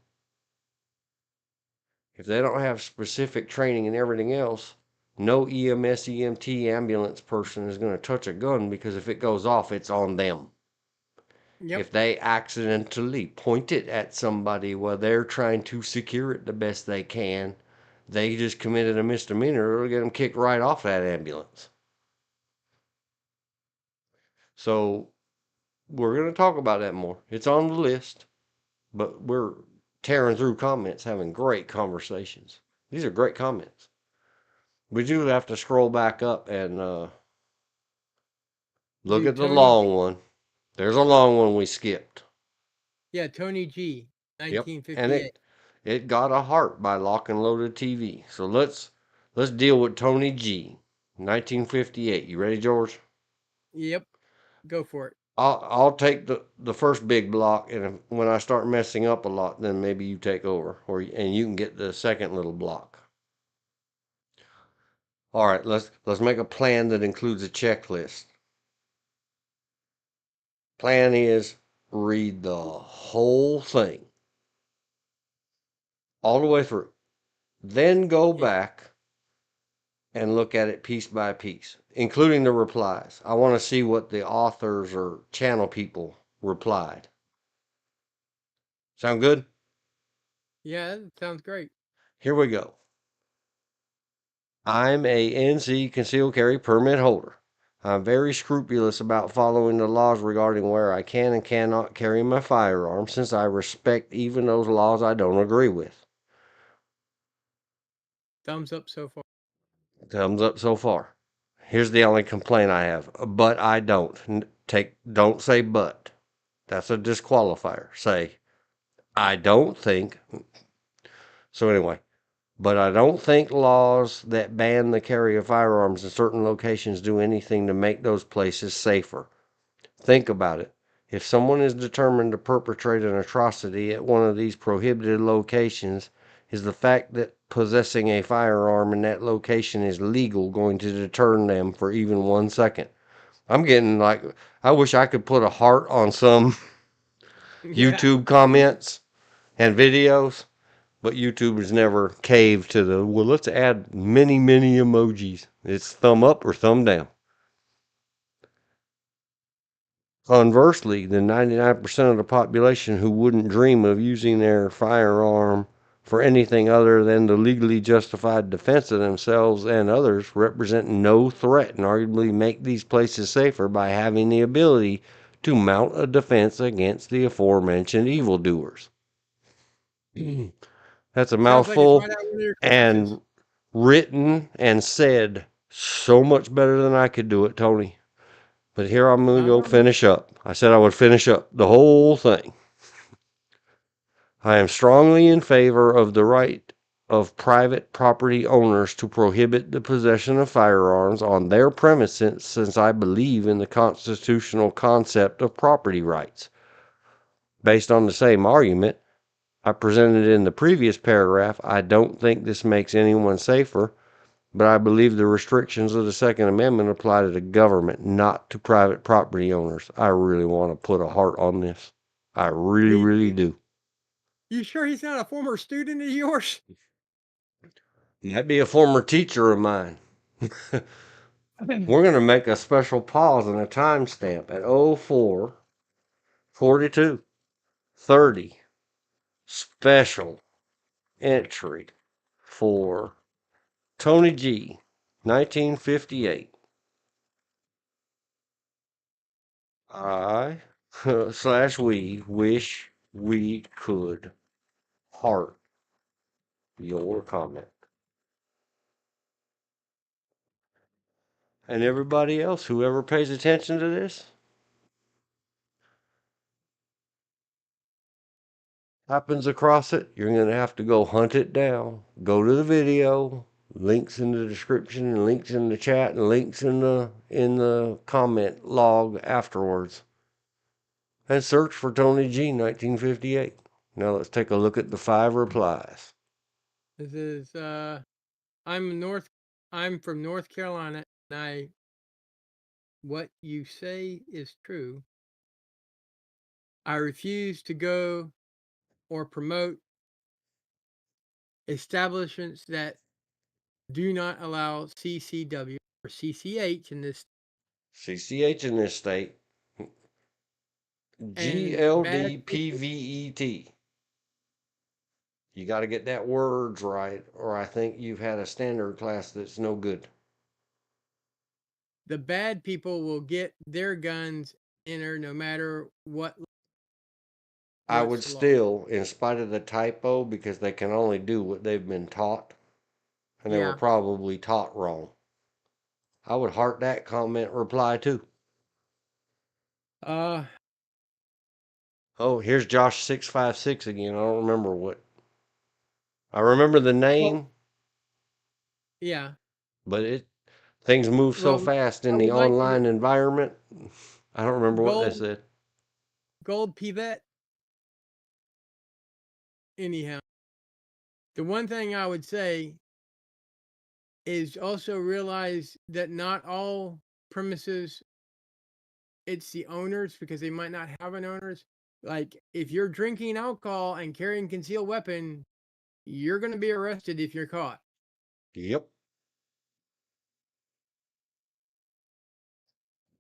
If they don't have specific training and everything else, no EMS, EMT, ambulance person is going to touch a gun, because if it goes off, it's on them. Yep. If they accidentally point it at somebody while they're trying to secure it the best they can, they just committed a misdemeanor. It'll get them kicked right off that ambulance. So we're going to talk about that more. It's on the list, but we're tearing through comments, having great conversations. These are great comments. We do have to scroll back up and look Do at the Tony long G. one. There's a long one we skipped. Yeah, Tony G. Yep, and 1958. it got a heart by Lock and Loaded TV. So let's deal with Tony G. 1958. You ready, George? Yep. Go for it. I'll take the first big block, and when I start messing up a lot, then maybe you take over, and you can get the second little block. All right, let's make a plan that includes a checklist. Plan is read the whole thing all the way through, then go Yeah. back and look at it piece by piece, including the replies. I want to see what the authors or channel people replied. Sound good? Yeah, that sounds great. Here we go. I'm a NC concealed carry permit holder. I'm very scrupulous about following the laws regarding where I can and cannot carry my firearm, since I respect even those laws I don't agree with. Thumbs up so far. Thumbs up so far. Here's the only complaint I have. But I don't. Don't say but. That's a disqualifier. Say, I don't think. So anyway, but I don't think laws that ban the carry of firearms in certain locations do anything to make those places safer. Think about it. If someone is determined to perpetrate an atrocity at one of these prohibited locations, is the fact that possessing a firearm in that location is legal going to deter them for even 1 second? I'm getting like, I wish I could put a heart on some Yeah. YouTube comments and videos, but YouTube has never caved to the, well, let's add many, many emojis. It's thumb up or thumb down. Conversely, the 99% of the population who wouldn't dream of using their firearm for anything other than the legally justified defense of themselves and others represent no threat and arguably make these places safer by having the ability to mount a defense against the aforementioned evildoers. That's a Sounds like it's right mouthful out of one of your questions. and written and said so much better than I could do it, Tony. But here I'm going to go Um, finish up. I said I would finish up the whole thing. I am strongly in favor of the right of private property owners to prohibit the possession of firearms on their premises, since I believe in the constitutional concept of property rights. Based on the same argument I presented in the previous paragraph, I don't think this makes anyone safer, but I believe the restrictions of the Second Amendment apply to the government, not to private property owners. I really want to put a heart on this. I really, me really too. do. You sure he's not a former student of yours? Might be a former teacher of mine. We're going to make a special pause and a timestamp at 04:42:30. Special entry for Tony G, 1958. I slash we wish we could heart your comment. And everybody else, whoever pays attention to this, happens across it, you're going to have to go hunt it down. Go to the video, links in the description, and links in the chat, and links in the comment log afterwards. And search for Tony G 1958. Now let's take a look at the 5 replies. This is I'm from North Carolina, and what you say is true. I refuse to go or promote establishments that do not allow CCW or CCH in this, CCH in this state. and bad people. GLDPVET. You got to get that words right, or I think you've had a standard class that's no good. The bad people will get their guns enter no matter I would what's the law. still, in spite of the typo, because they can only do what they've been taught, and they were Yeah. probably taught wrong. I would heart that comment reply too. Uh Oh, here's Josh656 again. I don't remember what. I remember the well, name, yeah. but things move so Well, fast I in the would like to online environment. I don't remember what they gold said. gold pivot anyhow. The one thing I would say is also realize that not all premises it's the owners because they might not have an owners. Like if you're drinking alcohol and carrying concealed weapon, you're going to be arrested if you're caught. Yep.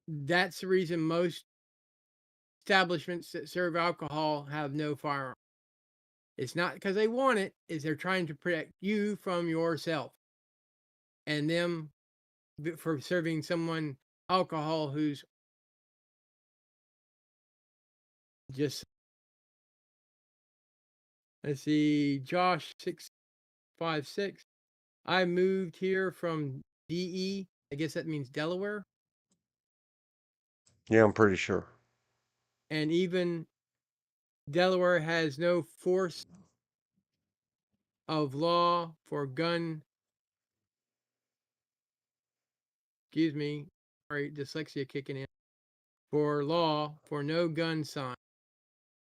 That's the reason most establishments that serve alcohol have no firearm. It's not because they want it, is they're trying to protect you from yourself and them for serving someone alcohol who's just, let's see, Josh 656. I moved here from DE. I guess that means Delaware. Yeah, I'm pretty sure. And even Delaware has no force of law for gun, excuse me, sorry, dyslexia kicking in, for law for no gun sign.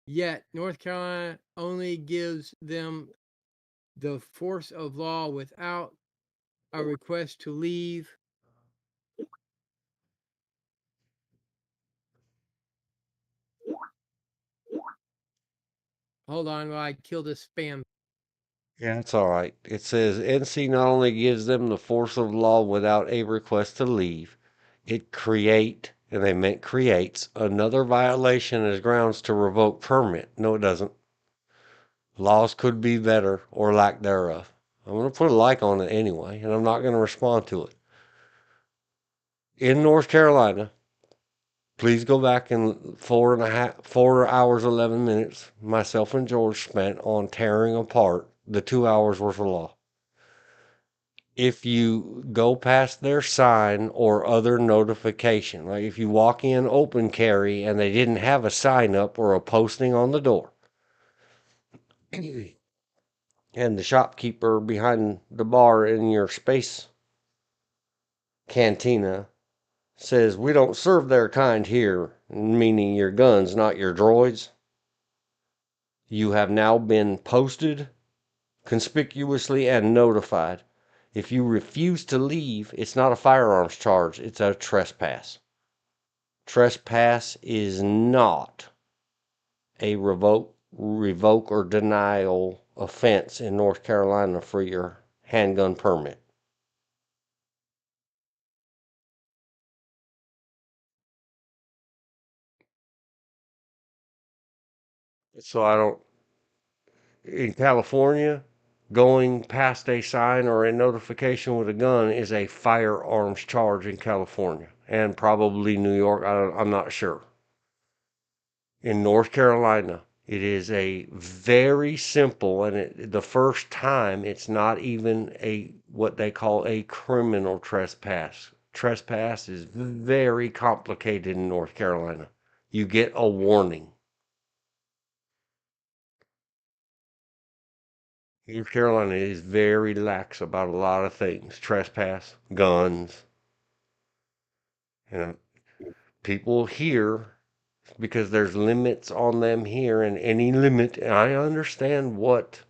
Yet North Carolina only gives them the force of law without a request to leave. Hold on while I kill this spam. Yeah, it's all right. It says NC not only gives them the force of law without a request to leave, and they meant creates, another violation as grounds to revoke permit. No, it doesn't. Laws could be better or lack thereof. I'm going to put a like on it anyway, and I'm not going to respond to it. In North Carolina, please go back and 4 hours, 11 minutes, myself and George spent on tearing apart the 2 hours worth of law. If you go past their sign or other notification, like if you walk in open carry and they didn't have a sign up or a posting on the door, and the shopkeeper behind the bar in your space cantina says, "We don't serve their kind here," meaning your guns, not your droids, you have now been posted conspicuously and notified. If you refuse to leave, it's not a firearms charge, it's a trespass. Trespass is not a revoke or denial offense in North Carolina for your handgun permit. So I don't, in California, going past a sign or a notification with a gun is a firearms charge in California and probably New York. I'm not sure. In North Carolina, it is a very simple, and the first time it's not even a what they call a criminal trespass. Trespass is very complicated in North Carolina. You get a warning. North Carolina is very lax about a lot of things. Trespass, guns, and people here because there's limits on them here, and any limit, and I understand what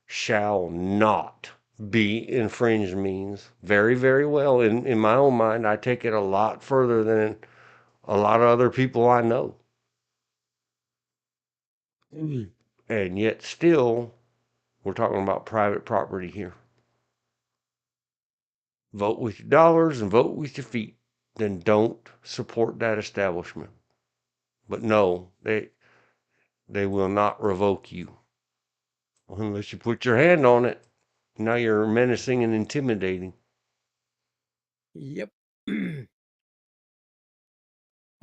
shall not be infringed means very, very well. In my own mind, I take it a lot further than a lot of other people I know. And yet, still, we're talking about private property here. Vote with your dollars and vote with your feet. Then don't support that establishment. But no, they will not revoke you unless you put your hand on it. Now you're menacing and intimidating. Yep.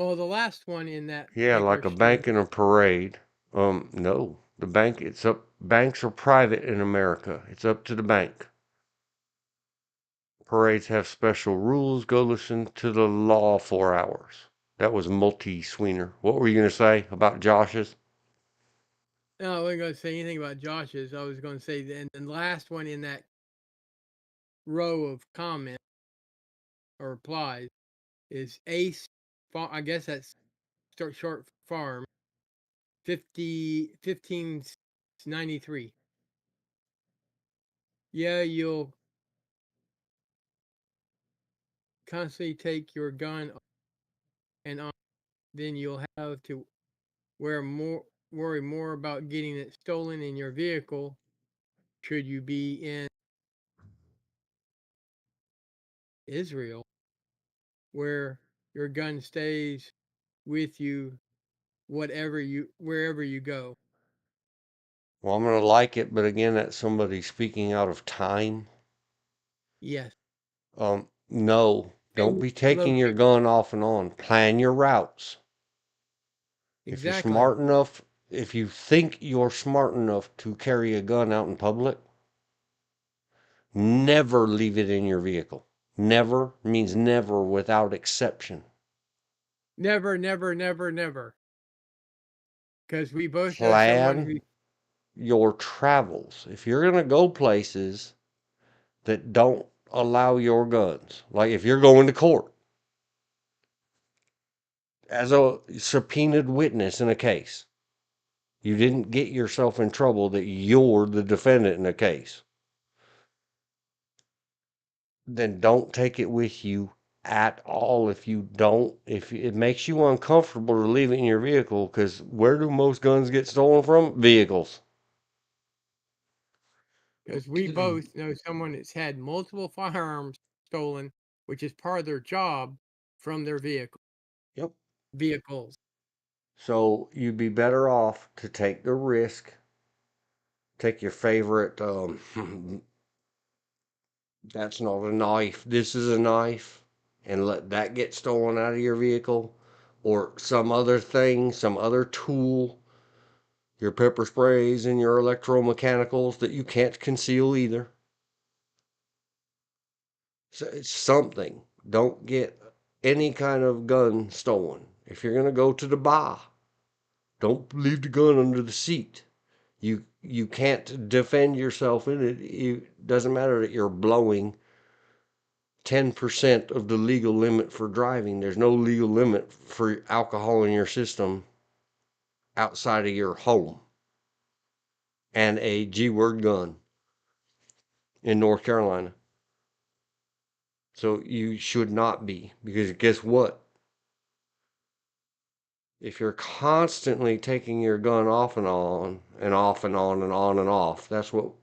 Well, the last one in that Yeah, particular like a string. bank in a parade. No. Banks are private in America. It's up to the bank. Parades have special rules. Go listen to the law 4 hours. That was multi-sweener. What were you going to say about Josh's? No, I wasn't going to say anything about Josh's. I was going to say, and the last one in that row of comments or replies is Ace. I guess that's short farm 1593. Yeah, you'll constantly take your gun and on, then you'll have to worry more about getting it stolen in your vehicle should you be in Israel, where your gun stays with you wherever you go. Well, I'm going to like it, but again, that's somebody speaking out of time. Yes. No, don't And be taking your locate gun off and on. Plan your routes. If you're exactly. smart enough, if you think you're smart enough to carry a gun out in public, never leave it in your vehicle. Never means never without exception. Never, never, never, never. Because we both know someone Plan who your travels. If you're going to go places that don't allow your guns, like if you're going to court as a subpoenaed witness in a case, you didn't get yourself in trouble that you're the defendant in a case, then don't take it with you at all. If it makes you uncomfortable to leave it in your vehicle, because where do most guns get stolen from? Vehicles. because we both know someone that's had multiple firearms stolen, which is part of their job from their Yep. vehicles. So you'd be better off to take the risk. Take your favorite. That's not a knife. This is a knife, and let that get stolen out of your vehicle, or some other thing, some other tool. Your pepper sprays and your electromechanicals that you can't conceal either. So it's something. Don't get any kind of gun stolen. If you're gonna go to the bar, don't leave the gun under the seat. You can't defend yourself in it. It doesn't matter that you're blowing 10% of the legal limit for driving. There's no legal limit for alcohol in your system outside of your home and a G word gun in North Carolina. So you should not be, because guess what? If you're constantly taking your gun off and on and off and on and on and off, that's what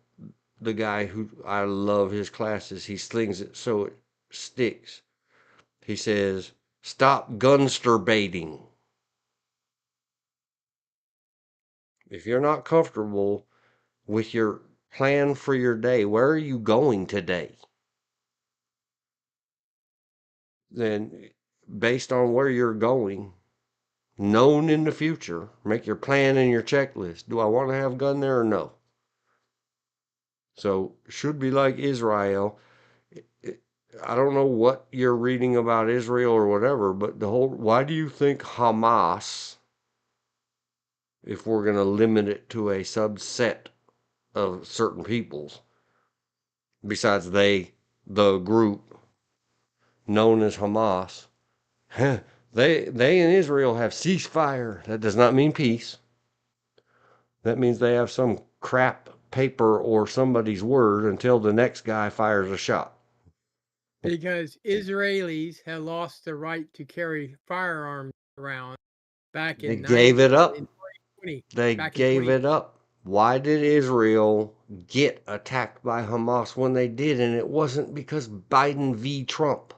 the guy who I love his classes, he slings it so it sticks. He says, stop gunster baiting. If you're not comfortable with your plan for your day, where are you going today? Then, based on where you're going, known in the future, make your plan and your checklist. Do I want to have a gun there or no? So, should be like Israel. I don't know what you're reading about Israel or whatever, but why do you think Hamas, if we're going to limit it to a subset of certain peoples, besides the group known as Hamas, they in Israel have ceasefire. That does not mean peace. That means they have some crap paper or somebody's word until the next guy fires a shot. Because Israelis had lost the right to carry firearms around back They in gave it in up. 2020. They Back in gave 20. it up. Why did Israel get attacked by Hamas when they did? And it wasn't because Biden v. Trump.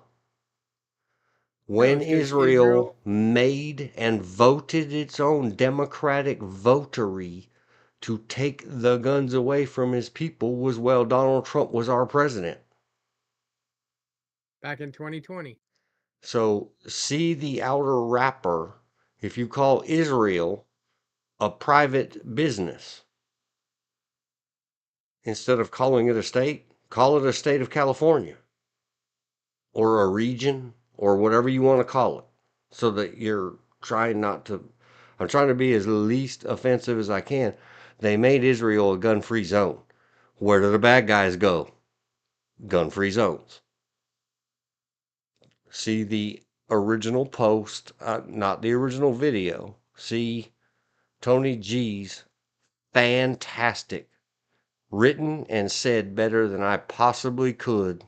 No, When it's because Israel Israel. made and voted its own democratic votery to take the guns away from his people was Donald Trump was our president. Back in 2020. So see the outer wrapper. If you call Israel a private business, instead of calling it a state, call it a state of California or a region or whatever you want to call it, so that you're trying not to. I'm trying to be as least offensive as I can. They made Israel a gun free zone. Where do the bad guys go? Gun free zones. See the original post, not the original video. See Tony G's fantastic, written and said better than I possibly could.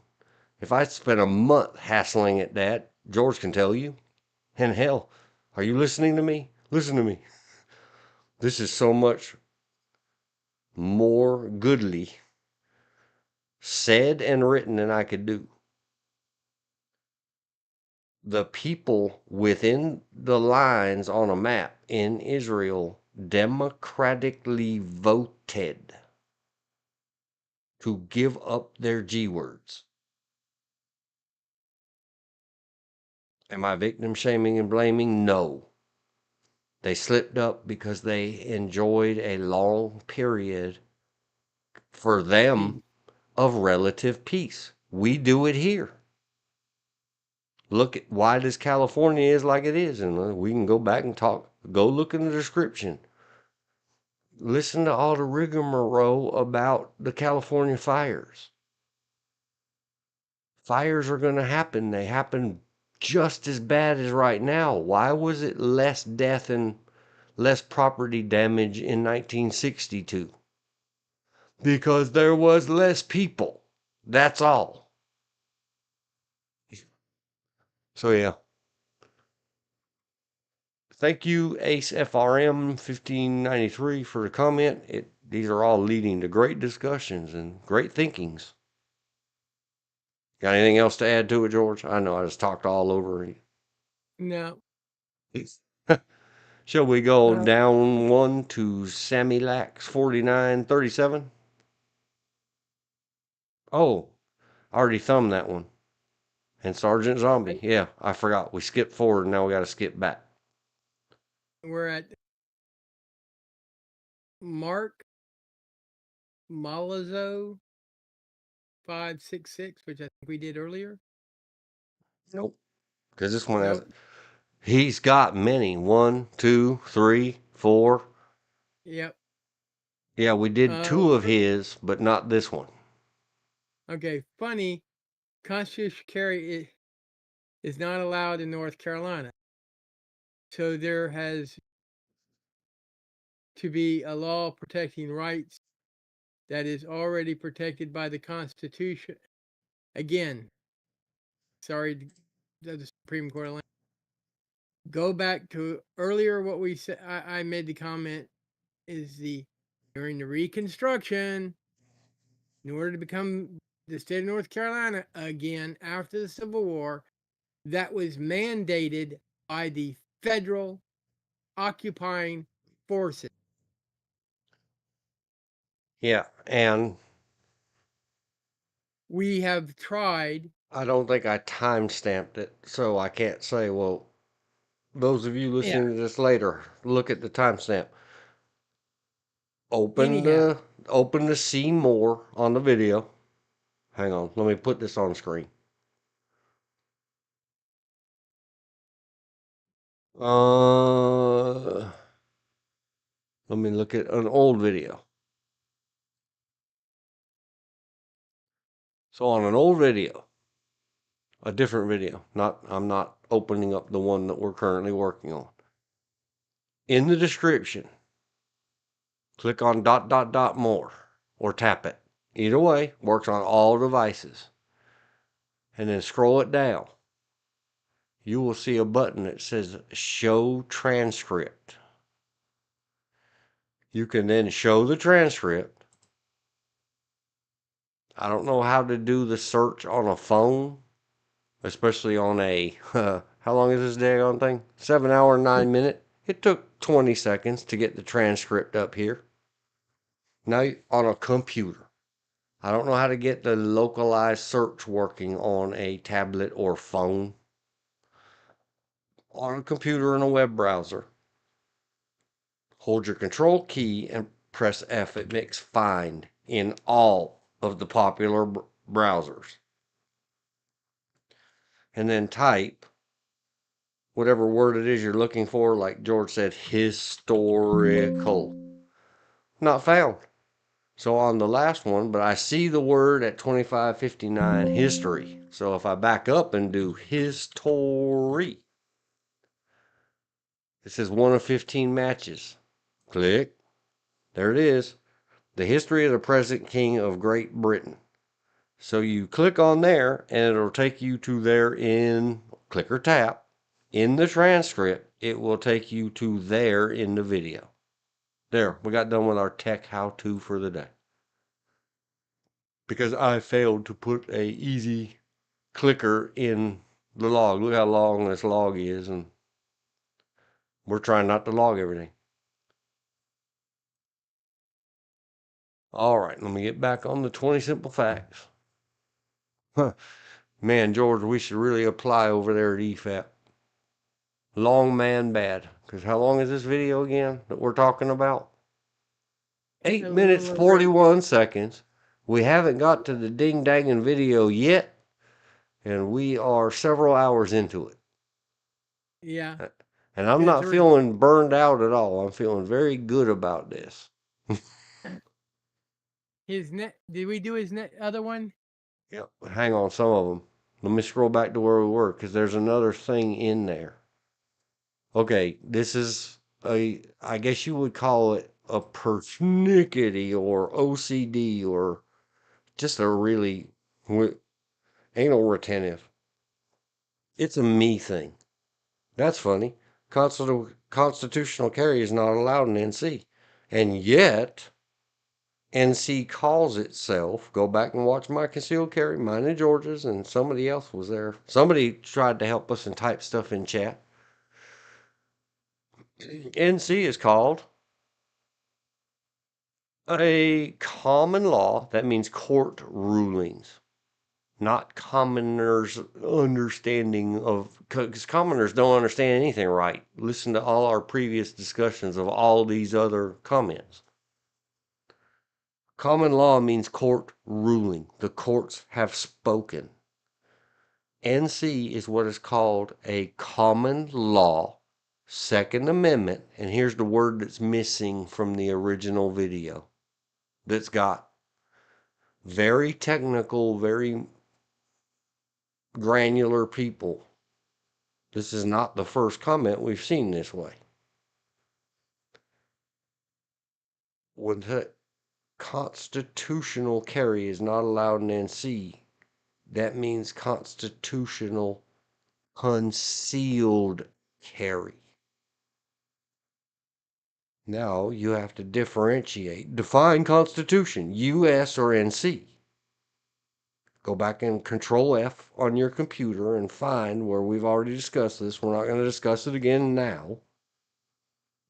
If I spent a month hassling at that, George can tell you. And hell, are you listening to me? Listen to me. This is so much more goodly said and written than I could do. The people within the lines on a map in Israel democratically voted to give up their G words. Am I victim shaming and blaming? No. They slipped up because they enjoyed a long period for them Peace. of relative peace. We do it here. Look at why does California is like it is, and we can go back and talk. Go look in the description. Listen to all the rigmarole about the California fires. Fires are going to happen. They happen just as bad as right now. Why was it less death and less property damage in 1962? Because there was less people. That's all. So yeah. Thank you, Ace FRM 1593, for the comment. These are all leading to great discussions and great thinkings. Got anything else to add to it, George? I know I just talked all over you. No. Shall we go Uh, down one to Sammy Lax 4937? Oh, I already thumbed that one. And Sergeant Zombie. Yeah, I forgot. We skipped forward and now we got to skip back. we're at Mark Malazo 566, which I think we did earlier. Nope. Because this one has, Nope. he's got many. 1, 2, 3, 4. Yep. Yeah, we did Uh, 2 of his, but not this one. okay. Funny. Constitutional carry is not allowed in North Carolina. So there has to be a law protecting rights that is already protected by the Constitution. Again, sorry, the Supreme Court. Go back to earlier what we said. I made the comment is during the Reconstruction, in order to become the state of North Carolina again after the Civil War, that was mandated by the federal occupying forces. Yeah, and We have tried. I don't think I time stamped it, so I can't say, well, those of you Yeah. listening to this later, look at the timestamp. Open Anyhow, the open to see more on the video. Hang on, let me put this on screen. Let me look at an old video. So on an old video, a different video, I'm not opening up the one that we're currently working on. In the description, click on dot dot dot more or tap it. Either way, works on all devices. And then scroll it down. You will see a button that says show transcript. You can then show the transcript. I don't know how to do the search on a phone, especially on a, how long is this daggone thing? 7 hour, 9 minute. It took 20 seconds to get the transcript up here. Now on a computer. I don't know how to get the localized search working on a tablet or phone. on a computer in a web browser. Hold your control key and press F. It makes find in all of the popular browsers. And then type whatever word it is you're looking for, like George said, historical. Not found. So on the last one, but I see the word at 2559, history. So if I back up and do history, it says 1 of 15 matches. Click. There it is. The history of the present king of Great Britain. So you click on there and it'll take you to there in, click or tap. In the transcript, it will take you to there in the video. There, we got done with our tech how-to for the day. Because I failed to put a easy clicker in the log. Look how long this log is, and we're trying not to log everything. All right, let me get back on the 20 simple facts. Huh. Man, George, we should really apply over there at EFAP. Long man bad. Because how long is this video again that we're talking about? 8 minutes, 41 seconds. We haven't got to the ding danging video yet, and we are several hours into it. Yeah. And I'm not feeling burned out at all. I'm feeling very good about this. Did we do his other one? Yep. Hang on, some of them. Let me scroll back to where we were because there's another thing in there. Okay, this is I guess you would call it a persnickety or OCD or just a really anal retentive. It's a me thing. That's funny. Constitutional carry is not allowed in NC. And yet, NC calls itself, go back and watch my concealed carry, mine and George's, and somebody else was there. Somebody tried to help us and type stuff in chat. NC is called a common law. That means court rulings, not commoners' understanding of, because commoners don't understand anything right. Listen to all our previous discussions of all these other comments. Common law means court ruling. The courts have spoken. NC is what is called a common law, Second Amendment, and here's the word that's missing from the original video that's got very technical, very granular people. This is not the first comment we've seen this way. When the constitutional carry is not allowed in NC, that means constitutional concealed carry. Now you have to differentiate. Define Constitution, US or NC. Go back and Control F on your computer and find where we've already discussed this. We're not going to discuss it again now.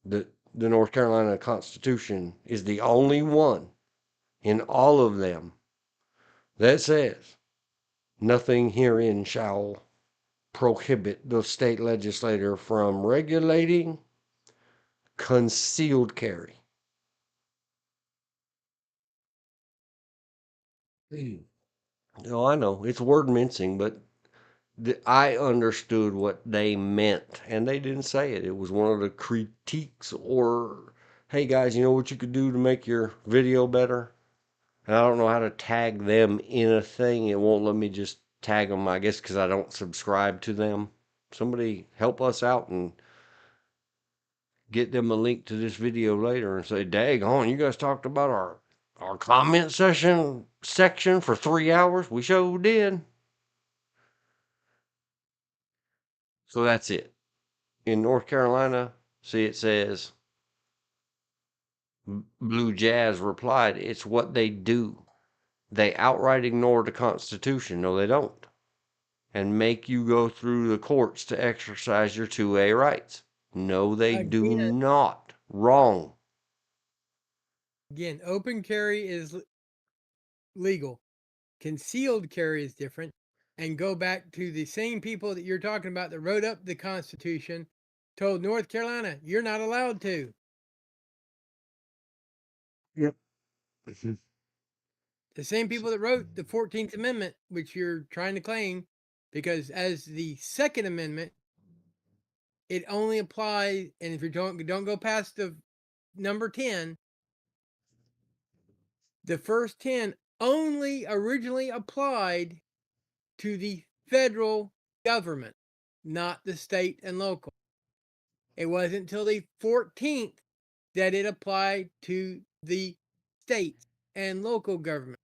The North Carolina Constitution is the only one in all of them that says nothing herein shall prohibit the state legislature from regulating concealed carry. No, I know it's word mincing, but I understood what they meant, and they didn't say it. It was one of the critiques, or hey guys, you know what you could do to make your video better? And I don't know how to tag them in a thing. It won't let me just tag them, I guess, because I don't subscribe to them. Somebody help us out and get them a link to this video later and say, daggone, you guys talked about our comment section for 3 hours. We sure did. So that's it. In North Carolina, see, it says, Blue Jazz replied, it's what they do. They outright ignore the Constitution. No, they don't. And make you go through the courts to exercise your 2A rights. No, they do not. Wrong. Again, open carry is legal. Concealed carry is different. and go back to the same people that you're talking about that wrote up the Constitution, told North Carolina, you're not allowed to. Yep. Mhm. The same people that wrote the 14th Amendment, which you're trying to claim, because as the Second Amendment, it only applies, and if you don't go past the number 10, the first 10 only originally applied to the federal government, not the state and local. It wasn't until the 14th that it applied to the state and local government,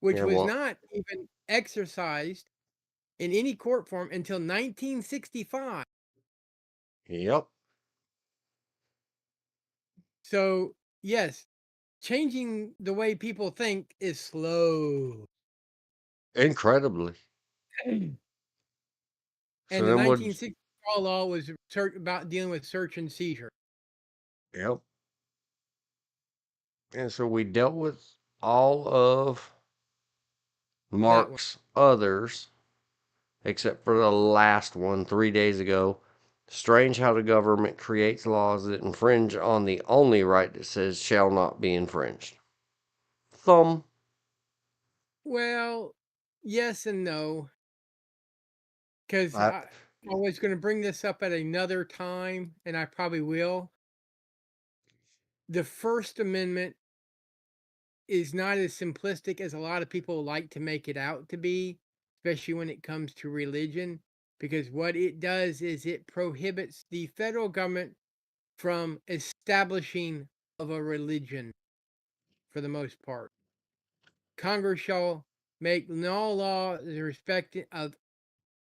which Yeah, was well, not even exercised in any court form until 1965. yep. So, yes, changing the way people think is slow. Incredibly. And So the then what? 1960 law was about dealing with search and seizure. Yep. And so we dealt with all of That one. Mark's others, except for the last one 3 days ago. Strange how the government creates laws that infringe on the only right that says shall not be infringed. Thumb. Well, yes and no, because I, I was going to bring this up at another time, and I probably will. The First Amendment is not as simplistic as a lot of people like to make it out to be, especially when it comes to religion, because what it does is it prohibits the federal government from establishing of a religion for the most part. Congress shall make no law in respect of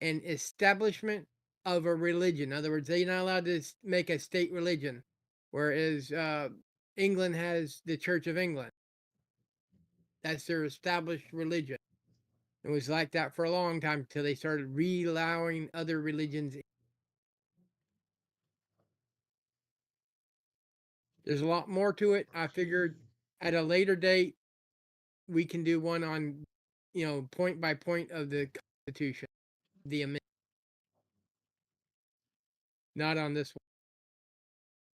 an establishment of a religion. In other words, they're not allowed to make a state religion, whereas England has the Church of England. That's their established religion. It was like that for a long time until they started re-allowing other religions. There's a lot more to it. I figured at a later date we can do one on, point by point of the Constitution, the amendment, not on this one.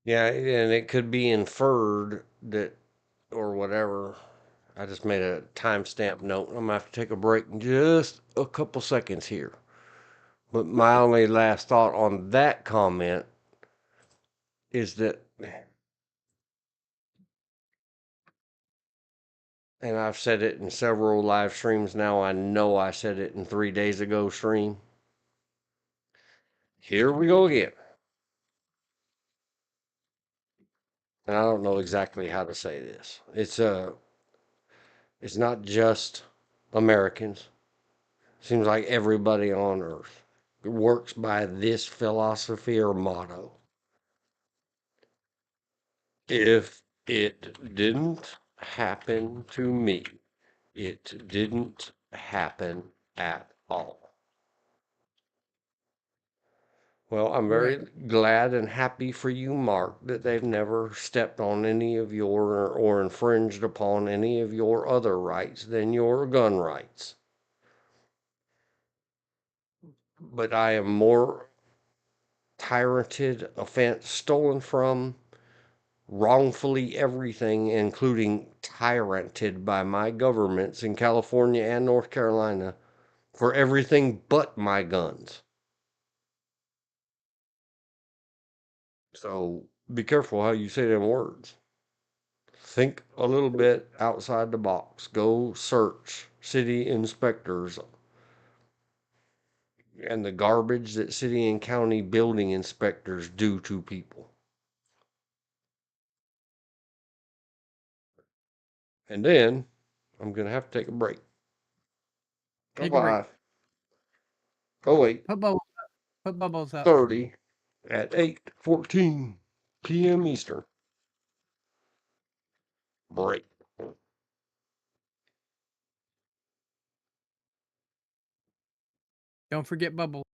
yeah, and it could be inferred that, or whatever. I just made a timestamp note. I'm gonna have to take a break in just a couple seconds here. But my only last thought on that comment is that, and I've said it in several live streams now. I know I said it in 3 days ago stream. Here we go again. And I don't know exactly how to say this. It's not just Americans. Seems like everybody on earth works by this philosophy or motto. If it didn't happen to me, it didn't happen at all. Well, I'm Correct. very glad and happy for you, Mark, that they've never stepped on any of your or infringed upon any of your other rights than your gun rights. But I am more tyranted, offense, stolen from, wrongfully everything, including tyranted by my governments in California and North Carolina for everything but my guns. So be careful how you say them words. Think a little bit outside the box. Go search city inspectors and the garbage that city and county building inspectors do to people. And then I'm going to have to take a break. Take a break. Bye-bye. Oh, wait. Put bubbles up. Put bubbles up. 30 at 8:14 p.m. Eastern. Break. Don't forget bubbles.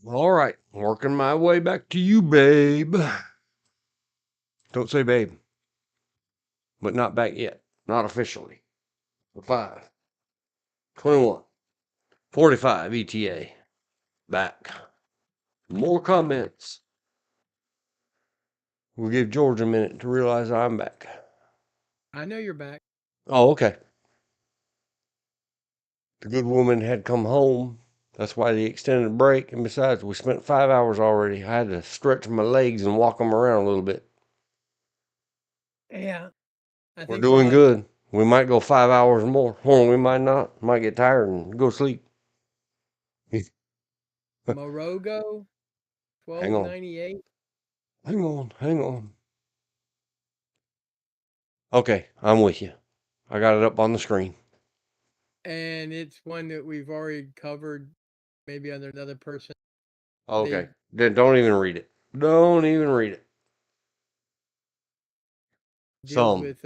All right, working my way back to you, babe. Don't say babe, but not back yet. Not officially. 5, 21, 45 ETA. Back. More comments. We'll give George a minute to realize I'm back. I know you're back. Oh, okay. The good woman had come home. That's why the extended break. And besides, we spent 5 hours already. I had to stretch my legs and walk them around a little bit. Yeah. I We're think for doing like good. We might go 5 hours more. Or we might not. Might get tired and go sleep. Morogo, Hang on. 1298. Hang on. Hang on. Okay, I'm with you. I got it up on the screen. And it's one that we've already covered, maybe under another person. Okay. They Then don't even read it. Don't even read it. deals Some. with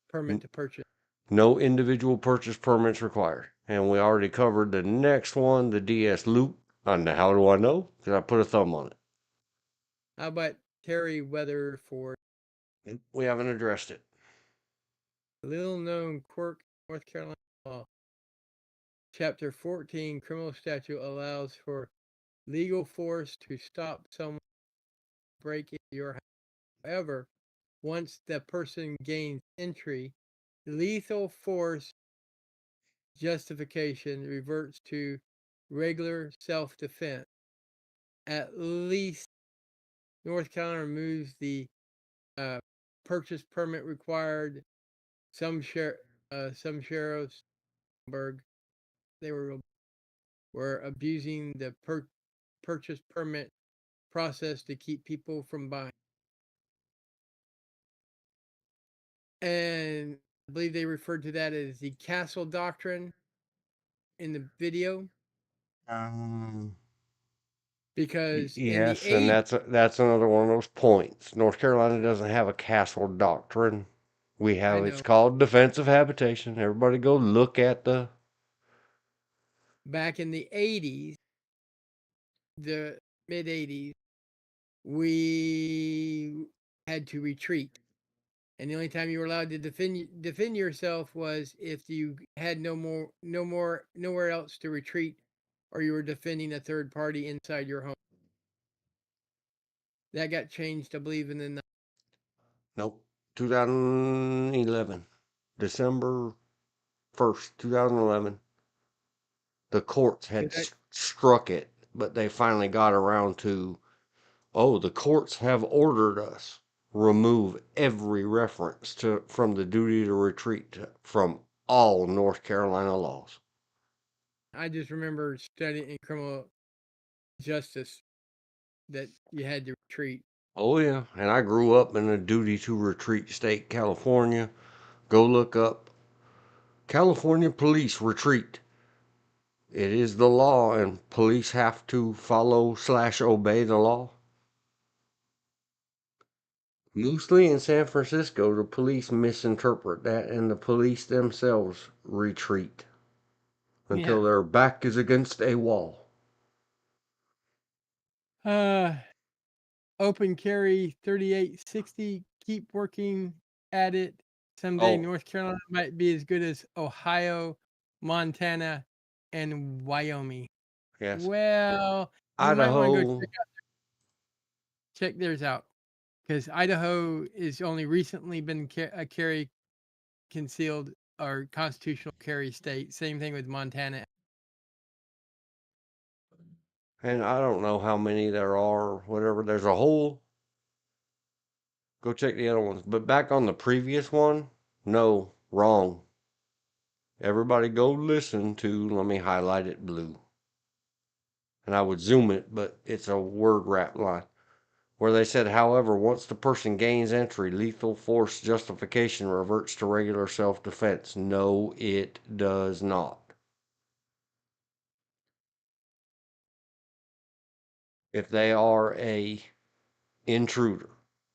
permit to purchase. No individual purchase permits required. And we already covered the next one, the DS loop. And how do I know? Because I put a thumb on How about Terry Weatherford? it. We haven't addressed it. Little known quirk, North Carolina law. Chapter 14 criminal statute allows for legal force to stop someone breaking your house. However, once the person gains entry, lethal force justification reverts to regular self-defense. At least North Carolina removes the uh, purchase permit required. Some sheriffs, they were abusing the purchase permit process to keep people from buying. And I believe they referred to that as the castle doctrine in the video, Um, because in the yes, and 80s, that's another one of those points. North Carolina doesn't have a castle doctrine. We I have it's know, called defensive habitation. Everybody go look at the. back in the 80s, the mid 80s, we had to retreat. And the only time you were allowed to defend yourself was if you had nowhere else to retreat, or you were defending a third party inside your home. That got changed, I believe, in the Nope, 2011, December 1st, 2011. The courts had struck it, but they finally got around to, oh, the courts have ordered us remove every reference to from the duty to retreat from all North Carolina laws. I just remember studying in criminal justice that you had to retreat. Oh yeah, and I grew up in a duty to retreat state, California. Go look up California police retreat. It is the law, and police have to follow/obey the law. Mostly in San Francisco, the police misinterpret that, and the police themselves retreat Yeah. until their back is against a wall. Uh, Open carry 3860. Keep working at it. Someday Oh, North Carolina might be as good as Ohio, Montana, and Wyoming. yes. Well, you might want to go Idaho. check theirs out, because Idaho is only recently been a carry concealed or constitutional carry state. Same thing with Montana. And I don't know how many there are, whatever. There's a whole. Go check the other ones. But back on the previous one, no, wrong. Everybody go listen to, let me highlight it blue. And I would zoom it, but it's a word wrap line. Where they said, however, once the person gains entry, lethal force justification reverts to regular self defense. No, it does not. If they are a intruder,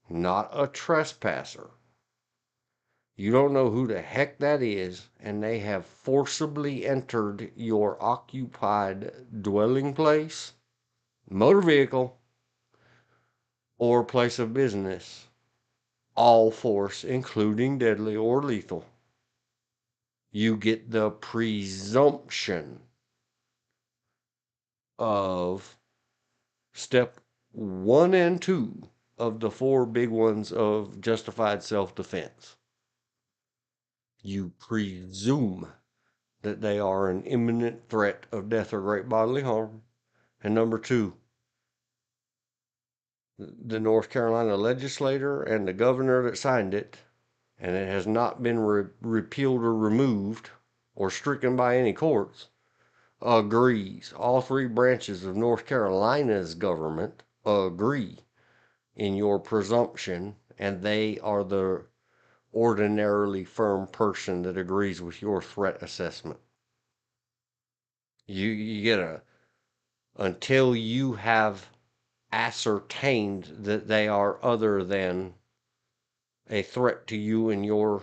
not a trespasser, you don't know who the heck that is, and they have forcibly entered your occupied dwelling place, motor vehicle, or place of business, all force, including deadly or lethal. You get the presumption of step 1 and 2 of the 4 big ones of justified self-defense. You presume that they are an imminent threat of death or great bodily harm. And number 2, the North Carolina legislator and the governor that signed it, and it has not been repealed or removed or stricken by any courts, agrees. All 3 branches of North Carolina's government agree in your presumption, and they are the ordinarily firm person that agrees with your threat assessment. You get until you have ascertained that they are other than a threat to you and your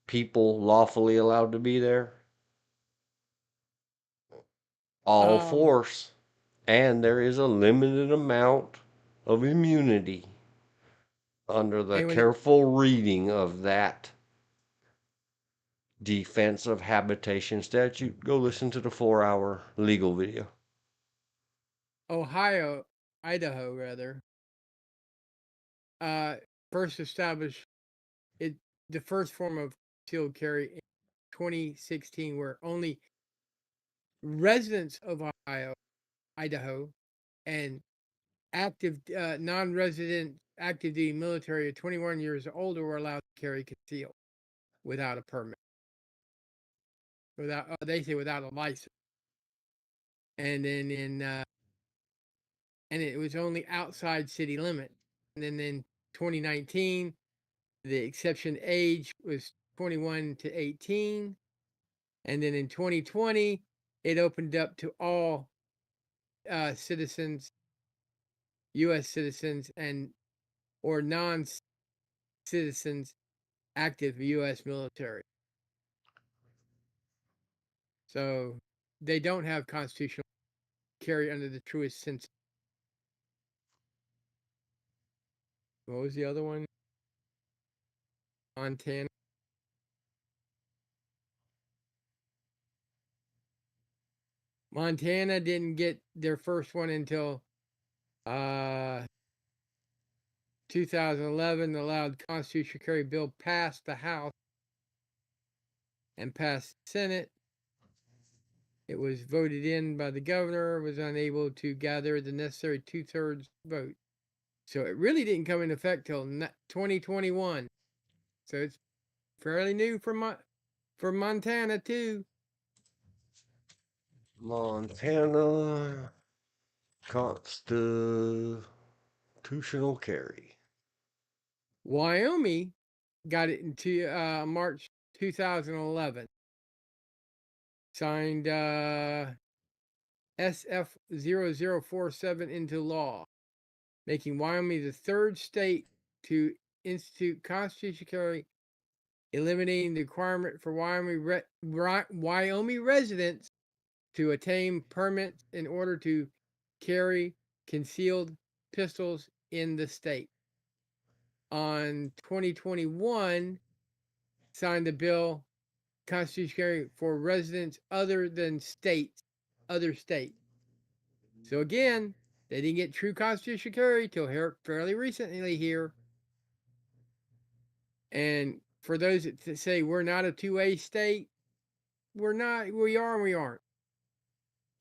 people lawfully allowed to be there, all force, and there is a limited amount of immunity under the And when it, careful reading of that defense of habitation statute. Go listen to the 4-hour legal video. Idaho rather, first established it the first form of concealed carry in 2016, where only residents of Idaho, and active non-resident active duty military of 21 years or older were allowed to carry concealed without a permit, without they say without a license. And then and it was only outside city limits. And then in 2019, the exception age was 21 to 18. And then in 2020, it opened up to all citizens, U.S. citizens, and or non-citizens active U.S. military. So they don't have constitutional carry under the truest sense. What was the other one? Montana. Montana didn't get their first one until 2011. The allowed constitutional carry bill passed the House and passed the Senate. It was voted in by the governor, was unable to gather the necessary 2/3 vote. So it really didn't come into effect till 2021. So it's fairly new for Montana too. Montana constitutional carry. Wyoming got it into March 2011. Signed SF 0047 into law, making Wyoming the 3rd state to institute constitutional carry, eliminating the requirement for Wyoming residents to obtain permits in order to carry concealed pistols in the state. On 2021, signed the bill constitutional carry for residents other states. So again, they didn't get true constitutional carry till here fairly recently here. And for those that say we're not a 2A state, we're not. We are and we aren't.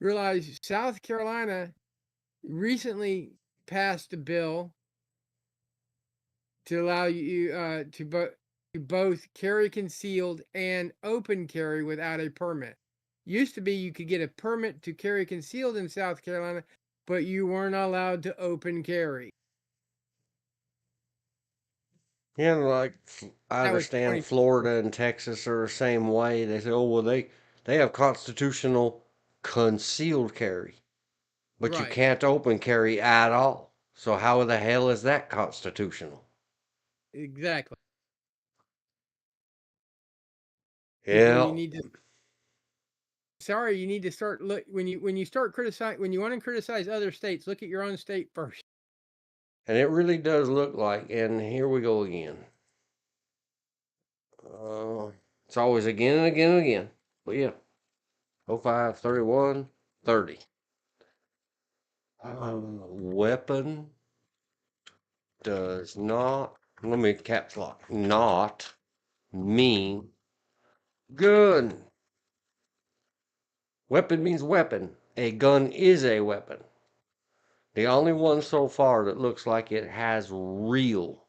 Realize South Carolina recently passed a bill to allow you to both carry concealed and open carry without a permit. Used to be you could get a permit to carry concealed in South Carolina, but you weren't allowed to open carry. Yeah, like I That was understand Florida and Texas are the same way. They say, oh well, they have constitutional concealed carry, but you right. can't open carry at all. So how the hell is that constitutional? Exactly. People, Yeah, you need to sorry, you need to start look when you start criticize when you want to criticize other states, look at your own state first. And it really does look like, and here we go again. It's always again and again and again. But yeah, 05, 31, 30. Weapon does not, let me caps lock, not mean gun. Weapon means weapon. A gun is a weapon. The only one so far that looks like it has real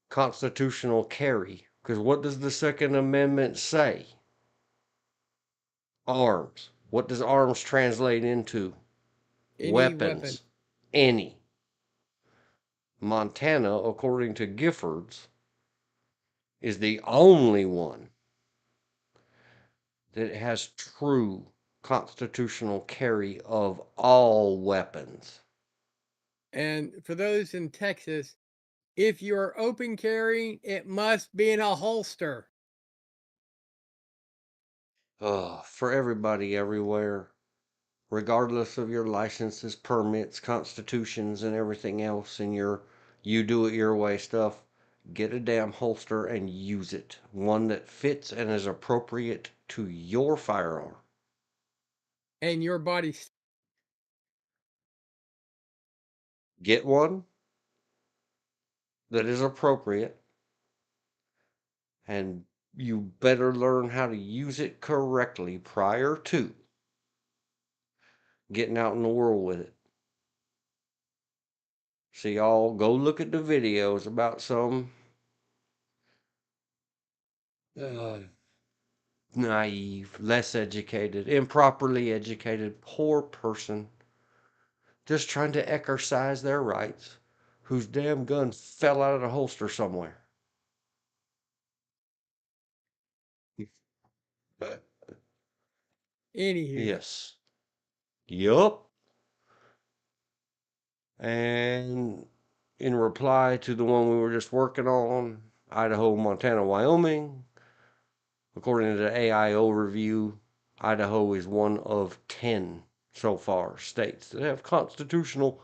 constitutional carry. Because what does the Second Amendment say? Arms. What does arms translate into? Any weapon. Weapons. Any. Montana, according to Giffords, is the only one that has true constitutional carry of all weapons. And for those in Texas, if you're open carry, it must be in a holster. For everybody everywhere, regardless of your licenses, permits, constitutions, and everything else, and your you do it your way stuff, get a damn holster and use it. One that fits and is appropriate to your firearm. And your body. Get one that is appropriate, and you better learn how to use it correctly prior to getting out in the world with it. So y'all go look at the videos about some naive, less educated, improperly educated, poor person just trying to exercise their rights whose damn gun fell out of the holster somewhere. Anywho. Yes. Yup. And in reply to the one we were just working on, Idaho, Montana, Wyoming, according to the AIO review, Idaho is one of 10 so far states that have constitutional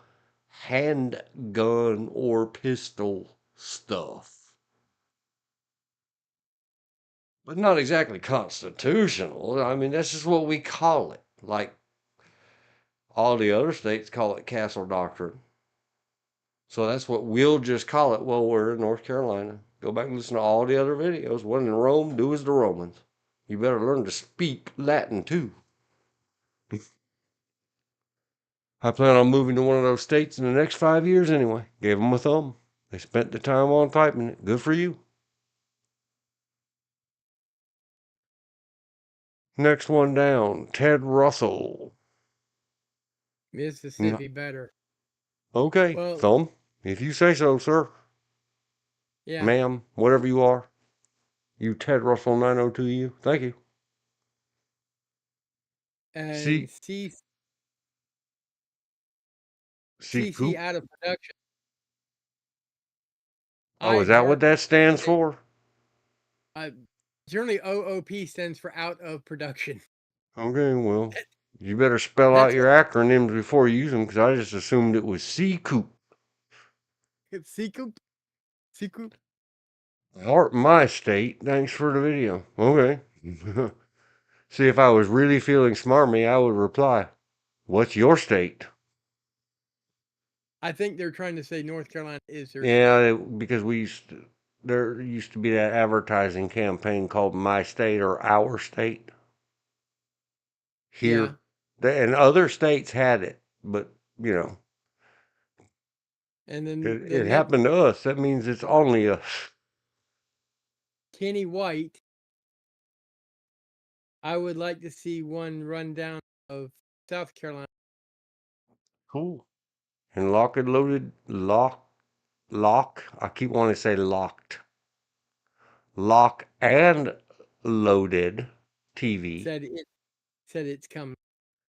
handgun or pistol stuff. But not exactly constitutional. I mean, that's just what we call it. Like all the other states call it castle doctrine. So that's what we'll just call it. Well, we're in North Carolina. Go back and listen to all the other videos. When in Rome, do as the Romans. You better learn to speak Latin too. I plan on moving to one of those states in the next 5 years anyway. Gave them a thumb. They spent the time on typing it. Good for you. Next one down, Ted Russell. Mississippi better. Okay, Well, thumb. If you say so, sir. yeah. Ma'am, whatever you are. You Ted Russell 902 you. Thank you. And See, CC Coop. out of production. Oh, is that what that stands for? Generally, OOP stands for out of production. Okay, well, you better spell out your acronyms before you use them, because I just assumed it was C Coop. It's C Coop. C Coop. Heart my state. Thanks for the video. Okay. See, if I was really feeling smarmy, I would reply, "What's your state?" I think they're trying to say North Carolina is their Yeah, because there used to be that advertising campaign called My State or Our State. Here, and other states had it, but you know, and then it happened to us. That means it's only us. Kenny White. I would like to see one rundown of South Carolina. Cool. And lock and loaded, lock. I keep wanting to say locked. Lock and loaded TV. Said it's coming.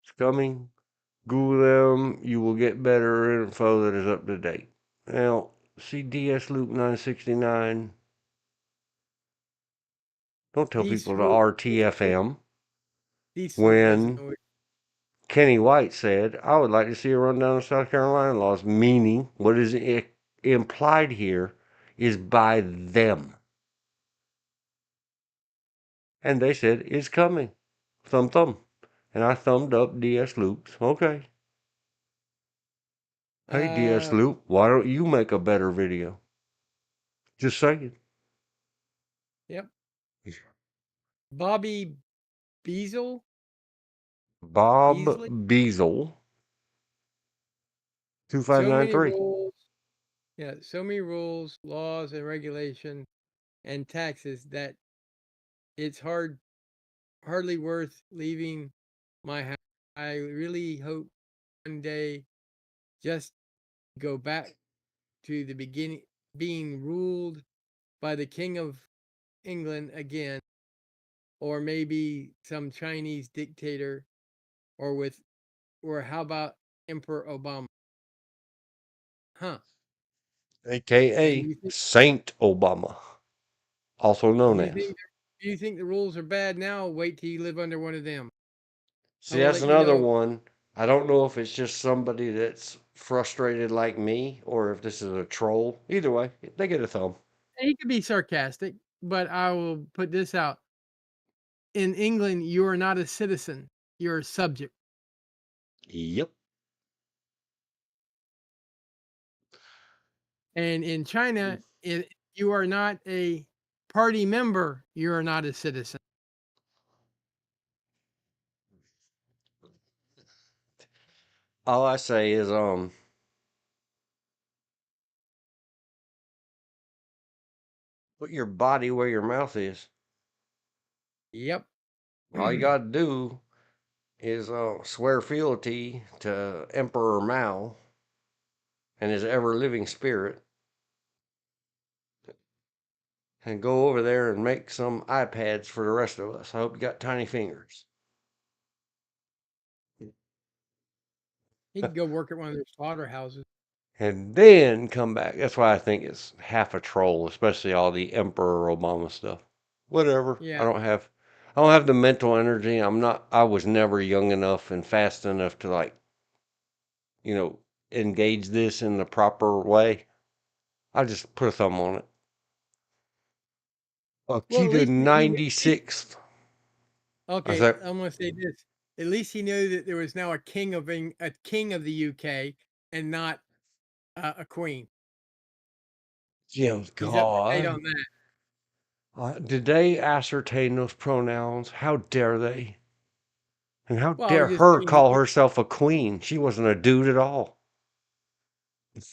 It's coming. Google them. You will get better info that is up to date. Now, see DS Loop 969. Don't tell people to RTFM. Diesel doesn't when know it. Kenny White said, I would like to see a rundown of South Carolina laws, meaning what is implied here is by them. And they said, it's coming. Thumb, thumb. And I thumbed up DS Loops. Okay. Hey, DS Uh, Loop, why don't you make a better video? Just saying. yep. Bobby Beazle, Bob Beasley. Beazle, So many 2593. rules. Yeah, so many rules, laws, and regulations and taxes that it's hardly worth leaving my house. I really hope one day just go back to the beginning, being ruled by the King of England again, or maybe some Chinese dictator, or with, or how about Emperor Obama? Huh? And AKA Saint Obama, also do known you as. think do you think the rules are bad now? Wait till you live under one of them. I'm See, gonna that's let you another know. one. I don't know if it's just somebody that's frustrated like me or if this is a troll. Either way, they get a thumb. He could be sarcastic, but I will put this out. In England, you are not a citizen; you're a subject. Yep. And in China, you are not a party member; you are not a citizen. All I say is, put your body where your mouth is. Yep. All you gotta do is swear fealty to Emperor Mao and his ever living spirit and go over there and make some iPads for the rest of us. I hope you got tiny fingers. He could go work at one of their slaughterhouses. And then come back. That's why I think it's half a troll, especially all the Emperor Obama stuff. Whatever. Yeah. I don't have the mental energy. I was never young enough and fast enough to like, you know, engage this in the proper way. I just put a thumb on it. Well, at Akita least 96th. I okay. said, I'm gonna say this. At least he knew that there was now a king of the UK and not a queen. yeah, He's up to date God. on that. Did they ascertain those pronouns? How dare they? And how Well, I dare was just her saying, call herself a queen? She wasn't a dude at all. But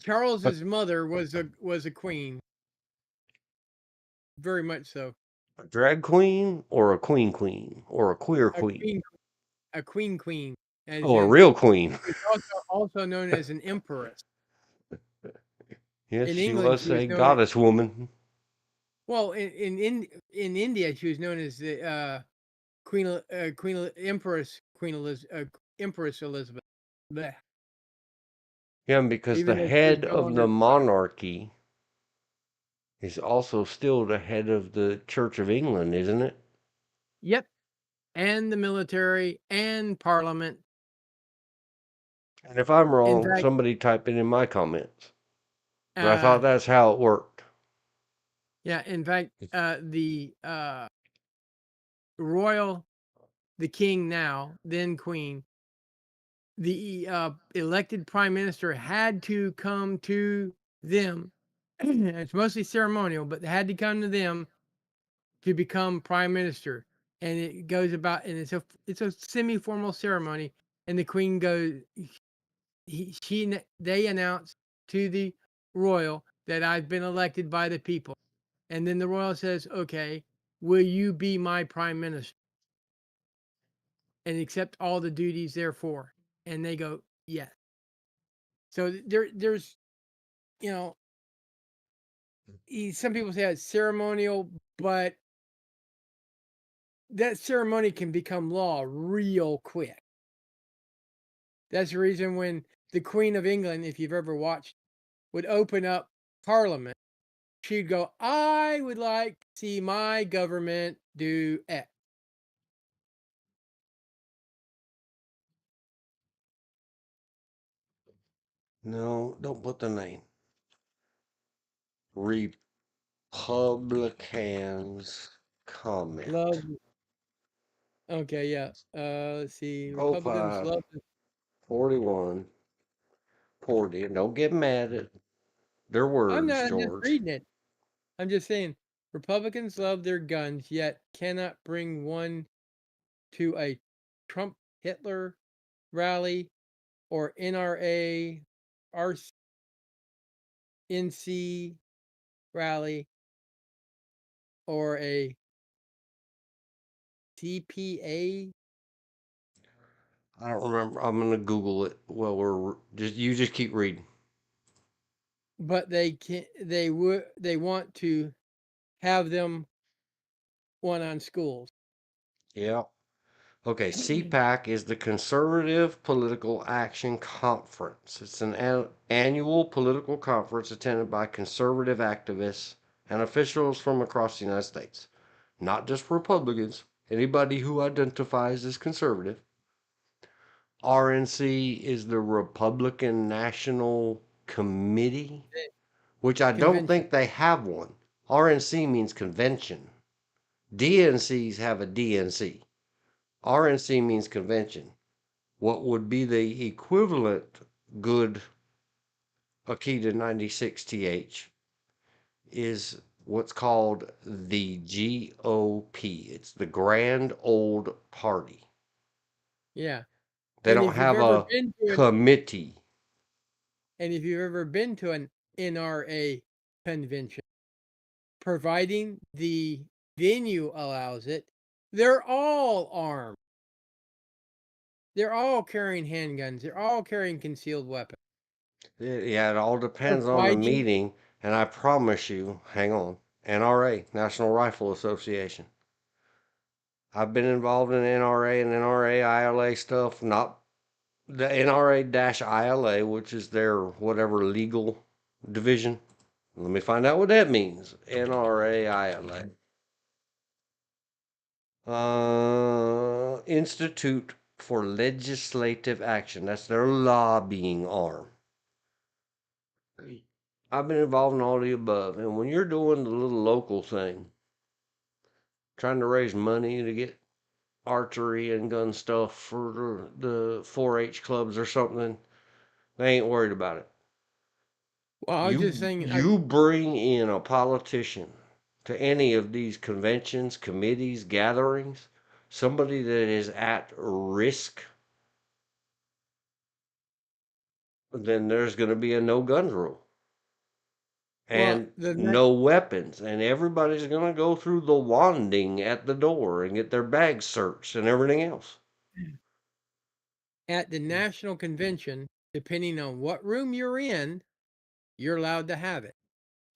Charles's mother was a queen, very much so. a drag queen or a queen or a queer A queen? queen, queen, as Oh, a in real queen. she was also known as an empress. Yes, In she England, was she was a known as goddess woman. well. In India, she was known as the Empress Elizabeth. Bleh. Yeah, because Even the though she was head no of longer the alive. monarchy is also still the head of the Church of England, isn't it? Yep, and the military and parliament. And if I'm In wrong, fact, somebody type it in my comments. But I uh, thought that's how it worked. yeah, in fact, the royal, the king now, then queen, the elected prime minister had to come to them. It's mostly ceremonial, but they had to come to them to become prime minister. And it goes about, and it's a semi-formal ceremony. And the queen goes, they announce to the royal that I've been elected by the people. And then the royal says, okay, will you be my prime minister and accept all the duties therefore? And they go, yes. So there's, you know, some people say it's ceremonial, but that ceremony can become law real quick. That's the reason when the Queen of England, if you've ever watched, would open up Parliament, she'd go, I would like to see my government do X. No, don't put the name. Republicans comment. Love. Okay, yeah. Let's see. Republicans 05, love. 41, 40. And don't get mad at their I'm words, not. I'm just George. reading it. I'm just saying. Republicans love their guns, yet cannot bring one to a Trump Hitler rally or NRA RNC rally or a CPA, I don't remember. I'm gonna Google it. Well, you just keep reading. but they want to have them one on schools. Yeah. Okay, CPAC is the Conservative Political Action Conference. It's an annual political conference attended by conservative activists and officials from across the United States. Not just Republicans, anybody who identifies as conservative. RNC is the Republican National Committee, which I don't Convention. think they have one. RNC means convention. DNCs have a DNC. RNC means convention. What would be the equivalent good Akita 96TH is what's called the GOP. It's the Grand Old Party. Yeah. They And don't if you've have ever a been to an committee. and if you've ever been to an NRA convention, providing the venue allows it, they're all armed. They're all carrying handguns. They're all carrying concealed weapons. Yeah, it all They're depends on the fighting. meeting. And I promise you, hang on, NRA, National Rifle Association. I've been involved in NRA and NRA ILA stuff, not the NRA-ILA, which is their whatever legal division. Let me find out what that means. NRA-ILA. Institute for Legislative Action. That's their lobbying arm. I've been involved in all the above. And when you're doing the little local thing, trying to raise money to get archery and gun stuff for the 4-H clubs or something, they ain't worried about it. Well, I was just saying, You bring in a politician to any of these conventions, committees, gatherings, somebody that is at risk, then there's going to be a no guns rule well, and no weapons, and everybody's going to go through the wanding at the door and get their bags searched and everything else. at the national convention, depending on what room you're in, you're allowed to have it.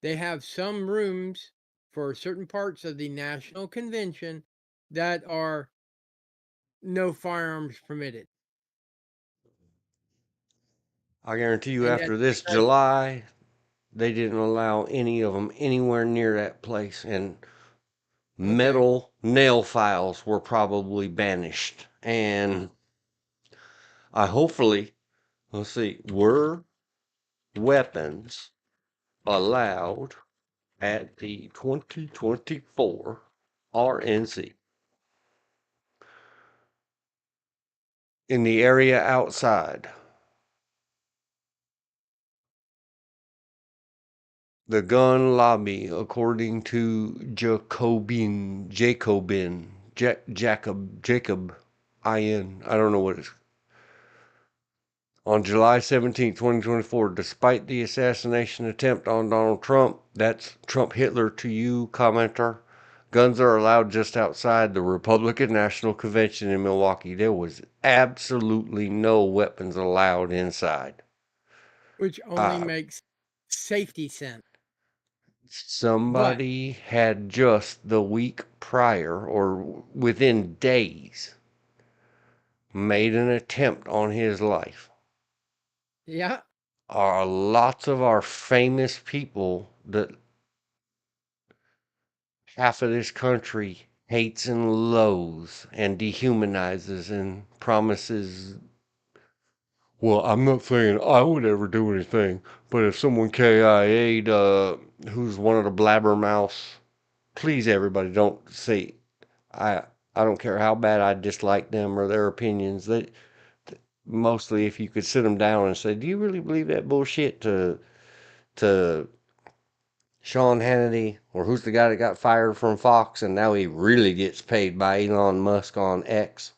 They have some rooms for certain parts of the national convention that are no firearms permitted. I guarantee you, And that's after this because, July, they didn't allow any of them anywhere near that place, and okay, metal nail files were probably banished. And I hopefully, let's see, were weapons allowed at the 2024 RNC in the area outside? The gun lobby, according to Jacob, I don't know what it's. On July 17, 2024, despite the assassination attempt on Donald Trump, that's Trump Hitler to you, commenter, guns are allowed just outside the Republican National Convention in Milwaukee. There was absolutely no weapons allowed inside. which only Uh, makes safety sense. But Somebody had just the week prior or within days made an attempt on his life. yeah, Are lots of our famous people that half of this country hates and loathes and dehumanizes and promises Well, I'm not saying I would ever do anything, but if someone KIA'd, who's one of the blabbermouths, please everybody don't say I. I don't care how bad I dislike them or their opinions. They mostly, if you could sit them down and say, "Do you really believe that bullshit?" To Sean Hannity, or who's the guy that got fired from Fox and now he really gets paid by Elon Musk on X?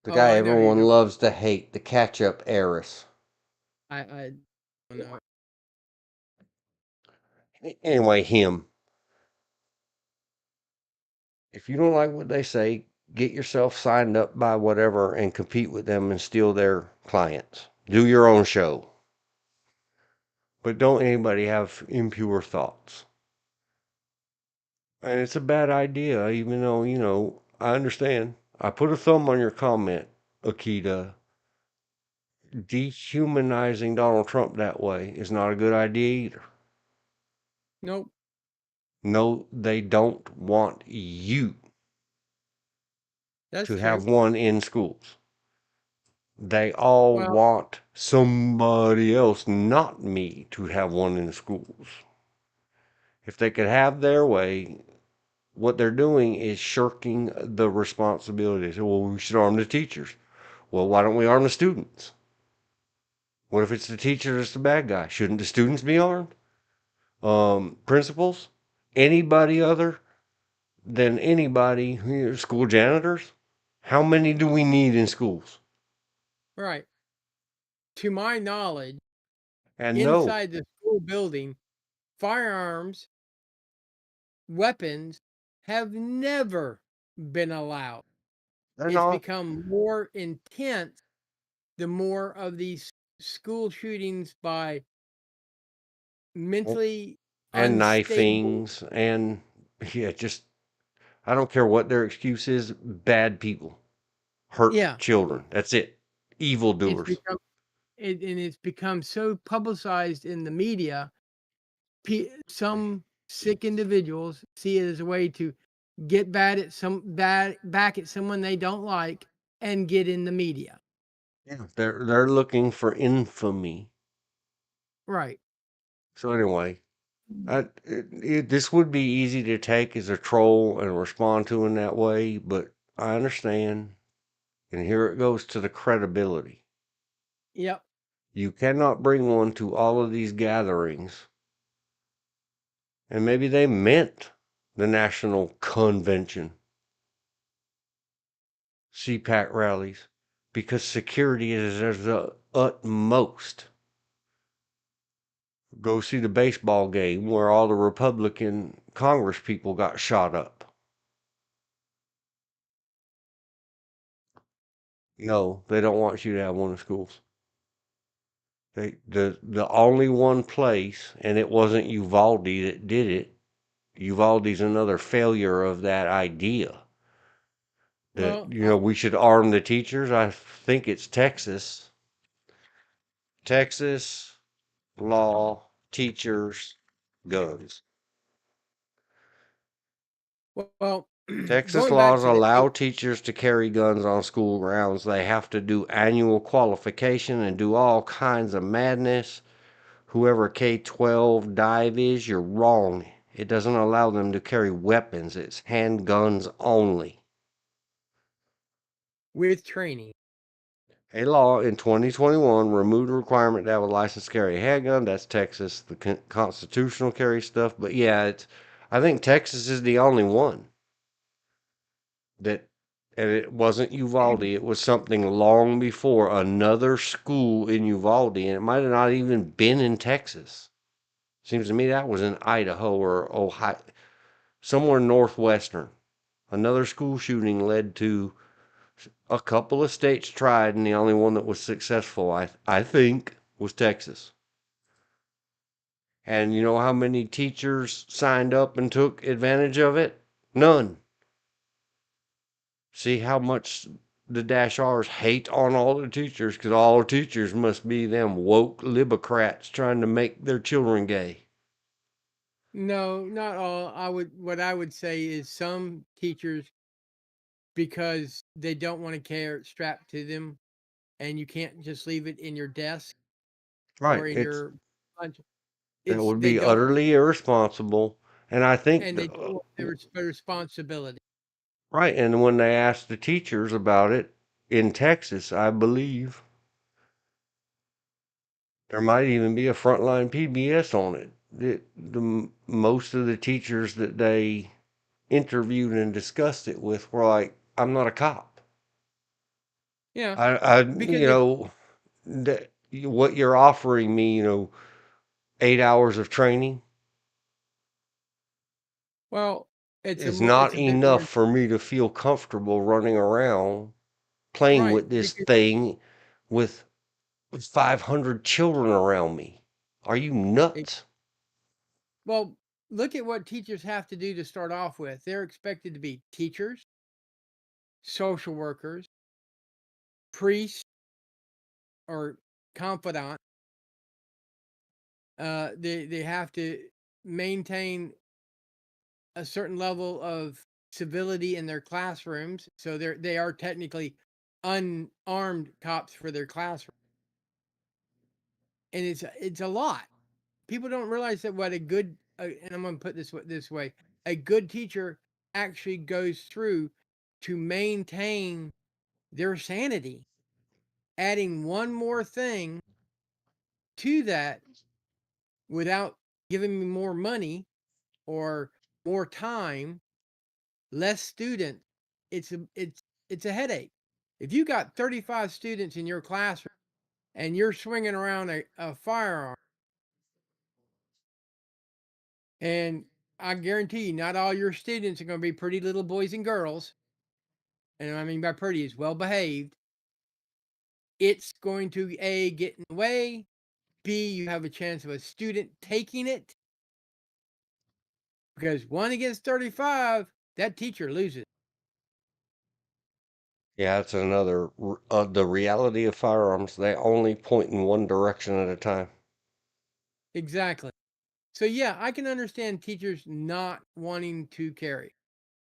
The Oh, guy I know who you're everyone talking. loves to hate, the catch-up heiress. I don't know. Anyway, him. If you don't like what they say, get yourself signed up by whatever and compete with them and steal their clients. Do your own show. But don't anybody have impure thoughts. And it's a bad idea, even though, I understand. I put a thumb on your comment, Akita. Dehumanizing Donald Trump that way is not a good idea either. Nope. No, they don't want you That's to have true. one in schools. They all Well, want somebody else, not me, to have one in schools. If they could have their way, what they're doing is shirking the responsibilities. Well, we should arm the teachers. Well, why don't we arm the students? What if it's the teacher that's the bad guy? Shouldn't the students be armed? Principals? Anybody other than anybody, school janitors? How many do we need in schools? right. To my knowledge, And no, inside the school building, firearms, weapons have never been allowed. they're It's not. become more intense the more of these school shootings by mentally And unstable. knifings and yeah, just I don't care what their excuse is, bad people hurt Yeah, children. That's it. it's Evildoers. become and it's become so publicized in the media. Some sick individuals see it as a way to get bad back at someone they don't like and get in the media. Yeah. They're looking for infamy. Right. So anyway, this would be easy to take as a troll and respond to in that way, but I understand. And here it goes to the credibility. Yep. You cannot bring one to all of these gatherings. And maybe they meant the National Convention, CPAC rallies, because security is at the utmost. Go see the baseball game where all the Republican Congress people got shot up. No, they don't want you to have one in schools. The only one place, and it wasn't Uvalde that did it. Uvalde's another failure of that idea that Well, we should arm the teachers. I think it's Texas. Texas law, teachers, guns. well, Texas going back laws to the allow teachers to carry guns on school grounds. They have to do annual qualification and do all kinds of madness. Whoever K-12 dive is, you're wrong. It doesn't allow them to carry weapons. It's handguns only. with training. A law in 2021 removed the requirement to have a license to carry a handgun. That's Texas, the constitutional carry stuff. But yeah, I think Texas is the only one that, and it wasn't Uvalde. It was something long before another school in Uvalde, and it might have not even been in Texas. Seems to me that was in Idaho or Ohio, somewhere northwestern. Another school shooting led to a couple of states tried, and the only one that was successful, I think, was Texas. And you know how many teachers signed up and took advantage of it? None. See how much the Dash R's hate on all the teachers, because all the teachers must be them woke libocrats trying to make their children gay. No, not all. What I would say is some teachers because they don't want to carry it strapped to them, and you can't just leave it in your desk Right. or in your lunch. It It's would they be don't utterly irresponsible. And I think and they don't want the responsibility. right. And when they asked the teachers about it in Texas, I believe there might even be a frontline PBS on it. Most of the teachers that they interviewed and discussed it with were like, "I'm not a cop. Yeah, because You know, what you're offering me, 8 hours of training well, is not it's a bit more enough for me to feel comfortable running around playing right with this because thing with 500 children around me. Are you it, nuts?" well, look at what teachers have to do to start off with. They're expected to be teachers, social workers, priests, or confidant. They have to maintain a certain level of civility in their classrooms, so they are technically unarmed cops for their classroom, and it's a lot. People don't realize that what a good and I'm going to put this way, a good teacher actually goes through to maintain their sanity. Adding one more thing to that without giving me more money or more time, less students, it's a headache. If you got 35 students in your classroom and you're swinging around a firearm, and I guarantee you, not all your students are going to be pretty little boys and girls. And I mean by pretty is well behaved. It's going to A, get in the way. B, you have a chance of a student taking it because 1 against 35, that teacher loses. Yeah, it's another the reality of firearms. They only point in one direction at a time. Exactly. So yeah, I can understand teachers not wanting to carry.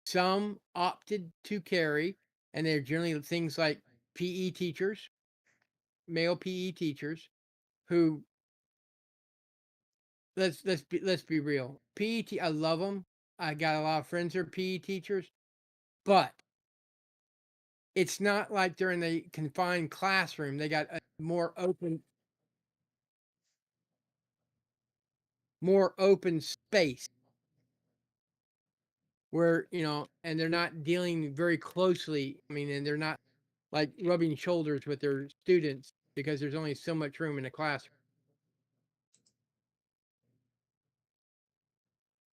Some opted to carry, and they're generally things like PE teachers, male PE teachers, who let's be real. I love them. I got a lot of friends who are PE teachers, but it's not like they're in a confined classroom. They got a more open space where and they're not dealing very closely. I mean, and they're not like rubbing shoulders with their students because there's only so much room in a classroom.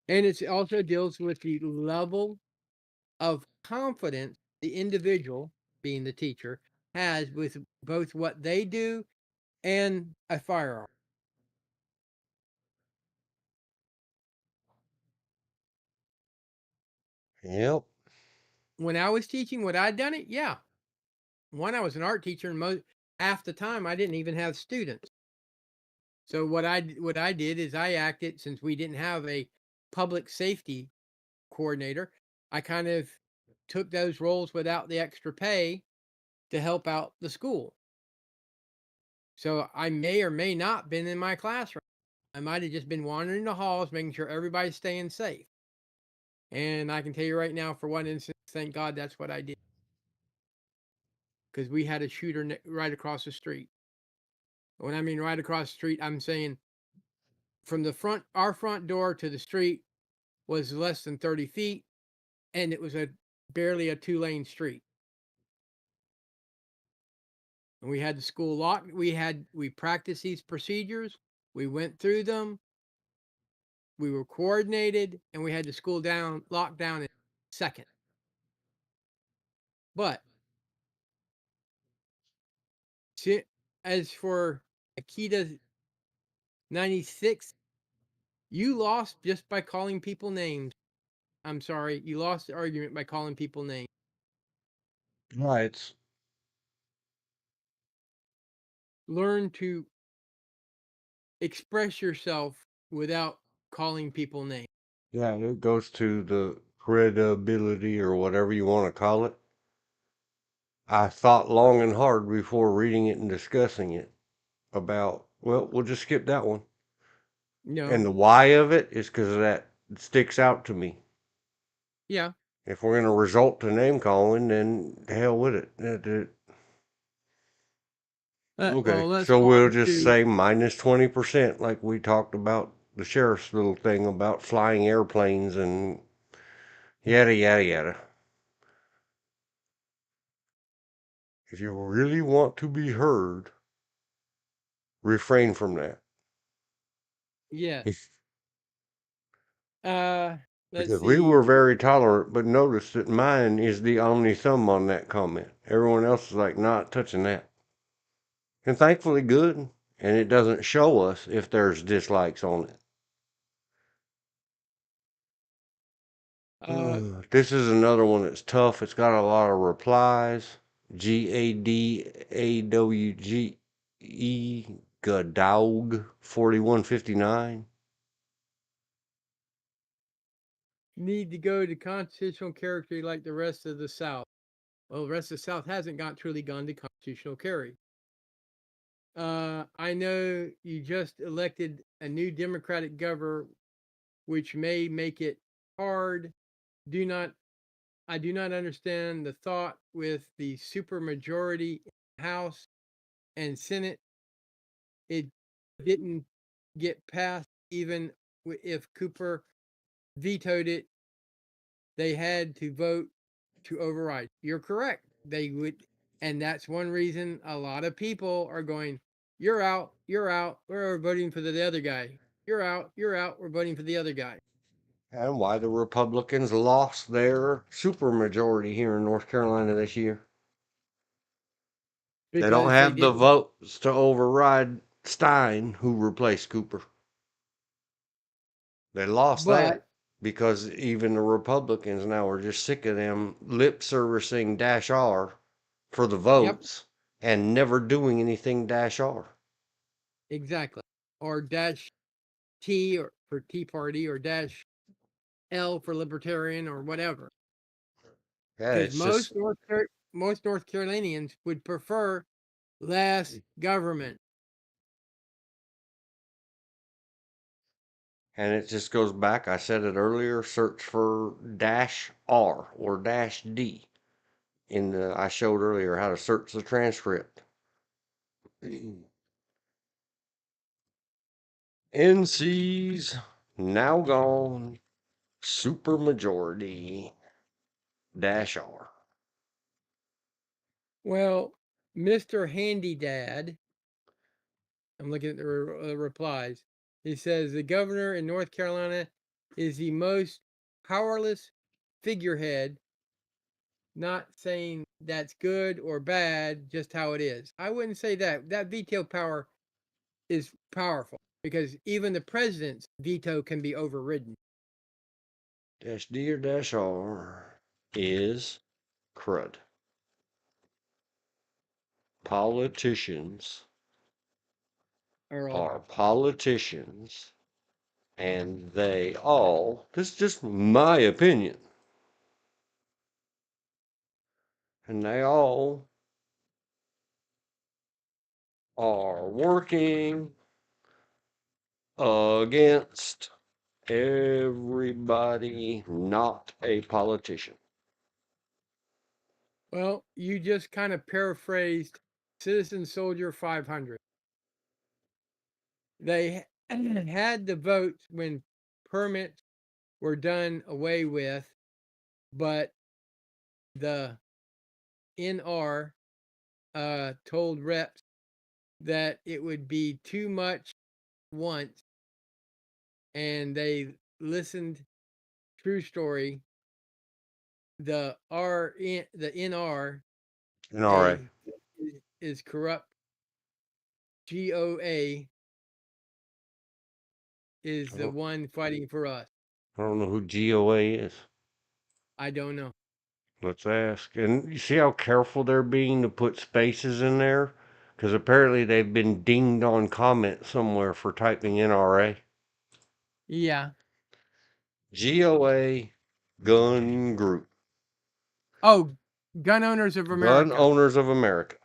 And it also deals with the level of confidence the individual, being the teacher, has with both what they do and a firearm. Yep. When I was teaching, would I done it? Yeah. One, I was an art teacher, and half the time I didn't even have students. So what I did is I acted, since we didn't have a public safety coordinator. I kind of took those roles without the extra pay to help out the school. So I may or may not been in my classroom. I might have just been wandering the halls, making sure everybody's staying safe. And I can tell you right now, for one instance, thank God that's what I did, because we had a shooter right across the street. When I mean right across the street, I'm saying from our front door to the street was less than 30 feet, and it was a barely a 2-lane street. And we had the school locked. We practiced these procedures. We went through them. We were coordinated, and we had the school locked down in a second. But as for Akita 96, you lost just by calling people names. I'm sorry, you lost the argument by calling people names. Right. Learn to express yourself without calling people names. Yeah, it goes to the credibility or whatever you want to call it. I thought long and hard before reading it and discussing it about, well, we'll just skip that one. And No. the why of it is because that sticks out to me. Yeah. If we're going to resort to name calling, then the hell with it. Okay, Well, let's so go we'll on just to say minus 20%, like we talked about the sheriff's little thing about flying airplanes and yada, yada, yada. If you really want to be heard, refrain from that. yes. If- Let's Because we see. were very tolerant, but notice that mine is the only thumb on that comment. Everyone else is like, not touching that. And thankfully good, and it doesn't show us if there's dislikes on it. Uh, This is another one that's tough. It's got a lot of replies. GADAWGE Gadawg 4159. need to go to constitutional carry like the rest of the South. Well, the rest of the South hasn't truly gone to constitutional carry. I know you just elected a new Democratic governor, which may make it hard. Do not I do not understand the thought with the supermajority in the House and Senate. It didn't get passed even if Cooper vetoed it. They had to vote to override. You're correct. They would, and that's one reason a lot of people are going, "You're out, you're out. We're voting for the other guy. You're out, you're out. We're voting for the other guy." And why the Republicans lost their supermajority here in North Carolina this year. They don't Because they have the didn't. votes to override Stein, who replaced Cooper. They lost But that because even the Republicans now are just sick of them lip servicing Dash R for the yep, votes and never doing anything Dash R. exactly. Or dash T or for Tea Party or dash L for Libertarian or whatever. Yeah, Because it's just, most North Carolinians would prefer less government. and it just goes back. I said it earlier. Search for Dash R or Dash D. I showed earlier how to search the transcript. NC's now gone. Supermajority Dash R. Well, Mr. Handy Dad, I'm looking at the replies. He says the governor in North Carolina is the most powerless figurehead, not saying that's good or bad, just how it is. I wouldn't say that. That veto power is powerful because even the president's veto can be overridden. Dash D or Dash R is crud. Politicians Earl. are politicians, and they all, this is just my opinion, and they all are working against everybody not a politician. Well, you just kind of paraphrased Citizen Soldier 500. They had the votes when permits were done away with, but the NR told reps that it would be too much once, and they listened. True story. The NR And all right, a is corrupt. GOA is I the don't, one fighting for us. I don't know who GOA is. I don't know. Let's ask. And you see how careful they're being to put spaces in there? Because apparently they've been dinged on comment somewhere for typing NRA. Yeah. GOA Gun Group. Oh, Gun Owners of Gun America. Owners of America.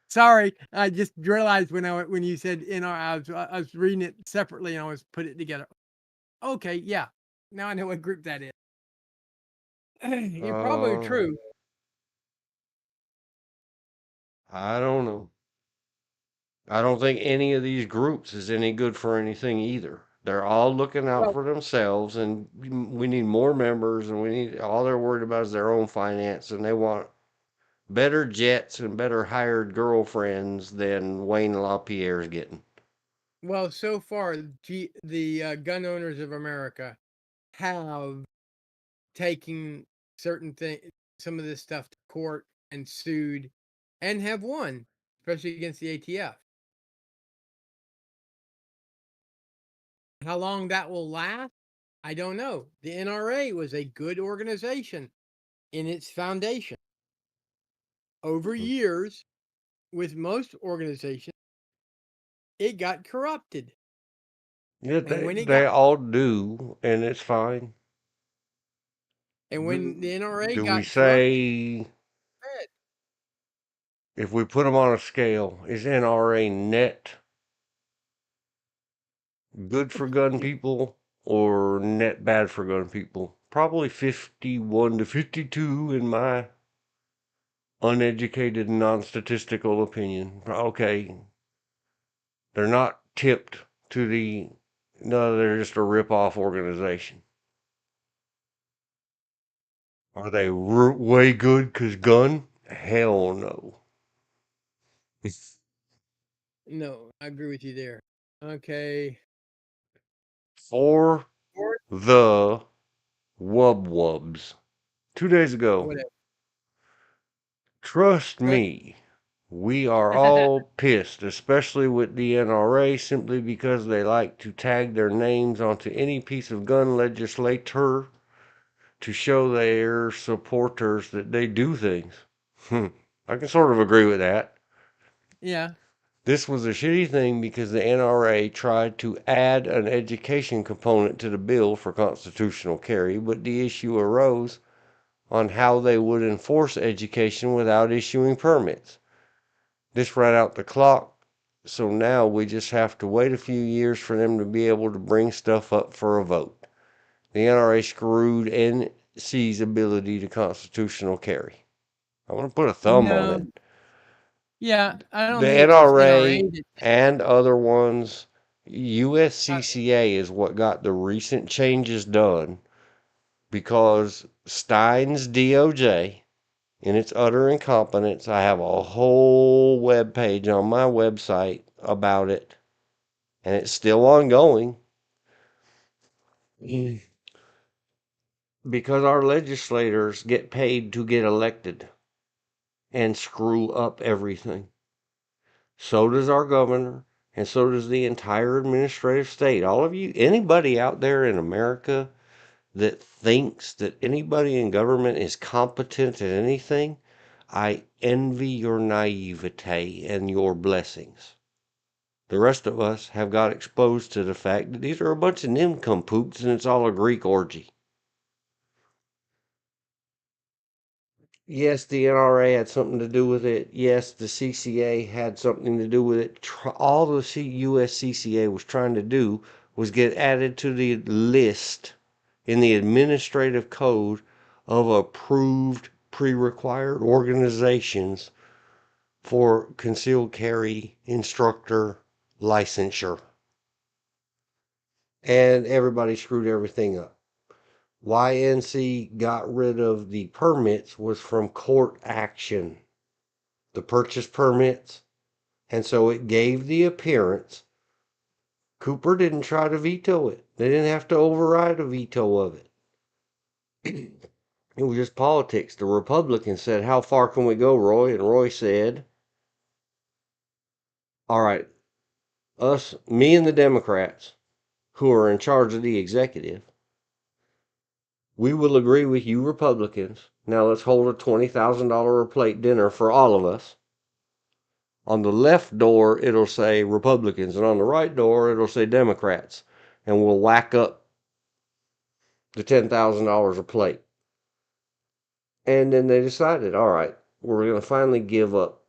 Sorry, I just realized when you said I was reading it separately and I was put it together. Okay, yeah. Now I know what group that is. You're probably true. I don't know. I don't think any of these groups is any good for anything either. They're all looking out Well, for themselves, and we need more members, and we need all they're worried about is their own finance, and they want better jets and better hired girlfriends than Wayne LaPierre's getting. well, so far, the Gun Owners of America have taken some of this stuff to court and sued, and have won, especially against the ATF. How long that will last, I don't know. The NRA was a good organization in its foundation. Over Mhm. years, with most organizations, it got corrupted. Yeah, And they when it they got all do, and it's fine. and when the NRA Do we got corrupted, say if we put them on a scale, is NRA net good for gun people or net bad for gun people? Probably 51 to 52 in my uneducated, non-statistical opinion. Okay, they're not tipped to the, no, they're just a rip-off organization. Are they way good because gun? Hell no. no, I agree with you there. Okay. For Or the wub wubs. 2 days ago, whatever. trust Go me, we are ahead. all pissed, especially with the NRA, simply because they like to tag their names onto any piece of gun legislature to show their supporters that they do things. I can sort of agree with that. Yeah. This was a shitty thing because the NRA tried to add an education component to the bill for constitutional carry, but the issue arose on how they would enforce education without issuing permits. This ran out the clock, so now we just have to wait a few years for them to be able to bring stuff up for a vote. The NRA screwed NC's ability to constitutional carry. I'm going to put a thumb on No. it. Yeah, I don't The think it was NRA NRA that and other ones, USCCA is what got the recent changes done because Stein's DOJ, in its utter incompetence, I have a whole web page on my website about it, and it's still ongoing. Because our legislators get paid to get elected and screw up everything. So does our governor, and so does the entire administrative state. All of you, anybody out there in America that thinks that anybody in government is competent at anything, I envy your naivete and your blessings. The rest of us have got exposed to the fact that these are a bunch of nincompoops and it's all a Greek orgy. Yes, the NRA had something to do with it. Yes, the CCA had something to do with it. All the US CCA was trying to do was get added to the list in the administrative code of approved pre-required organizations for concealed carry instructor licensure. And everybody screwed everything up. Why NC got rid of the permits was from court action, the purchase permits, and so it gave the appearance. Cooper didn't try to veto it. They didn't have to override a veto of it. It was just politics. The Republicans said, "How far can we go, Roy?" And Roy said, "All right, me and the Democrats, who are in charge of the executive, we will agree with you Republicans. Now let's hold a $20,000 a plate dinner for all of us. On the left door, it'll say Republicans, and on the right door, it'll say Democrats. And we'll whack up the $10,000 a plate." And then they decided, all right, we're going to finally give up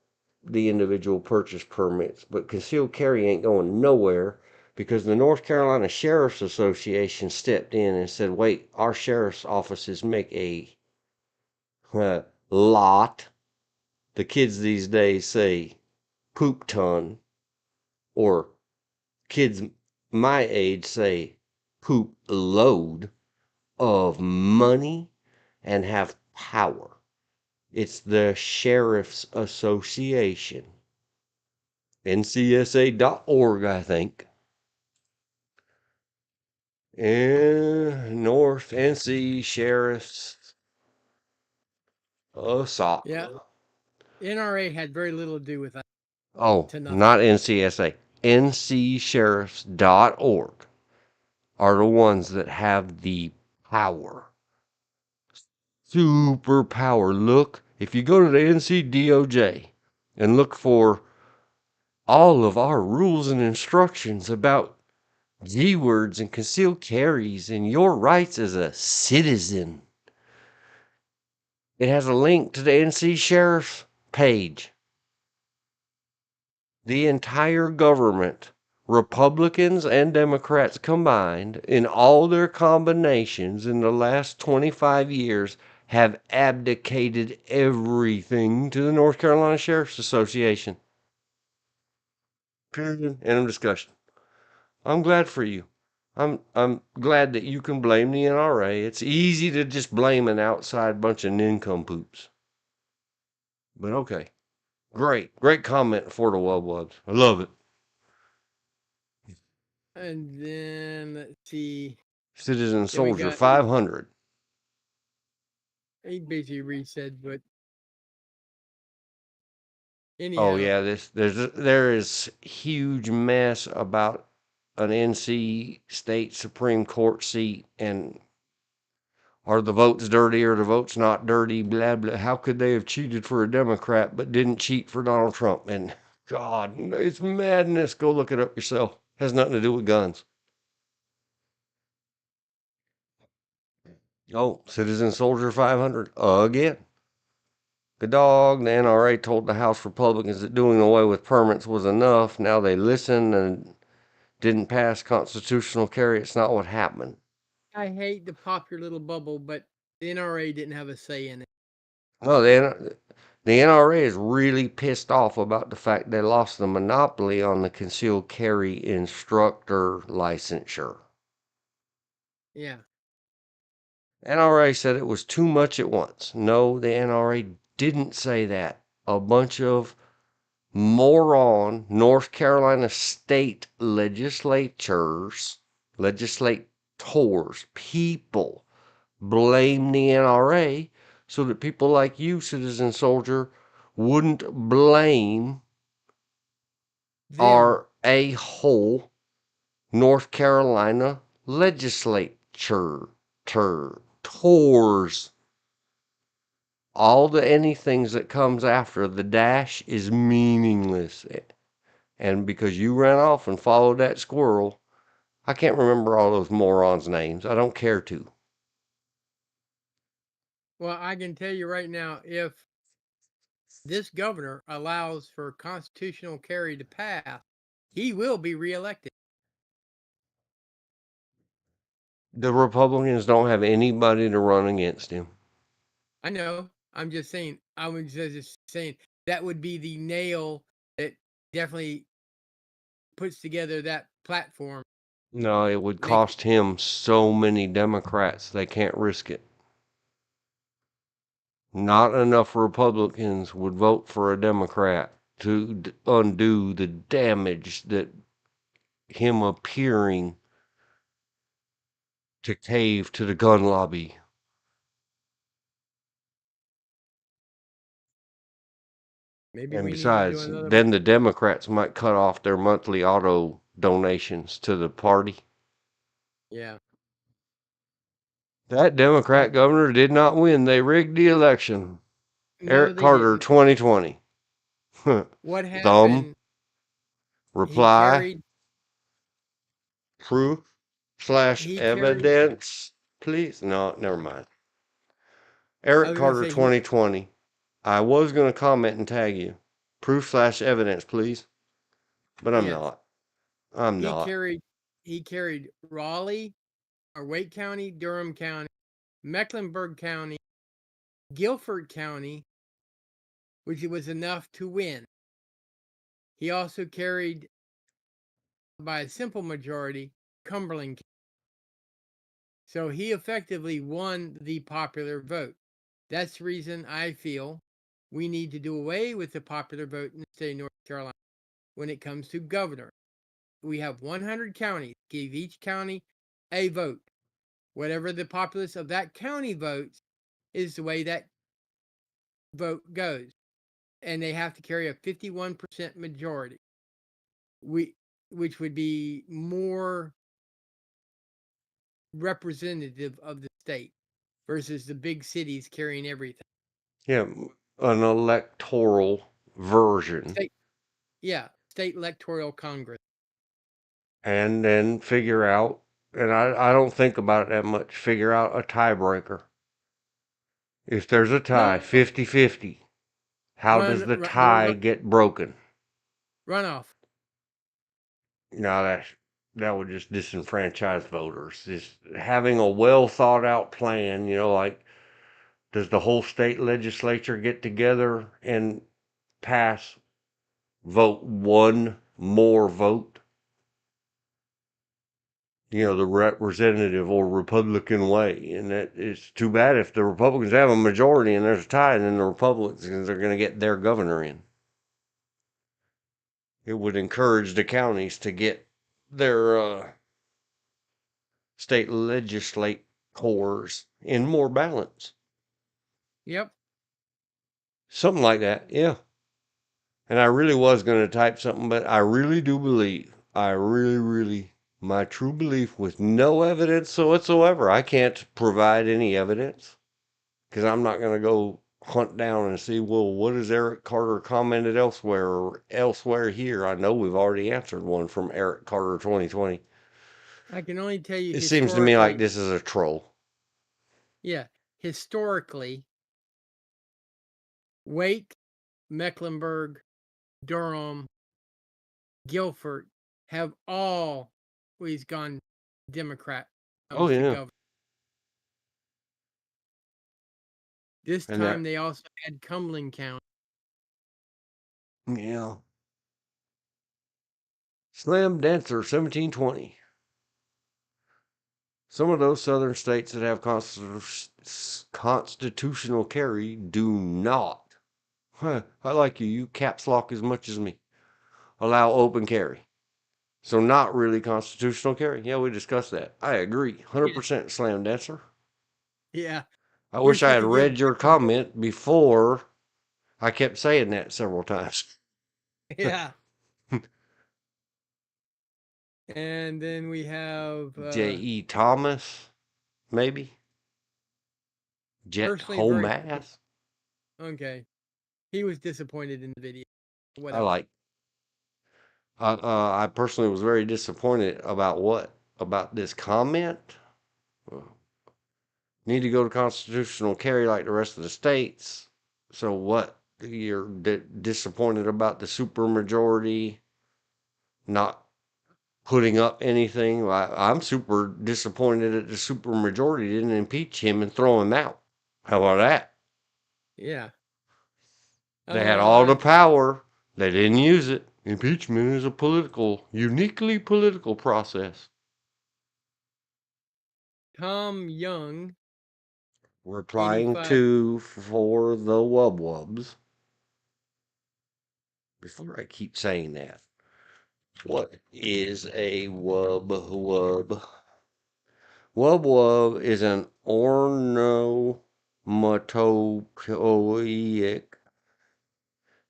the individual purchase permits, but concealed carry ain't going nowhere because the North Carolina Sheriff's Association stepped in and said, wait, our sheriff's offices make a lot. The kids these days say poop ton, or kids my age say poop load of money and have power. It's the Sheriff's Association. NCSA.org, I think. And North NC Sheriff's SOC. Yeah. NRA had very little to do with that, Oh, to nothing. not NCSA. NCSheriffs.org are the ones that have the power. Super power. Look, if you go to the NCDOJ and look for all of our rules and instructions about G words and concealed carries and your rights as a citizen, it has a link to the NC Sheriff's page. The entire government, Republicans and Democrats combined, in all their combinations in the last 25 years, have abdicated everything to the North Carolina Sheriff's Association. Period. End of discussion. I'm glad for you. I'm glad that you can blame the NRA. It's easy to just blame an outside bunch of nincompoops. But okay. Great comment for the Wubs. I love it. And then let's see. Citizen Then we Soldier got 500. he basically resaid, but Oh anyhow, yeah, there is huge mess about an NC state Supreme Court seat, and are the votes dirty or the votes not dirty? Blah blah. How could they have cheated for a Democrat but didn't cheat for Donald Trump? And God, it's madness. Go look it up yourself. Has nothing to do with guns. Oh, Citizen Soldier 500 again. Good dog. The NRA told the House Republicans that doing away with permits was enough. Now they listened and didn't pass constitutional carry. It's not what happened. I hate to pop your little bubble, but the NRA didn't have a say in it. No, the NRA is really pissed off about the fact they lost the monopoly on the concealed carry instructor licensure. Yeah. NRA said it was too much at once. No, the NRA didn't say that. A bunch of moron North Carolina state legislators, people blame the NRA so that people like you, Citizen Soldier, wouldn't blame Them. our a-hole North Carolina legislature tours. All the anythings that comes after the dash is meaningless. And because you ran off and followed that squirrel, I can't remember all those morons' names. I don't care to. Well, I can tell you right now, if this governor allows for constitutional carry to pass, he will be reelected. The Republicans don't have anybody to run against him. I know. I'm just saying. I was just saying that would be the nail that definitely puts together that platform. No, it would Make cost him so many Democrats, they can't risk it. Not enough Republicans would vote for a Democrat to undo the damage that him appearing to cave to the gun lobby. maybe And we need to do besides, another. then the Democrats might cut off their monthly auto donations to the party. Yeah. That Democrat governor did not win. They rigged the election. No, Eric they Carter, didn't. 2020. What Thumb, happened? He reply, carried. proof / He carried. evidence, please. No, never mind. I Eric was gonna Carter say he 2020. I was going to comment and tag you. Proof/evidence, please. But I'm yes. not. I'm He not. carried he carried Raleigh or Wake County, Durham County, Mecklenburg County, Guilford County, which was enough to win. He also carried by a simple majority Cumberland. So he effectively won the popular vote. That's the reason I feel we need to do away with the popular vote in the state of North Carolina when it comes to governor. We have 100 counties, give each county a vote. Whatever the populace of that county votes is the way that vote goes. And they have to carry a 51% majority, which would be more representative of the state versus the big cities carrying everything. Yeah, an electoral version. State, yeah, state electoral congress. And then figure out, and I don't think about it that much, figure out a tiebreaker. If there's a tie, No, 50-50, how does the tie get broken? runoff. Now that would just disenfranchise voters. Just having a well thought out plan, like does the whole state legislature get together and pass vote one more vote? The representative or Republican way. And it's too bad if the Republicans have a majority and there's a tie, and then the Republicans are going to get their governor in. It would encourage the counties to get their state legislators in more balance. Yep. Something like that, yeah. And I really was going to type something, but I really do believe, my true belief with no evidence whatsoever, I can't provide any evidence because I'm not going to go hunt down and see, well, what has Eric Carter commented elsewhere or elsewhere here? I know we've already answered one from Eric Carter 2020. I can only tell you It seems to me like historically. this is a troll. Yeah, historically, Wake, Mecklenburg, Durham, Guilford have always gone Democrat. Oh, Comes to yeah. governor. This And time that, they also had Cumberland County. yeah. Slam Dancer 1720. Some of those southern states that have constitutional carry do not. Huh, I like you. You caps lock as much as me. Allow open carry. So not really constitutional carry. Yeah, we discussed that. I agree. Yeah, 100% Slam Dancer. yeah. I You're wish I such had a good read your comment before I kept saying that several times. yeah. And then we have J.E. Thomas, maybe? Jet personally very Homass. okay. He was disappointed in the video. I Whatever. like. I personally was very disappointed about what? About this comment? Need to go to constitutional carry like the rest of the states. So what? You're disappointed about the supermajority not putting up anything? Well, I'm super disappointed that the supermajority didn't impeach him and throw him out. How about that? Yeah. They had all the I power. They didn't use it. Impeachment is a uniquely political process. Tom Young, Replying 85. to for the wub wubs. Before I keep saying that, what is a wub wub? Wub wub is an ornomatopoeic.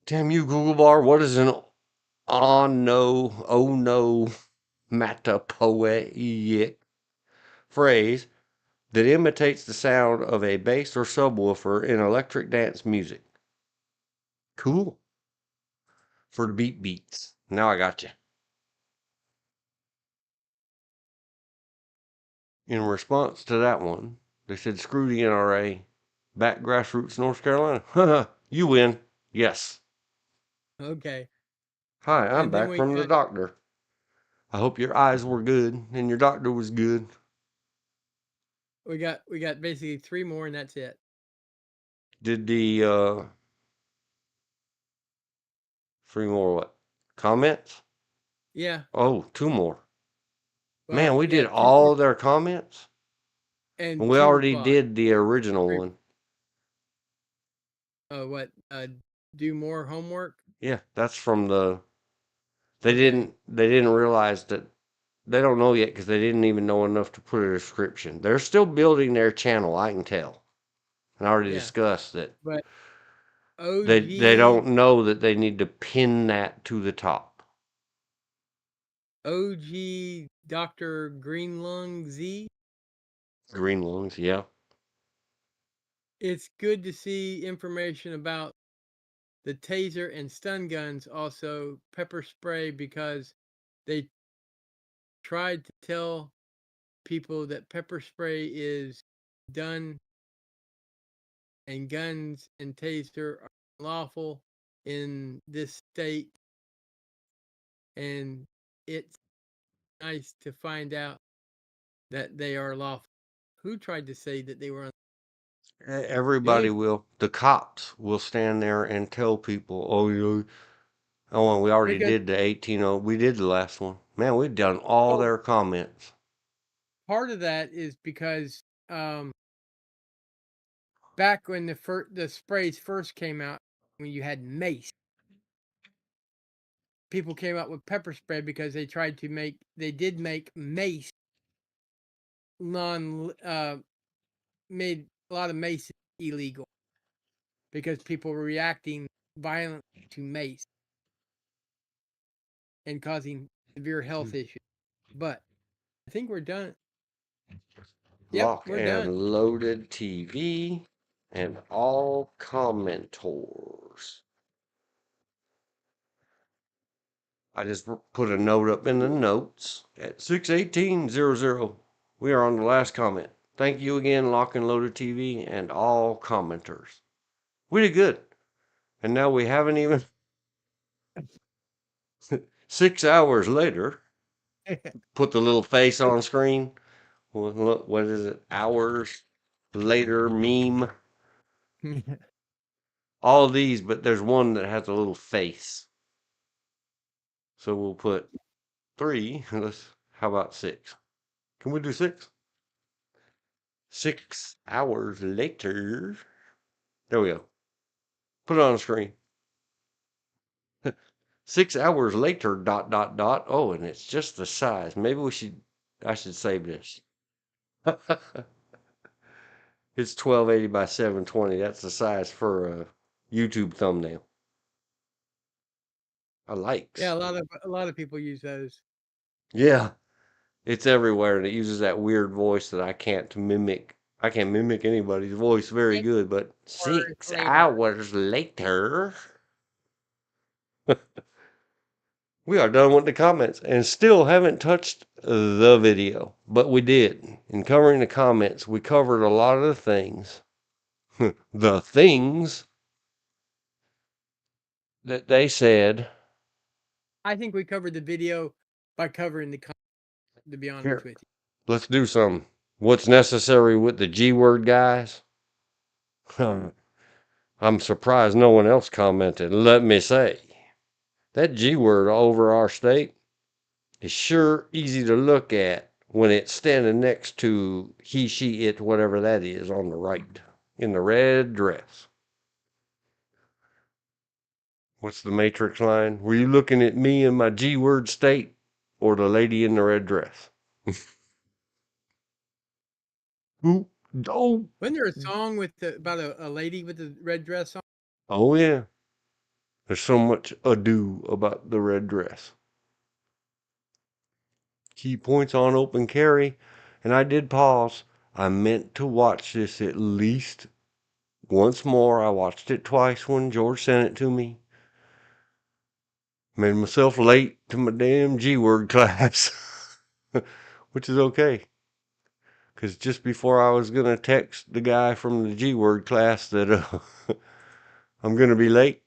Damn you, Google bar. What is an onomatopoeic phrase that imitates the sound of a bass or subwoofer in electric dance music? Cool. For the beats. Now I got you. In response to that one, they said, screw the NRA. Back Grassroots, North Carolina. You win. Yes. Okay. Hi, I'm And then back we from the got doctor. I hope your eyes were good and your doctor was good. we got basically 3 more and that's it. Did the 3 more what? Comments? Yeah. Oh, 2 more. Man, Well, we did yeah, 2 more all their comments? And and we 2 already replies. did the original 3 one. what do more homework? Yeah, that's from the Okay. they didn't realize that they don't know yet because they didn't even know enough to put a description. They're still building their channel, I can tell. And I already Yeah. discussed that But they OG don't know that they need to pin that to the top. OG Dr. Greenlung Z. Green lungs, yeah. It's good to see information about the taser and stun guns, also pepper spray, because they tried to tell people that pepper spray is done and guns and taser are lawful in this state, and it's nice to find out that they are lawful. Who tried to say that they were the Everybody only will. The cops will stand there and tell people, oh, you know, oh, and we already because did the 18. We did the last one. Man, we've done all oh, their comments. part of that is because back when the sprays first came out, when you had mace, people came out with pepper spray because they did make mace non made a lot of mace illegal because people were reacting violently to mace and causing severe health issues. But I think we're done. Yep, Lock we're done. and loaded TV and all commentors. I just put a note up in the notes at 6:18:00. We are on the last comment. Thank you again, Lock and Loaded TV and all commenters. We did good. And now we haven't even 6 hours later. Put the little face on screen. What is it? Hours later meme. All these, but there's one that has a little face. So we'll put 3. How about 6? Can we do 6? 6 hours later. There we go. Put it on the screen. 6 hours later, dot, dot, dot. Oh, and it's just the size. I should save this. It's 1280 by 720. That's the size for a YouTube thumbnail. I Yeah, likes. a lot of people use those. Yeah, it's everywhere, and it uses that weird voice that I can't mimic. I can't mimic anybody's voice very 6 good, but hours six later. hours later. We are done with the comments and still haven't touched the video, but we did. In covering the comments, we covered a lot of the things, the things that they said. I think we covered the video by covering the content, to be honest Here, with you. let's do some. What's necessary with the G word, guys? I'm surprised no one else commented. Let me say, that G word over our state is sure easy to look at when it's standing next to he, she, it, whatever that is on the right in the red dress. What's the Matrix line? Were you looking at me in my G word state or the lady in the red dress? Ooh, oh, Wasn't there a song with about a lady with a red dress on? oh yeah. There's so much ado about the red dress. Key points on open carry, and I did pause. I meant to watch this at least once more. I watched it twice when George sent it to me. Made myself late to my damn G word class, which is okay. Because just before I was going to text the guy from the G word class that I'm going to be late,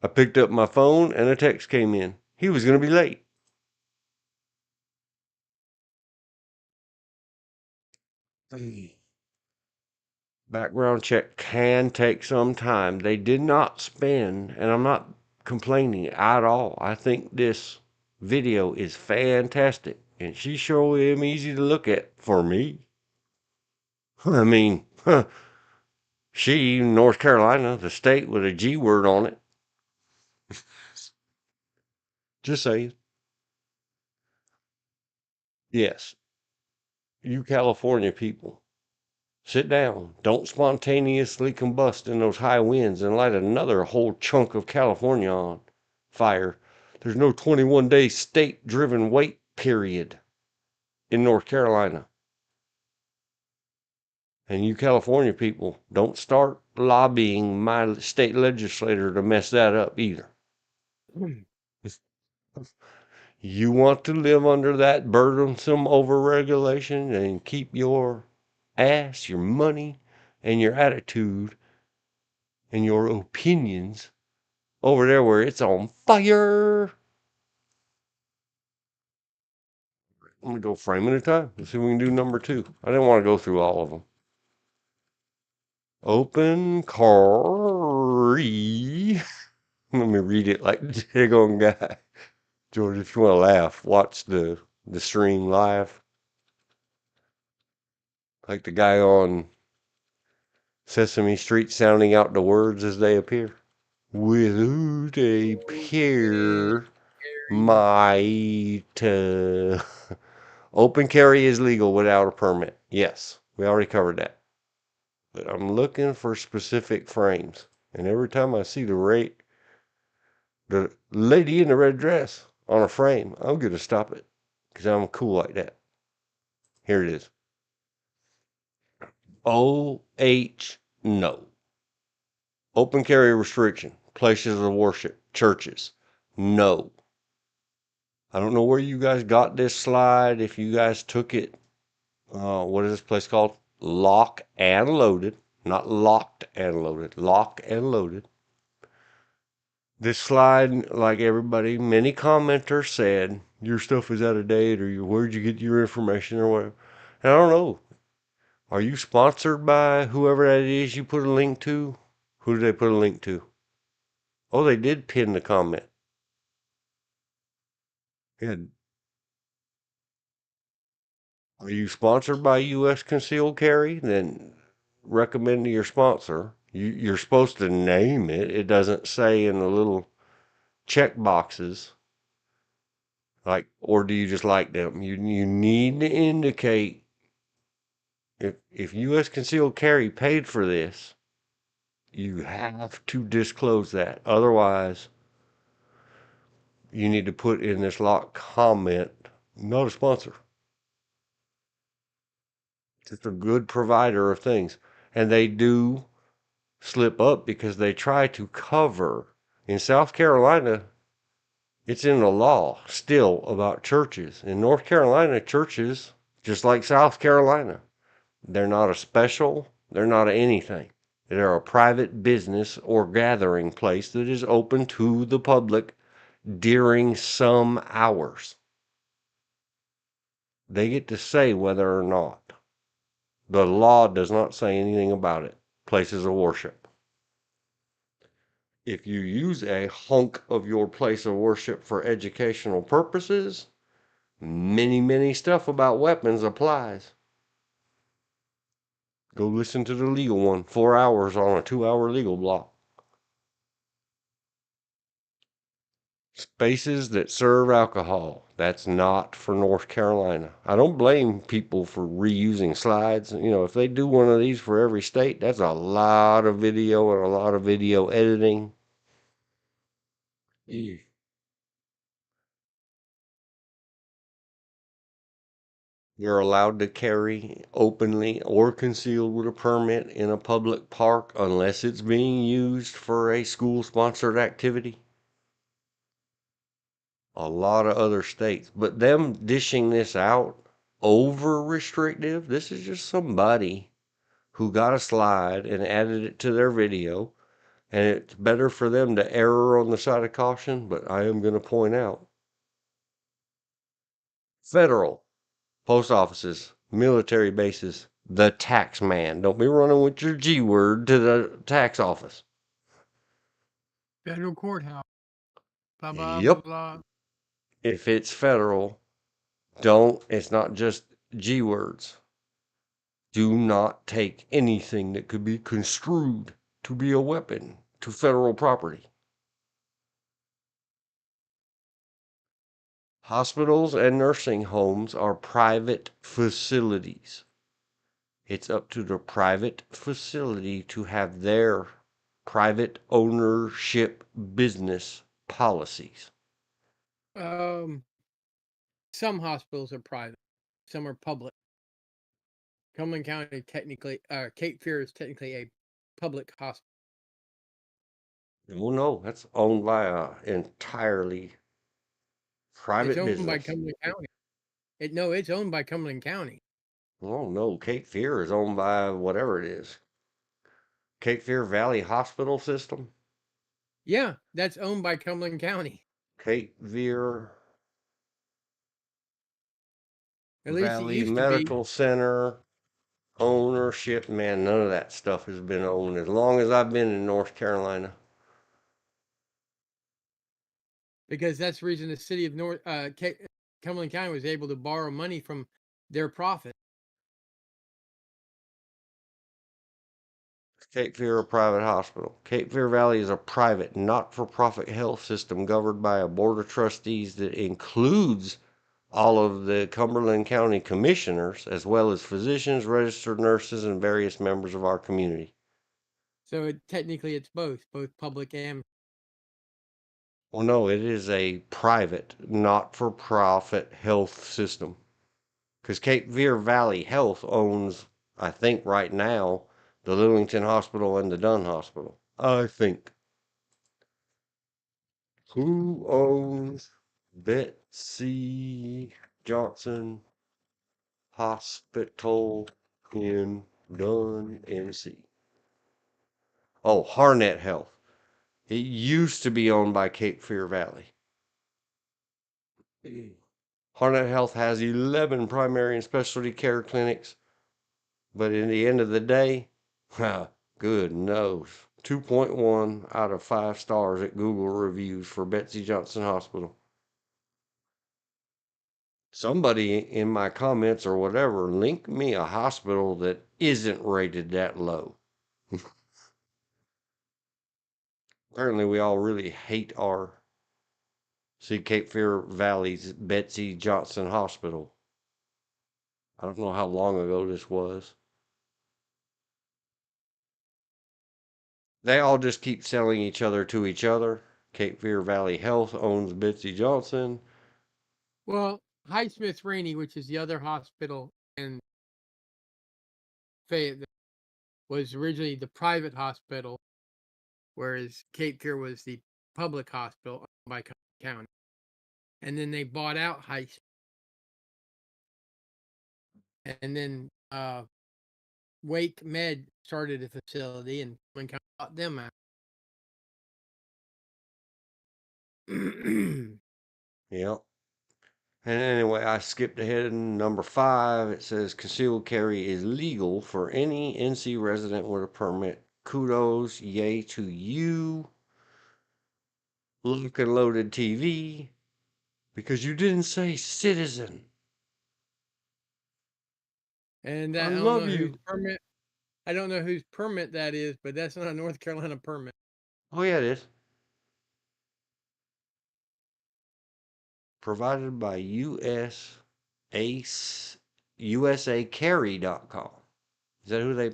I picked up my phone and a text came in. He was going to be late. Background check can take some time. They did not spend, and I'm not complaining at all. I think this video is fantastic, and she sure am easy to look at for me. I mean, she, North Carolina, the state with a G word on it. Just saying. Yes, you California people, sit down. Don't spontaneously combust in those high winds and light another whole chunk of California on fire. There's no 21-day state driven wait period in North Carolina. And you California people, don't start lobbying my state legislator to mess that up either. You want to live under that burdensome overregulation and keep your ass, your money, and your attitude and your opinions over there where it's on fire. I'm gonna go frame at a time. Let's see if we can do number 2. I didn't want to go through all of them. Open carry. Let me read it like the daggone guy. George, if you want to laugh, watch the stream live. Like the guy on Sesame Street sounding out the words as they appear. Without a pair, might open carry is legal without a permit. Yes, we already covered that. But I'm looking for specific frames, and every time I see the lady in the red dress on a frame, I'm gonna stop it because I'm cool like that. Here it is. OH no. Open carry restriction. Places of worship. Churches. No. I don't know where you guys got this slide. If you guys took it, what is this place called? Lock and Loaded. Not locked and loaded. Lock and Loaded. This slide, like everybody, many commenters said, your stuff is out of date or where'd you get your information or whatever. And I don't know. Are you sponsored by whoever that is you put a link to? Who did they put a link to? Oh, they did pin the comment. Yeah. Are you sponsored by U.S. Concealed Carry? Then recommend to your sponsor. You're supposed to name it. It doesn't say in the little check boxes. Like, or do you just like them? You need to indicate if U.S. Concealed Carry paid for this, you have to disclose that. Otherwise, you need to put in this lock comment, not a sponsor. Just a good provider of things. And they do slip up because they try to cover. In South Carolina, it's in the law still about churches. In North Carolina, churches, just like South Carolina, they're not a special, they're not a anything. They're a private business or gathering place that is open to the public during some hours. They get to say whether or not. The law does not say anything about it. Places of worship. If you use a hunk of your place of worship for educational purposes, many stuff about weapons applies. Go listen to the legal one, 4 hours on a 2-hour legal block. Spaces that serve alcohol. That's not for North Carolina. I don't blame people for reusing slides. You know, if they do one of these for every state, that's a lot of video and a lot of video editing. Yeah. You're allowed to carry openly or concealed with a permit in a public park unless it's being used for a school-sponsored activity. A lot of other states, but them dishing this out over restrictive. This is just somebody who got a slide and added it to their video, and it's better for them to err on the side of caution. But I am going to point out federal post offices, military bases, the tax man. Don't be running with your G word to the tax office. Federal courthouse. Blah blah Yep. blah. If it's federal, it's not just G words. Do not take anything that could be construed to be a weapon to federal property. Hospitals and nursing homes are private facilities. It's up to the private facility to have their private ownership business policies. Some hospitals are private, some are public. Cumberland County technically, Cape Fear is technically a public hospital. Well, no, that's owned by a entirely It's private owned by business. Cumberland County. It's owned by Cumberland County. Oh no, Cape Fear is owned by whatever it is. Cape Fear Valley Hospital System. Yeah, that's owned by Cumberland County. Cape Fear At least it Valley used to be, Medical Center. Ownership, man, none of that stuff has been owned as long as I've been in North Carolina. because that's the reason the city of Cumberland County was able to borrow money from their profit. Cape Fear, a private hospital. Cape Fear Valley is a private, not-for-profit health system governed by a board of trustees that includes all of the Cumberland County commissioners, as well as physicians, registered nurses, and various members of our community. So technically, it's both public and. Well, no, it is a private, not-for-profit health system. Because Cape Fear Valley Health owns, I think right now, the Lillington Hospital and the Dunn Hospital. I think. Who owns Betsy Johnson Hospital in Dunn, NC? Oh, Harnett Health. It used to be owned by Cape Fear Valley. Harnett Health has 11 primary and specialty care clinics, but in the end of the day, good knows. 2.1 out of 5 stars at Google reviews for Betsy Johnson Hospital. Somebody in my comments or whatever, link me a hospital that isn't rated that low. Apparently, we all really hate our Cape Fear Valley's Betsy Johnson Hospital. I don't know how long ago this was. They all just keep selling each other to each other. Cape Fear Valley Health owns Betsy Johnson. Well, Highsmith Rainey, which is the other hospital in Fayetteville, was originally the private hospital, whereas Cape Fear was the public hospital owned by Cumberland County. And then they bought out Highsmith. And then Wake Med started a facility, and Cumberland County bought them out. Yep. And anyway, I skipped ahead in number 5. It says concealed carry is legal for any NC resident with a permit. Kudos, yay to you. Lock and loaded TV. Because you didn't say citizen. And I I don't love know whose you. permit. I don't know whose permit that is, but that's not a North Carolina permit. Oh, yeah, it is. Provided by USAcarry.com. Is that who they?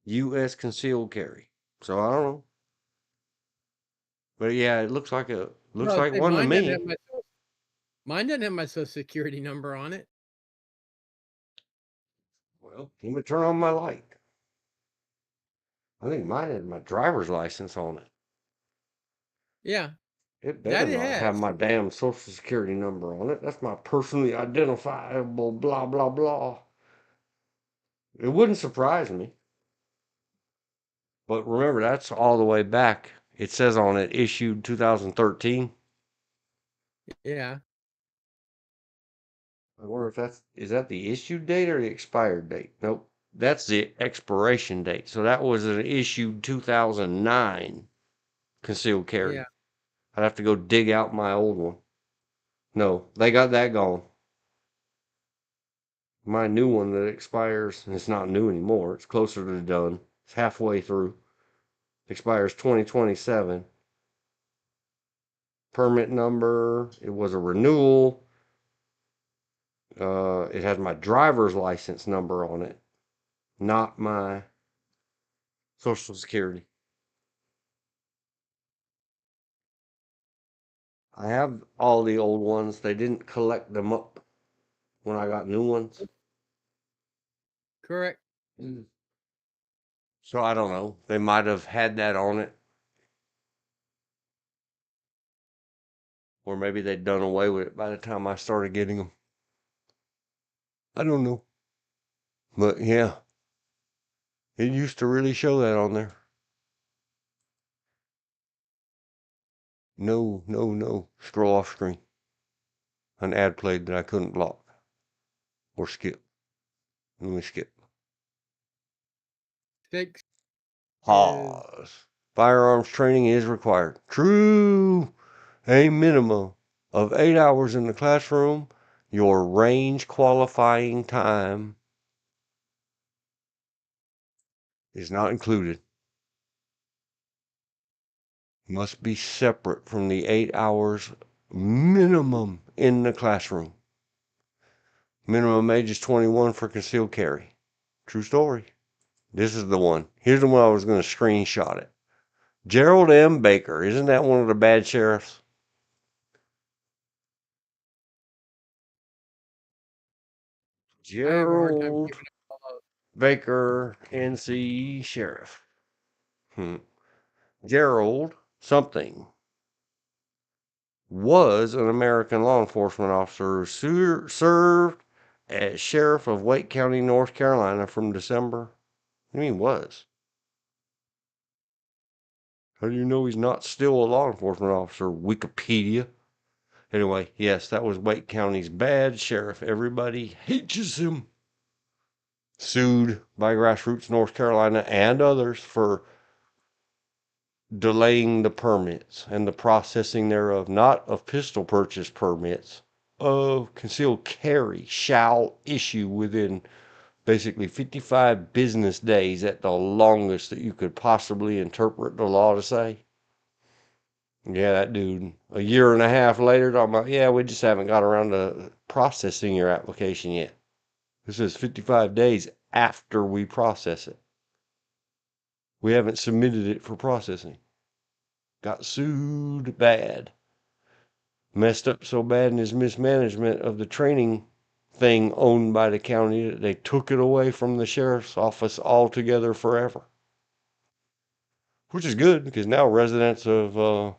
US Concealed Carry. So I don't know. But yeah, it looks like Well, see, one to me. mine doesn't have my social security number on it. Well, let me turn on my light. I think mine had my driver's license on it. Yeah, It better That it not have has. my damn social security number on it. That's my personally identifiable blah blah blah. It wouldn't surprise me. But remember, that's all the way back. It says on it issued 2013. Yeah. I wonder if is that the issue date or the expired date? Nope. That's the expiration date. So that was an issued 2009 concealed carry. Yeah. I'd have to go dig out my old one. No, they got that gone. My new one that expires, and it's not new anymore. It's closer to done. It's halfway through. Expires 2027. Permit number. It was a renewal. It has my driver's license number on it, not my social security. I have all the old ones. They didn't collect them up when I got new ones. Correct. So I don't know. They might have had that on it. Or maybe they'd done away with it by the time I started getting them. I don't know. But yeah, it used to really show that on there. No, no, no. Scroll off screen. An ad played that I couldn't block or skip. Let me skip. 6 is Pause. Firearms training is required. True. A minimum of 8 hours in the classroom. Your range qualifying time is not included. Must be separate from the 8 hours minimum in the classroom. Minimum age is 21 for concealed carry. True story. This is the one. Here's the one I was going to screenshot it. Gerald M. Baker. Isn't that one of the bad sheriffs? I have a hard time Gerald keeping it all up. Baker, NC Sheriff. Gerald something was an American law enforcement officer who served as sheriff of Wake County, North Carolina from December. What do you mean was? How do you know he's not still a law enforcement officer? Wikipedia. Anyway, yes, that was Wake County's bad sheriff. Everybody hates him. Sued by Grassroots North Carolina and others for delaying the permits and the processing thereof, not of pistol purchase permits, of concealed carry shall issue within basically 55 business days at the longest that you could possibly interpret the law to say. Yeah, that dude, a year and a half later, talking about, yeah, we just haven't got around to processing your application yet. This is 55 days after we process it. We haven't submitted it for processing. Got sued bad. Messed up so bad in his mismanagement of the training thing owned by the county that they took it away from the sheriff's office altogether forever. Which is good because now residents of,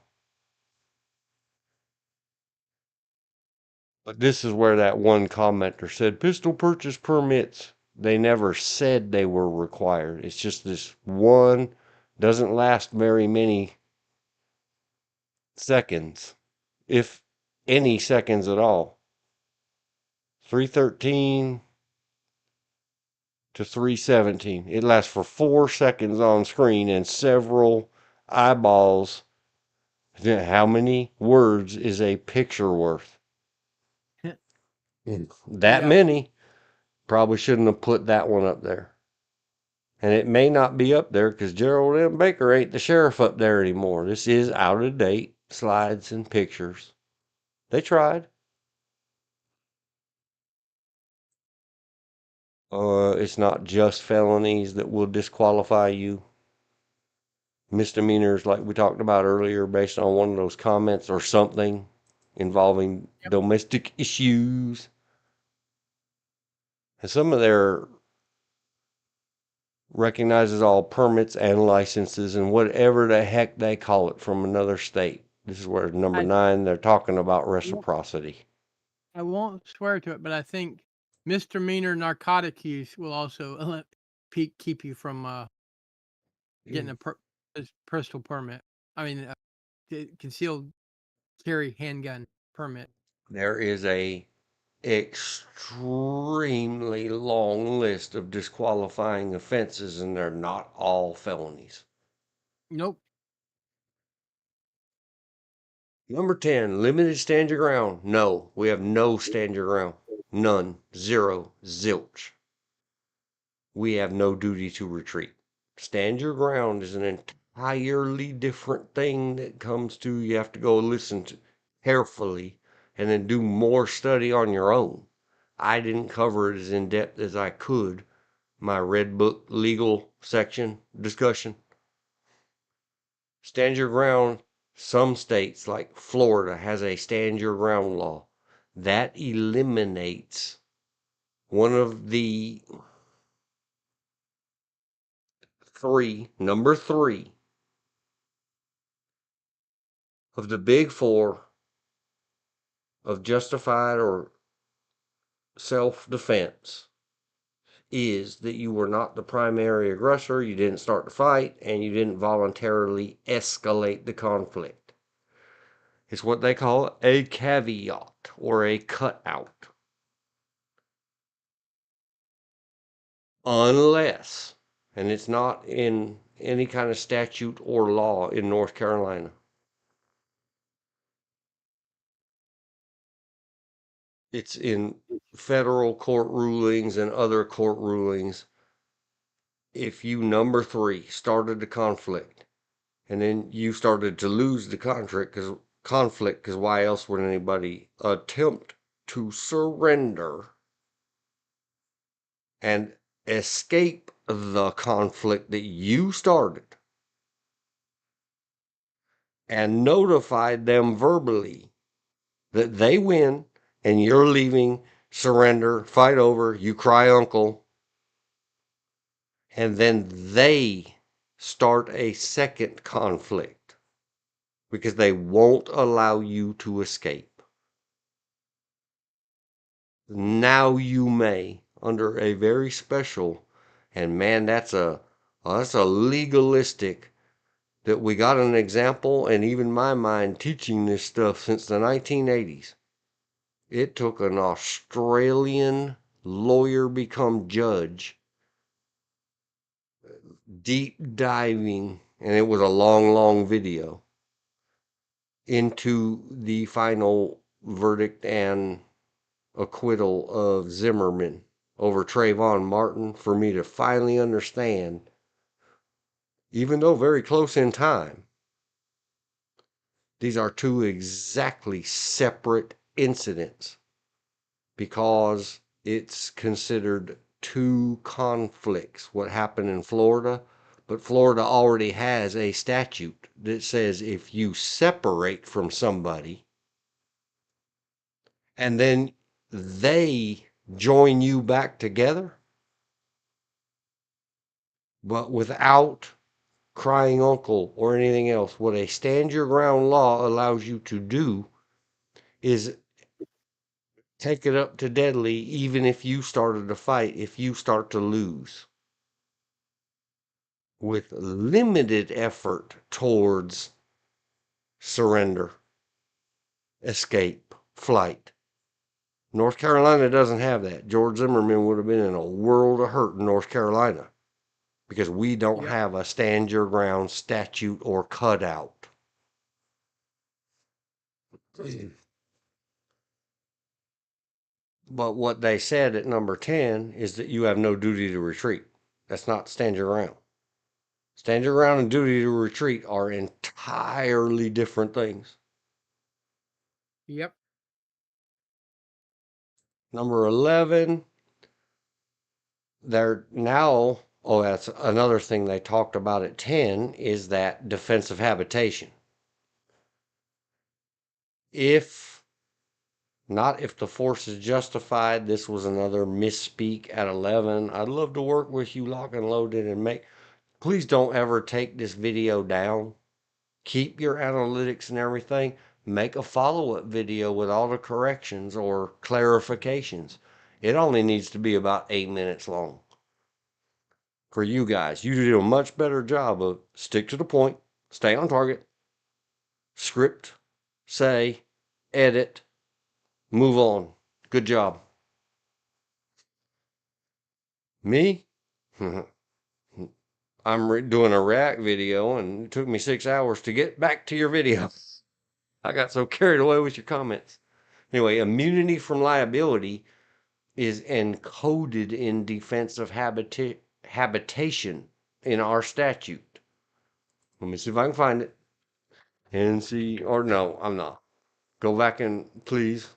but this is where that one commenter said pistol purchase permits, they never said they were required. It's just this one doesn't last very many seconds, if any seconds at all. 313 to 317. It lasts for 4 seconds on screen and several eyeballs. How many words is a picture worth? That Yeah. many. Probably shouldn't have put that one up there. And it may not be up there because Gerald M. Baker ain't the sheriff up there anymore. This is out of date slides and pictures. They tried. It's not just felonies that will disqualify you. Misdemeanors, like we talked about earlier, based on one of those comments or something involving Yep. domestic issues. And some of their recognizes all permits and licenses and whatever the heck they call it from another state. This is where number I 9, they're talking about won't reciprocity. I won't swear to it, but I think misdemeanor narcotic use will also keep you from getting a pistol permit. I mean, concealed carry handgun permit. There is a extremely long list of disqualifying offenses, and they're not all felonies. Nope. Number 10, limited stand your ground. No, we have no stand your ground. None. Zero. Zilch. We have no duty to retreat. Stand your ground is an entirely different thing that comes to you have to go listen to carefully and then do more study on your own. I didn't cover it as in depth as I could. My red book legal section discussion. Stand your ground. Some states, like Florida, has a stand your ground law that eliminates one of the number three of the big four of justified or self-defense is that you were not the primary aggressor, you didn't start the fight, and you didn't voluntarily escalate the conflict. It's what they call a caveat or a cutout. Unless, and it's not in any kind of statute or law in North Carolina. It's in federal court rulings and other court rulings. If you, number three, started the conflict and then you started to lose the conflict, because why else would anybody attempt to surrender and escape the conflict that you started and notified them verbally that they win and you're leaving, surrender, fight over, you cry uncle, and then they start a second conflict because they won't allow you to escape. Now you may, under a very special, and man, that's a legalistic, that we got an example, and even my mind teaching this stuff since the 1980s. It took an Australian lawyer become judge, deep diving, and it was a long video, into the final verdict and acquittal of Zimmerman over Trayvon Martin for me to finally understand, even though very close in time, these are two exactly separate incidents because it's considered two conflicts. What happened in Florida, but Florida already has a statute that says if you separate from somebody and then they join you back together, but without crying uncle or anything else, what a stand your ground law allows you to do is take it up to deadly, even if you started a fight, if you start to lose, with limited effort towards surrender, escape, flight. North Carolina doesn't have that. George Zimmerman would have been in a world of hurt in North Carolina because we don't Yep. have a stand your ground statute or cutout. But what they said at number 10 is that you have no duty to retreat. That's not stand your ground. Stand your ground and duty to retreat are entirely different things. Yep. Number 11, they're now, oh, that's another thing they talked about at 10, is that defensive habitation. If not, if the force is justified, this was another misspeak at 11. I'd love to work with you, lock and loaded, and make, please don't ever take this video down Keep your analytics and everything. Make a follow-up video with all the corrections or clarifications. It only needs to be about 8 minutes long. For you guys, you do a much better job of stick to the point, stay on target, script, say, edit, move on. Good job. Me? I'm doing a React video and it took me 6 hours to get back to your video. I got so carried away with your comments. Anyway, immunity from liability is encoded in defense of habitation in our statute. Let me see if I can find it. NC, or no, I'm not. Go back and please.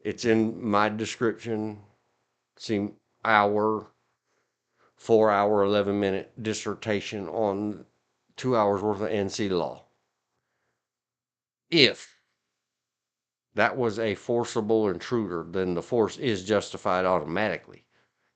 It's in my description. See, 4 hour, 11-minute dissertation on 2 hours worth of NC law. If that was a forcible intruder, then the force is justified automatically.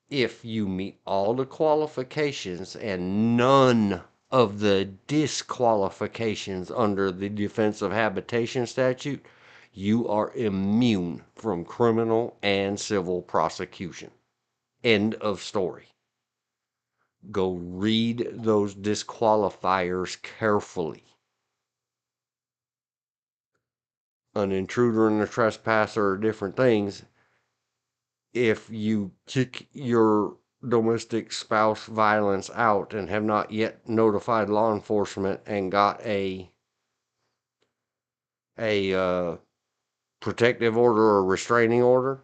If you meet all the qualifications and none of the disqualifications under the Defense of Habitation statute, you are immune from criminal and civil prosecution. End of story. Go read those disqualifiers carefully. An intruder and a trespasser are different things. If you kick your domestic spouse violence out and have not yet notified law enforcement and got a protective order or restraining order,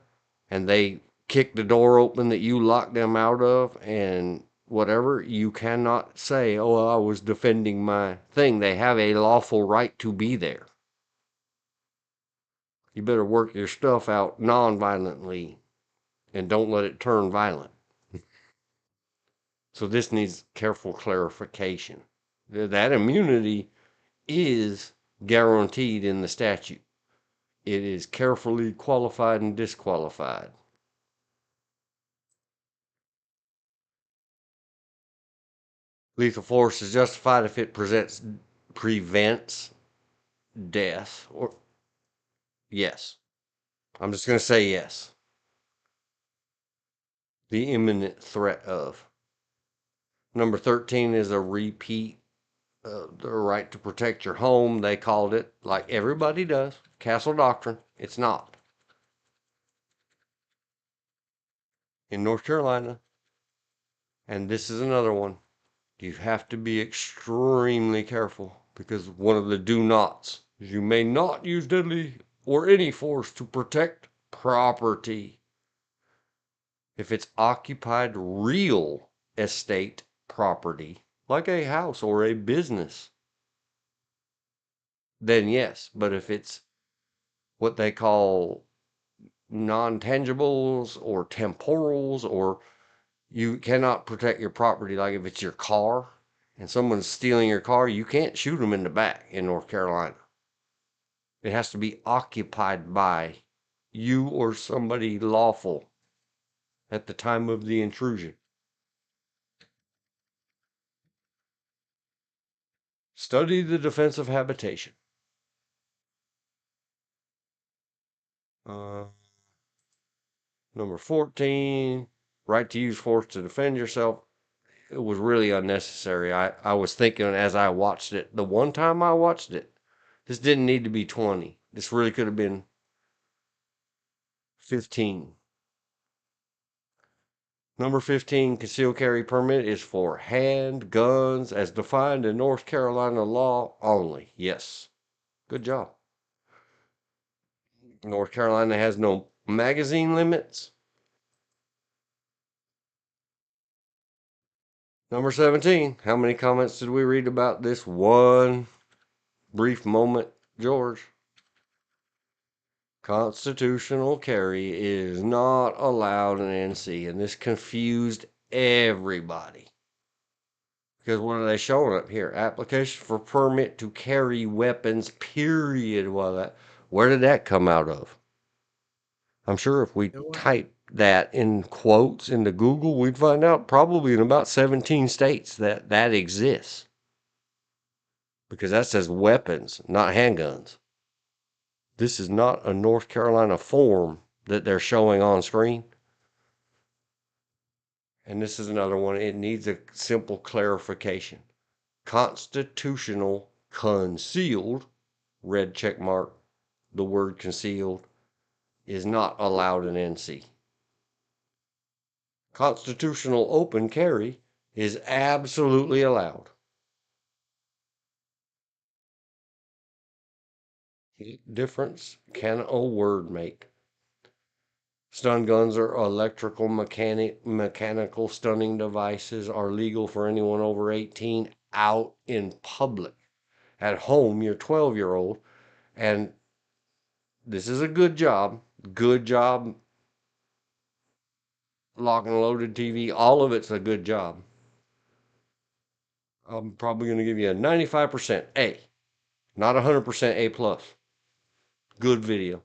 and they kick the door open that you locked them out of and whatever, you cannot say, oh, I was defending my thing. They have a lawful right to be there. You better work your stuff out non-violently and don't let it turn violent. So this needs careful clarification. That immunity is guaranteed in the statute. It is carefully qualified and disqualified. Lethal force is justified if it prevents death or yes. I'm just going to say yes. The imminent threat of. Number 13 is a repeat. The right to protect your home, they called it, like everybody does, castle doctrine. It's not. In North Carolina, and this is another one, you have to be extremely careful because one of the do nots is you may not use deadly or any force to protect property if it's occupied real estate property, like a house or a business. Then yes, but if it's what they call non-tangibles or temporals, or you cannot protect your property, like if it's your car and someone's stealing your car, you can't shoot them in the back in North Carolina. It has to be occupied by you or somebody lawful at the time of the intrusion. Study the defense of habitation. Number 14, right to use force to defend yourself. It was really unnecessary. I was thinking as I watched it, the one time I watched it, this didn't need to be 20. This really could have been 15. Number 15, concealed carry permit is for handguns as defined in North Carolina law only. Yes. Good job. North Carolina has no magazine limits. Number 17, how many comments did we read about this one brief moment, George? Constitutional carry is not allowed in NC, and this confused everybody. Because what are they showing up here? Application for permit to carry weapons, period. Well, where did that come out of? I'm sure if we type that in quotes into Google, we'd find out probably in about 17 states that exists. because that says weapons, not handguns. This is not a North Carolina form that they're showing on screen. And this is another one. It needs a simple clarification. Constitutional concealed, red check mark, the word concealed, is not allowed in NC. Constitutional open carry is absolutely allowed. Difference can a word make? Stun guns are electrical mechanical stunning devices are legal for anyone over 18 out in public. At home, your 12-year-old, and this is a good job, lock and loaded TV, all of it's a good job. I'm probably going to give you a 95% A, not 100% A plus. Good video.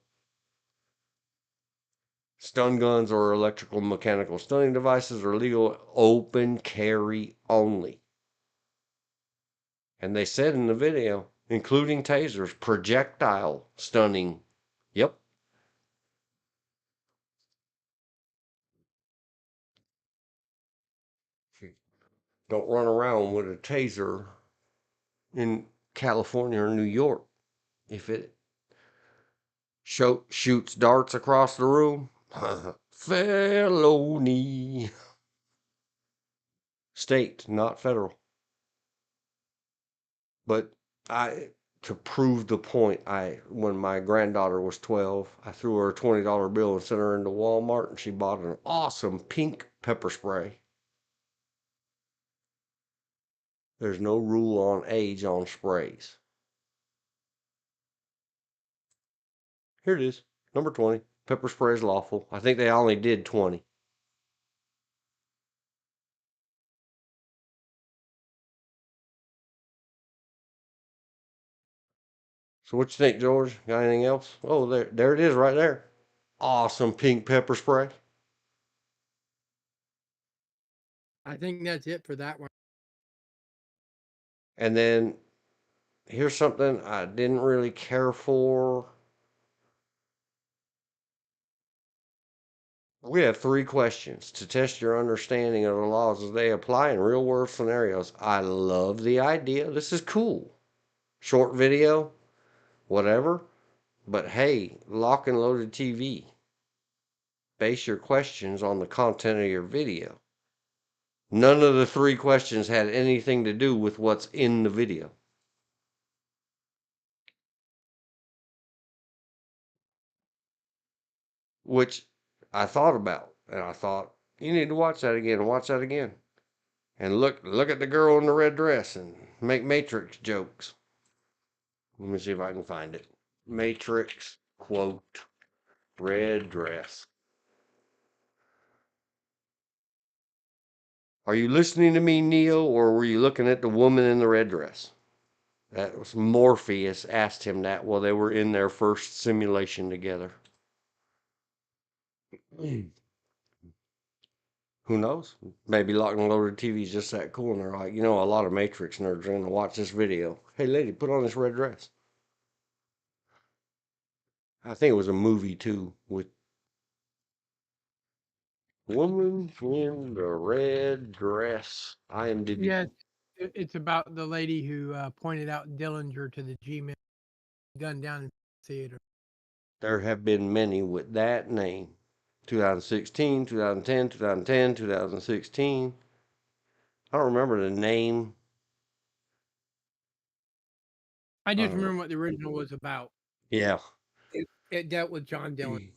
Stun guns or electrical mechanical stunning devices are legal open carry only. And they said in the video, including tasers, projectile stunning. Yep. Don't run around with a taser in California or New York. If it shoots darts across the room, felony. State, not federal. But to prove the point, when my granddaughter was 12, I threw her a $20 bill and sent her into Walmart, and she bought an awesome pink pepper spray. There's no rule on age on sprays. Here it is, number 20. Pepper spray is lawful. I think they only did 20. So what you think, George? Got anything else? Oh, there it is right there. Awesome pink pepper spray. I think that's it for that one. And then here's something I didn't really care for. We have 3 questions to test your understanding of the laws as they apply in real world scenarios. I love the idea. This is cool. Short video, whatever. But hey, lock and loaded TV. Base your questions on the content of your video. None of the 3 questions had anything to do with what's in the video. Which I thought about, and I thought, you need to watch that again and watch that again. And look at the girl in the red dress and make Matrix jokes. Let me see if I can find it. Matrix quote, red dress. Are you listening to me, Neo, or were you looking at the woman in the red dress? That was Morpheus asked him that while they were in their first simulation together. Who knows? Maybe Lock and Loaded TV is just that cool, and they're like, a lot of Matrix nerds are gonna watch this video. Hey, lady, put on this red dress. I think it was a movie too with woman in the red dress. IMDb. Yes, it's about the lady who pointed out Dillinger to the G-Man, gunned down in the theater. There have been many with that name. 2016, 2010, 2010, 2016. I don't remember the name. I just remember what the original was about. Yeah. It dealt with John Dillinger.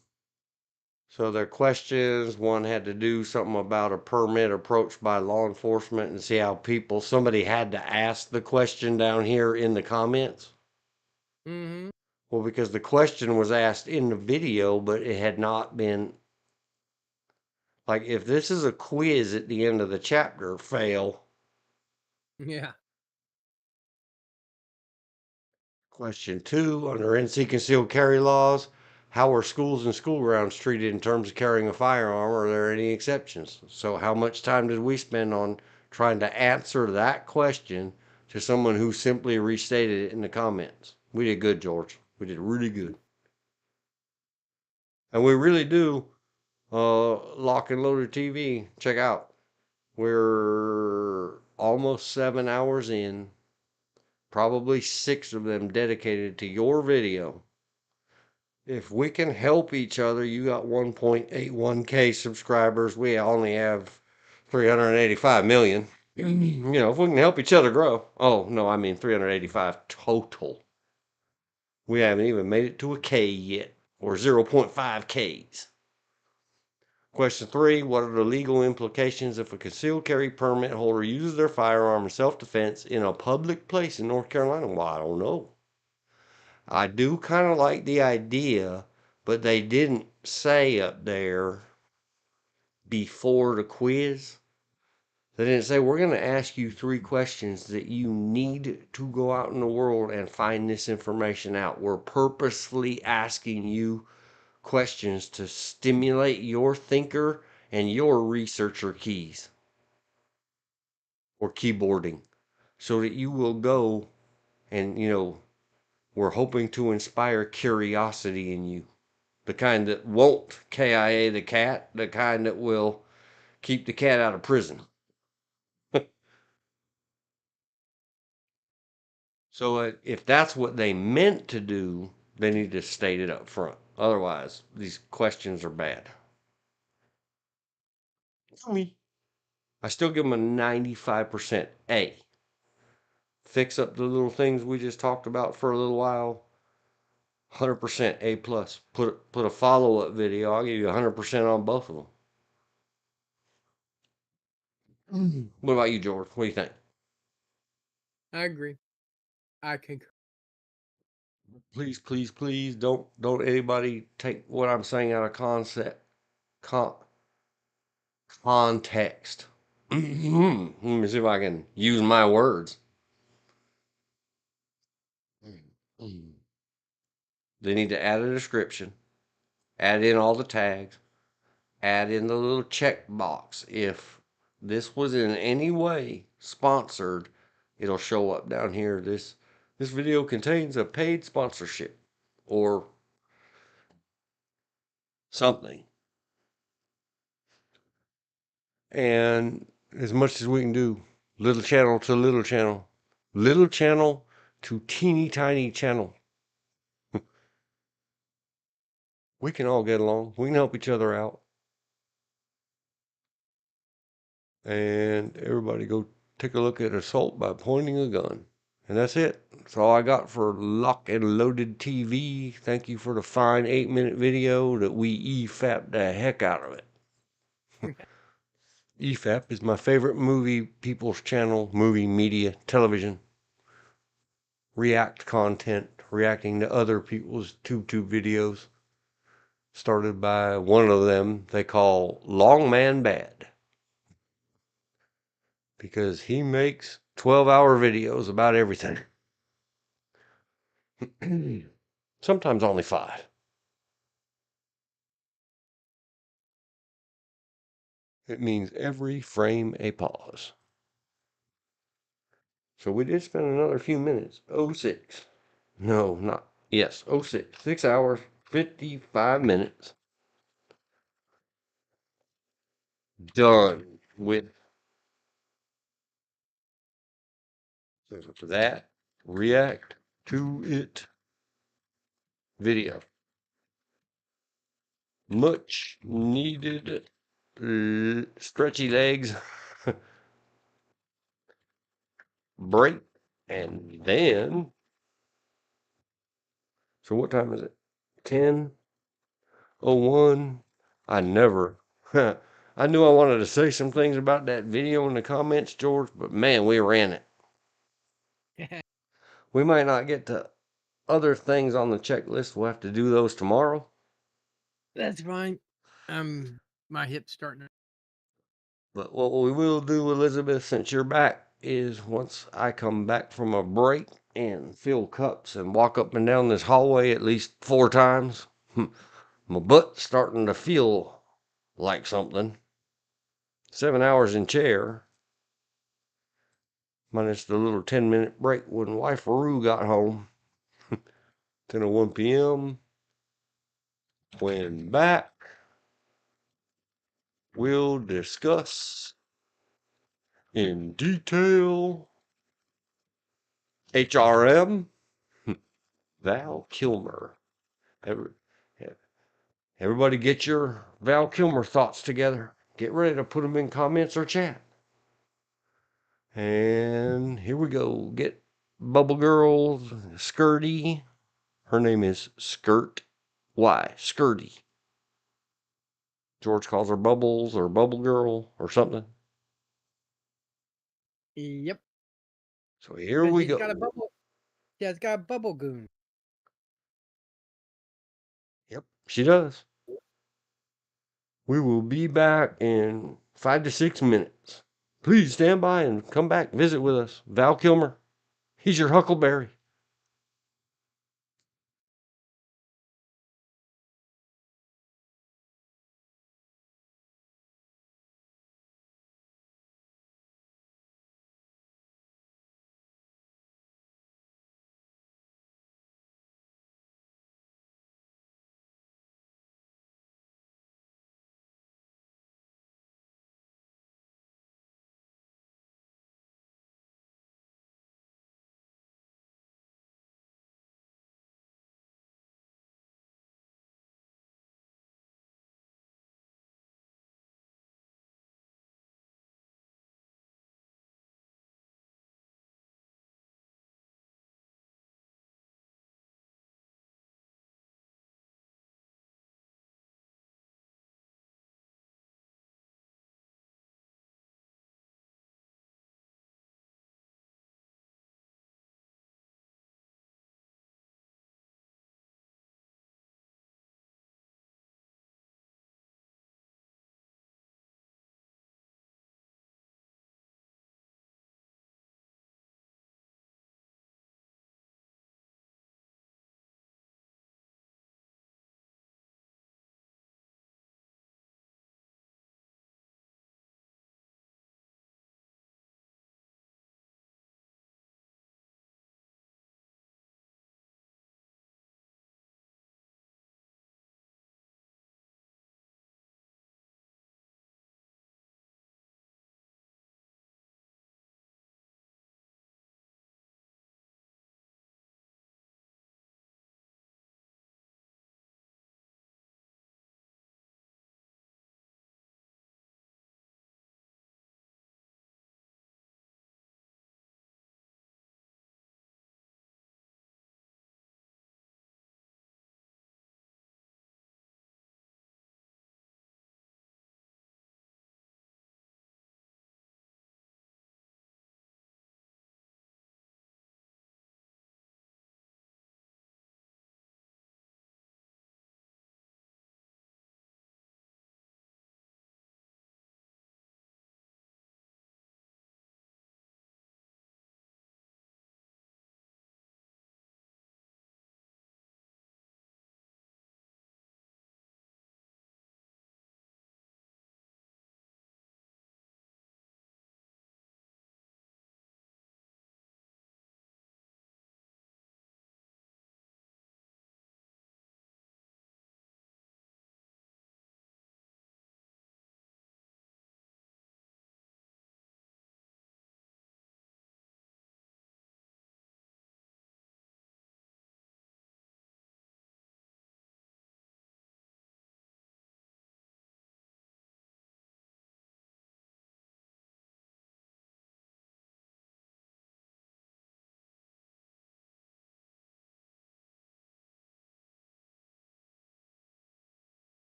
So their questions, one had to do something about a permit approached by law enforcement and see how somebody had to ask the question down here in the comments. Mm-hmm. Well, because the question was asked in the video, but it had not been, like, if this is a quiz at the end of the chapter, fail. Yeah. Question 2, under NC concealed carry laws, how are schools and school grounds treated in terms of carrying a firearm? Are there any exceptions? So how much time did we spend on trying to answer that question to someone who simply restated it in the comments. We did good, George. We did really good. And we really do. Lock and Loaded TV. Check out. We're almost 7 hours in. Probably 6 of them dedicated to your video. If we can help each other, you got 1.81K subscribers. We only have 385 million. You know, if we can help each other grow. Oh, no, I mean 385 total. We haven't even made it to a K yet, or 0.5 Ks. Question 3, what are the legal implications if a concealed carry permit holder uses their firearm in self-defense in a public place in North Carolina? Well, I don't know. I do kind of like the idea, but they didn't say up there before the quiz. They didn't say, we're going to ask you 3 questions that you need to go out in the world and find this information out. We're purposefully asking you questions to stimulate your thinker and your researcher keys or keyboarding so that you will go and, we're hoping to inspire curiosity in you. The kind that won't KIA the cat, the kind that will keep the cat out of prison. So if that's what they meant to do, they need to state it up front. Otherwise, these questions are bad. I still give them a 95% A. Fix up the little things we just talked about for a little while. 100% A plus. Put a follow-up video. I'll give you 100% on both of them. What about you, George? What do you think? I agree. I concur. Please, please, please don't anybody take what I'm saying out of context. Let me see if I can use my words. They need to add a description, add in all the tags, add in the little check box. If this was in any way sponsored, it'll show up down here. This video contains a paid sponsorship or something. And as much as we can do, little channel to little channel, little channel to teeny tiny channel. We can all get along. We can help each other out. And everybody go take a look at assault by pointing a gun. And that's it. That's all I got for Lock and Loaded TV. Thank you for the fine 8-minute video that we EFAP the heck out of it. EFAP is my favorite movie people's channel, movie media, television, react content, reacting to other people's tube videos. Started by one of them they call Long Man Bad. Because he makes 12-hour videos about everything. Sometimes only 5. It means every frame a pause. So we did spend another few minutes. 06. No, not. Yes, 06. 6 hours, 55 minutes. Done with that. React to it video. Much needed stretchy legs. Break. And then. So what time is it? 10:01. I never. I knew I wanted to say some things about that video in the comments, George, but man, we ran it. We might not get to other things on the checklist. We'll have to do those tomorrow. That's fine. My hip's starting to. But what we will do, Elizabeth, since you're back, is once I come back from a break and fill cups and walk up and down this hallway at least 4 times, my butt's starting to feel like something. 7 hours in chair. minus the little 10-minute break when wife Rue got home. 10:01 p.m. When back, we'll discuss in detail HRM, Val Kilmer. Everybody get your Val Kilmer thoughts together. Get ready to put them in comments or chat. And here we go. Get Bubble Girl Skirty. Her name is Skirt. Why? Skirty. George calls her Bubbles or Bubble Girl or something. Yep. So here we She's go. got a bubble. Yeah, it's got a bubble goon. Yep, she does. We will be back in 5 to 6 minutes. Please stand by and come back visit with us. Val Kilmer. He's your Huckleberry.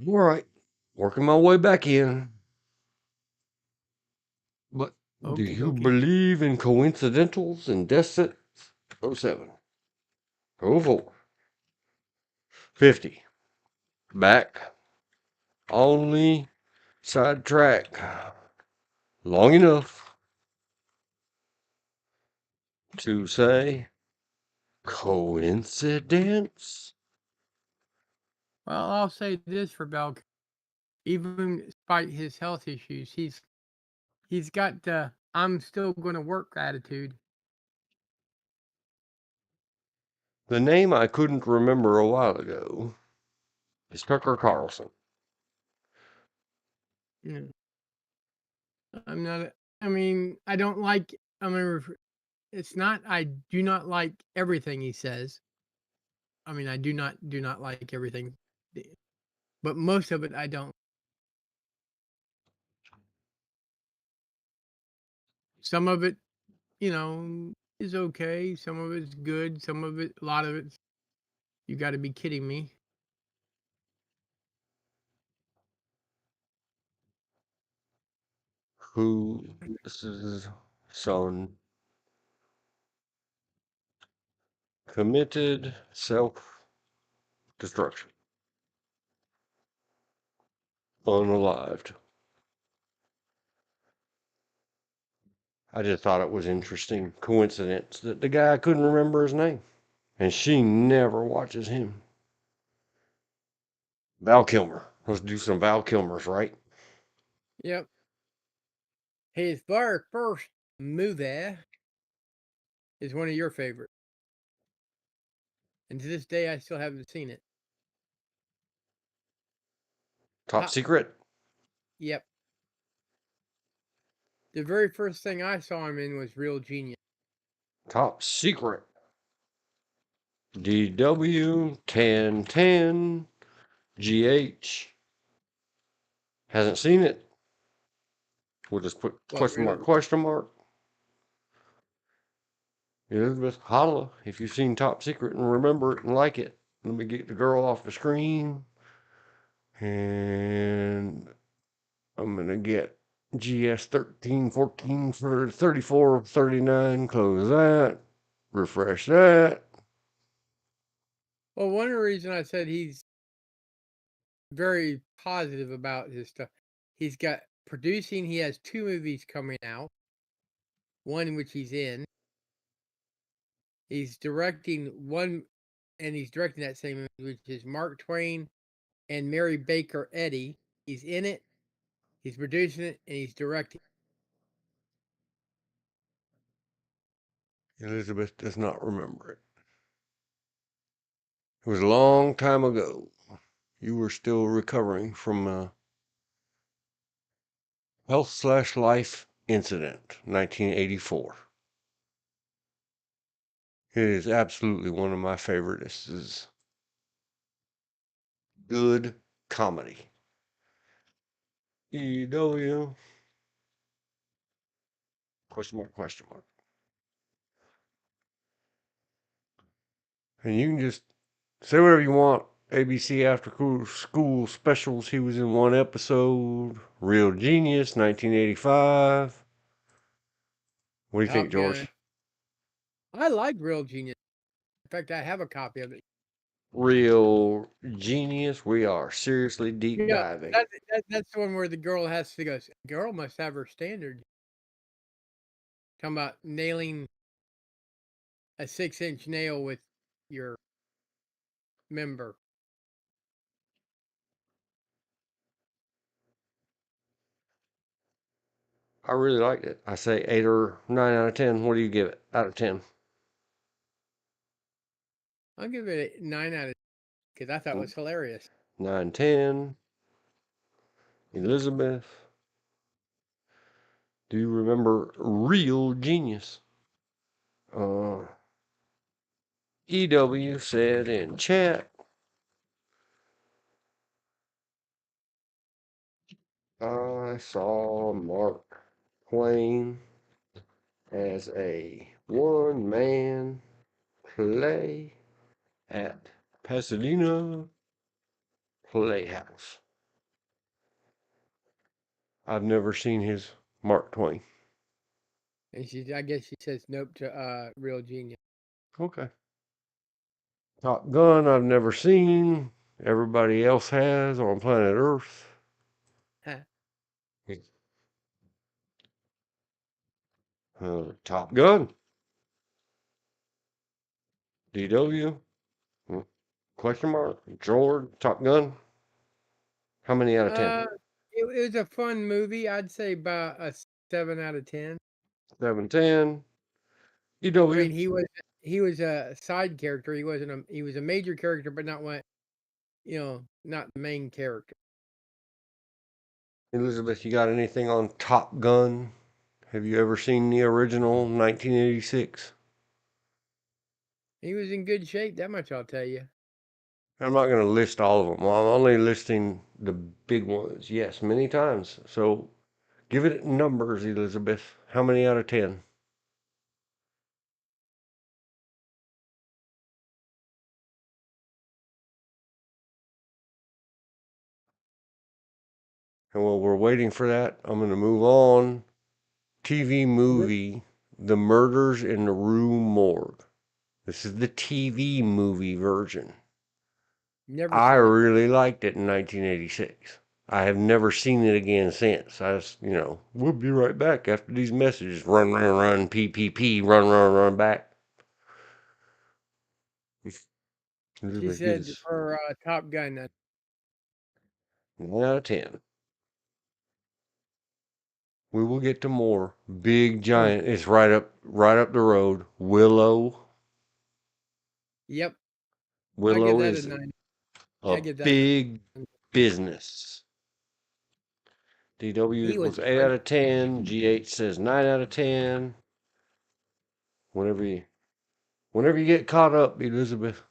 All right. Working my way back in. But do Okie you dokie. believe in coincidentals and death sentence? 07. 04. 50. Back. Only sidetrack long enough to say coincidence. Well, I'll say this for Bel. Even despite his health issues, he's got the "I'm still going to work" attitude. The name I couldn't remember a while ago is Tucker Carlson. Yeah. I'm not. I mean, I don't like. I mean, it's not. I do not like everything he says. I mean, I do not like everything, but most of it I don't. Some of it, is okay. Some of it's good. Some of it, a lot of it, you got to be kidding me. Who this is son committed self destruction. Unalived. I just thought it was interesting coincidence that the guy couldn't remember his name. And she never watches him. Val Kilmer. Let's do some Val Kilmers, right? Yep. His very first movie is one of your favorites, and to this day I still haven't seen it. Top Top. Secret. Yep. The very first thing I saw him in was Real Genius. Top Secret. DW 1010 GH. Hasn't seen it. We'll just put What, question mark, really? question mark. Elizabeth, holla if you've seen Top Secret and remember it and like it. Let me get the girl off the screen. And I'm going to get GS 1314 for 34.39. Close that. Refresh that. Well, one of the reasons I said he's very positive about his stuff, he's got producing. He has 2 movies coming out. One in which he's in. He's directing one, and he's directing that same movie, which is Mark Twain and Mary Baker Eddy. He's in it. He's producing it, and he's directing. Elizabeth does not remember it. It was a long time ago. You were still recovering from a health/life incident, 1984. It is absolutely one of my favorites. This is good comedy. EW, question mark, question mark. And you can just say whatever you want. ABC After School Specials, he was in one episode. Real Genius, 1985. What do you think, Top Gun. George? I like Real Genius. In fact, I have a copy of it. Real Genius, we are seriously deep Yeah, diving. that's the one where the girl has to go. Girl must have her standard. Talking about nailing a 6-inch nail with your member. I really liked it. I say 8 or 9 out of 10. What do you give it out of 10? I'll give it a 9 out of 10 because I thought it was hilarious. 9, 10. Elizabeth, do you remember Real Genius? EW said in chat, I saw Mark Twain as a one-man play at Pasadena Playhouse. I've never seen his Mark Twain. And I guess she says nope to Real Genius. Okay. Top Gun, I've never seen. Everybody else has on planet Earth. Huh. Top Gun. DW. Question mark. George. Top Gun. How many out of 10? It was a fun movie. I'd say about a 7 out of 10. 7, 10. I mean, EW. he was a side character. He was a major character, but not one. Not the main character. Elizabeth, you got anything on Top Gun? Have you ever seen the original 1986? He was in good shape. That much I'll tell you. I'm not going to list all of them. I'm only listing the big ones. Yes, many times. So give it numbers, Elizabeth. How many out of 10? And while we're waiting for that, I'm going to move on. TV movie, The Murders in the Rue Morgue. This is the TV movie version. Never I seen it. really liked it in 1986. I have never seen it again since. I just, we'll be right back after these messages. Run, run, run, PPP, run, run, run back. She Elizabeth, said gives for Top Gun. 9 out of 10. We will get to more. Big Oh, giant. It's right up the road. Willow. yep. I give Willow that a is 9. a I give that a 9. big business. DW He was equals 8 fun. out of 10. GH says 9 out of 10. Whenever you get caught up, Elizabeth,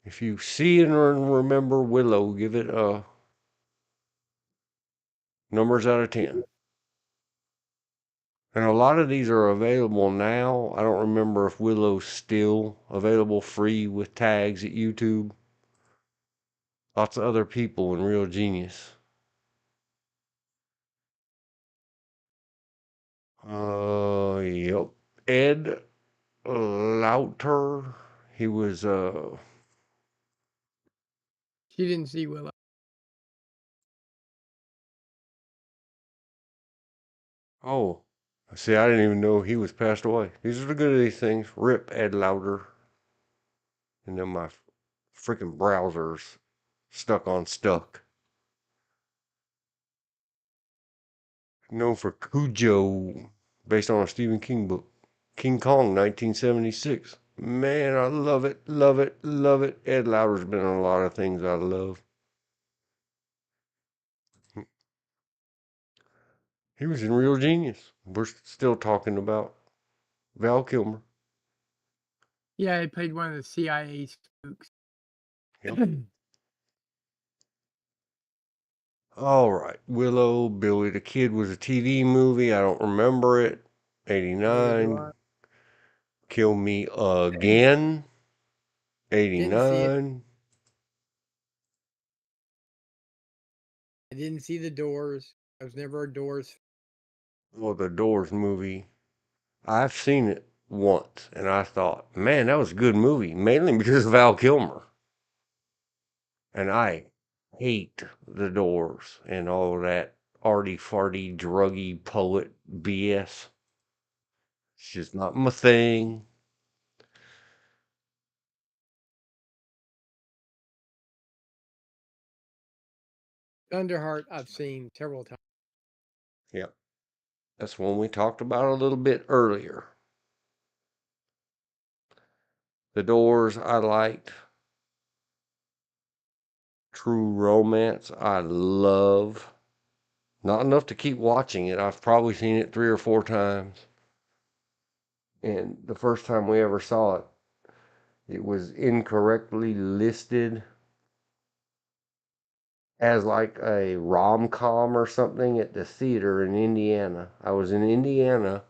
if you see and remember Willow, give it numbers out of 10. And a lot of these are available now. I don't remember if Willow's still available free with tags at YouTube. Lots of other people in Real Genius. Yep. Ed Lauter. He was She didn't see Willow. oh, see, I didn't even know he was passed away. These are the good of these things. Rip Ed Lauter. And then my freaking browser's stuck on stuck. Known for Cujo, based on a Stephen King book. King Kong, 1976. Man, I love it, love it, love it. Ed Lauter's been in a lot of things I love. He was in Real Genius. We're still talking about Val Kilmer. Yeah, he played one of the CIA spooks. Yep. All right. Willow, Billy the Kid was a TV movie. I don't remember it. Neither do I. 89. Kill Me Again. Didn't see it. 89. I didn't see The Doors. I was never a Doors. Well, the Doors movie. I've seen it once, and I thought, man, that was a good movie, mainly because of Val Kilmer. And I hate the Doors and all that arty farty druggy poet BS. It's just not my thing. Thunderheart, I've seen several times. Yep, that's one we talked about a little bit earlier. The Doors I liked. True Romance I love. Not enough to keep watching it. I've probably seen it 3 or 4 times. And the first time we ever saw it, it was incorrectly listed as like a rom-com or something at the theater in Indiana. I was in Indiana.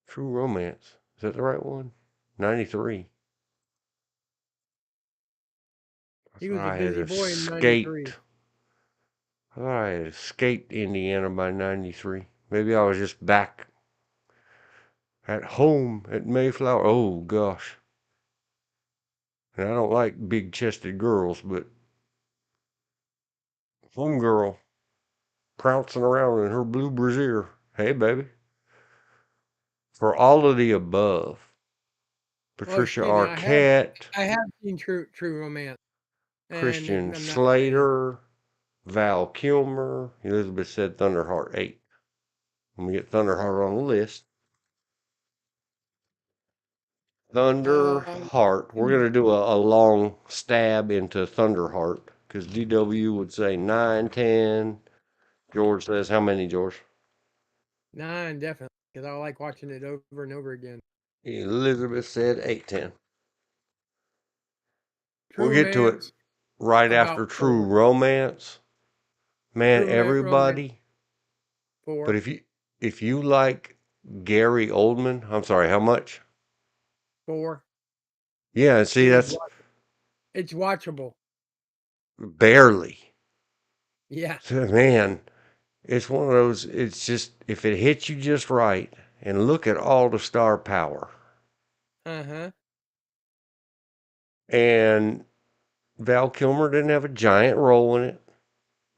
True Romance. Is that the right one? 93. I He thought was a I had busy boy in escaped. '93. I escaped Indiana by 93. Maybe I was just back at home at Mayflower. Oh, gosh. And I don't like big chested girls, but some girl trouncing around in her blue brassiere. Hey, baby. For all of the above, Well, Patricia excuse me. Arquette, I have seen True Romance, and Christian I'm not a fan. Slater, Val Kilmer. Elizabeth said Thunderheart 8. Let me get Thunderheart on the list. Thunderheart. We're going to do a long stab into Thunderheart because DW would say 9, 10. George says, how many, George? 9, definitely, because I like watching it over and over again. Elizabeth said 8, 10. We'll True get to it Romance, right after about True 4. Romance. Man, Romance, everybody. But 4. if you like Gary Oldman, I'm sorry, how much? 4. Yeah, see, It is. that's It's watchable. barely. Yeah. So, man, it's one of those, it's just, if it hits you just right, and look at all the star power. Uh-huh. And Val Kilmer didn't have a giant role in it.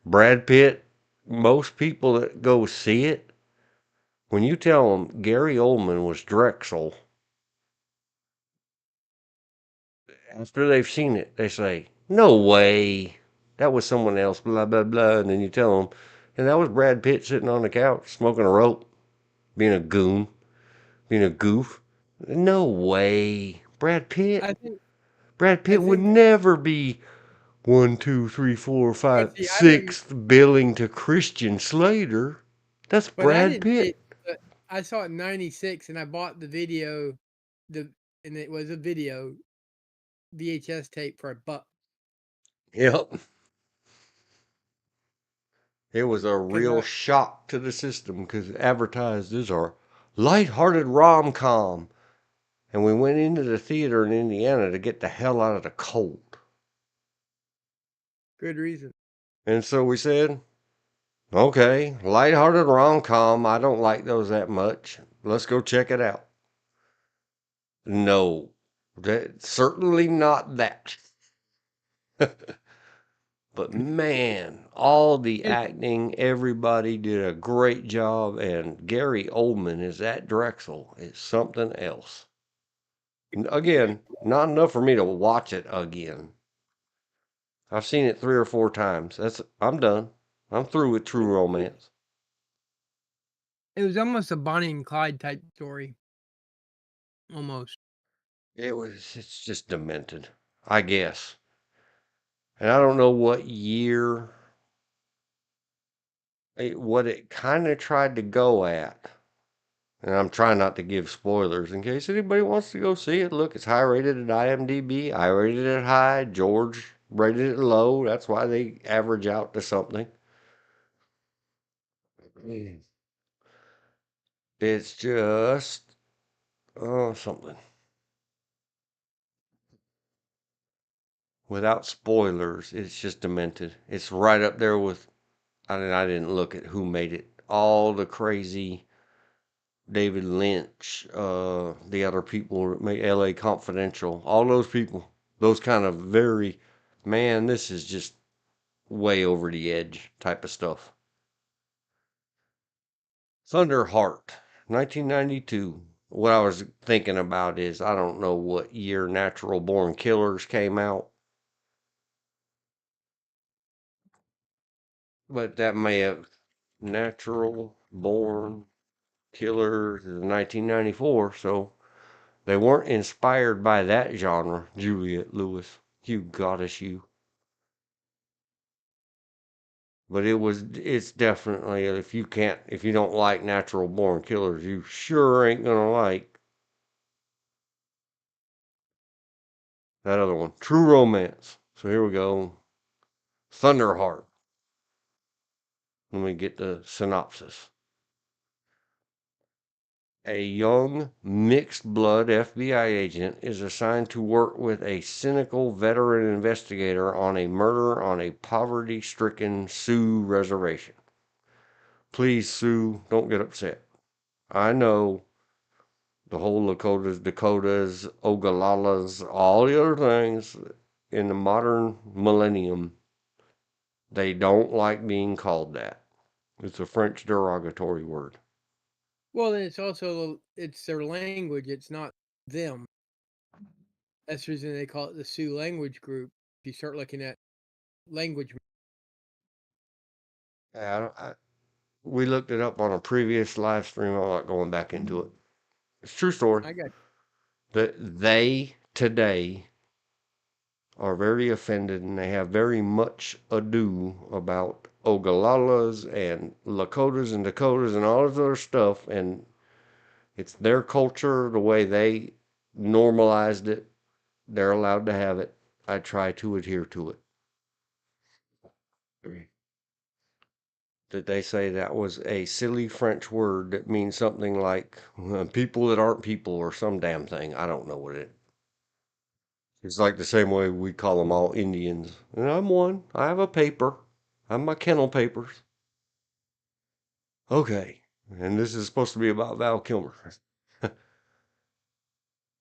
Brad Pitt, most people that go see it, when you tell them Gary Oldman was Drexel, after they've seen it, they say, no way, that was someone else, blah, blah, blah. And then you tell them, and that was Brad Pitt sitting on the couch, smoking a rope, being a goon, being a goof. No way. I think Brad I Pitt would think never be one, two, three, four, but five, see I didn't sixth billing to Christian Slater. That's but I Brad didn't see it. Pitt. But I saw it in '96 and I bought the video the and it was a video VHS tape for $1 Yep. It was a because real shock to the system because advertised as our light-hearted rom-com. And we went into the theater in Indiana to get the hell out of the cold. good reason. And so we said, okay, light-hearted rom-com. I don't like those that much. Let's go check it out. No, that certainly not that. But man, all the It, acting, everybody did a great job, and Gary Oldman is at Drexel. It's something else. Again, not enough for me to watch it again. I've seen it 3 or 4 times. I'm done. I'm through with True Romance. it was almost a Bonnie and Clyde type story, almost. It's just demented, I guess. And I don't know what year, what it kind of tried to go at. And I'm trying not to give spoilers in case anybody wants to go see it. Look, it's high rated at IMDb. I rated it high. George rated it low. That's why they average out to something. It's just, oh, something. Without spoilers, it's just demented. It's right up there with, I mean, I didn't look at who made it. All the crazy David Lynch, the other people that make LA Confidential, all those people, those kind of very, man, this is just way over the edge type of stuff. Thunderheart, 1992. What I was thinking about is I don't know what year Natural Born Killers came out, but that may have Natural Born Killers is 1994, so they weren't inspired by that genre, Juliet Lewis. You goddess, you. But it's definitely, if you don't like Natural Born Killers, you sure ain't gonna like that other one, True Romance. So here we go. Thunderheart. Let me get the synopsis. A young mixed blood FBI agent is assigned to work with a cynical veteran investigator on a murder on a poverty stricken Sioux reservation. Please, Sioux, don't get upset. I know the whole Dakotas, Ogalalas, all the other things in the modern millennium, they don't like being called that. It's a French derogatory word. Well, then it's their language. It's not them. That's the reason they call it the Sioux language group. If you start looking at language, We looked it up on a previous live stream. I'm not going back into it. It's a true story. I got That they today are very offended and they have very much ado about Ogalalas and Lakotas and Dakotas and all this other stuff. And it's their culture, the way they normalized it. They're allowed to have it. I try to adhere to it. That they say that was a silly French word that means something like people that aren't people or some damn thing. I don't know what it. It's like the same way we call them all Indians. And I'm one. I have a paper. I have my kennel papers. Okay. And this is supposed to be about Val Kilmer.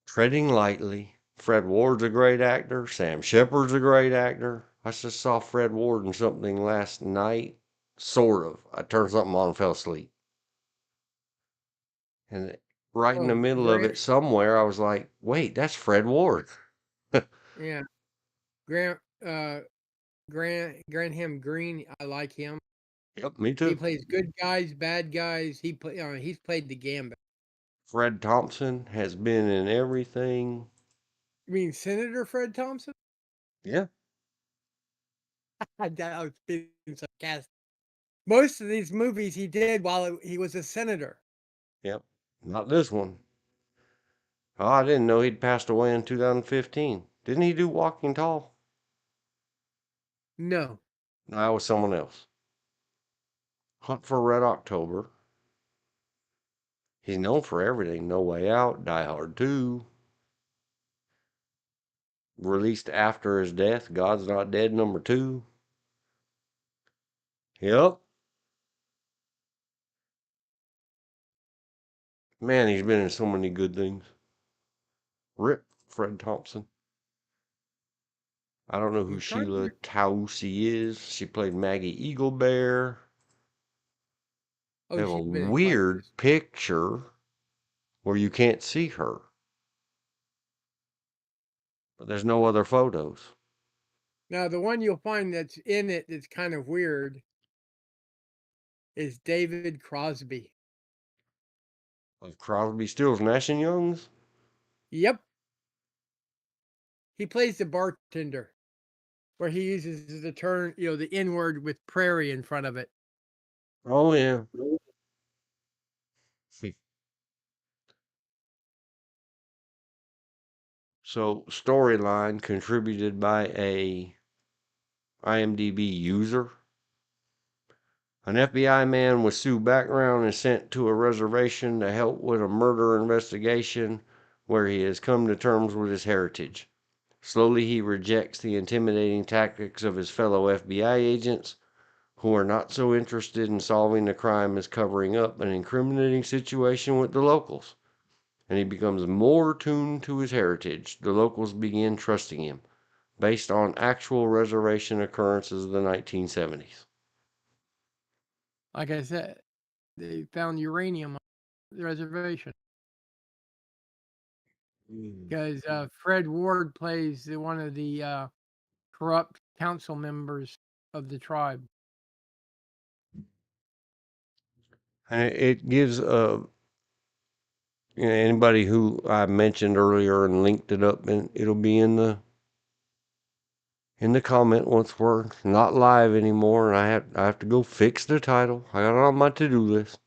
Treading lightly. Fred Ward's a great actor. Sam Shepard's a great actor. I just saw Fred Ward in something last night. Sort of. I turned something on and fell asleep. And right in the middle of Grant. it somewhere, I was like, wait, that's Fred Ward. Yeah, Grant. Grantham Green. I like him. Yep, me He too. plays good guys, bad guys. He's played the gambit. Fred Thompson has been in everything. You mean Senator Fred Thompson? Yeah. I was being sarcastic. Most of these movies he did while he was a senator. Yep. Not this one. Oh, I didn't know he'd passed away in 2015. Didn't he do Walking Tall? No. No, that was someone else. Hunt for Red October. He's known for everything. No Way Out, Die Hard 2. Released after his death, God's Not Dead #2. Yep. Man, he's been in so many good things. Rip Fred Thompson. I don't know who I'm trying to. Sheila Taosi is. She played Maggie Eaglebear. They Oh, have a she's been in quite a few. weird picture where you can't see her, but there's no other photos. Now, the one you'll find that's in it that's kind of weird is David Crosby. Of Crosby, Stills, Nash and Young's. Yep. He plays the bartender where he uses the term, the N word with prairie in front of it. Oh yeah. So storyline contributed by a IMDb user. An FBI man with Sioux background is sent to a reservation to help with a murder investigation where he has come to terms with his heritage. Slowly he rejects the intimidating tactics of his fellow FBI agents, who are not so interested in solving the crime as covering up an incriminating situation with the locals. And he becomes more tuned to his heritage. The locals begin trusting him, based on actual reservation occurrences of the 1970s. Like I said, they found uranium on the reservation because Fred Ward plays one of the corrupt council members of the tribe. And it gives anybody who I mentioned earlier and linked it up, and it'll be in the comment once we're not live anymore, and I have to go fix the title. I got it on my to-do list.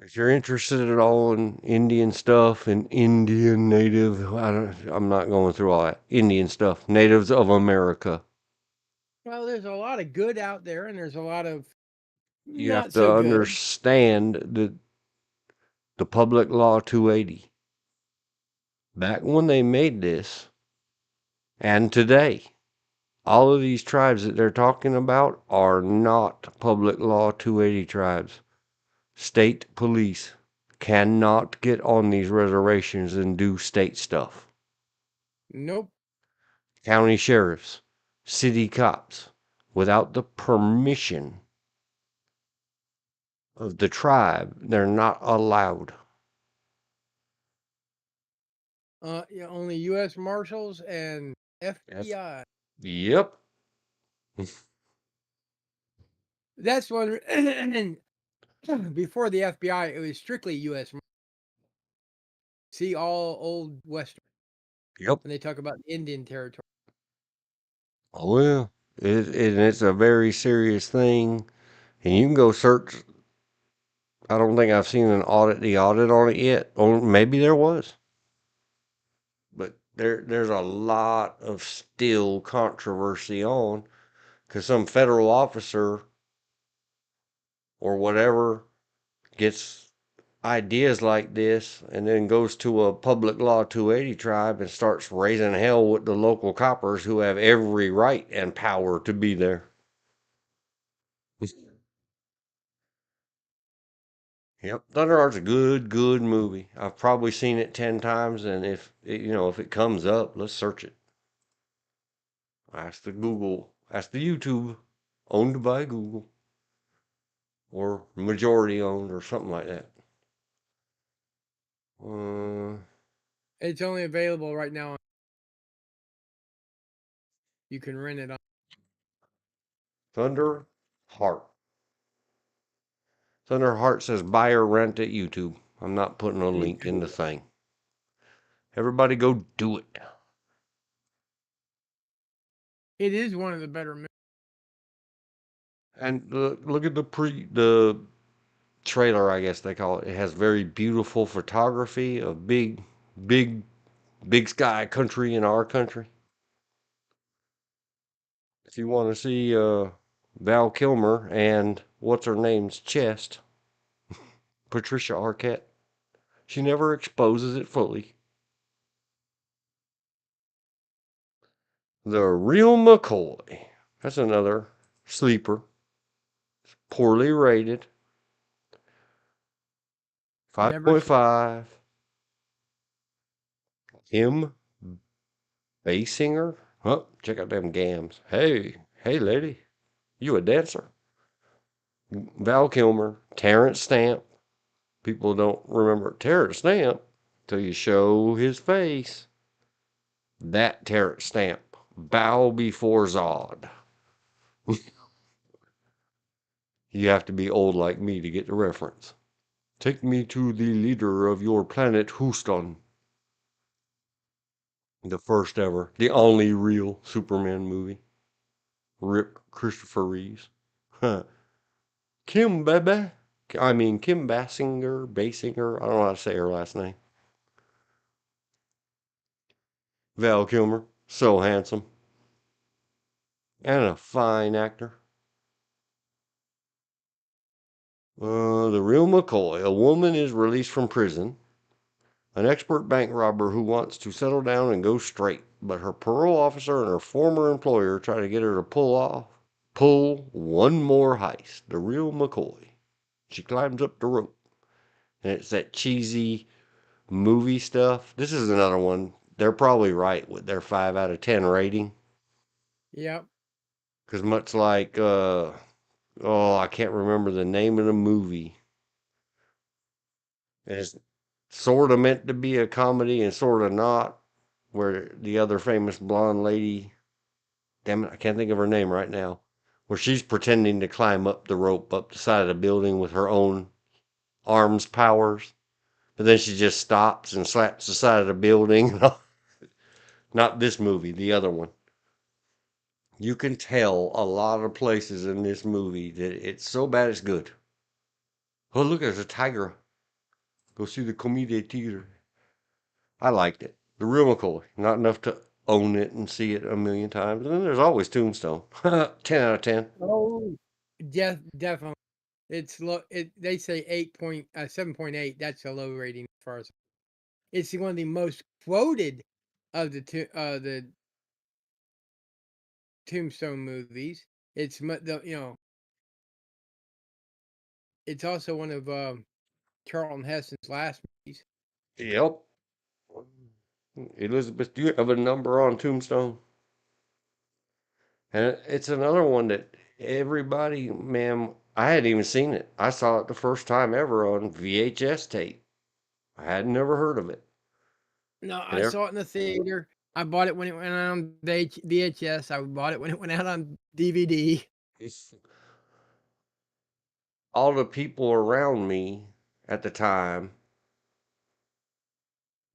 If you're interested at all in Indian stuff and Indian native, I'm not going through all that. Indian stuff, natives of America. Well, there's a lot of good out there, and there's a lot of You have Not to so good. understand the Public Law 280. Back when they made this, and today, all of these tribes that they're talking about are not Public Law 280 tribes. State police cannot get on these reservations and do state stuff. Nope. County sheriffs, city cops, without the permission of the tribe, they're not allowed. Yeah, only U.S. Marshals and Yes. FBI. Yep. That's one. And before the FBI, it was strictly U.S. See all old Western Yep. when they talk about Indian territory. Oh, well, it's a very serious thing. And you can go search. I don't think I've seen the audit on it yet. Or maybe there was. But there's a lot of still controversy on because some federal officer or whatever gets ideas like this and then goes to a public law 280 tribe and starts raising hell with the local coppers who have every right and power to be there. Yep, Thunder Heart's a good movie. I've probably seen it 10 times, and if it comes up, let's search it. Ask the YouTube, owned by Google, or majority owned, or something like that. Uh, It's only available right now. You can rent it on Thunder Heart. Thunder Heart says buy or rent at YouTube. I'm not putting a link in YouTube. the thing. Everybody go do it. It is one of the better movies. And look at the trailer, I guess they call it. It has very beautiful photography of big, big sky country in our country. If you want to see Val Kilmer and what's her name's chest, Patricia Arquette, she never exposes it fully. The Real McCoy. That's another sleeper. Poorly rated. Never seen. 5.5. Kim Basinger. Huh? Check out them gams. Hey, lady. You a dancer? Val Kilmer. Terrence Stamp. People don't remember Terrence Stamp till you show his face. That Terrence Stamp. Bow before Zod. You have to be old like me to get the reference. Take me to the leader of your planet, Houston. The first ever, the only real Superman movie. Rip Christopher Reeves. Huh. Kim Bebe. Kim Basinger. I don't know how to say her last name. Val Kilmer. So handsome. And a fine actor. The Real McCoy. A woman is released from prison. An expert bank robber who wants to settle down and go straight, but her parole officer and her former employer try to get her to pull one more heist. The Real McCoy. She climbs up the rope, and it's that cheesy movie stuff. This is another one. They're probably right with their 5 out of 10 rating, Yep. because much like I can't remember the name of the movie. It's sort of meant to be a comedy and sort of not. Where the other famous blonde lady, damn it, I can't think of her name right now, where she's pretending to climb up the rope up the side of the building with her own arms powers, but then she just stops and slaps the side of the building. Not this movie, the other one. You can tell a lot of places in this movie that it's so bad it's good. Oh, look, there's a tiger. Go see the Comedy Tigre. I liked it. The Real McCoy. Not enough to own it and see it a million times. And then there's always Tombstone. 10 out of 10. Oh, definitely. It's low. They say 7.8. That's a low rating as far as it's one of the most quoted of the Tombstone movies. It's it's also one of Charlton Heston's last movies. Yep. Elizabeth, do you have a number on Tombstone? And it's another one that everybody, man, I hadn't even seen it. I saw it the first time ever on VHS tape. I had never heard of it. No, And I saw it in the theater. I bought it when it went out on VHS. I bought it when it went out on DVD. all the people around me at the time,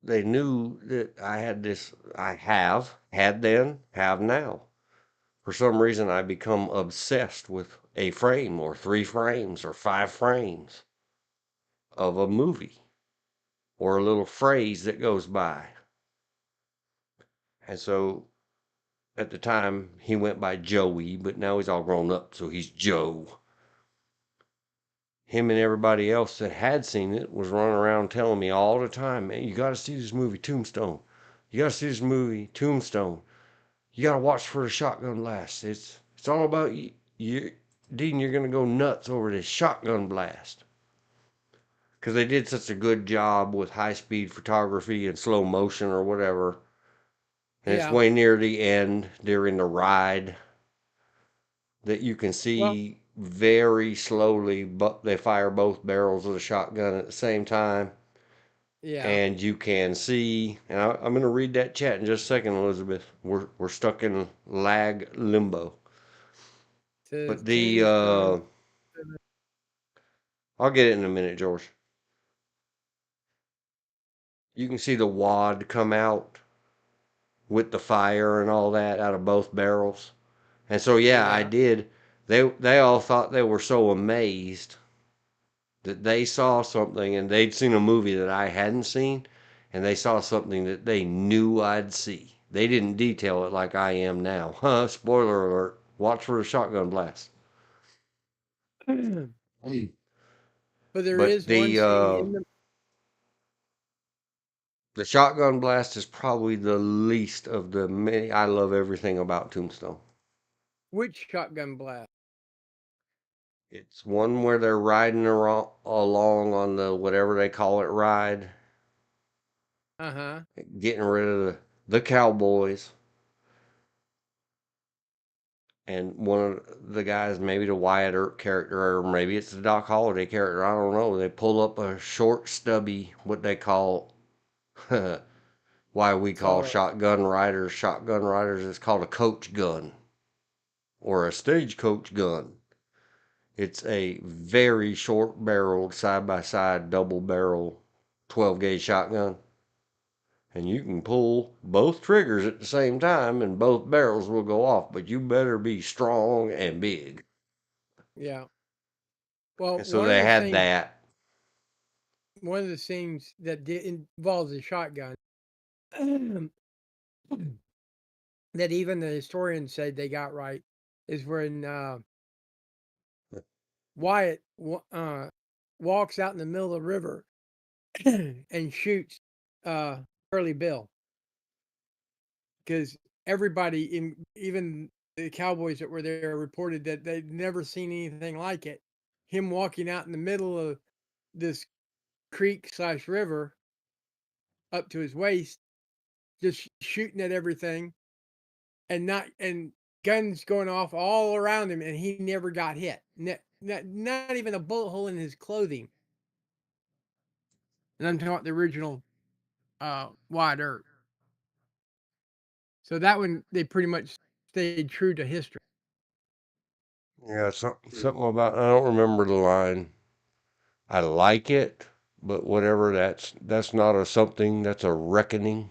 they knew that had then, have now. For some reason, I become obsessed with a frame or 3 frames or 5 frames of a movie or a little phrase that goes by. And so at the time, he went by Joey, but now he's all grown up, so he's Joe. Him and everybody else that had seen it was running around telling me all the time, man, you got to see this movie, Tombstone. You got to see this movie, Tombstone. You got to watch for the shotgun blast. It's all about you, Dean. You're gonna go nuts over this shotgun blast because they did such a good job with high speed photography and slow motion or whatever. And it's Yeah. way near the end during the ride that you can Well, see very slowly, but they fire both barrels of the shotgun at the same time. yeah. And you can see, and I'm going to read that chat in just a second, Elizabeth. We're stuck in lag limbo. Says But the Tombstone. I'll get it in a minute, George. You can see the wad come out with the fire and all that out of both barrels. And so yeah, I Yeah. did. They all thought they were so amazed that they saw something and they'd seen a movie that I hadn't seen and they saw something that they knew I'd see. They didn't detail it like I am now. Huh, spoiler alert. Watch for the shotgun blast. But there But is one scene in the shotgun blast is probably the least of the many. I love everything about Tombstone. which shotgun blast? It's one where they're riding along on the whatever they call it ride, Uh huh. getting rid of the cowboys. And one of the guys, maybe the Wyatt Earp character, or maybe it's the Doc Holliday character, I don't know. They pull up a short, stubby, what they call, why we It's all call right. shotgun riders, it's called a coach gun or a stagecoach gun. It's a very short barreled, side by side, double barrel 12 gauge shotgun. And you can pull both triggers at the same time and both barrels will go off, but you better be strong and big. Yeah. Well, And so they had that. one of the scenes that involves a shotgun that even the historians said they got right is when Wyatt walks out in the middle of the river and shoots uh, Curly Bill because everybody, even the cowboys that were there, reported that they'd never seen anything like it. Him walking out in the middle of this creek/river up to his waist, just shooting at everything, and guns going off all around him, and he never got hit. Not even a bullet hole in his clothing. And I'm talking about the original Wide Earth. So that one they pretty much stayed true to history. Yeah, something about, I don't remember the line. I like it, but whatever, that's not a something, that's a reckoning.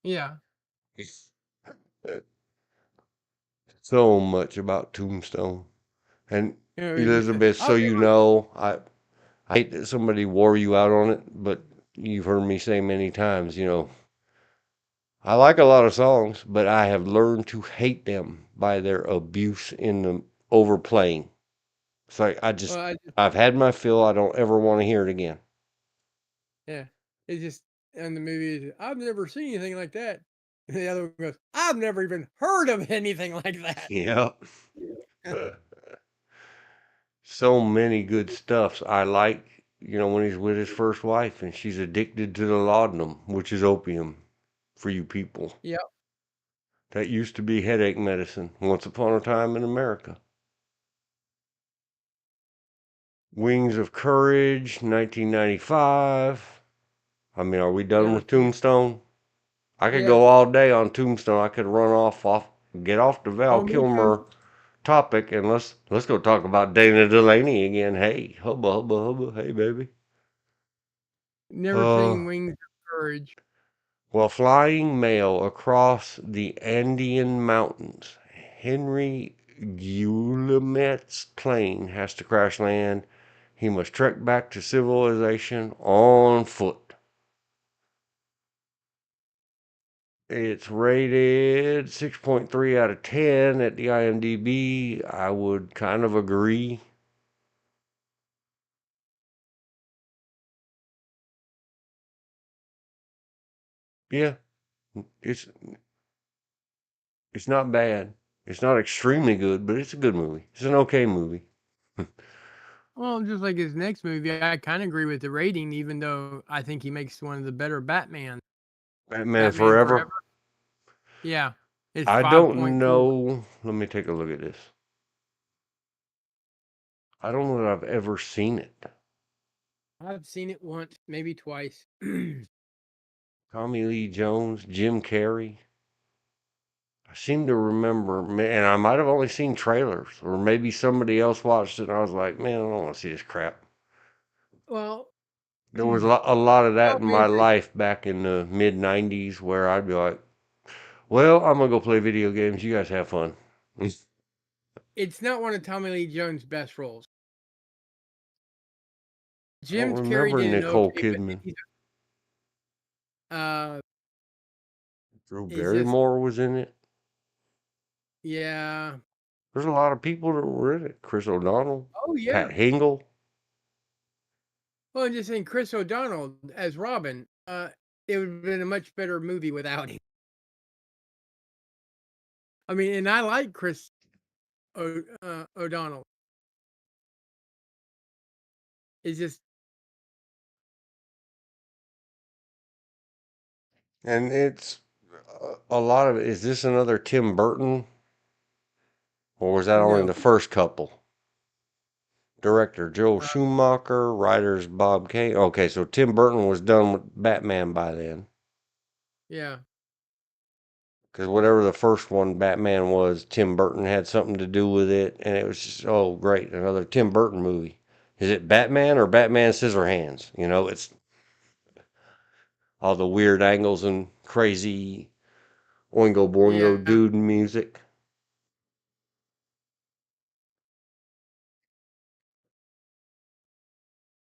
Yeah. So much about Tombstone. And You know, he said, Elizabeth, so "I'll you never." know, I hate that somebody wore you out on it, but you've heard me say many times, I like a lot of songs, but I have learned to hate them by their abuse in the overplaying. It's like Well, I've had my fill. I don't ever want to hear it again. yeah, it's just in the movie. I've never seen anything like that. And the other one goes, I've never even heard of anything like that. Yep. So many good stuffs. I like, when he's with his first wife and she's addicted to the laudanum, which is opium for you people. Yep. That used to be headache medicine once upon a time in America. Wings of Courage, 1995. I mean, are we done Yeah. with Tombstone? I could Yeah. go all day on Tombstone. I could run get off the Val Oh, me too. Kilmer topic, and let's go talk about Dana Delaney again. Hey, hubba hubba hubba. Hey, baby. Never Uh, seen Wings of Courage. While flying mail across the Andean mountains, Henry Guillemet's plane has to crash land. He must trek back to civilization on foot. It's rated 6.3 out of 10 at the IMDb. I would kind of agree. Yeah, it's it's not bad. It's not extremely good, but it's a good movie. It's an okay movie. Well, just like his next movie, I kind of agree with the rating, even though I think he makes one of the better Batman. Batman Batman Forever. Forever. Yeah, it's I five don't point four. know. Let me take a look at this. I don't know that I've ever seen it. I've seen it once, maybe twice. Tommy Lee Jones, Jim Carrey. I seem to remember, and I might have only seen trailers, or maybe somebody else watched it and I was like, man, I don't want to see this crap. Well, There was a lot of that in problem my is that life back in the mid 90s where I'd be like, well, I'm going to go play video games. You guys have fun. I it's not one of Tommy Lee Jones' best roles. don't Jim Carrey remember did an Nicole okay, but Kidman. uh, Drew it's just Barrymore was in it. yeah. There's a lot of people that were in it. Chris O'Donnell, Oh yeah. Pat Hingle. Well, I'm just saying Chris O'Donnell as Robin. It would have been a much better movie without him. I mean, and I like Chris O'Donnell. It's just And it's a lot of it. Is this another Tim Burton? Or was that only no. the first couple? Director Joel Uh, Schumacher, writers Bob Kane. Okay, so Tim Burton was done with Batman by then. yeah. Because whatever the first one, Batman was, Tim Burton had something to do with it. And it was just, oh, great, another Tim Burton movie. Is it Batman or Batman Scissorhands? It's all the weird angles and crazy Oingo Boingo Yeah. dude music.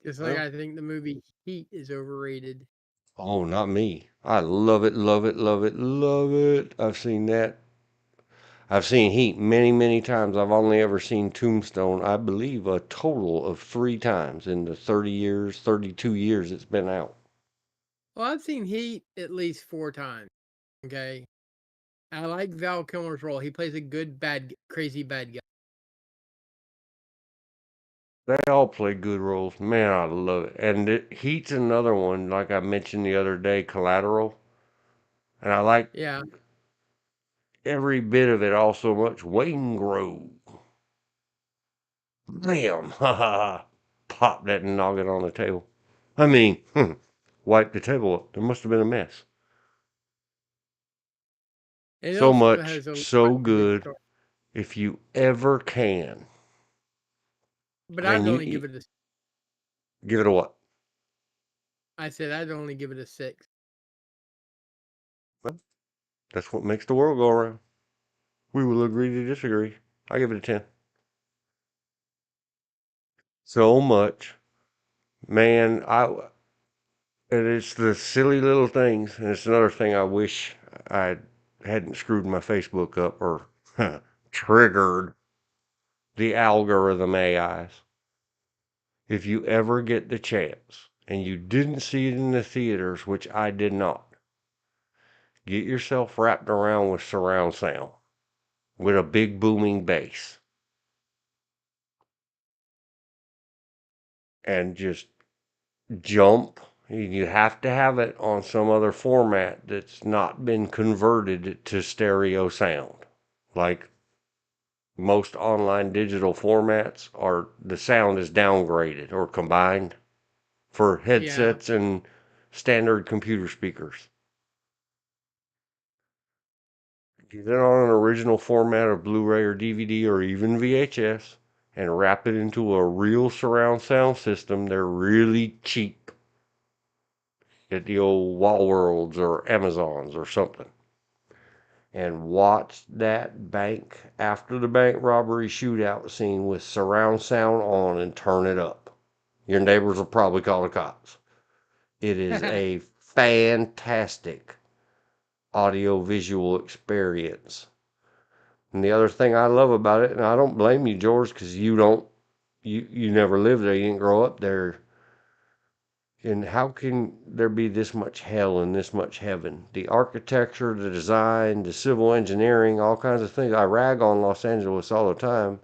Just like Well, I think the movie Heat is overrated. oh, not me. I love it, love it, love it, love it. I've seen that. I've seen Heat many, many times. I've only ever seen Tombstone, I believe, a total of 3 times in the 30 years, 32 years it's been out. Well, I've seen Heat at least 4 times. Okay. I like Val Kilmer's role. He plays a good crazy bad guy. They all play good roles. Man, I love it. And Heat's another one, like I mentioned the other day, Collateral. And I like Yeah. every bit of it all so much. Wayne Grove. Bam! Ha ha ha. Pop that noggin on the table. I mean, wipe the table up. There must have been a mess. And it So also much, has a lot so of good good. story. If you ever can, But and I'd you only give it a give it a what? I said I'd only give it a 6. Well, that's what makes the world go around. We will agree to disagree. I give it a 10. So much. Man, and it's the silly little things. And it's another thing I wish I hadn't screwed my Facebook up or triggered. the algorithm AIs. If you ever get the chance and you didn't see it in the theaters, which I did not, get yourself wrapped around with surround sound with a big booming bass and just jump. You have to have it on some other format that's not been converted to stereo sound. Like most online digital formats are, the sound is downgraded or combined for Yeah. headsets and standard computer speakers. Get it on an original format of Blu-ray or DVD or even VHS and wrap it into a real surround sound system. They're really cheap at the old Wall Worlds or Amazons or something. And watch that bank after the bank robbery shootout scene with surround sound on and turn it up. Your neighbors will probably call the cops. It is a fantastic audio visual experience. And the other thing I love about it, and I don't blame you, George, because you never lived there, you didn't grow up there. And how can there be this much hell and this much heaven? The architecture, the design, the civil engineering, all kinds of things. I rag on Los Angeles all the time,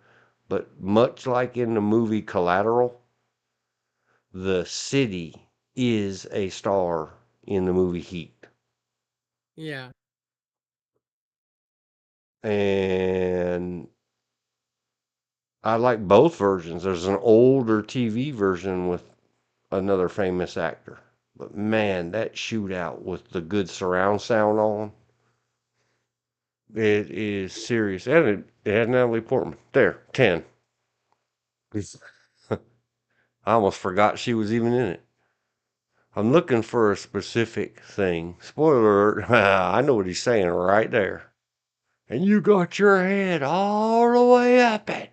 but much like in the movie Collateral, the city is a star in the movie Heat. Yeah. And I like both versions. There's an older TV version with another famous actor. But man, that shootout with the good surround sound on, it is serious. And it had Natalie Portman. There, 10. I almost forgot she was even in it. I'm looking for a specific thing. Spoiler alert, I know what he's saying right there. And you got your head all the way up it.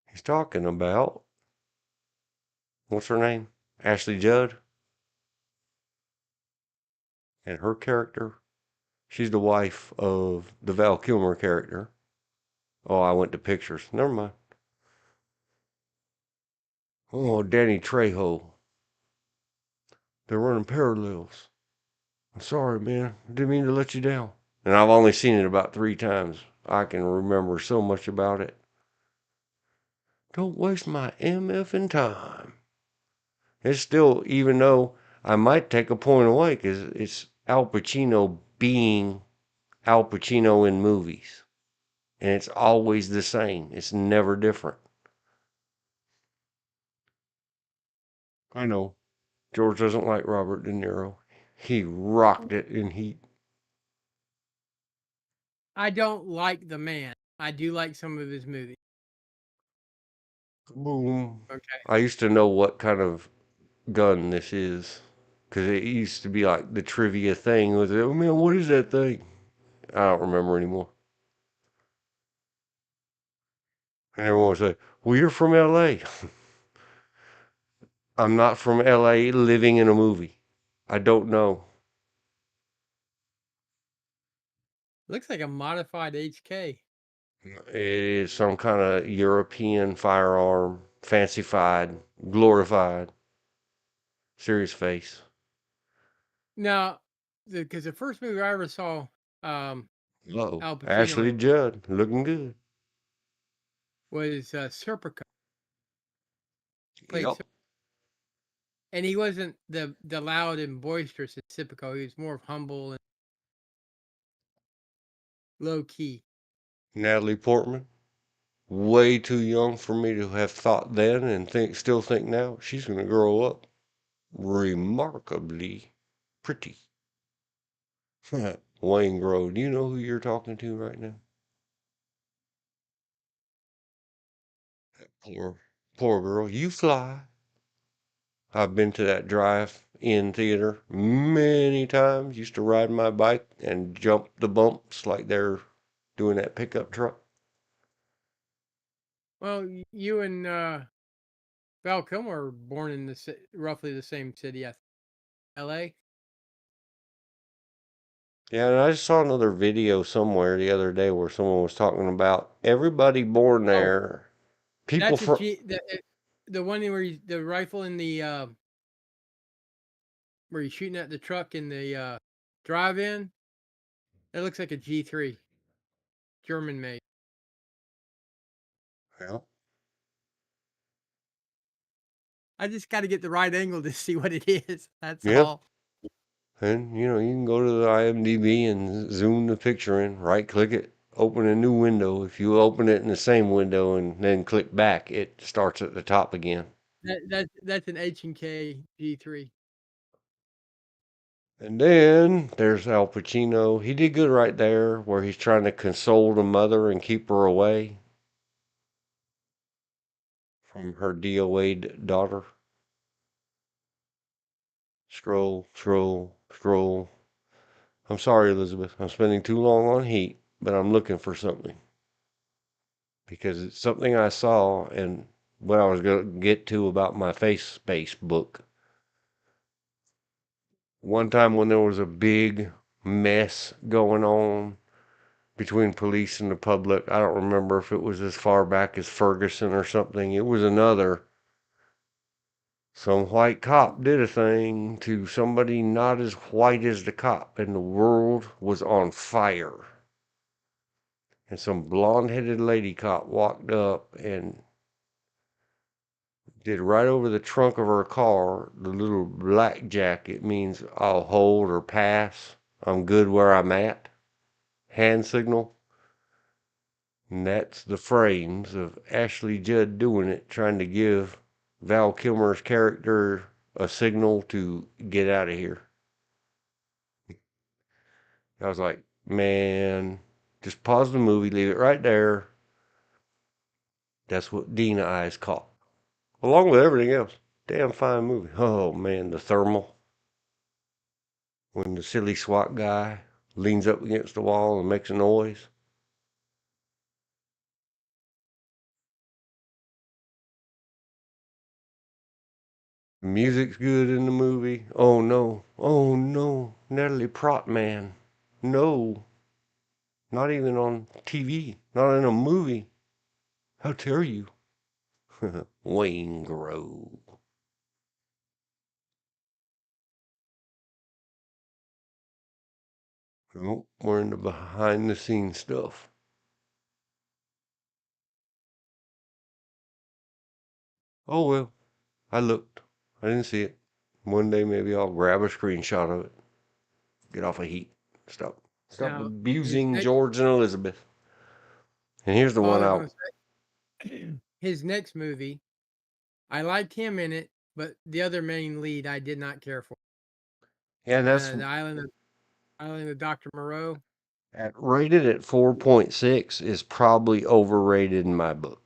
He's talking about, what's her name? Ashley Judd. And her character, she's the wife of the Val Kilmer character. Oh, I went to pictures. Never mind. Oh, Danny Trejo. They're running parallels. I'm sorry, man. I didn't mean to let you down. And I've only seen it about 3 times. I can remember so much about it. Don't waste my MFing time. It's still, even though I might take a point away, because it's Al Pacino being Al Pacino in movies. And it's always the same. It's never different. I know. George doesn't like Robert De Niro. He rocked it in Heat. I don't like the man. I do like some of his movies. Boom. Okay. I used to know what kind of gun this is. Because it used to be like the trivia thing was, oh man, what is that thing? I don't remember anymore. And everyone would say, well, you're from LA. I'm not from LA living in a movie. I don't know. Looks like a modified HK. It is some kind of European firearm, fancified, glorified, serious face. Now, because the first movie I ever saw, Uh-oh. Al Pacino Ashley in Judd, looking good. was Serpico. Played Yep. and he wasn't the loud and boisterous as Serpico. He was more humble and low key. Natalie Portman, way too young for me to have thought then and still think now. She's going to grow up remarkably pretty. Wayne Grove, do you know who you're talking to right now? Poor, poor girl. You fly. I've been to that drive-in theater many times. Used to ride my bike and jump the bumps like they're doing that pickup truck. Well, you and Val Kilmer were born in the, roughly the same city, I think. L.A. Yeah, and I just saw another video somewhere the other day where someone was talking about everybody born Oh, there. People that's a from G. The one where the rifle in the where he's shooting at the truck in the drive-in. It looks like a G3, German made. yeah, I just got to get the right angle to see what it is. That's yeah, all. and you can go to the IMDb and zoom the picture in, right click it, open a new window. If you open it in the same window and then click back, it starts at the top again. That's an H&K G3. And then there's Al Pacino. He did good right there where he's trying to console the mother and keep her away from her DOA'd daughter. Scroll, scroll, scroll. I'm sorry, Elizabeth. I'm spending too long on heat, but I'm looking for something because it's something I saw and what I was going to get to about my face space book. One time when there was a big mess going on between police and the public, I don't remember if it was as far back as Ferguson or something. It was another. Some white cop did a thing to somebody not as white as the cop, and the world was on fire. And some blonde-headed lady cop walked up and did right over the trunk of her car the little black jacket means I'll hold or pass. I'm good where I'm at. Hand signal. And that's the frames of Ashley Judd doing it, trying to give Val Kilmer's character a signal to get out of here. I was like, man, just pause the movie, leave it right there. That's what Dina eyes caught. Along with everything else. Damn fine movie. Oh man, the thermal. When the silly SWAT guy leans up against the wall and makes a noise. The music's good in the movie. Oh no. Oh no. Natalie Portman. No. Not even on TV. Not in a movie. How dare you? Wayne Grove. Oh, we're in the behind the scenes stuff. Oh well. I looked. I didn't see it. One day maybe I'll grab a screenshot of it. Get off of heat. Stop. Stop Now his abusing next. George and Elizabeth. And here's the Oh, I one was I. gonna say his next movie. I liked him in it, but the other main lead I did not care for. Yeah, that's The Island of Dr. Moreau. rated at 4.6 is probably overrated in my book.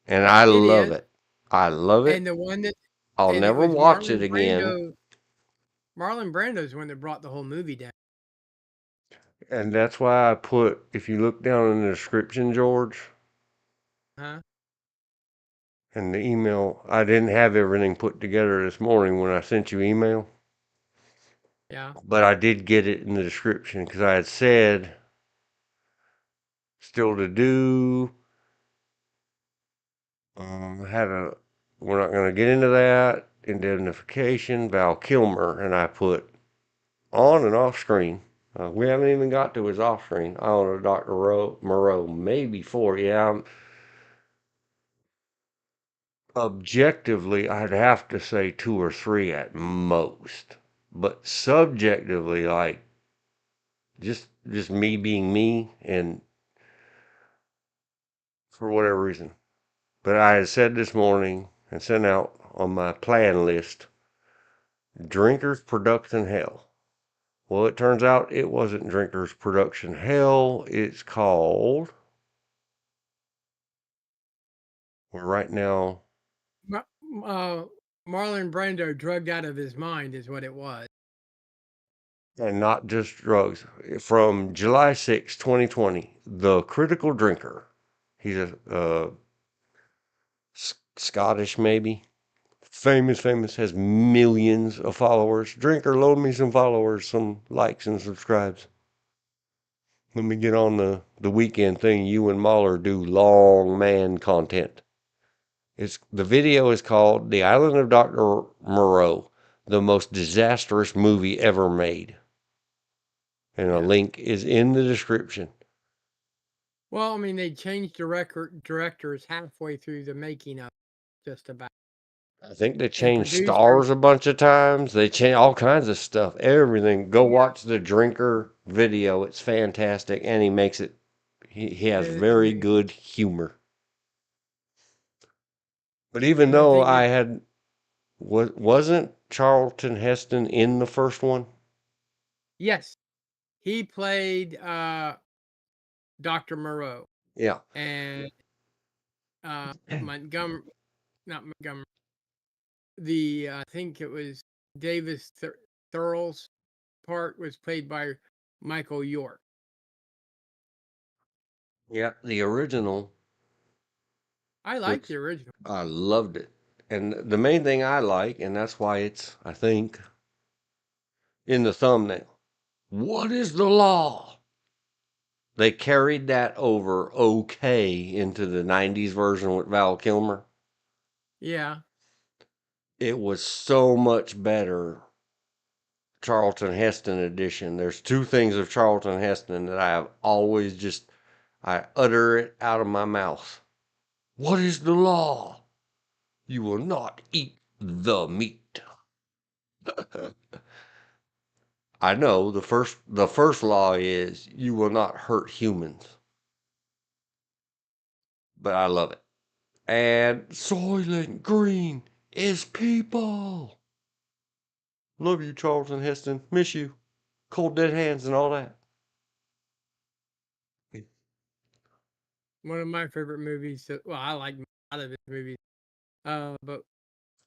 And I It love is, it. I love and it. the one that I'll and it never was watch it again. Marlon Brando's the one that brought the whole movie down. And that's why I put, if you look down in the description, George, Huh? and the email, I didn't have everything put together this morning when I sent you email. Yeah. But I did get it in the description because I had said still to do. Had a. We're not going to get into that indemnification. Val Kilmer and I put on and off screen. We haven't even got to his off screen. I don't know, Dr. Moreau, maybe four. Yeah, objectively, I'd have to say two or three at most. But subjectively, like just me being me, and for whatever reason. But I had said this morning and sent out on my plan list, drinkers production hell. Well, it turns out it wasn't drinkers production hell. It's called. We're right now, Ma- Uh, Marlon Brando drugged out of his mind is what it was. and not just drugs. From July 6, 2020, the critical drinker. He's a Scottish, maybe. Famous, has millions of followers. Drinker, load me some followers, some likes and subscribes. Let me get on the weekend thing. You and Mahler do long man content. The video is called "The Island of Dr. Moreau," the most disastrous movie ever made, and a Yeah. link is in the description. Well, I mean, they changed directors halfway through the making of it, just about, I think they and changed producers. stars a bunch of times. They changed all kinds of stuff. Everything. Go Yeah, watch the Drinker video. It's fantastic, and he makes it. He has and very good humor. But even and the though thing I is, had wasn't Charlton Heston in the first one? yes, he played Dr. Moreau, Yeah. and Montgomery, not Montgomery. The I think it was Davis Thurl's part was played by Michael York. Yeah, the original, I like which the original. I loved it. And the main thing I like, and that's why it's, I think, in the thumbnail. What is the law? They carried that over okay into the 90s version with Val Kilmer. Yeah, It was so much better. Charlton Heston edition. There's two things of Charlton Heston that I have always just, I utter it out of my mouth. What is the law? You will not eat the meat. I know the first law is you will not hurt humans, but I love it. And Soylent Green is people. Love you, Charlton Heston. Miss you. Cold dead hands and all that. one of my favorite movies. Well, I like a lot of his movies, but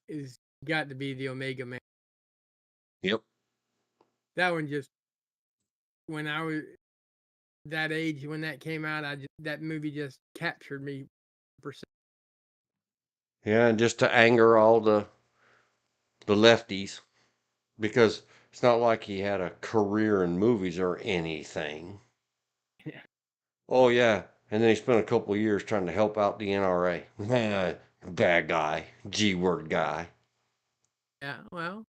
it's got to be the Omega Man. Yep. That one just when I was that age when that came out, that movie just captured me. Yeah, and just to anger all the lefties, because it's not like he had a career in movies or anything. Yeah. Oh yeah, and then he spent a couple of years trying to help out the NRA. Bad guy, G word guy. Yeah. Well.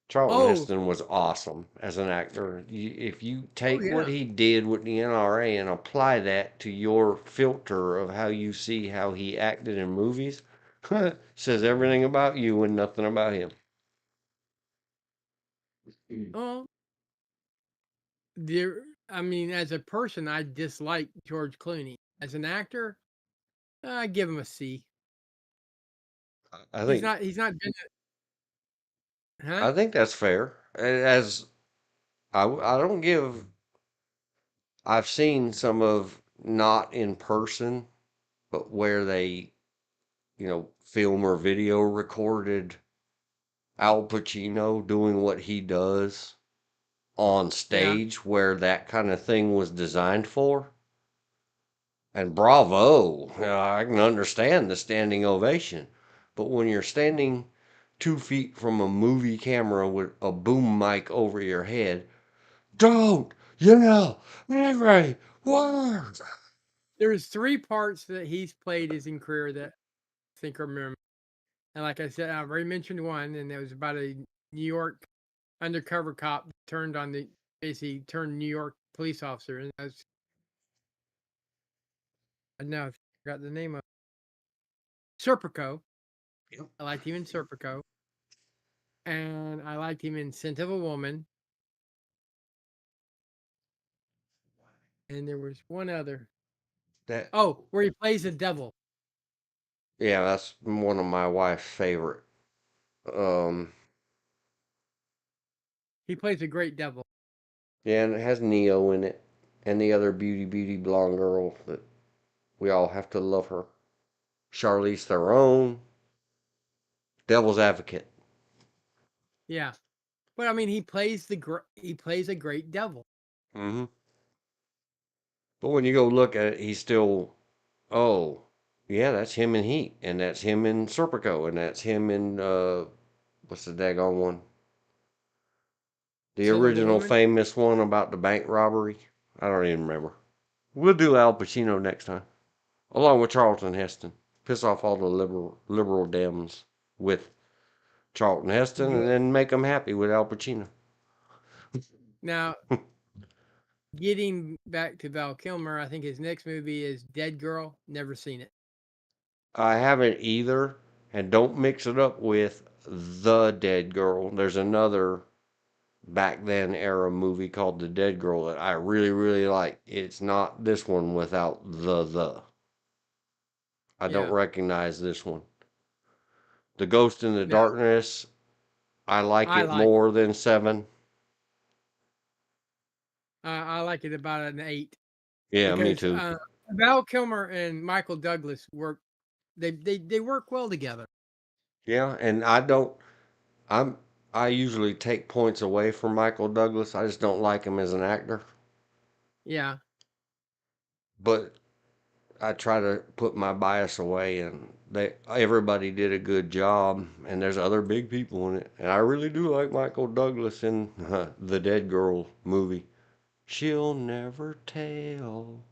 Charlton Oh. Heston was awesome as an actor. If you Oh take what yeah. he did with the NRA and apply that to your filter of how you see how he acted in movies, says everything about you and nothing about him. Oh. There. I mean, as a person, I dislike George Clooney. As an actor, I give him a C. I He's think not. He's not been. Huh? I think that's fair. As I don't give. I've seen some of not in person, but where they film or video recorded Al Pacino doing what he does on Yeah. stage, where that kind of thing was designed for. And bravo, I can understand the standing ovation. But when you're standing 2 feet from a movie camera with a boom mic over your head, don't yell every word. There's three parts that he's played his in career that I think are memorable. And like I said, I've already mentioned one, and it was about a New York undercover cop turned on the basically turned New York police officer, and I know I forgot the name of Serpico. Yep. I liked him in Serpico, and I liked him in Scent of a Woman, and there was one other. That Oh, where he plays the devil. Yeah, that's one of my wife's favorite. Um, He plays a great devil. yeah, and it has Neo in it, and the other beauty blonde girl that we all have to love her. Charlize Theron, Devil's Advocate. Yeah, but I mean, he plays a great devil. Hmm. But when you go look at it, he's still, oh, yeah, that's him in Heat, and that's him in Serpico, and that's him in what's the daggone one? The Scent of a original Woman. famous one about the bank robbery. I don't even remember. We'll do Al Pacino next time, along with Charlton Heston. Piss off all the liberal Dems with Charlton Heston, and Good. then make them happy with Al Pacino. Now, getting back to Val Kilmer, I think his next movie is Dead Girl. Never seen it. I haven't either, and don't mix it up with The Dead Girl. There's another back then era movie called The Dead Girl that I really, really like. It's not this one without the. I don't Yeah, recognize this one. The Ghost in the no, Darkness, I like I it like more than Seven. I like it about an 8 Yeah, me because too. Val Kilmer and Michael Douglas work. They work well together. Yeah, and I don't. I'm. I usually take points away from Michael Douglas. I just don't like him as an actor. Yeah. But I try to put my bias away, and everybody did a good job, and there's other big people in it, and I really do like Michael Douglas in the Dead Girl movie. She'll never tell.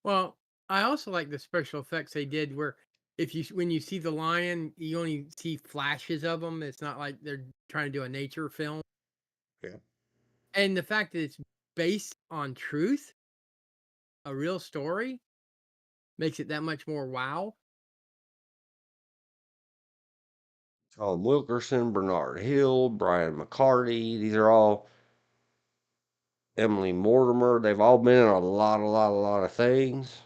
Well, I also like the special effects they did where if you when you see the lion, you only see flashes of them. It's not like they're trying to do a nature film. Yeah. And the fact that it's based on truth, a real story, makes it that much more wow. Tom Wilkerson, Bernard Hill, Brian McCarty. These are all Emily Mortimer. They've all been in a lot of things,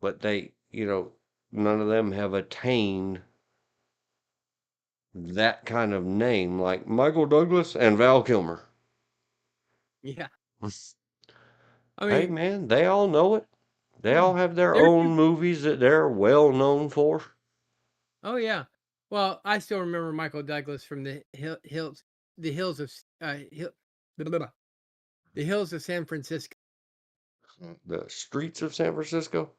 but none of them have attained that kind of name like Michael Douglas and Val Kilmer. Yeah. I Hey mean, man, they all know it. They all oh, have their they're own movies that they're well known for. oh yeah. Well, I still remember Michael Douglas from the hills of blah, blah, blah, the hills of San Francisco. The Streets of San Francisco.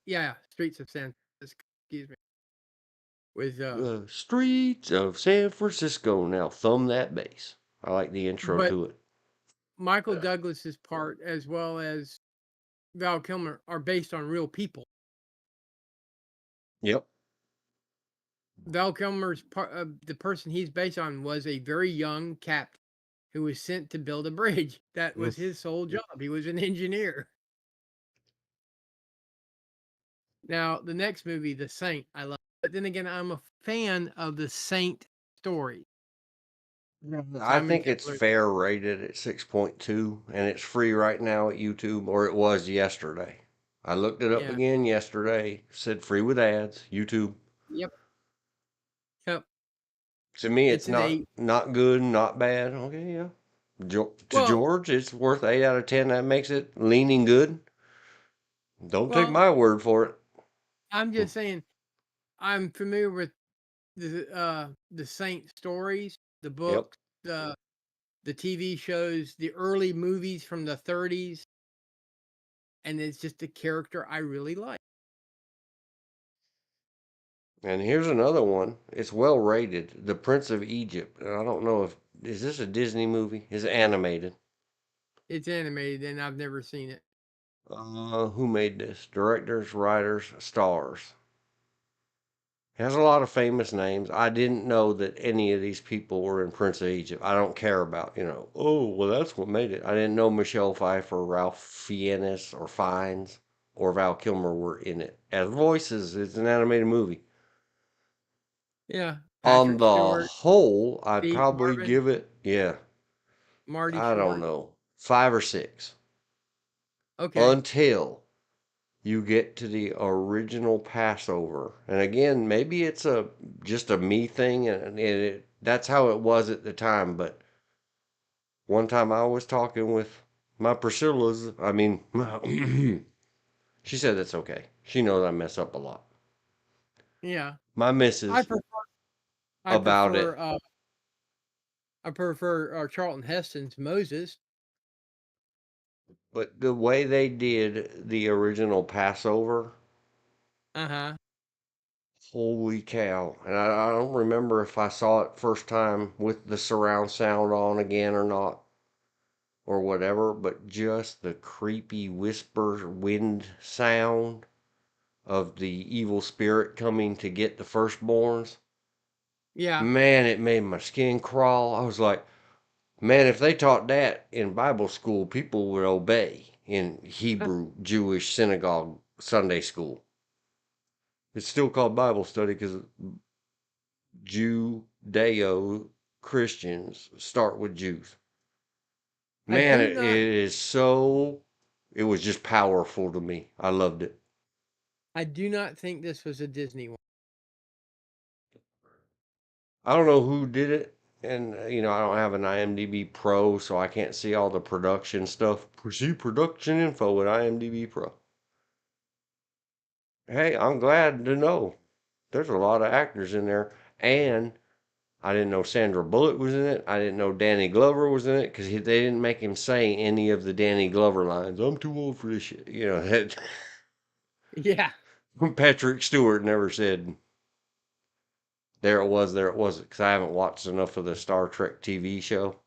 Yeah, streets of San Francisco. Excuse me. With The Streets of San Francisco. Now thumb that bass. I like the intro but to it. Michael Douglas's part as well as Val Kilmer are based on real people. Yep. Val Kilmer's part, the person he's based on, was a very young captain who was sent to build a bridge. That was his sole job. He was an engineer. Now, the next movie, The Saint, I love. But then again, I'm a fan of the Saint story. I Simon think it's Kessler. fair rated at 6.2, and it's free right now at YouTube, or it was yesterday. I looked it up Yeah. again yesterday, said free with ads, YouTube. Yep. Yep. To me, it's It's an not 8. not good, not bad. Okay, yeah. To Well, George, it's worth 8 out of 10. That makes it leaning good. Don't take well, my word for it. I'm just saying I'm familiar with the Saint stories, the Yep. books, the TV shows, the early movies from the 30s, and it's just a character I really like. And here's another one. It's well rated. The Prince of Egypt. And I don't know if is this a Disney movie? Is it animated? It's animated, and I've never seen it. Who made this? Directors, writers, stars. It has a lot of famous names. I didn't know that any of these people were in Prince of Egypt. I don't care about, oh, well, that's what made it. I didn't know Michelle Pfeiffer, Ralph Fiennes, or Fiennes, or Val Kilmer were in it. As voices, it's an animated movie. Yeah, On Patrick the Stewart, whole, I'd Steve probably Marvin, give it, yeah, Marty I don't Short. know, 5 or 6 Okay. until you get to the original Passover. And again, maybe it's a just a me thing, and that's how it was at the time. But one time I was talking with my Priscilla's, I mean, she said it's okay. She knows I mess up a lot. Yeah, My I missus prefer I about prefer it, uh I prefer Charlton Heston's Moses. but the way they did the original Passover, Uh huh. holy cow. And I don't remember if I saw it first time with the surround sound on again or not. or whatever, but just the creepy whisper wind sound of the evil spirit coming to get the firstborns. Yeah, Man, it made my skin crawl. I was like, man, if they taught that in Bible school, people would obey in Hebrew, Jewish, synagogue, Sunday school. It's still called Bible study because Judeo Christians start with Jews. I Man, do it not. is so, it was just powerful to me. I loved it. I do not think this was a Disney one. I don't know who did it. And, I don't have an IMDb Pro, so I can't see all the production stuff. See production info at IMDb Pro. Hey, I'm glad to know there's a lot of actors in there. And I didn't know Sandra Bullock was in it. I didn't know Danny Glover was in it because they didn't make him say any of the Danny Glover lines. I'm too old for this shit. That Yeah, Patrick Stewart never said, there it was, there it wasn't, because I haven't watched enough of the Star Trek TV show.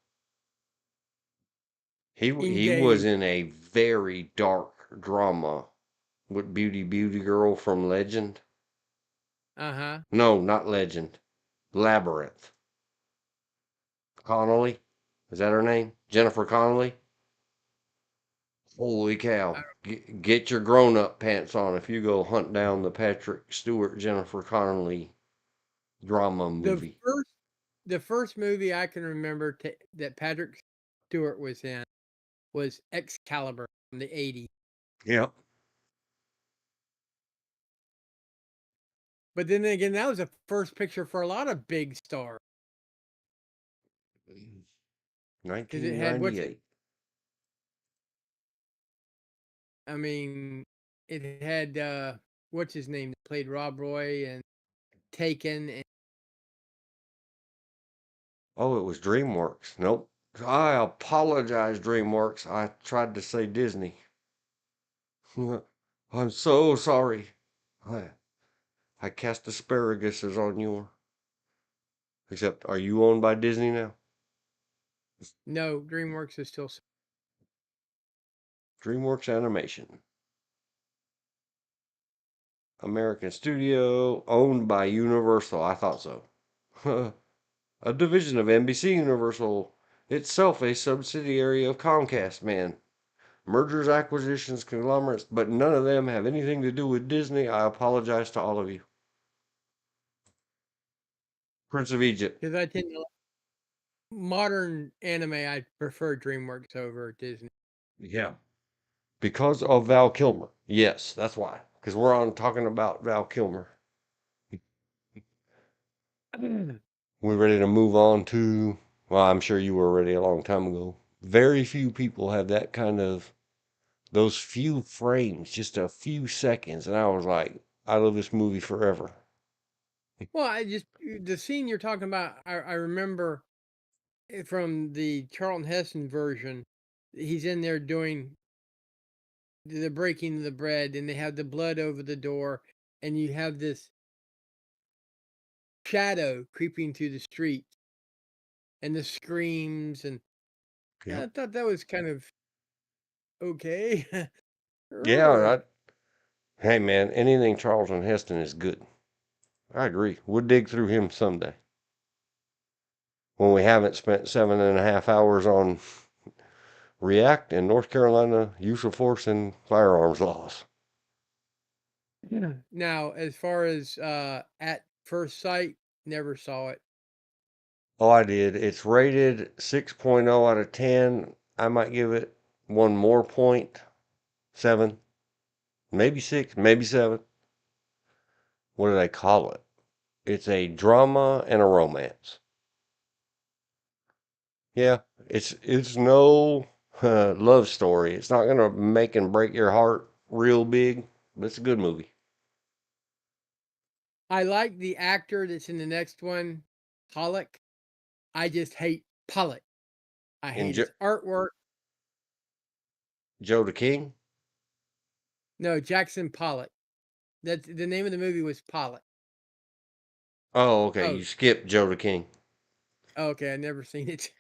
He was engaged. in a very dark drama with Beauty Girl from Legend. Uh-huh. No, not Legend. Labyrinth. Connolly. Is that her name? Jennifer Connolly? Holy cow. Get your grown up pants on if you go hunt down the Patrick Stewart, Jennifer Connelly drama The movie. first the first movie I can remember that Patrick Stewart was in was Excalibur from the 80s. Yep. But then again, that was a first picture for a lot of big stars because it had 1998. I mean, it had what's his name that played Rob Roy and Taken and Oh, it was DreamWorks. Nope. I apologize, DreamWorks. I tried to say Disney. I'm so sorry. I, I cast asparaguses on you. Except, are you owned by Disney now? no, DreamWorks is still DreamWorks Animation. American studio, owned by Universal. I thought so. A division of NBC Universal, itself a subsidiary of Comcast, man. Mergers, acquisitions, conglomerates, but none of them have anything to do with Disney. I apologize to all of you. Prince of Egypt. because I tend to modern anime. I prefer DreamWorks over Disney. Yeah. Because of Val Kilmer. Yes, that's why. Because we're on talking about Val Kilmer. We ready to move on to, well, I'm sure you were ready a long time ago. Very few people have that kind of, those few frames, just a few seconds. And I was like, I love this movie forever. Well, I just the scene you're talking about. I remember it from the Charlton Heston version. He's in there doing the breaking of the bread, and they have the blood over the door, and you have this shadow creeping through the street, and the screams, and yeah, Yep. I thought that was kind of okay. Yeah. Hey, man, anything Charlton Heston is good. I agree. We'll dig through him someday. When we haven't spent 7.5 hours on React and North Carolina use of force and firearms laws. Yeah. Now, as far as At First Sight, never saw it. Oh, I did. It's rated 6.0 out of 10. I might give it one more point, 7, maybe 6, maybe 7. What do they call it? It's a drama and a romance. Yeah, it's no love story. It's not gonna make and break your heart real big, but it's a good movie. I like the actor that's in the next one, Pollock. I just hate Pollock. I And hate his artwork. Joe the King. No, Jackson Pollock. That's the name of the movie was Pollock. Oh, okay. Oh, You skipped Joe the King. okay. I never seen it.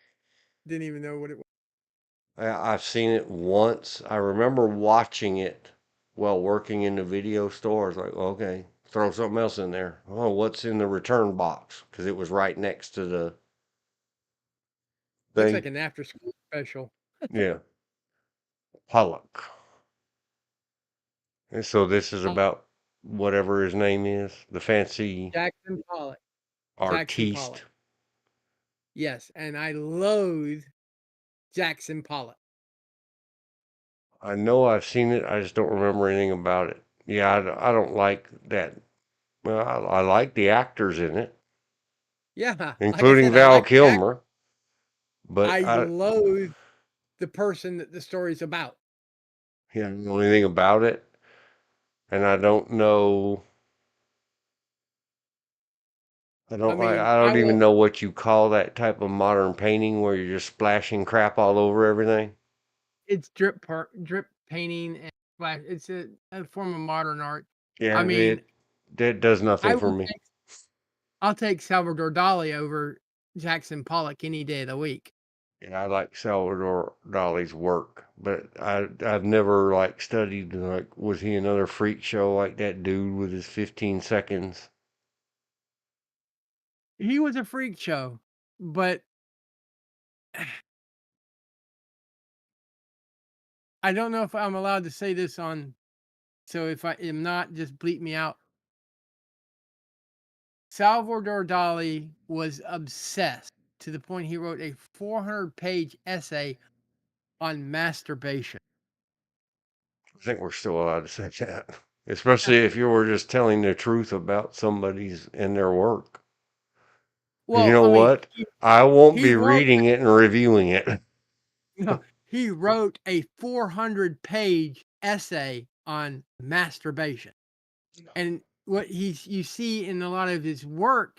Didn't even know what it was. I've seen it once. I remember watching it while working in the video store. I was like, okay, throw something else in there. Oh, what's in the return box? Because it was right next to the Looks thing. like an after school special. Yeah, Pollock. And so this is Pollock. about whatever his name is, the fancy Jackson Pollock. Jackson artiste. Pollock. Yes, and I loathe Jackson Pollock. I know I've seen it. I just don't remember anything about it. Yeah, I don't like that. Well, I like the actors in it, Yeah, like I including said, I Val like the act. Kilmer. But I I, loathe the person that the story's about. yeah, I don't know anything about it, and I don't know. I mean, I I don't even will. know what you call that type of modern painting where you're just splashing crap all over everything. It's drip painting and it's a form of modern art. I Yeah, mean, it does I nothing for will me. take I'll take Salvador Dali over Jackson Pollock any day of the week. Yeah, I like Salvador Dali's work, but I've never like studied like was he another freak show like that dude with his 15 seconds? He was a freak show, but I don't know if I'm allowed to say this on. So if I am not, just bleep me out. Salvador Dali was obsessed to the point he wrote a 400-page essay on masturbation. I think we're still allowed to say that, especially if you were just telling the truth about somebody's in their work. You Well, know I mean, what? I won't he be wrote reading it and reviewing it. no, he wrote a 400-page essay on masturbation. And what you see in a lot of his work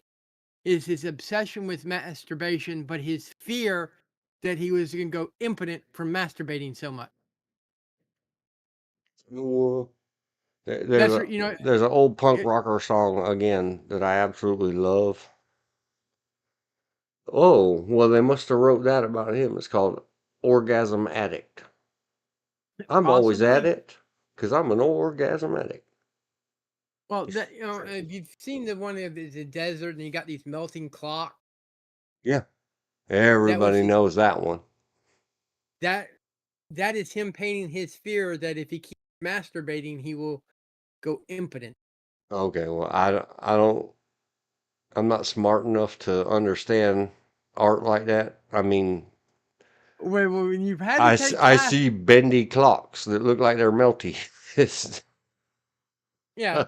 is his obsession with masturbation, but his fear that he was going to go impotent from masturbating so much. Well, That's you know, there's an old punk it, rocker song again that I absolutely love. Oh, well, they must have wrote that about him. It's called Orgasm Addict. I'm always at possibly. it because I'm an orgasm addict. Well, that if you've seen the one of the desert and you got these melting clocks, Yeah, that was everybody his knows that one. that that is him painting his fear that if he keeps masturbating, he will go impotent. Okay, well, I don't, I'm not smart enough to understand art like that. I mean, When you've had to take I class, see bendy clocks that look like they're melty. It's, yeah.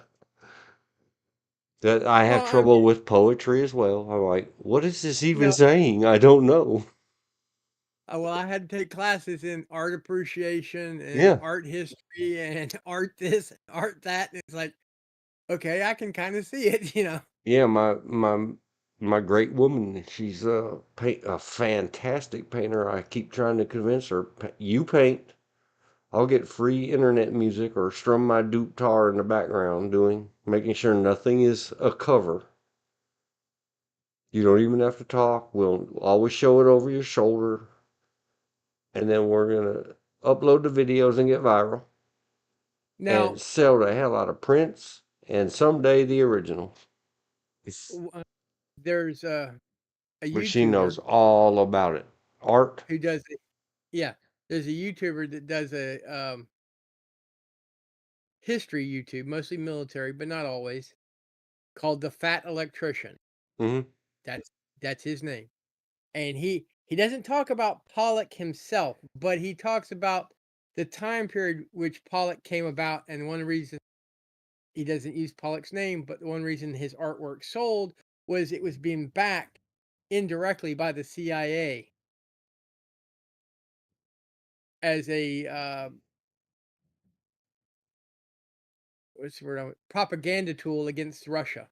that I have Well, I mean, trouble with poetry as well. I'm like, what is this even no. saying? I don't know. Well, I had to take classes in art appreciation and Yeah, art history and art this, and art that, and it's like, okay, I can kind of see it. yeah. My great woman, she's a fantastic painter. I keep trying to convince her, you paint. I'll get free internet music or strum my dupe tar in the background making sure nothing is a cover. You don't even have to talk. We'll always show it over your shoulder. And then we're going to upload the videos and get viral and Now, sell the hell out of prints and someday the originals. uh, there's a But she knows YouTuber all about it. Art. who does it. Yeah, there's a YouTuber that does a history YouTube, mostly military, but not always, called the Fat Electrician. Hmm. That's that's his name. And he doesn't talk about Pollock himself, but he talks about the time period which Pollock came about, and one reason he doesn't use Pollock's name, but the one reason his artwork sold was it was being backed indirectly by the CIA as a what's the word? Propaganda tool against Russia.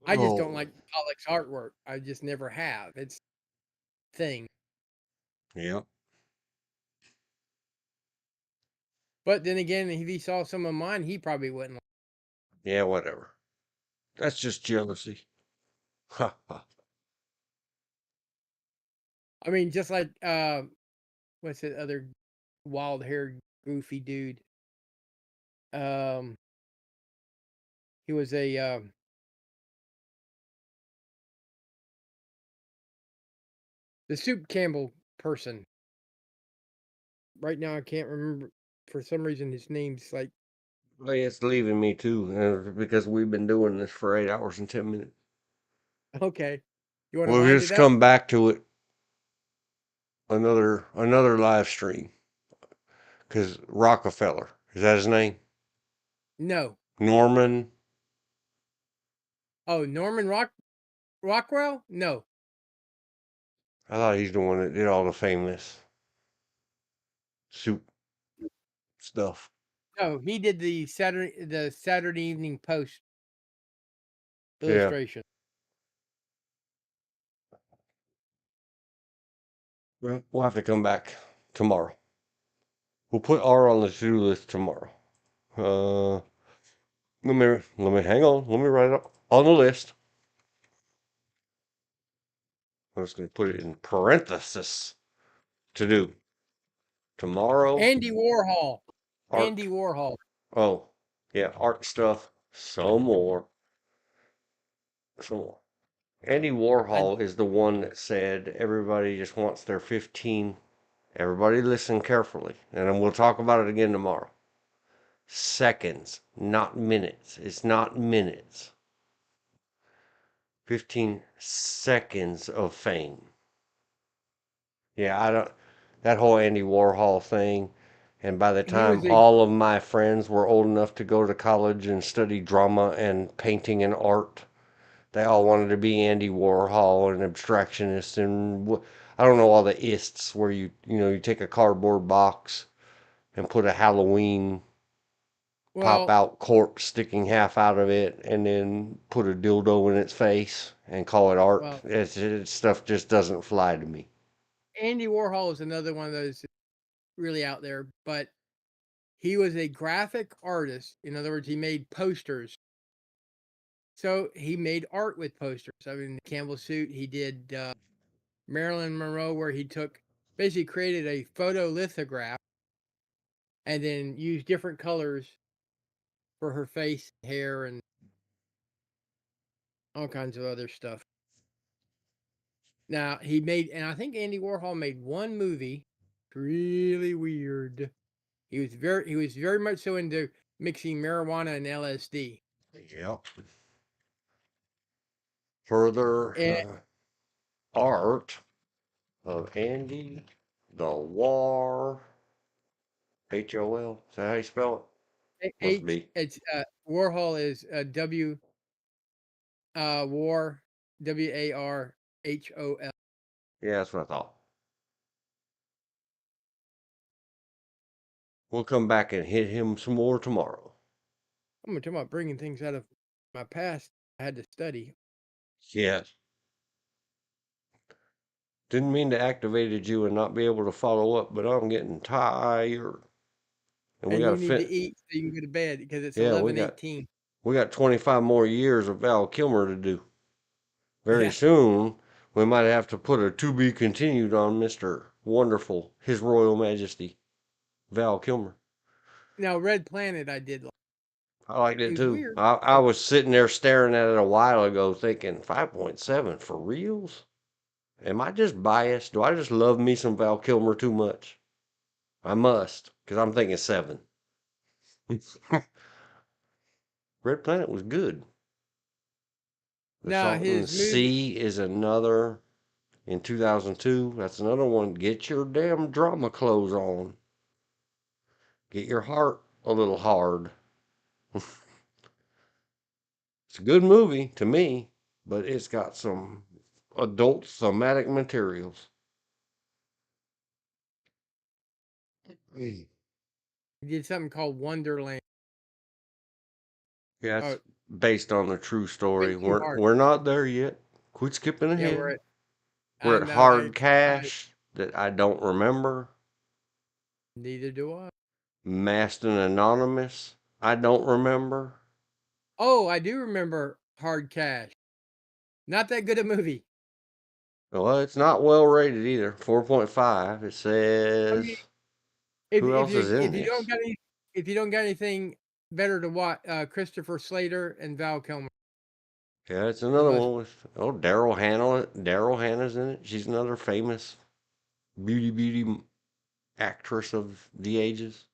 I just don't Oh, like Pollock's artwork. I just never have. It's thing. yeah. But then again, if he saw some of mine, he probably wouldn't. Yeah, whatever. That's just jealousy. I mean, just like what's that other wild-haired, goofy dude? Um, he was a the soup Campbell person. Right now, I can't remember for some reason his name's like Well, it's leaving me too, because we've been doing this for 8 hours and 10 minutes. okay. You want to We'll wind it just up? come back to it another live stream. Because Rockefeller, is that his name? No. Norman. Oh, Rockwell? No. I thought he's the one that did all the famous soup stuff. No, he did the Saturday Evening Post Yeah. illustration. Well, we'll have to come back tomorrow. We'll put R on the to-do list tomorrow. Uh, let me hang on. Let me write it up on the list. I'm just gonna put it in parenthesis to do tomorrow. Andy Warhol. Art. Andy Warhol. Oh, yeah, art stuff. Some more. Some more. Andy I, Warhol is the one that said everybody just wants their 15. Everybody listen carefully, and then we'll talk about it again tomorrow. Seconds, not minutes. It's not minutes. 15 seconds of fame. Yeah, I don't. That whole Andy Warhol thing, and by the he was time a all of my friends were old enough to go to college and study drama and painting and art, they all wanted to be Andy Warhol and abstractionists and I don't know all the ists where you take a cardboard box and put a Halloween pop well, out corpse sticking half out of it and then put a dildo in its face and call it art. well. It stuff just doesn't fly to me. Andy Warhol is another one of those really out there, but he was a graphic artist. In other words, he made posters. So he made art with posters. I mean, the Campbell suit. He did Marilyn Monroe, where he basically created a photo lithograph and then used different colors for her face, hair, and all kinds of other stuff. Now and I think Andy Warhol made one movie, really weird. He was very much so into mixing marijuana and LSD. Yep. Further And art of Andy the War HOL. Is that how you spell it? Must H be. it's Warhol is War WARHOL. Yeah, that's what I thought. We'll come back and hit him some more tomorrow. I'm gonna talk about bringing things out of my past I had to study. Yes. Didn't mean to activated you and not be able to follow up, but I'm getting tired. And we And got to you need to fit. eat so you can go to bed because it's Yeah, 11:18. we got 25 more years of Val Kilmer to do. Very Yeah. soon, we might have to put a to be continued on Mr. Wonderful, His Royal Majesty, Val Kilmer. Now, Red Planet, I did like. I liked It it was too. weird. I was sitting there staring at it a while ago thinking 5.7 for reals? Am I just biased? Do I just love me some Val Kilmer too much? I must, because I'm thinking 7. Red Planet was good. The Now, Salton his movie, Sea is another in 2002. That's another one. Get your damn drama clothes on. Get your heart a little hard. It's a good movie to me, but it's got some adult thematic materials. Mm. he did something called Wonderland. Yeah, Oh, it's based on the true story. went too We're hard. we're not there yet. Quit skipping Yeah, ahead. We're I at know. hard I cash that I don't remember. neither do I. Masked and Anonymous. I don't remember. Oh, I do remember Hard Cash. Not that good a movie. Well, it's not well rated either. 4.5. It I mean, says who else is in if you don't this? got anything better to watch, Christopher Slater and Val Kilmer, Yeah, it's the another most. one with Daryl Hannah. Daryl Hannah's in it. She's another famous beauty actress of the ages.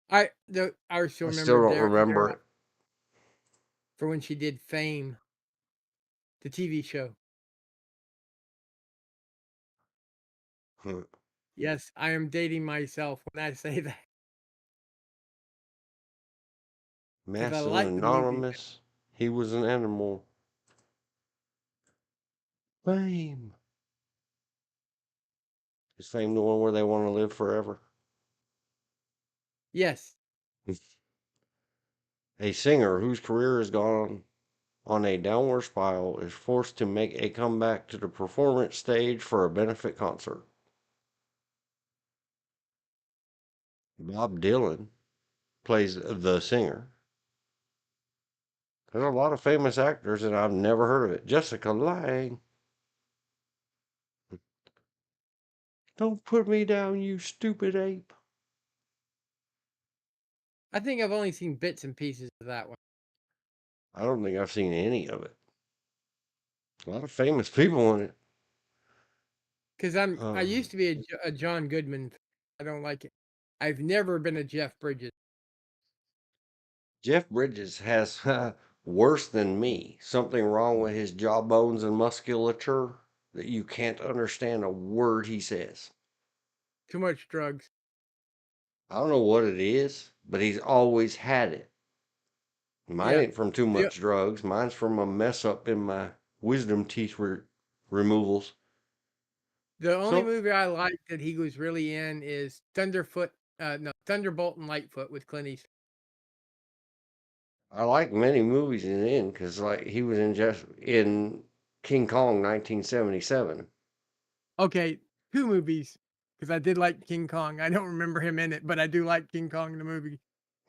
I still I still remember don't remember Daryl it. for when she did Fame, the TV show. Huh. Yes, I am dating myself when I say that because I Massive like the movie. Anonymous. He was an animal. Fame. Is Fame the one where they want to live forever? Yes. A singer whose career has gone on a downward spiral is forced to make a comeback to the performance stage for a benefit concert. Bob Dylan plays the singer. There's a lot of famous actors, and I've never heard of it. Jessica Lange. Don't put me down, you stupid ape. I think I've only seen bits and pieces of that one I don't think I've seen any of it. A lot of famous people in it. because I Uh, used to be a John Goodman fan. I don't like it. I've never been a Jeff Bridges. Jeff Bridges has worse than me. Something wrong with his jawbones and musculature that you can't understand a word he says. Too much drugs. I don't know what it is, but he's always had it. Mine Yeah. ain't from too The much drugs. Mine's from a mess up in my wisdom teeth removals. the only So movie I like that he was really in is Thunderbolt and Lightfoot with Clint Eastwood. I like many movies he's in because like he was in just in King Kong 1977. Okay, 2 movies because I did like King Kong. I don't remember him in it, but I do like King Kong the movie.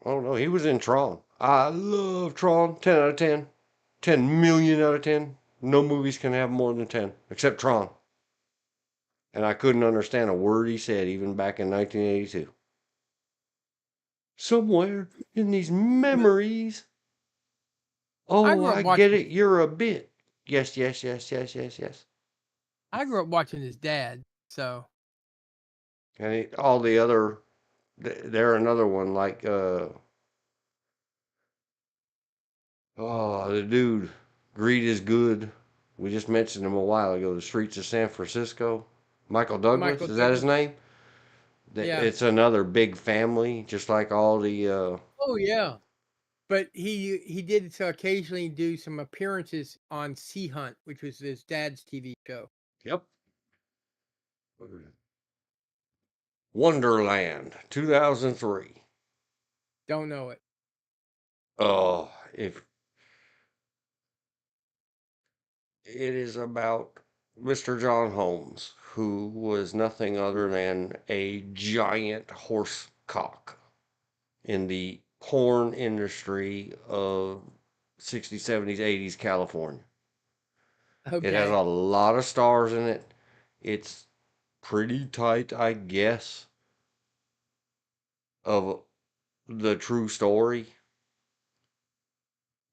Oh no, he was in Tron. I love Tron. 10 out of 10. 10 million out of 10. No movies can have more than 10 except Tron. And I couldn't understand a word he said even back in 1982. Somewhere in these But memories. I Oh, grew up I get watching it. You're a bit. Yes, yes, yes, yes, yes, yes. his dad, so And all the other, they're another one like, oh, the dude, Greed is Good. We just mentioned him a while ago. The Streets of San Francisco. Michael Douglas, Michael is that his Douglas. name? Yeah. It's another big family, just like all the, Oh, yeah. But he did to occasionally do some appearances on Sea Hunt, which was his dad's TV show. yep. Wonderland, 2003. Don't know it. Oh, if it is about Mr. John Holmes, who was nothing other than a giant horse cock in the porn industry of 60s, 70s, 80s California. It has Okay. a lot of stars in it. It's pretty tight, I guess, of the true story.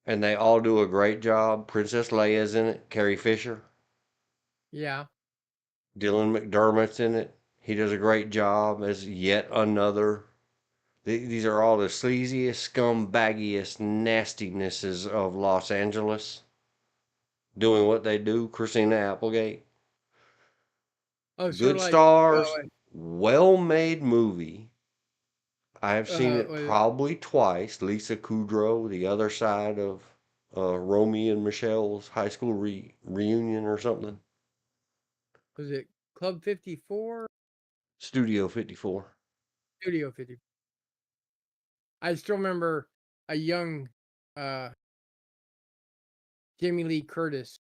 And they all do a great job. Princess Leia's in it, Carrie Fisher. Yeah. Dylan McDermott's in it. He does a great job as yet another. These are all the sleaziest, scumbaggiest nastinesses of Los Angeles doing what they do. Christina Applegate. Oh, sort Good of like stars, well made movie. I have seen it was probably twice. Lisa Kudrow, the other side of Romy and Michelle's high school reunion or something. it Club 54? Studio 54. Studio 50. I still remember a young uh Jamie Lee Curtis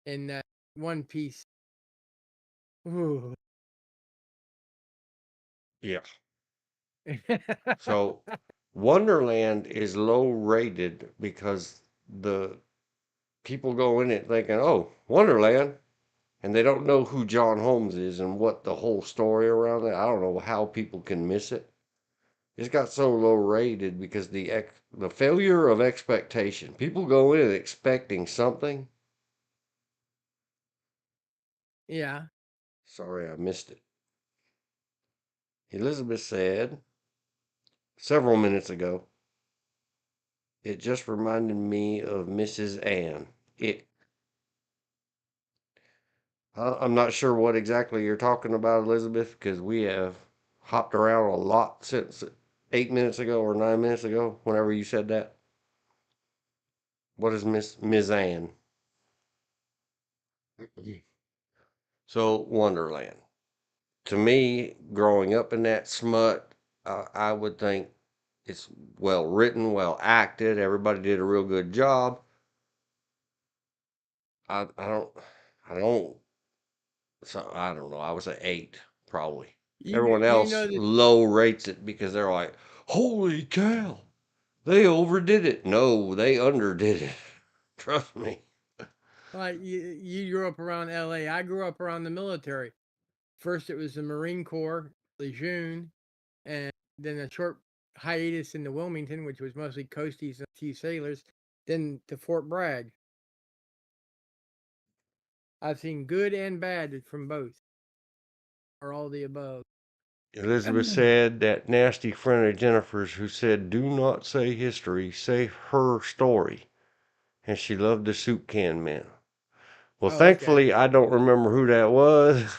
in that one piece. Ooh. Yeah. So Wonderland is low rated because the people go in it thinking, oh, Wonderland, and they don't know who John Holmes is and what the whole story around it. I don't know how people can miss it. It's got so low rated because the failure of expectation. People go in expecting something. Yeah. Sorry, I missed it. Elizabeth said several minutes ago, it just reminded me of Mrs. Ann. I'm not sure what exactly you're talking about, Elizabeth, because we have hopped around a lot since 8 minutes ago or 9 minutes ago, whenever you said that. What is Miss Ann? So, Wonderland. To me, growing up in that smut, I would think it's well written, well acted. Everybody did a real good job. I don't, I don't, so I don't know. I was at 8, probably. Everyone You else know that, low rates it because they're like, holy cow, they overdid it. No, they underdid it. Trust me. like, you grew up around LA. I grew up around the military. First, it was the Marine Corps, Lejeune, and then a short hiatus in the Wilmington, which was mostly coasties and a few sailors, then to Fort Bragg. I've seen good and bad from both, or all the above. Elizabeth said that nasty friend of Jennifer's who said, do not say history, say her story. And she loved the soup can man. Well, Oh, okay. thankfully, I don't remember who that was.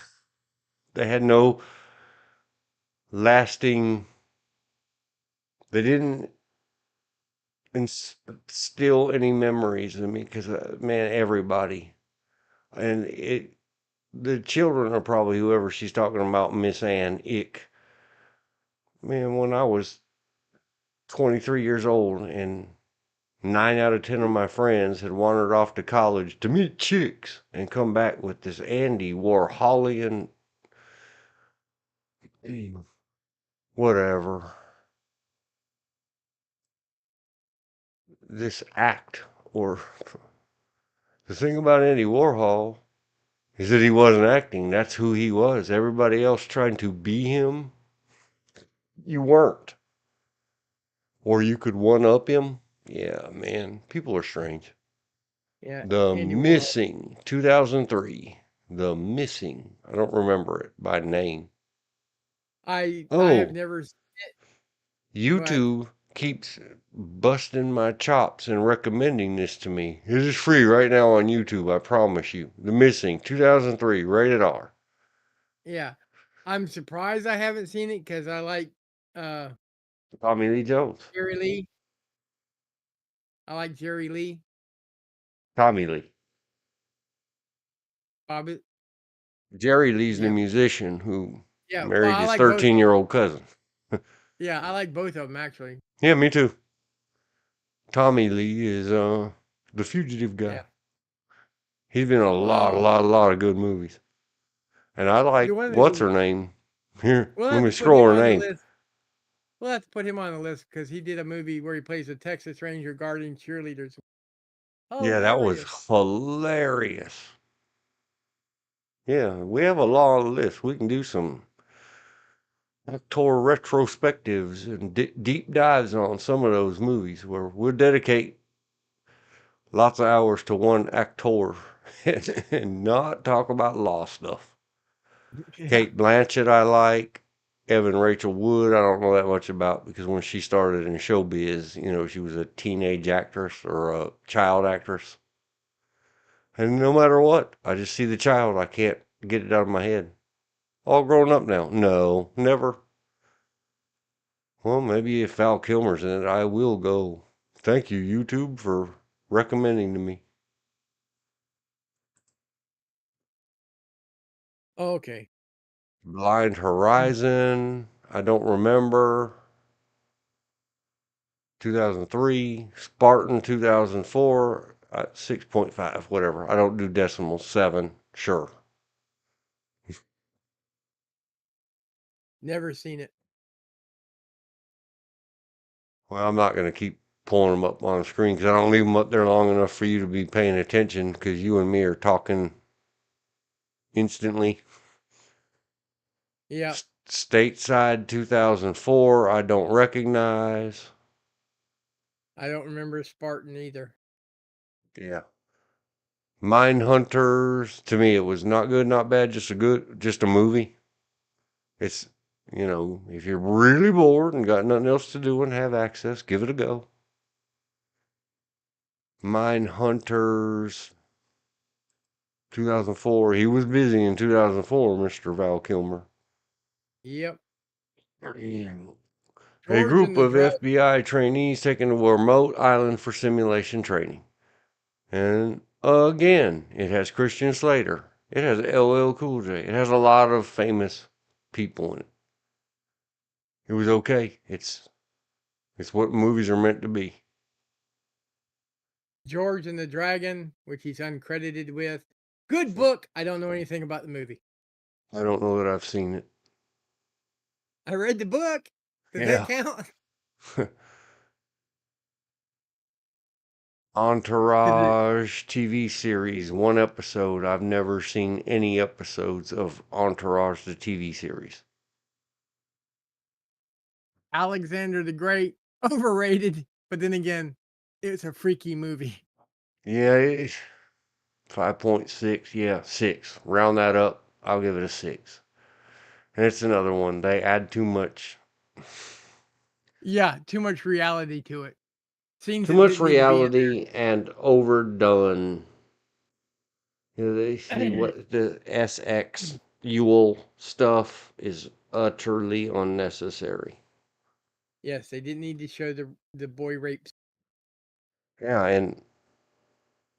They had no lasting, they didn't instill any memories in me because, man, everybody. And the children are probably whoever she's talking about, Miss Ann Ick. Man, when I was 23 years old and 9 out of 10 of my friends had wandered off to college to meet chicks and come back with this Andy Warholian whatever, this act. Or the thing about Andy Warhol is that he wasn't acting. That's who he was. Everybody else trying to be him, you weren't. Or you could one up him. Yeah, man, people are strange. Yeah, The Andy Warhol. Missing, 2003. The Missing. I don't remember it by name. I have Oh, never. Go ahead. YouTube keeps busting my chops and recommending this to me. It is free right now on YouTube, I promise you. The Missing, 2003, rated R. Yeah, I'm surprised I haven't seen it because I like uh Tommy Lee Jones. Jerry Lee. I like Jerry Lee. Tommy Lee. Bobby. Jerry Lee's the Yeah, musician who yeah. Well, married I his like both of 'em. year old cousin. Yeah, I like both of them actually. Yeah, me too. Tommy Lee is the fugitive guy. Yeah. He's been in Well, a lot of good movies. And I the like one what's that her name? Here, we'll let have me to put scroll him her on the name. list. We'll have to put him on the list because he did a movie where he plays a Texas Ranger guarding cheerleaders. Yeah, that was Hilarious. hilarious. Yeah, we have a long list. We can do some actor retrospectives and deep dives on some of those movies where we'll dedicate lots of hours to one actor and not talk about law stuff. Yeah. Kate Blanchett, I like. Evan Rachel Wood, I don't know that much about because when she started in showbiz, she was a teenage actress or a child actress. And no matter what, I just see the child. I can't get it out of my head. All grown up now. No, never. Well, maybe if Val Kilmer's in it, I will go. Thank you, YouTube, for recommending to me. Okay. Blind Horizon, I don't remember. 2003. Spartan, 2004. 6.5, whatever. I don't do decimals. 7, sure. Never seen it. Well, I'm not going to keep pulling them up on the screen because I don't leave them up there long enough for you to be paying attention because you and me are talking instantly. Yeah, Stateside 2004, I don't recognize. I don't remember Spartan either. Yeah. Mine Hunters, to me, it was not good, not bad, just a movie. It's, if you're really bored and got nothing else to do and have access, give it a go. Mine Hunters, 2004. He was busy in 2004, Mr. Val Kilmer. Yep. A George and group the of Drug. FBI trainees taken to a remote island for simulation training. And again, it has Christian Slater. It has LL Cool J. It has a lot of famous people in it. It was okay. It's what movies are meant to be. George and the Dragon, which he's uncredited with. Good book. I don't know anything about the movie. I don't know that I've seen it. I read the book. Does that Yeah. count? Entourage TV series, one episode. I've never seen any episodes of Entourage, the TV series. Alexander the Great, overrated. But then again, it's a freaky movie. Yeah, it's 5.6. Yeah, 6. Round that up. I'll give it a 6. And it's another one. They add too much. Yeah, too much reality to it. Scenes Too that much didn't need to be in reality and overdone. They see there. what the SX Ewell stuff is utterly unnecessary. Yes, they didn't need to show the boy rapes. Yeah, and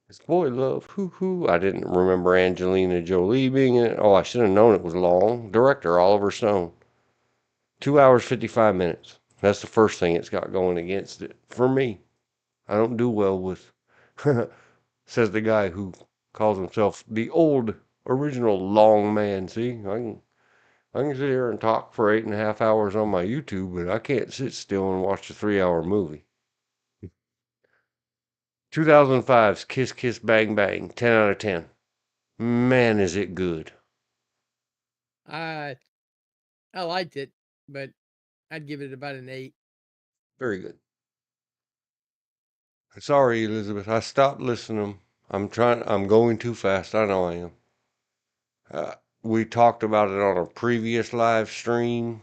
it's boy love. Hoo hoo. I didn't remember Angelina Jolie being in it. Oh, I should have known it was long. Director Oliver Stone. 2 hours 55 minutes. That's the first thing it's got going against it for me. I don't do well with, says the guy who calls himself the old original long man. See, I can sit here and talk for 8.5 hours on my YouTube, but I can't sit still and watch a 3 hour movie. 2005's Kiss Kiss Bang Bang, 10 out of 10. Man, is it good. I I liked it, but I'd give it about an 8. Very good. Sorry, Elizabeth, I stopped listening. I'm going too fast. I know I am. We talked about it on a previous live stream,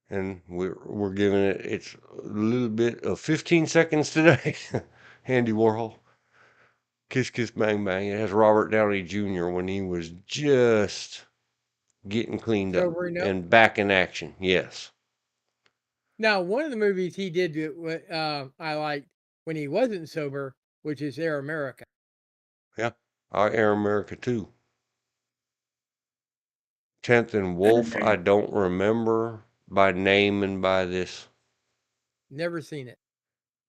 and we're giving it's a little bit of 15 seconds today. Andy Warhol. Kiss Kiss Bang Bang. It has Robert Downey Jr. when he was just getting cleaned up Sobering up. and back in action. Yes. Now, one of the movies he did that I liked when he wasn't sober, which is Air America. Yeah. I Air America too. 10th and Wolf, I don't remember by name and by this Never seen it.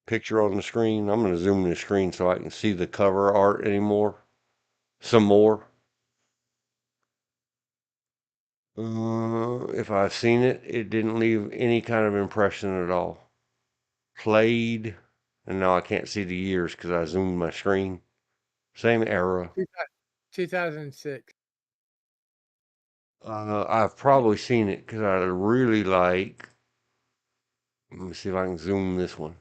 picture on the screen. I'm going to zoom in the screen so I can see the cover art anymore. Some more. If I've seen it, it didn't leave any kind of impression at all. Played, and now I can't see the years because I zoomed my screen. Same era. 2006. I've probably seen it because I really like. Let me see if I can zoom this one.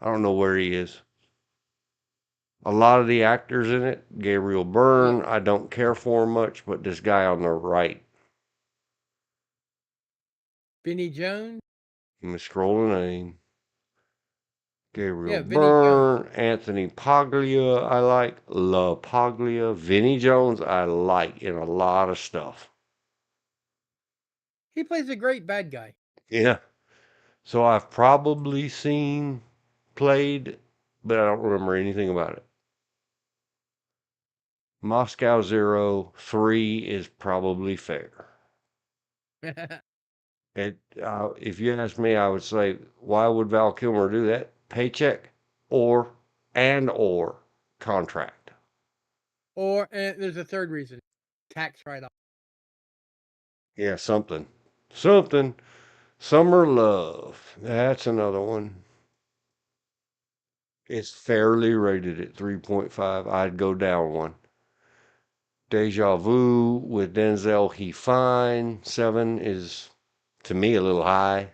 I don't know where he is. A lot of the actors in it, Gabriel Yeah. Byrne, I don't care for much, but this guy on the right, Vinnie Jones. let me scroll the name. Gabriel Yeah, Vinnie Jones. Byrne, Anthony Paglia, I like. La Paglia, Vinnie Jones, I like in a lot of stuff. He plays a great bad guy. Yeah. So I've probably seen, played, but I don't remember anything about it. Moscow Zero 3 is probably fair. If you ask me, I would say, why would Val Kilmer do that? Paycheck or contract. Or and there's a third reason, tax write-off. Yeah, something. Something. Summer Love. That's another one. It's fairly rated at 3.5. I'd go down one. Deja Vu with Denzel, he fine. 7 is, to me, a little high.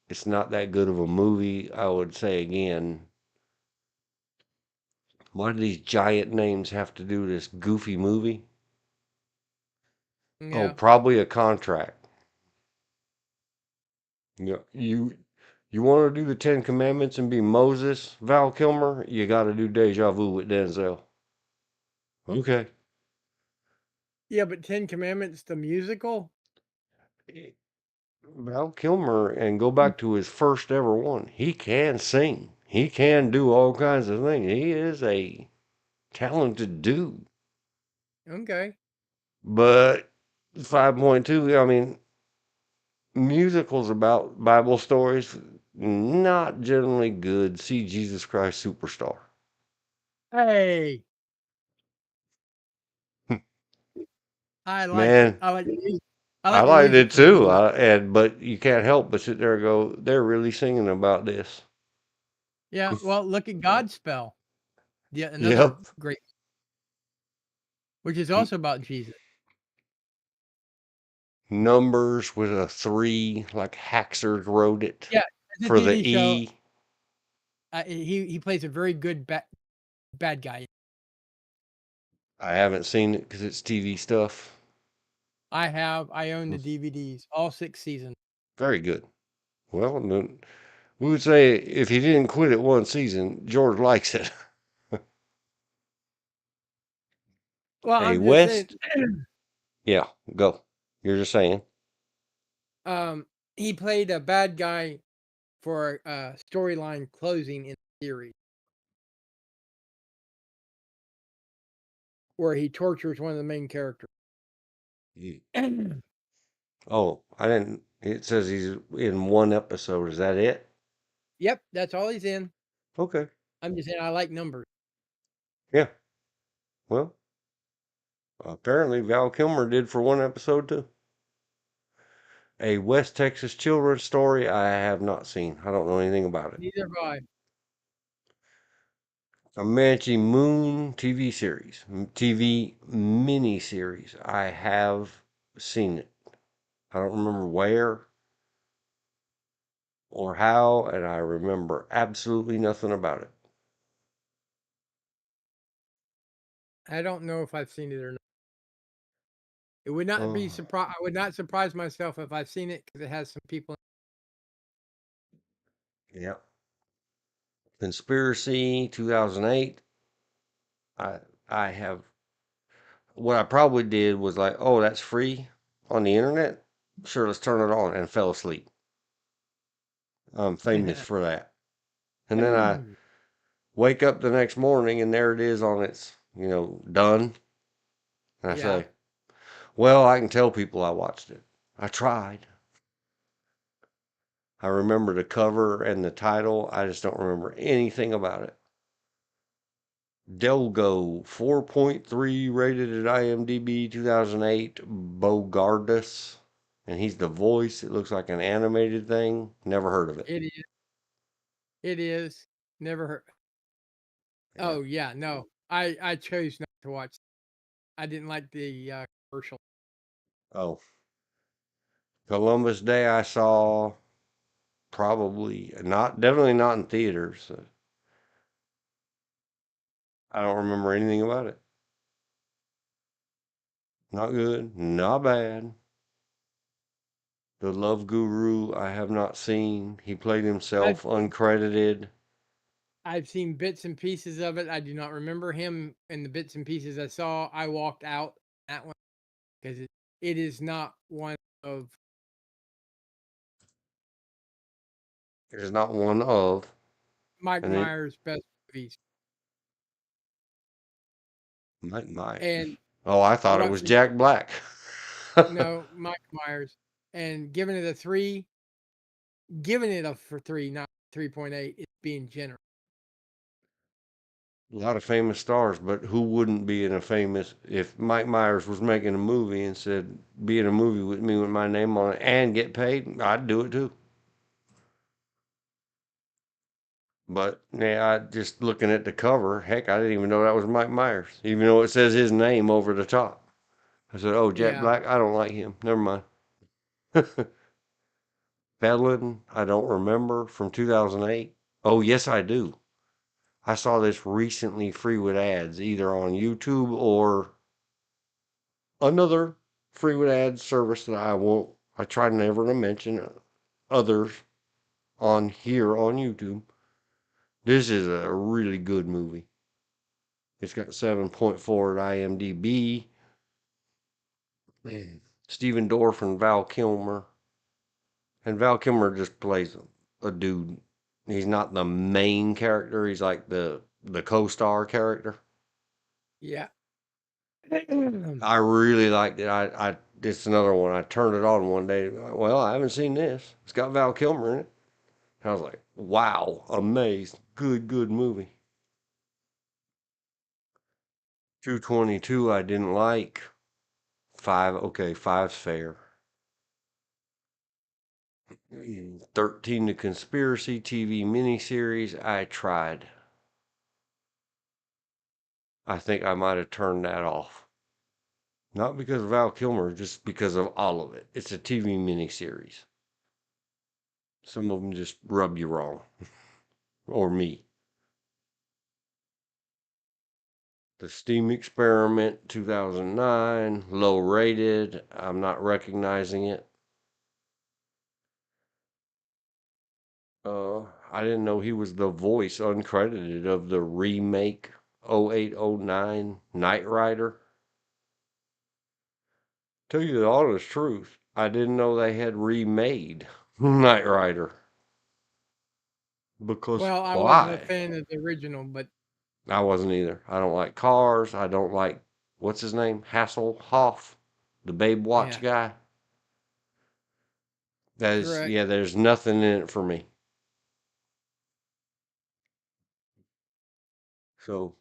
It's not that good of a movie. I would say again, what do these giant names have to do with this goofy movie? Oh, Yeah. probably a contract. You want to do the Ten Commandments and be Moses, Val Kilmer? You got to do Deja Vu with Denzel. Okay. Yeah, but Ten Commandments, the musical? Val Kilmer, and go back to his first ever one. He can sing. He can do all kinds of things. He is a talented dude. Okay. But 5.2, I mean, musicals about Bible stories, not generally good. See Jesus Christ Superstar. Hey, I liked it. Man, I like the I I like the liked music it for the too. movie. But you can't help but sit there and go, they're really singing about this. Yeah, well, look at Godspell. Yeah, another Yep. great, which is also about Jesus. Numbers with a 3, like Haxers wrote it Yeah, it's a for the TV show. E. He plays a very good bad guy. I haven't seen it because it's TV stuff. I own the DVDs, all 6 seasons. Very good. Well, then we would say if he didn't quit at one season, George likes it. Well, A I'm just saying, West, yeah, go. You're just saying. he played a bad guy for a storyline closing in the series where he tortures one of the main characters. Mm. Oh, I didn't. It says he's in one episode. Is that it? Yep, that's all he's in. Okay. I'm just saying I like numbers. Yeah. Well, apparently Val Kilmer did for one episode too. A West Texas children's story I have not seen. I don't know anything about it. Neither have I. Comanche Moon TV series, TV mini series. I have seen it. I don't remember where or how, and I remember absolutely nothing about it. I don't know if I've seen it or not. It would not be Oh, surprise. I would not surprise myself if I've seen it because it has some people. yeah. Conspiracy 2008. I I have what I probably did was like, oh, that's free on the internet. Sure, let's turn it on and fell asleep. I'm famous for that. And then I wake up the next morning and there it is on its, done. And I Yeah, say, well, I can tell people I watched it. I tried. I remember the cover and the title. I just don't remember anything about it. Delgo 4.3 rated at IMDb 2008. Bogardus. And he's the voice. It looks like an animated thing. Never heard of it. it is. It is. Never heard. Yeah. Oh yeah, no. I chose not to watch. I didn't like the commercial. Oh, Columbus Day I saw probably not, definitely not in theaters. I don't remember anything about it. Not good, not bad. The Love Guru, I have not seen. He played I've himself uncredited. I've seen bits and pieces of it. I do not remember him and the bits and pieces I saw. I walked out that one because it is not one of It is not one of. Mike And then Myers' best movies. Mike Myers. And Oh, I thought it what was Jack Black. no, Mike Myers. And giving it a 3, giving it a for 3, not 3.8, it's being generous. A lot of famous stars, but who wouldn't be in a famous, if Mike Myers was making a movie and said, be in a movie with me with my name on it and get paid, I'd do it too. But yeah, I just looking at the cover, heck, I didn't even know that was Mike Myers, even though it says his name over the top. I said, oh, Jack Yeah. Black, I don't like him. Never mind. Felon, I don't remember from 2008. Oh, yes, I do. I saw this recently free with ads, either on YouTube or another free with ads service that I try never to mention others on here on YouTube. This is a really good movie. It's got 7.4 at IMDb. Man. Stephen Dorff and Val Kilmer. And Val Kilmer just plays a dude. He's not the main character. He's like the co-star character. Yeah. I really liked it. I it's another one. I turned it on one day. Well, I haven't seen this. It's got Val Kilmer in it. I was like, wow, amazed. Good movie. 222 I didn't like. Five, okay, five's fair. 13 the conspiracy TV miniseries. I tried. I think I might have turned that off. Not because of Val Kilmer, just because of all of it. It's a TV miniseries. Some of them just rub you wrong. Or me. The Steam Experiment 2009, low rated. I'm not recognizing it. I didn't know he was the voice uncredited of the remake 0809 Knight Rider. Tell you the honest truth, I didn't know they had remade Knight Rider. Because Well, I wasn't a why? fan of the original, but I wasn't either. I don't like cars. I don't like, what's his name? Hasselhoff, the Babe Watch yeah, guy. That is, correct. yeah, there's nothing in it for me. So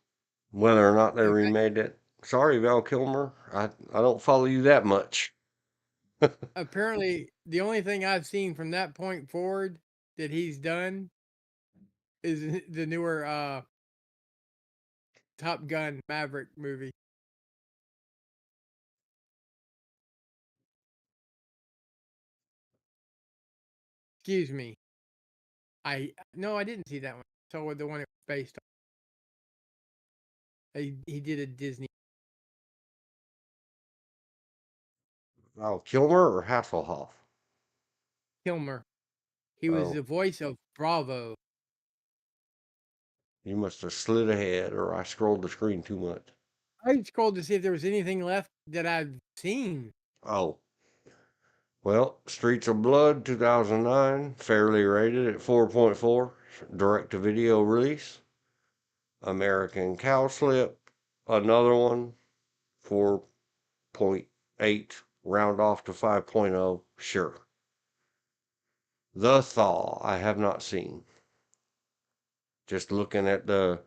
whether or not they In fact, remade it, sorry, Val Kilmer, I don't follow you that much. apparently, the only thing I've seen from that point forward that he's done is the newer Top Gun Maverick movie. Excuse me. I no, I didn't see that one. So the one it was based on. He did a Disney Oh, Kilmer or Hasselhoff? Kilmer. He was Oh, the voice of Bravo. you must have slid ahead, or I scrolled the screen too much. I scrolled to see if there was anything left that I've seen. Oh, well, Streets of Blood 2009, fairly rated at 4.4, direct to video release. American Cowslip, another one, 4.8, round off to 5.0, sure. The Thaw, I have not seen. Just looking at the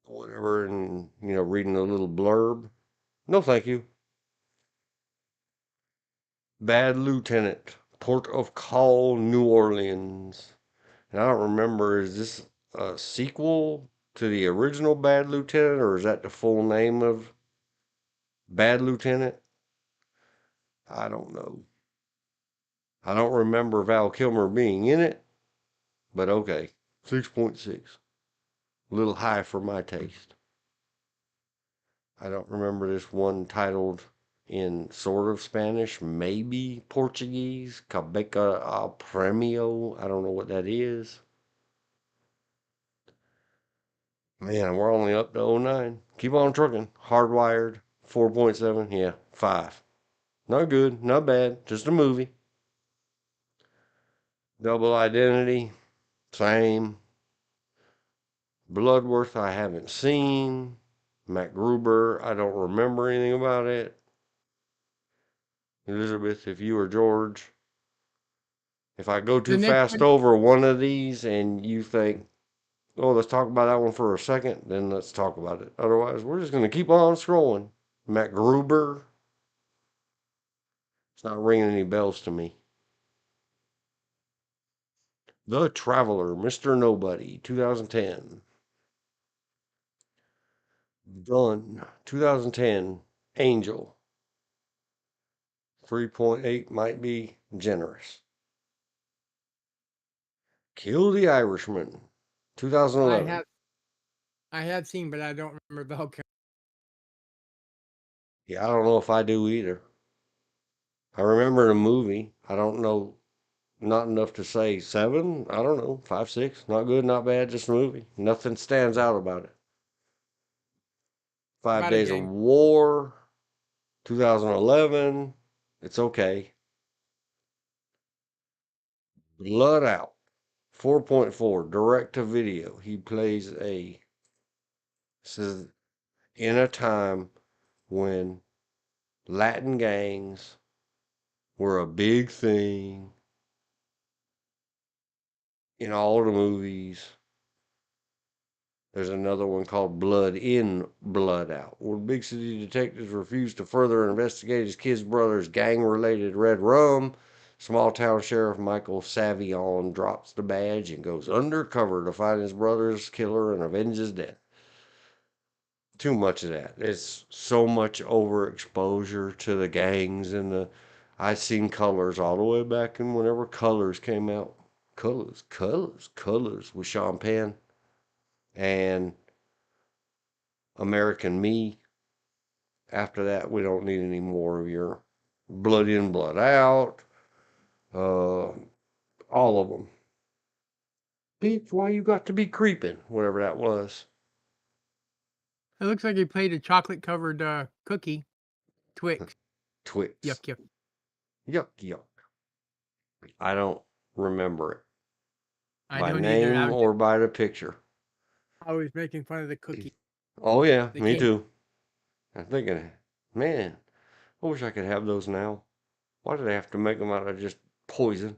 whatever and, reading a little blurb. No, thank you. Bad Lieutenant, Port of Call, New Orleans. And I don't remember, is this a sequel to the original Bad Lieutenant, or is that the full name of Bad Lieutenant? I don't know. I don't remember Val Kilmer being in it, but okay. 6.6. A little high for my taste. I don't remember this one titled in sort of Spanish, maybe Portuguese. Cabeca al Premio. I don't know what that is. Man, we're only up to '09. Keep on trucking. Hardwired, 4.7. Yeah, 5. Not good, not bad. Just a movie. Double Identity, same. Bloodworth, I haven't seen. MacGruber, I don't remember anything about it. Elizabeth, if you or George, if I go The too next fast one, over one of these and you think Oh, let's talk about that one for a second, then let's talk about it. Otherwise, we're just going to keep on scrolling. Matt Gruber. It's not ringing any bells to me. The Traveler, Mr. Nobody, 2010. Done, 2010. Angel, 3.8 might be generous. Kill the Irishman, I 2011. have I have seen, but I don't remember Val Kilmer. Yeah, I don't know if I do either. I remember the movie. I don't know, not enough to say seven. I don't know, five, six. Not good, not bad, just a movie. Nothing stands out about it. Five About a Days of gang. War, 2011. It's okay. Blood Out, 4.4, direct to video. He plays says, in a time when Latin gangs were a big thing in all the movies. There's another one called Blood In, Blood Out, where big city detectives refuse to further investigate his kid's brother's gang related red rum. Small town sheriff Michael Savion drops the badge and goes undercover to find his brother's killer and avenge his death. Too much of that. It's so much overexposure to the gangs and the. I seen Colors all the way back in whenever Colors came out. Colors with Sean Penn and American Me. After that, we don't need any more of your blood in, blood out. Uh, all of them. Bitch, why you got to be creeping? Whatever that was. It looks like he played a chocolate covered cookie, Twix. Twix. Yuck yuck. Yuck, yuck. I don't remember it I by don't either. name or by the picture. I was making fun of the cookie. Oh, yeah, They me came. too. I'm thinking, man, I wish I could have those now. Why do they have to make them out of just poison?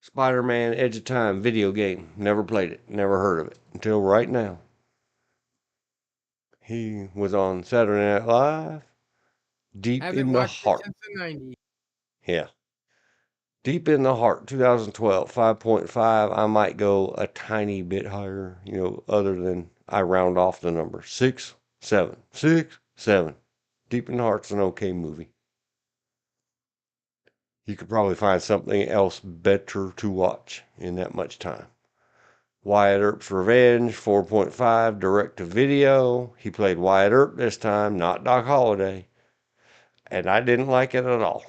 Spider Man Edge of Time video game. Never played it. Never heard of it until right now. He was on Saturday Night Live. Deep Haven't in the watched it Heart. since the '90s. Yeah. Deep in the Heart, 2012, 5.5. I might go a tiny bit higher, other than I round off the number. 6, 7. 6, 7. Deep in the Heart's an okay movie. You could probably find something else better to watch in that much time. Wyatt Earp's Revenge, 4.5, direct to video. He played Wyatt Earp this time, not Doc Holliday. And I didn't like it at all.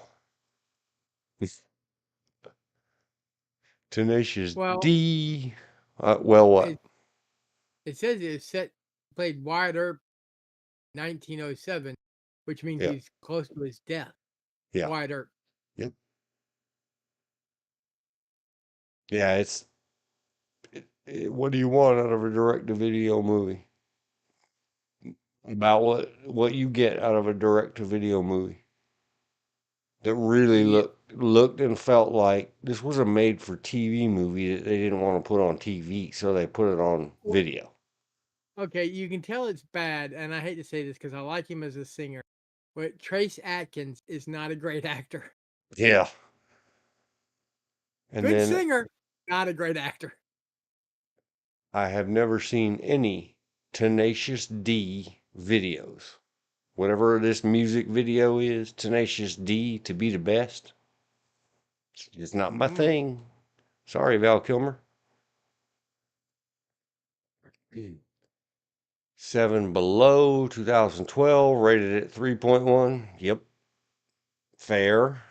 Tenacious Well, D. Well, what? it says it's set played Wyatt Earp 1907, which means Yeah, he's close to his death. yeah, Wyatt Earp. yep. Yeah, what do you want out of a direct to video movie? About what you get out of a direct to video movie that really Yeah. looked and felt like this was a made for TV movie that they didn't want to put on TV, so they put it on Well, video. okay, you can tell it's bad, and I hate to say this because I like him as a singer, but Trace Atkins is not a great actor. Yeah. And Good then singer, not a great actor. I have never seen any Tenacious D videos. Whatever this music video is, Tenacious D to be the best. It's not my Mm. thing. Sorry, Val Kilmer. Seven Below, 2012, rated at 3.1. Yep, fair.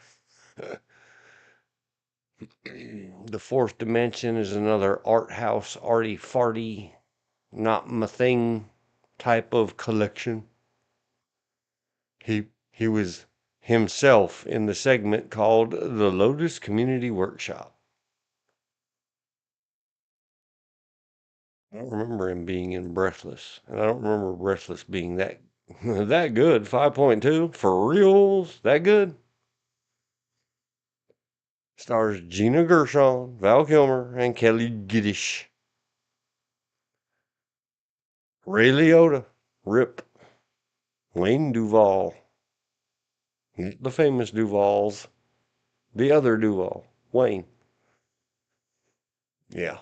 The Fourth Dimension is another art house, arty farty, not my thing type of collection. He was himself in the segment called the Lotus Community Workshop. I don't remember him being in Breathless, and I don't remember Breathless being that that good. 5.2 for reals, that good. Stars Gina Gershon, Val Kilmer, and Kelly Giddish. Ray Liotta, Rip, Wayne Duvall, not the famous Duvals, the other Duvall, Wayne. Yeah,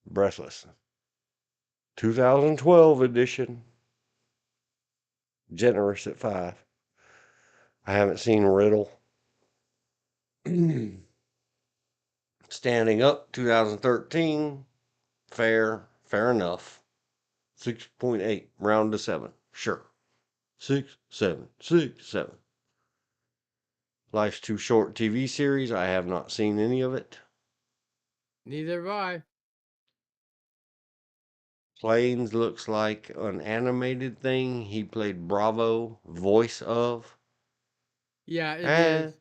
Breathless. 2012 edition, generous at 5. I haven't seen Riddle. Standing Up, 2013, fair enough. 6.8, round to 7, sure. 6, 7, 6, 7. Life's Too Short TV series, I have not seen any of it. Neither have I. Planes looks like an animated thing. He played Bravo, voice of, Yeah, it and is.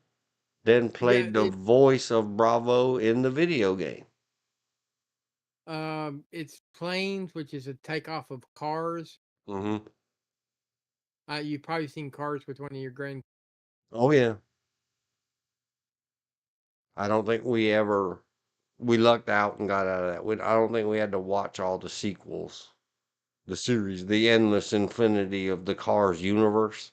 then Yeah, played the voice of Bravo in the video game. it's planes, which is a takeoff of cars. Mm-hmm. You've probably seen Cars with one of your grand. Oh yeah. I don't think we lucked out and got out of that. I don't think we had to watch all the sequels, the series, the endless infinity of the Cars universe.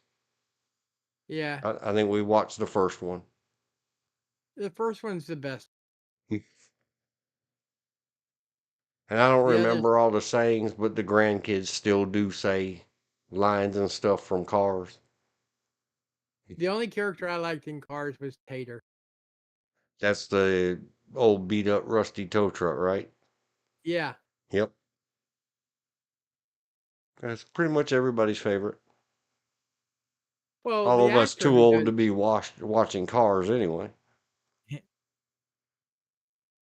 Yeah, I think we watched the first one. the first one's the best. And I don't The others, remember all the sayings, but the grandkids still do say lines and stuff from Cars. the only character I liked in Cars was Tater. That's the old beat up rusty tow truck, right? Yeah. Yep. That's pretty much everybody's favorite. Well, All the of us actor too who old does to be watching Cars anyway.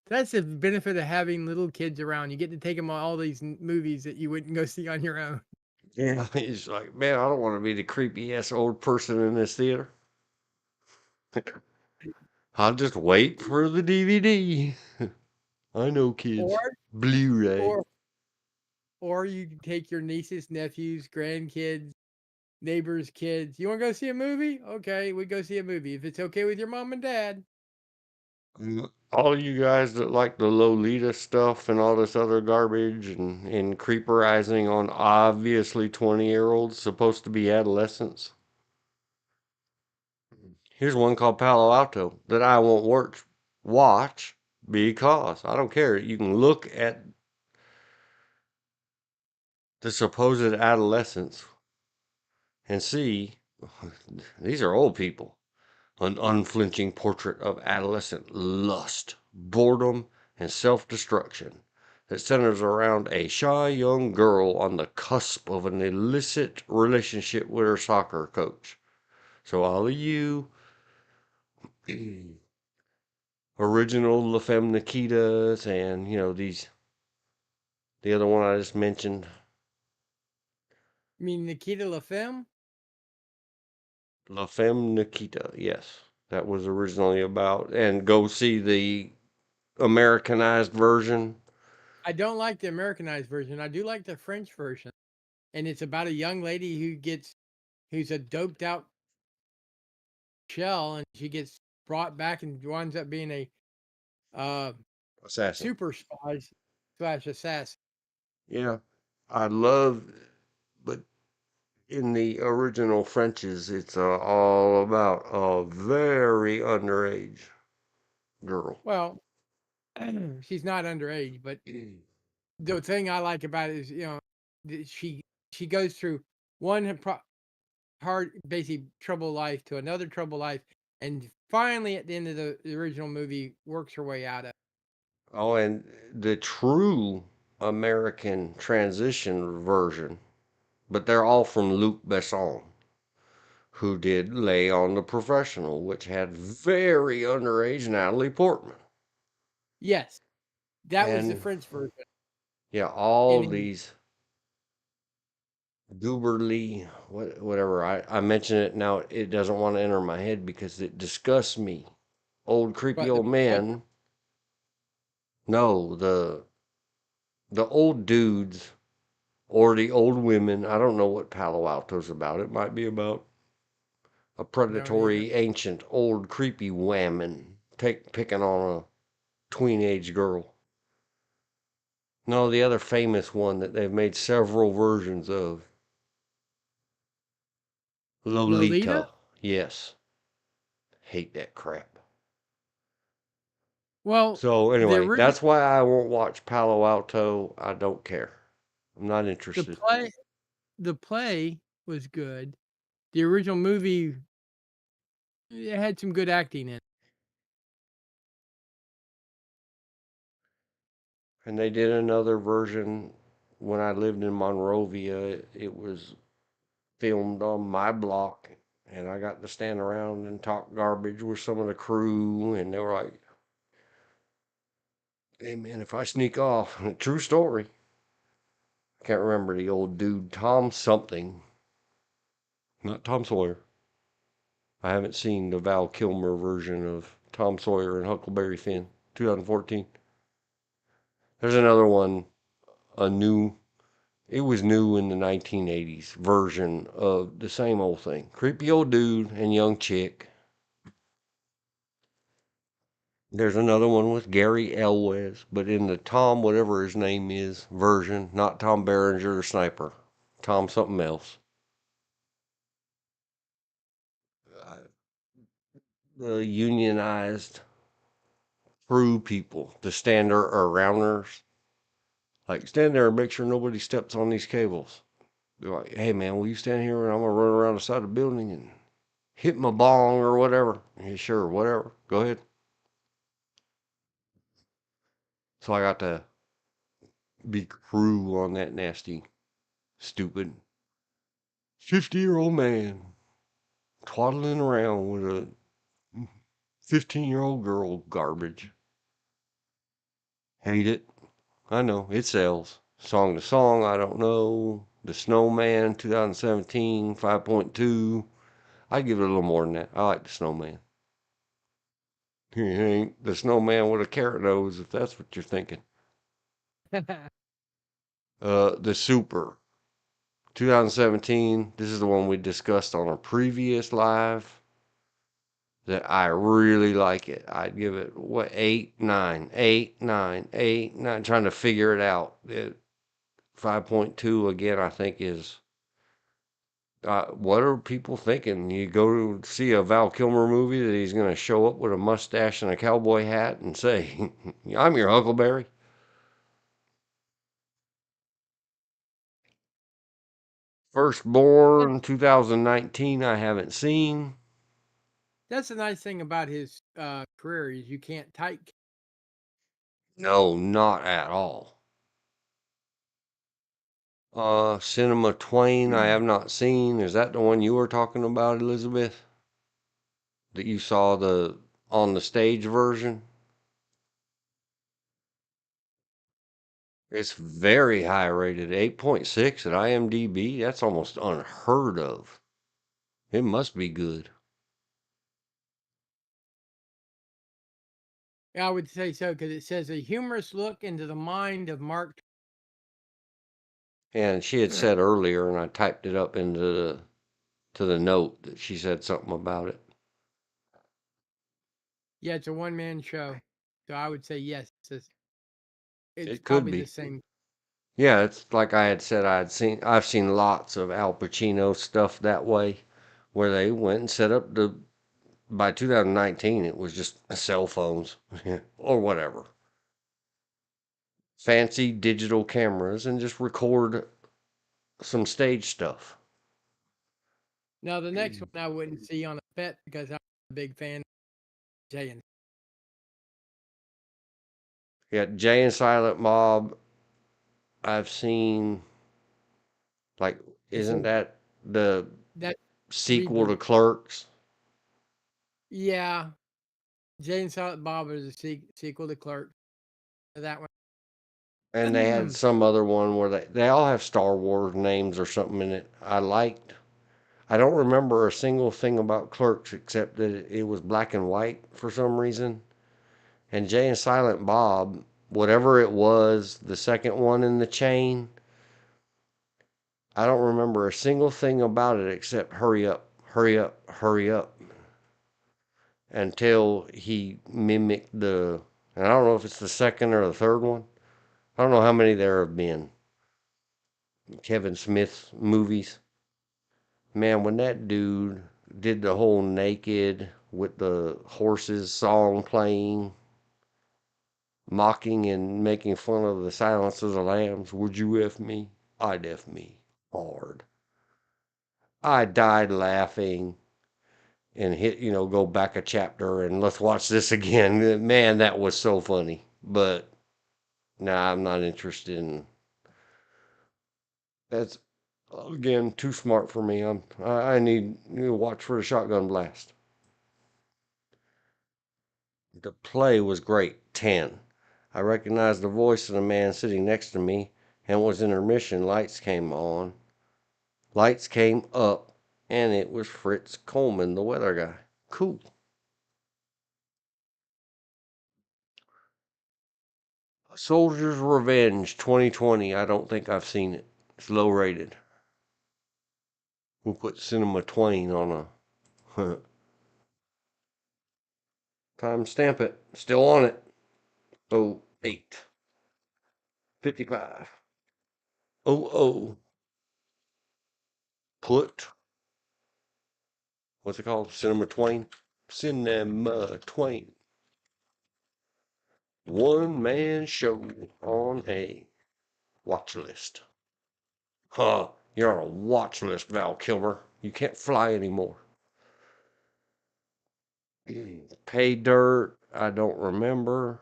that's the benefit of having little kids around. You get to take them on all these movies that you wouldn't go see on your own. Yeah. He's like, man, I don't want to be the creepy ass old person in this theater. I'll just wait for the DVD. I know, Or kids. Blu-ray. or or you can take your nieces, nephews, grandkids, neighbors' kids. You want to go see a movie? Okay, we go see a movie. If it's okay with your mom and dad. All you guys that like the Lolita stuff and all this other garbage and creeperizing on obviously 20-year-olds supposed to be adolescents. Here's one called Palo Alto that I won't watch because I don't care. You can look at the supposed adolescents and see these are old people. An unflinching portrait of adolescent lust, boredom, and self destruction that centers around a shy young girl on the cusp of an illicit relationship with her soccer coach. So, all of you original La Femme Nikitas and, the other one I just mentioned, I mean, Nikita LaFemme. La Femme Nikita, yes, that was originally about, and go see the Americanized version. I don't like the Americanized version. I do like the French version, and it's about a young lady who's a doped out shell, and she gets brought back and winds up being a uh, Assassin. super spy slash assassin. Yeah, I love, but in the original Frenches, it's all about a very underage girl. Well, she's not underage, but the thing I like about it is, she goes through one hard, basically trouble life to another trouble life, and finally at the end of the original movie works her way out of it. Oh, and the true American transition version, but they're all from Luc Besson, who did Lay on the Professional, which had very underage Natalie Portman. Yes, that was the And French version. yeah, all And in, these gooberly, whatever. I mention it now, it doesn't want to enter my head because it disgusts me. Old creepy but the old professor, men. No, the old dudes or the old women. I don't know what Palo Alto's about. It might be about a no, neither. predatory, ancient, old, creepy whammon picking on a tween-age girl. No, the other famous one that they've made several versions of. Lolita? Lolita. Yes. Hate that crap. Well, So the anyway, original, that's why I won't watch Palo Alto. I don't care. I'm not the interested. play, the play was good. The original movie, it had some good acting in it. And they did another version when I lived in Monrovia. It was filmed on my block, and I got to stand around and talk garbage with some of the crew, and they were like, "Hey man, if I sneak off," true story. I can't remember the old dude, Tom something, not Tom Sawyer. I haven't seen the Val Kilmer version of Tom Sawyer and Huckleberry Finn, 2014. There's another one, a new, it was new in the 1980s version of the same old thing. Creepy old dude and young chick. There's another one with Gary Elwes, but in the Tom, whatever his name is, version, not Tom Berenger the sniper, Tom something else. The unionized crew people, the stander or rounders, like stand there and make sure nobody steps on these cables. They're like, hey man, will you stand here and I'm gonna run around the side of the building and hit my bong or whatever? Yeah, sure, whatever. Go ahead. So I got to be crew on that nasty, stupid 50-year-old man twaddling around with a 15-year-old girl garbage. Hate it. I know, it sells. Song to Song, I don't know. The Snowman, 2017, 5.2. I'd give it a little more than that. I like the Snowman. He ain't the Snowman with a carrot nose, if that's what you're thinking. The Super, 2017. This is the one we discussed on a previous live. That I really like it. I'd give it what 8, 9, 8, 9, 8, 9. Trying to figure it out. 5.2 again, I think is. What are people thinking? You go to see a Val Kilmer movie that he's going to show up with a mustache and a cowboy hat and say, "I'm your Huckleberry." Firstborn, 2019. I haven't seen. That's the nice thing about his career is you can't type. No, not at all. Cinema Twain, I have not seen. Is that the one you were talking about, Elizabeth? That you saw the on the stage version? It's very high rated, 8.6 at IMDb. That's almost unheard of. It must be good. I would say so because it says a humorous look into the mind of Mark. And she had said earlier, and I typed it up into the note that she said something about it. Yeah, it's a one-man show, so I would say yes. It's It could probably the be. same. Yeah, it's like I had said. I've seen lots of Al Pacino stuff that way, where they went and set up the. By 2019, it was just cell phones or whatever, fancy digital cameras, and just record some stage stuff. Now the next one I wouldn't see on a pet because I'm a big fan of Jay and Yeah, Jay and Silent Bob. I've seen like, it's isn't that the that sequel reboot. to Clerks? Yeah, Jay and Silent Bob is a sequel to Clerk. That And they had one. some other one where they all have Star Wars names or something in it. I liked. I don't remember a single thing about Clerks except that it was black and white for some reason. And Jay and Silent Bob, whatever it was, the second one in the chain, I don't remember a single thing about it except hurry up, hurry up, hurry up. until he mimicked the. And I don't know if it's the second or the third one. I don't know how many there have been. Kevin Smith's movies. Man, when that dude did the whole naked with the horses song playing, mocking and making fun of the Silence of the Lambs, would you F me? I'd F me hard. I died laughing and go back a chapter and let's watch this again. Man, that was so funny. But nah, I'm not interested in that's again too smart for me. I need to watch for the shotgun blast. The play was great. 10. I recognized the voice of the man sitting next to me, and it was intermission. Lights came on. Lights came up, and it was Fritz Coleman, the weather guy. Cool. Soldier's Revenge 2020. I don't think I've seen it. It's low rated. We'll put Cinema Twain on a time stamp it. Still on it. Oh, 08. 55. Oh, oh. Put. What's it called? Cinema Twain? Cinema Twain. One man show on a watch list. Huh. You're on a watch list, Val Kilmer. You can't fly anymore. Pay dirt. I don't remember.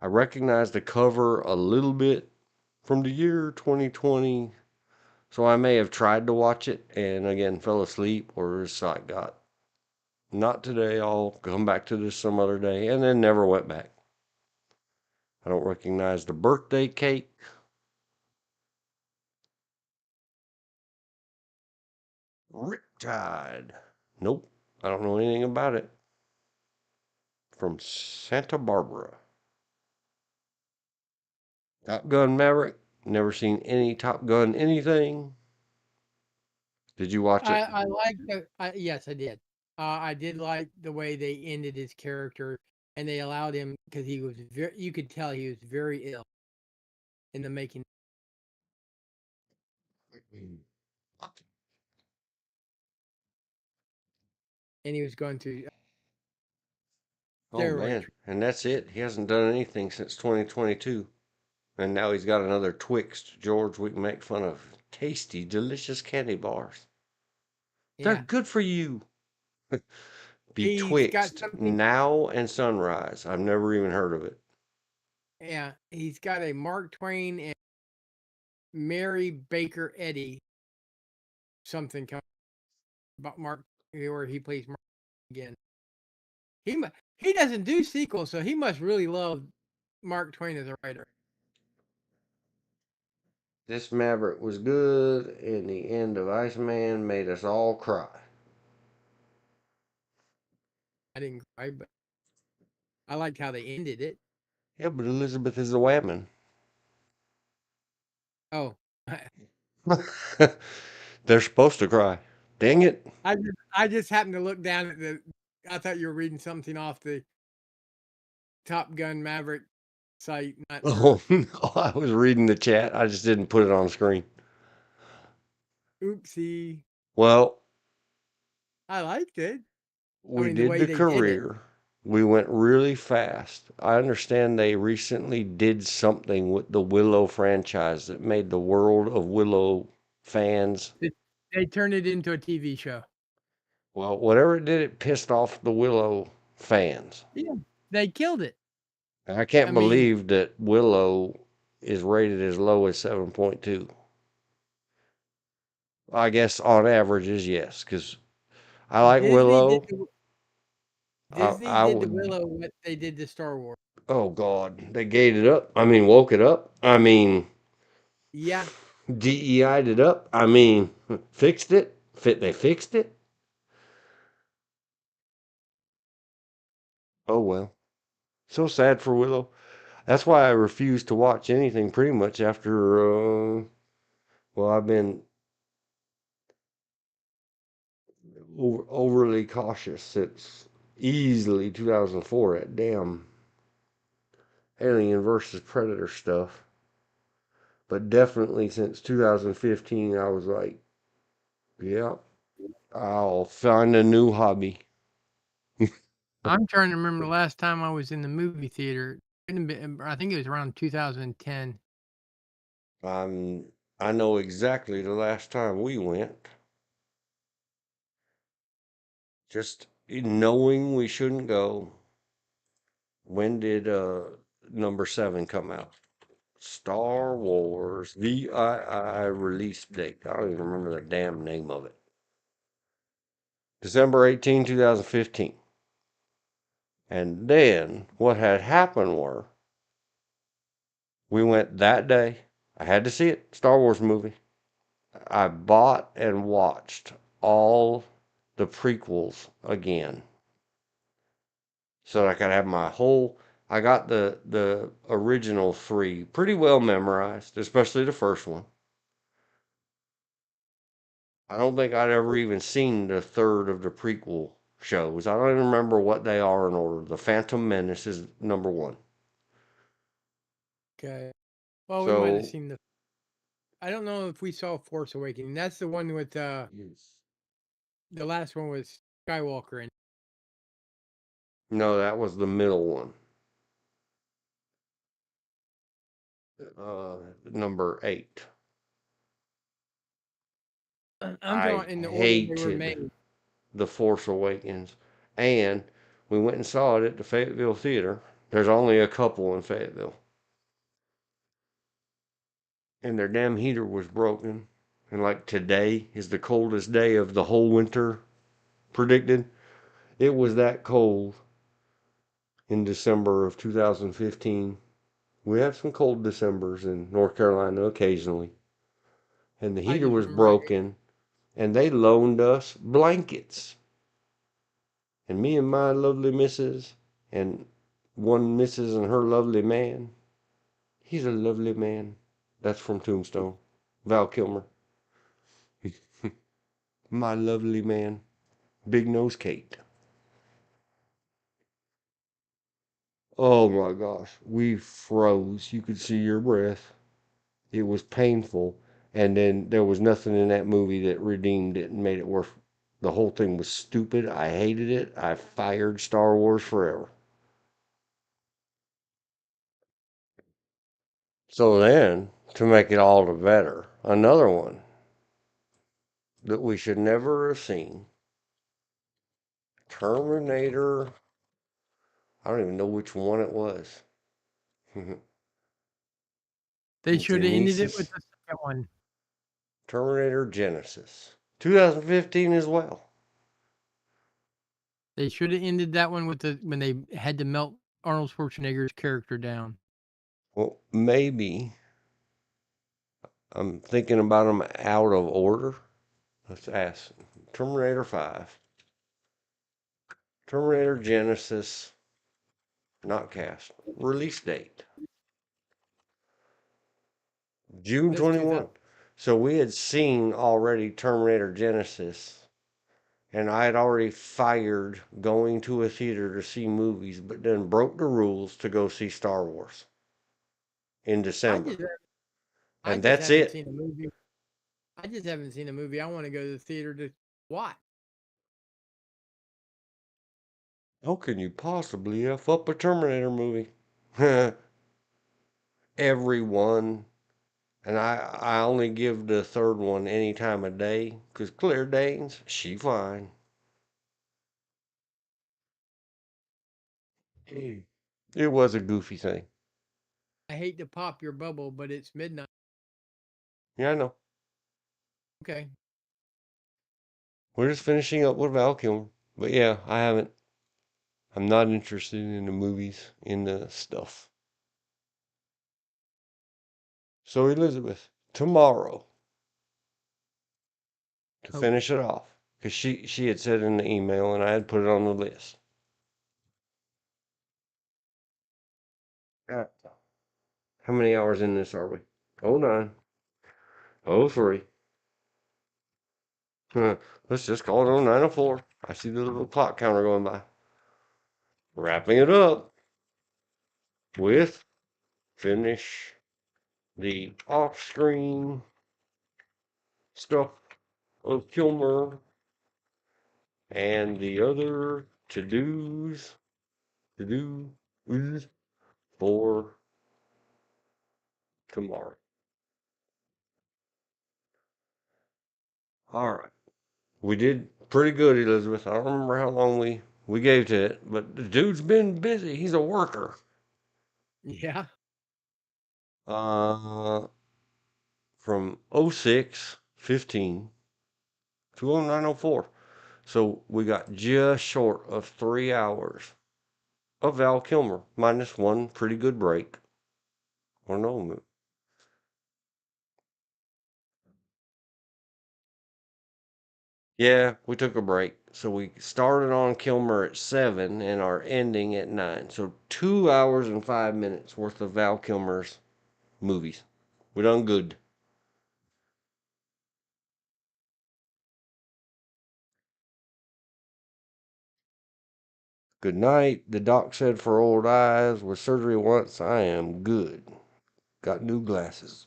I recognize the cover a little bit from the year 2020. So I may have tried to watch it and again fell asleep or his sight got. Not today. I'll come back to this some other day and then never went back. I don't recognize the birthday cake. Riptide. Nope. I don't know anything about it. From Santa Barbara. Top Gun Maverick. Never seen any Top Gun anything. Did you watch it? I like the yes, I did. I did like the way they ended his character, and they allowed him because he was very. You could tell he was very ill in the making, and he was going through Oh steroid. man, and that's it. He hasn't done anything since 2022. And now he's got another Twixt. George, we can make fun of tasty, delicious candy bars. They're Yeah, good for you. he's got Betwixt something. now and sunrise. I've never even heard of it. Yeah, he's got a Mark Twain and Mary Baker Eddy something coming about Mark where he plays Mark again. He doesn't do sequels, so he must really love Mark Twain as a writer. This Maverick was good, and the end of Iceman made us all cry. I didn't cry, but I liked how they ended it. Yeah, but Elizabeth is a whammon. Oh, They're supposed to cry. Dang it. I just happened to look down at the. I thought you were reading something off the Top Gun Maverick site, not her. Oh, no, I was reading the chat. I just didn't put it on screen. Oopsie. Well, I liked it. I we mean, the did way the they did it. career. We went really fast. I understand they recently did something with the Willow franchise that made the world of Willow fans. It they turned it into a TV show. Well, whatever it did, it pissed off the Willow fans. Yeah, they killed it. I I can't mean, believe that Willow is rated as low as 7.2. I guess on average is yes, because I like Disney did Willow. the Disney I did the would. Willow what they did to Star Wars. Oh God, they gated up. I mean, woke it up. I mean, Yeah, DEI'd it up. I mean, fixed it. They fixed it. Oh well. So sad for Willow. That's why I refuse to watch anything pretty much after. Well, I've been overly cautious. It's easily 2004, that damn Alien versus Predator stuff. But definitely since 2015, I was like, yeah, I'll find a new hobby. I'm trying to remember the last time I was in the movie theater. I think it was around 2010. I know exactly the last time we went. Just knowing we shouldn't go. When did number 7 come out? Star Wars VII release date. I don't even remember the damn name of it. December 18, 2015. And then what had happened were we went that day. I had to see it. Star Wars movie. I bought and watched all the prequels again. So I could have my whole I got the original 3 pretty well memorized, especially the first one. I don't think I'd ever even seen the third of the prequel shows. I don't even remember what they are in order. The Phantom Menace is number 1. Okay. Well, we might have So seen the. I don't know if we saw Force Awakening. That's the one with yes. the last one was Skywalker and No, that was the middle one. Number 8. I'm I talking in the order they were hated made. The Force Awakens. And we went and saw it at the Fayetteville Theater. There's only a couple in Fayetteville. And their damn heater was broken. And like today is the coldest day of the whole winter predicted. It was that cold in December of 2015. We have some cold Decembers in North Carolina occasionally. And the I heater just was remember broken. And they loaned us blankets. And me and my lovely missus and one missus and her lovely man. He's a lovely man. That's from Tombstone. Val Kilmer. My lovely man. Big Nose Kate. Oh my gosh. We froze. You could see your breath. It was painful. And then there was nothing in that movie that redeemed it and made it worth. The whole thing was stupid. I hated it. I fired Star Wars forever. So then, to make it all the better, another one that we should never have seen. Terminator. I don't even know which one it was. they should have ended it with Genesis. the second one. Terminator Genesis. 2015 as well. They should have ended that one with the when they had to melt Arnold Schwarzenegger's character down. Well, maybe I'm thinking about them out of order. Let's ask. Terminator 5. Terminator Genesis. Not cast. Release date. June That's 2000. 21. So we had seen already Terminator Genesis, and I had already fired going to a theater to see movies, but then broke the rules to go see Star Wars in I December. just I And just that's haven't it. seen a movie. I just haven't seen a movie I want to go to the theater to watch. How can you possibly F up a Terminator movie? Everyone. And I only give the third one any time of day, 'cause Claire Danes, she fine. It was a goofy thing. I hate to pop your bubble, but it's midnight. Yeah, I know. Okay. We're just finishing up with Val Kilmer. But yeah, I'm not interested in the movies, in the stuff. So Elizabeth, tomorrow, to Oh, finish it off, because she had said in the email and I had put it on the list. Uh, How many hours in this are we? Oh nine, oh three, Let's just call it on 904. I see the little clock counter going by. Wrapping it up with finish the off-screen stuff of Kilmer and the other to-do for tomorrow. All right. We did pretty good, Elizabeth. I don't remember how long we gave to it, but the dude's been busy. He's a worker. Yeah. Uh, from 06:15 to 09:04. So we got just short of 3 hours of Val Kilmer, minus one pretty good break. Or no, yeah, we took a break. So we started on Kilmer at 7 and are ending at 9. So 2 hours and 5 minutes worth of Val Kilmer's movies. We done good. Good night. The doc said for old eyes, with surgery once, I am good. Got new glasses.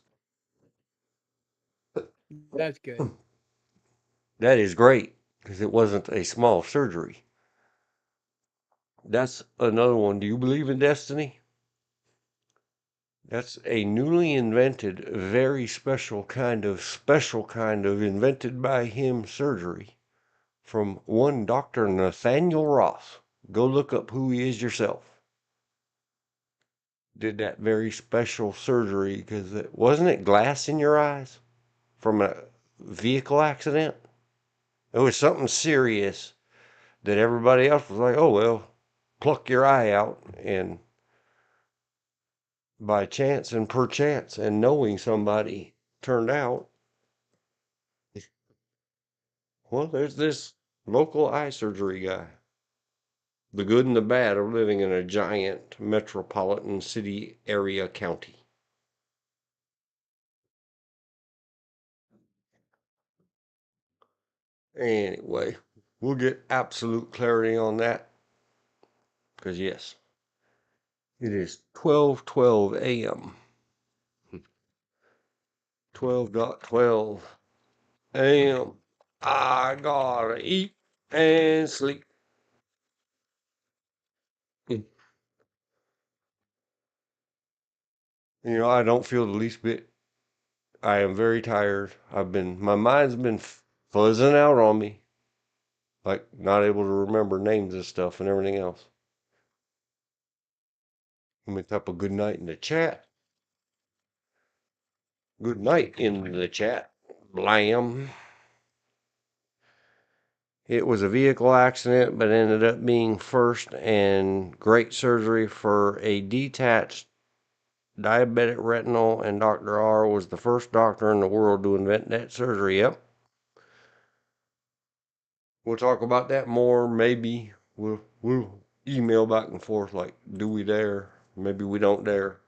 That's good. That is great because it wasn't a small surgery. That's another one. Do you believe in destiny? That's a newly invented, very special kind of invented by him surgery from one Dr. Nathaniel Ross. Go look up who he is yourself. Did that very special surgery because wasn't it glass in your eyes from a vehicle accident? It was something serious that everybody else was like, oh, well, pluck your eye out. And by chance and perchance and knowing somebody turned out, well, there's this local eye surgery guy. The good and the bad of living in a giant metropolitan city area county. Anyway, we'll get absolute clarity on that because, yes, it is 12:12 a.m. 12:12 a.m. I gotta eat and sleep. You I don't feel the least bit. I am very tired. My mind's been fuzzing out on me, like not able to remember names and stuff and everything else. Let me type a good night in the chat. Good night in the chat. Blam. It was a vehicle accident, but ended up being first and great surgery for a detached diabetic retinal, and Dr. R was the first doctor in the world to invent that surgery. Yep. We'll talk about that more. Maybe we'll email back and forth like, do we dare? Maybe we don't dare.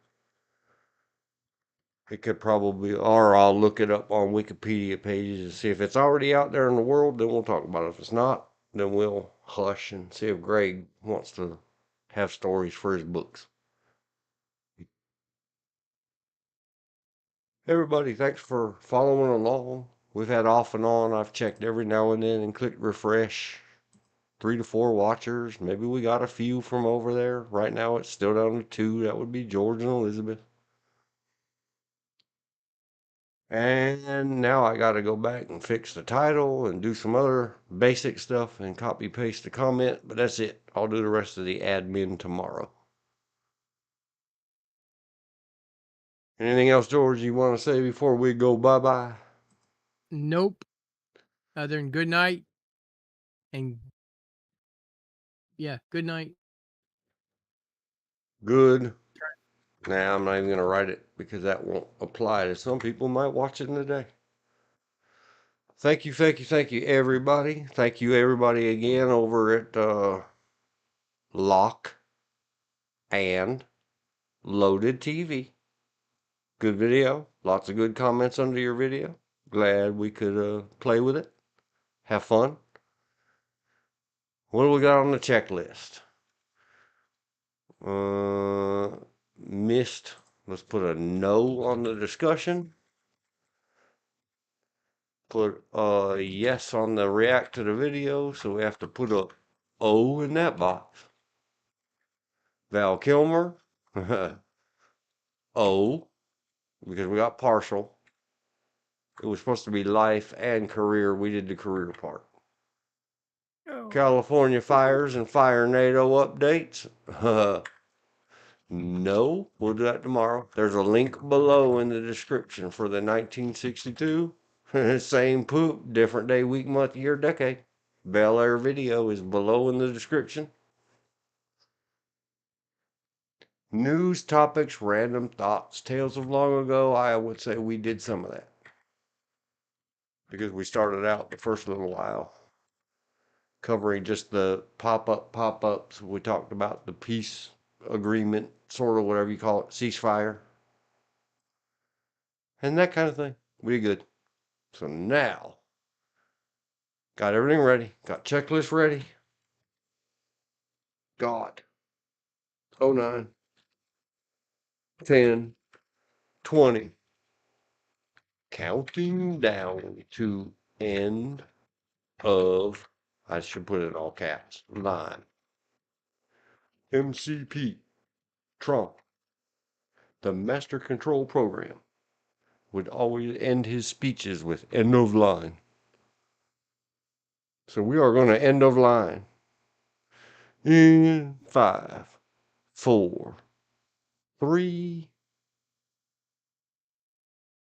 It could probably, or I'll look it up on Wikipedia pages and see if it's already out there in the world. Then we'll talk about it. If it's not, then we'll hush and see if Greg wants to have stories for his books. Everybody, thanks for following along. We've had off and on. I've checked every now and then and clicked refresh. 3 to 4 watchers. Maybe we got a few from over there. Right now it's still down to 2. That would be George and Elizabeth. And now I got to go back and fix the title and do some other basic stuff and copy paste the comment. But that's it. I'll do the rest of the admin tomorrow. Anything else, George, you want to say before we go bye-bye? Nope. Other than good night and yeah, good night. Good. Nah, I'm not even going to write it because that won't apply to some people might watch it in a day. Thank you, everybody. Thank you, everybody, again over at Lock and Loaded TV. Good video. Lots of good comments under your video. Glad we could play with it. have fun. What do we got on the checklist? Missed. Let's put a no on the discussion. Put a yes on the react to the video, so we have to put a O in that box. Val Kilmer, O, because we got partial. It was supposed to be life and career. We did the career part. Oh. California fires and Firenado updates. No, we'll do that tomorrow. There's a link below in the description for the 1962. Same poop, different day, week, month, year, decade. Bel Air video is below in the description. News, topics, random thoughts, tales of long ago. I would say we did some of that. Because we started out the first little while covering just the pop-ups. We talked about the peace agreement, sort of whatever you call it, ceasefire. And that kind of thing. We did good. So now, got everything ready. Got checklist ready. Got 09, 10, 20. Counting down to end of, I should put it in all caps, line. MCP, Trump, the Master Control Program, would always end his speeches with end of line. So we are going to end of line in 5, 4, 3,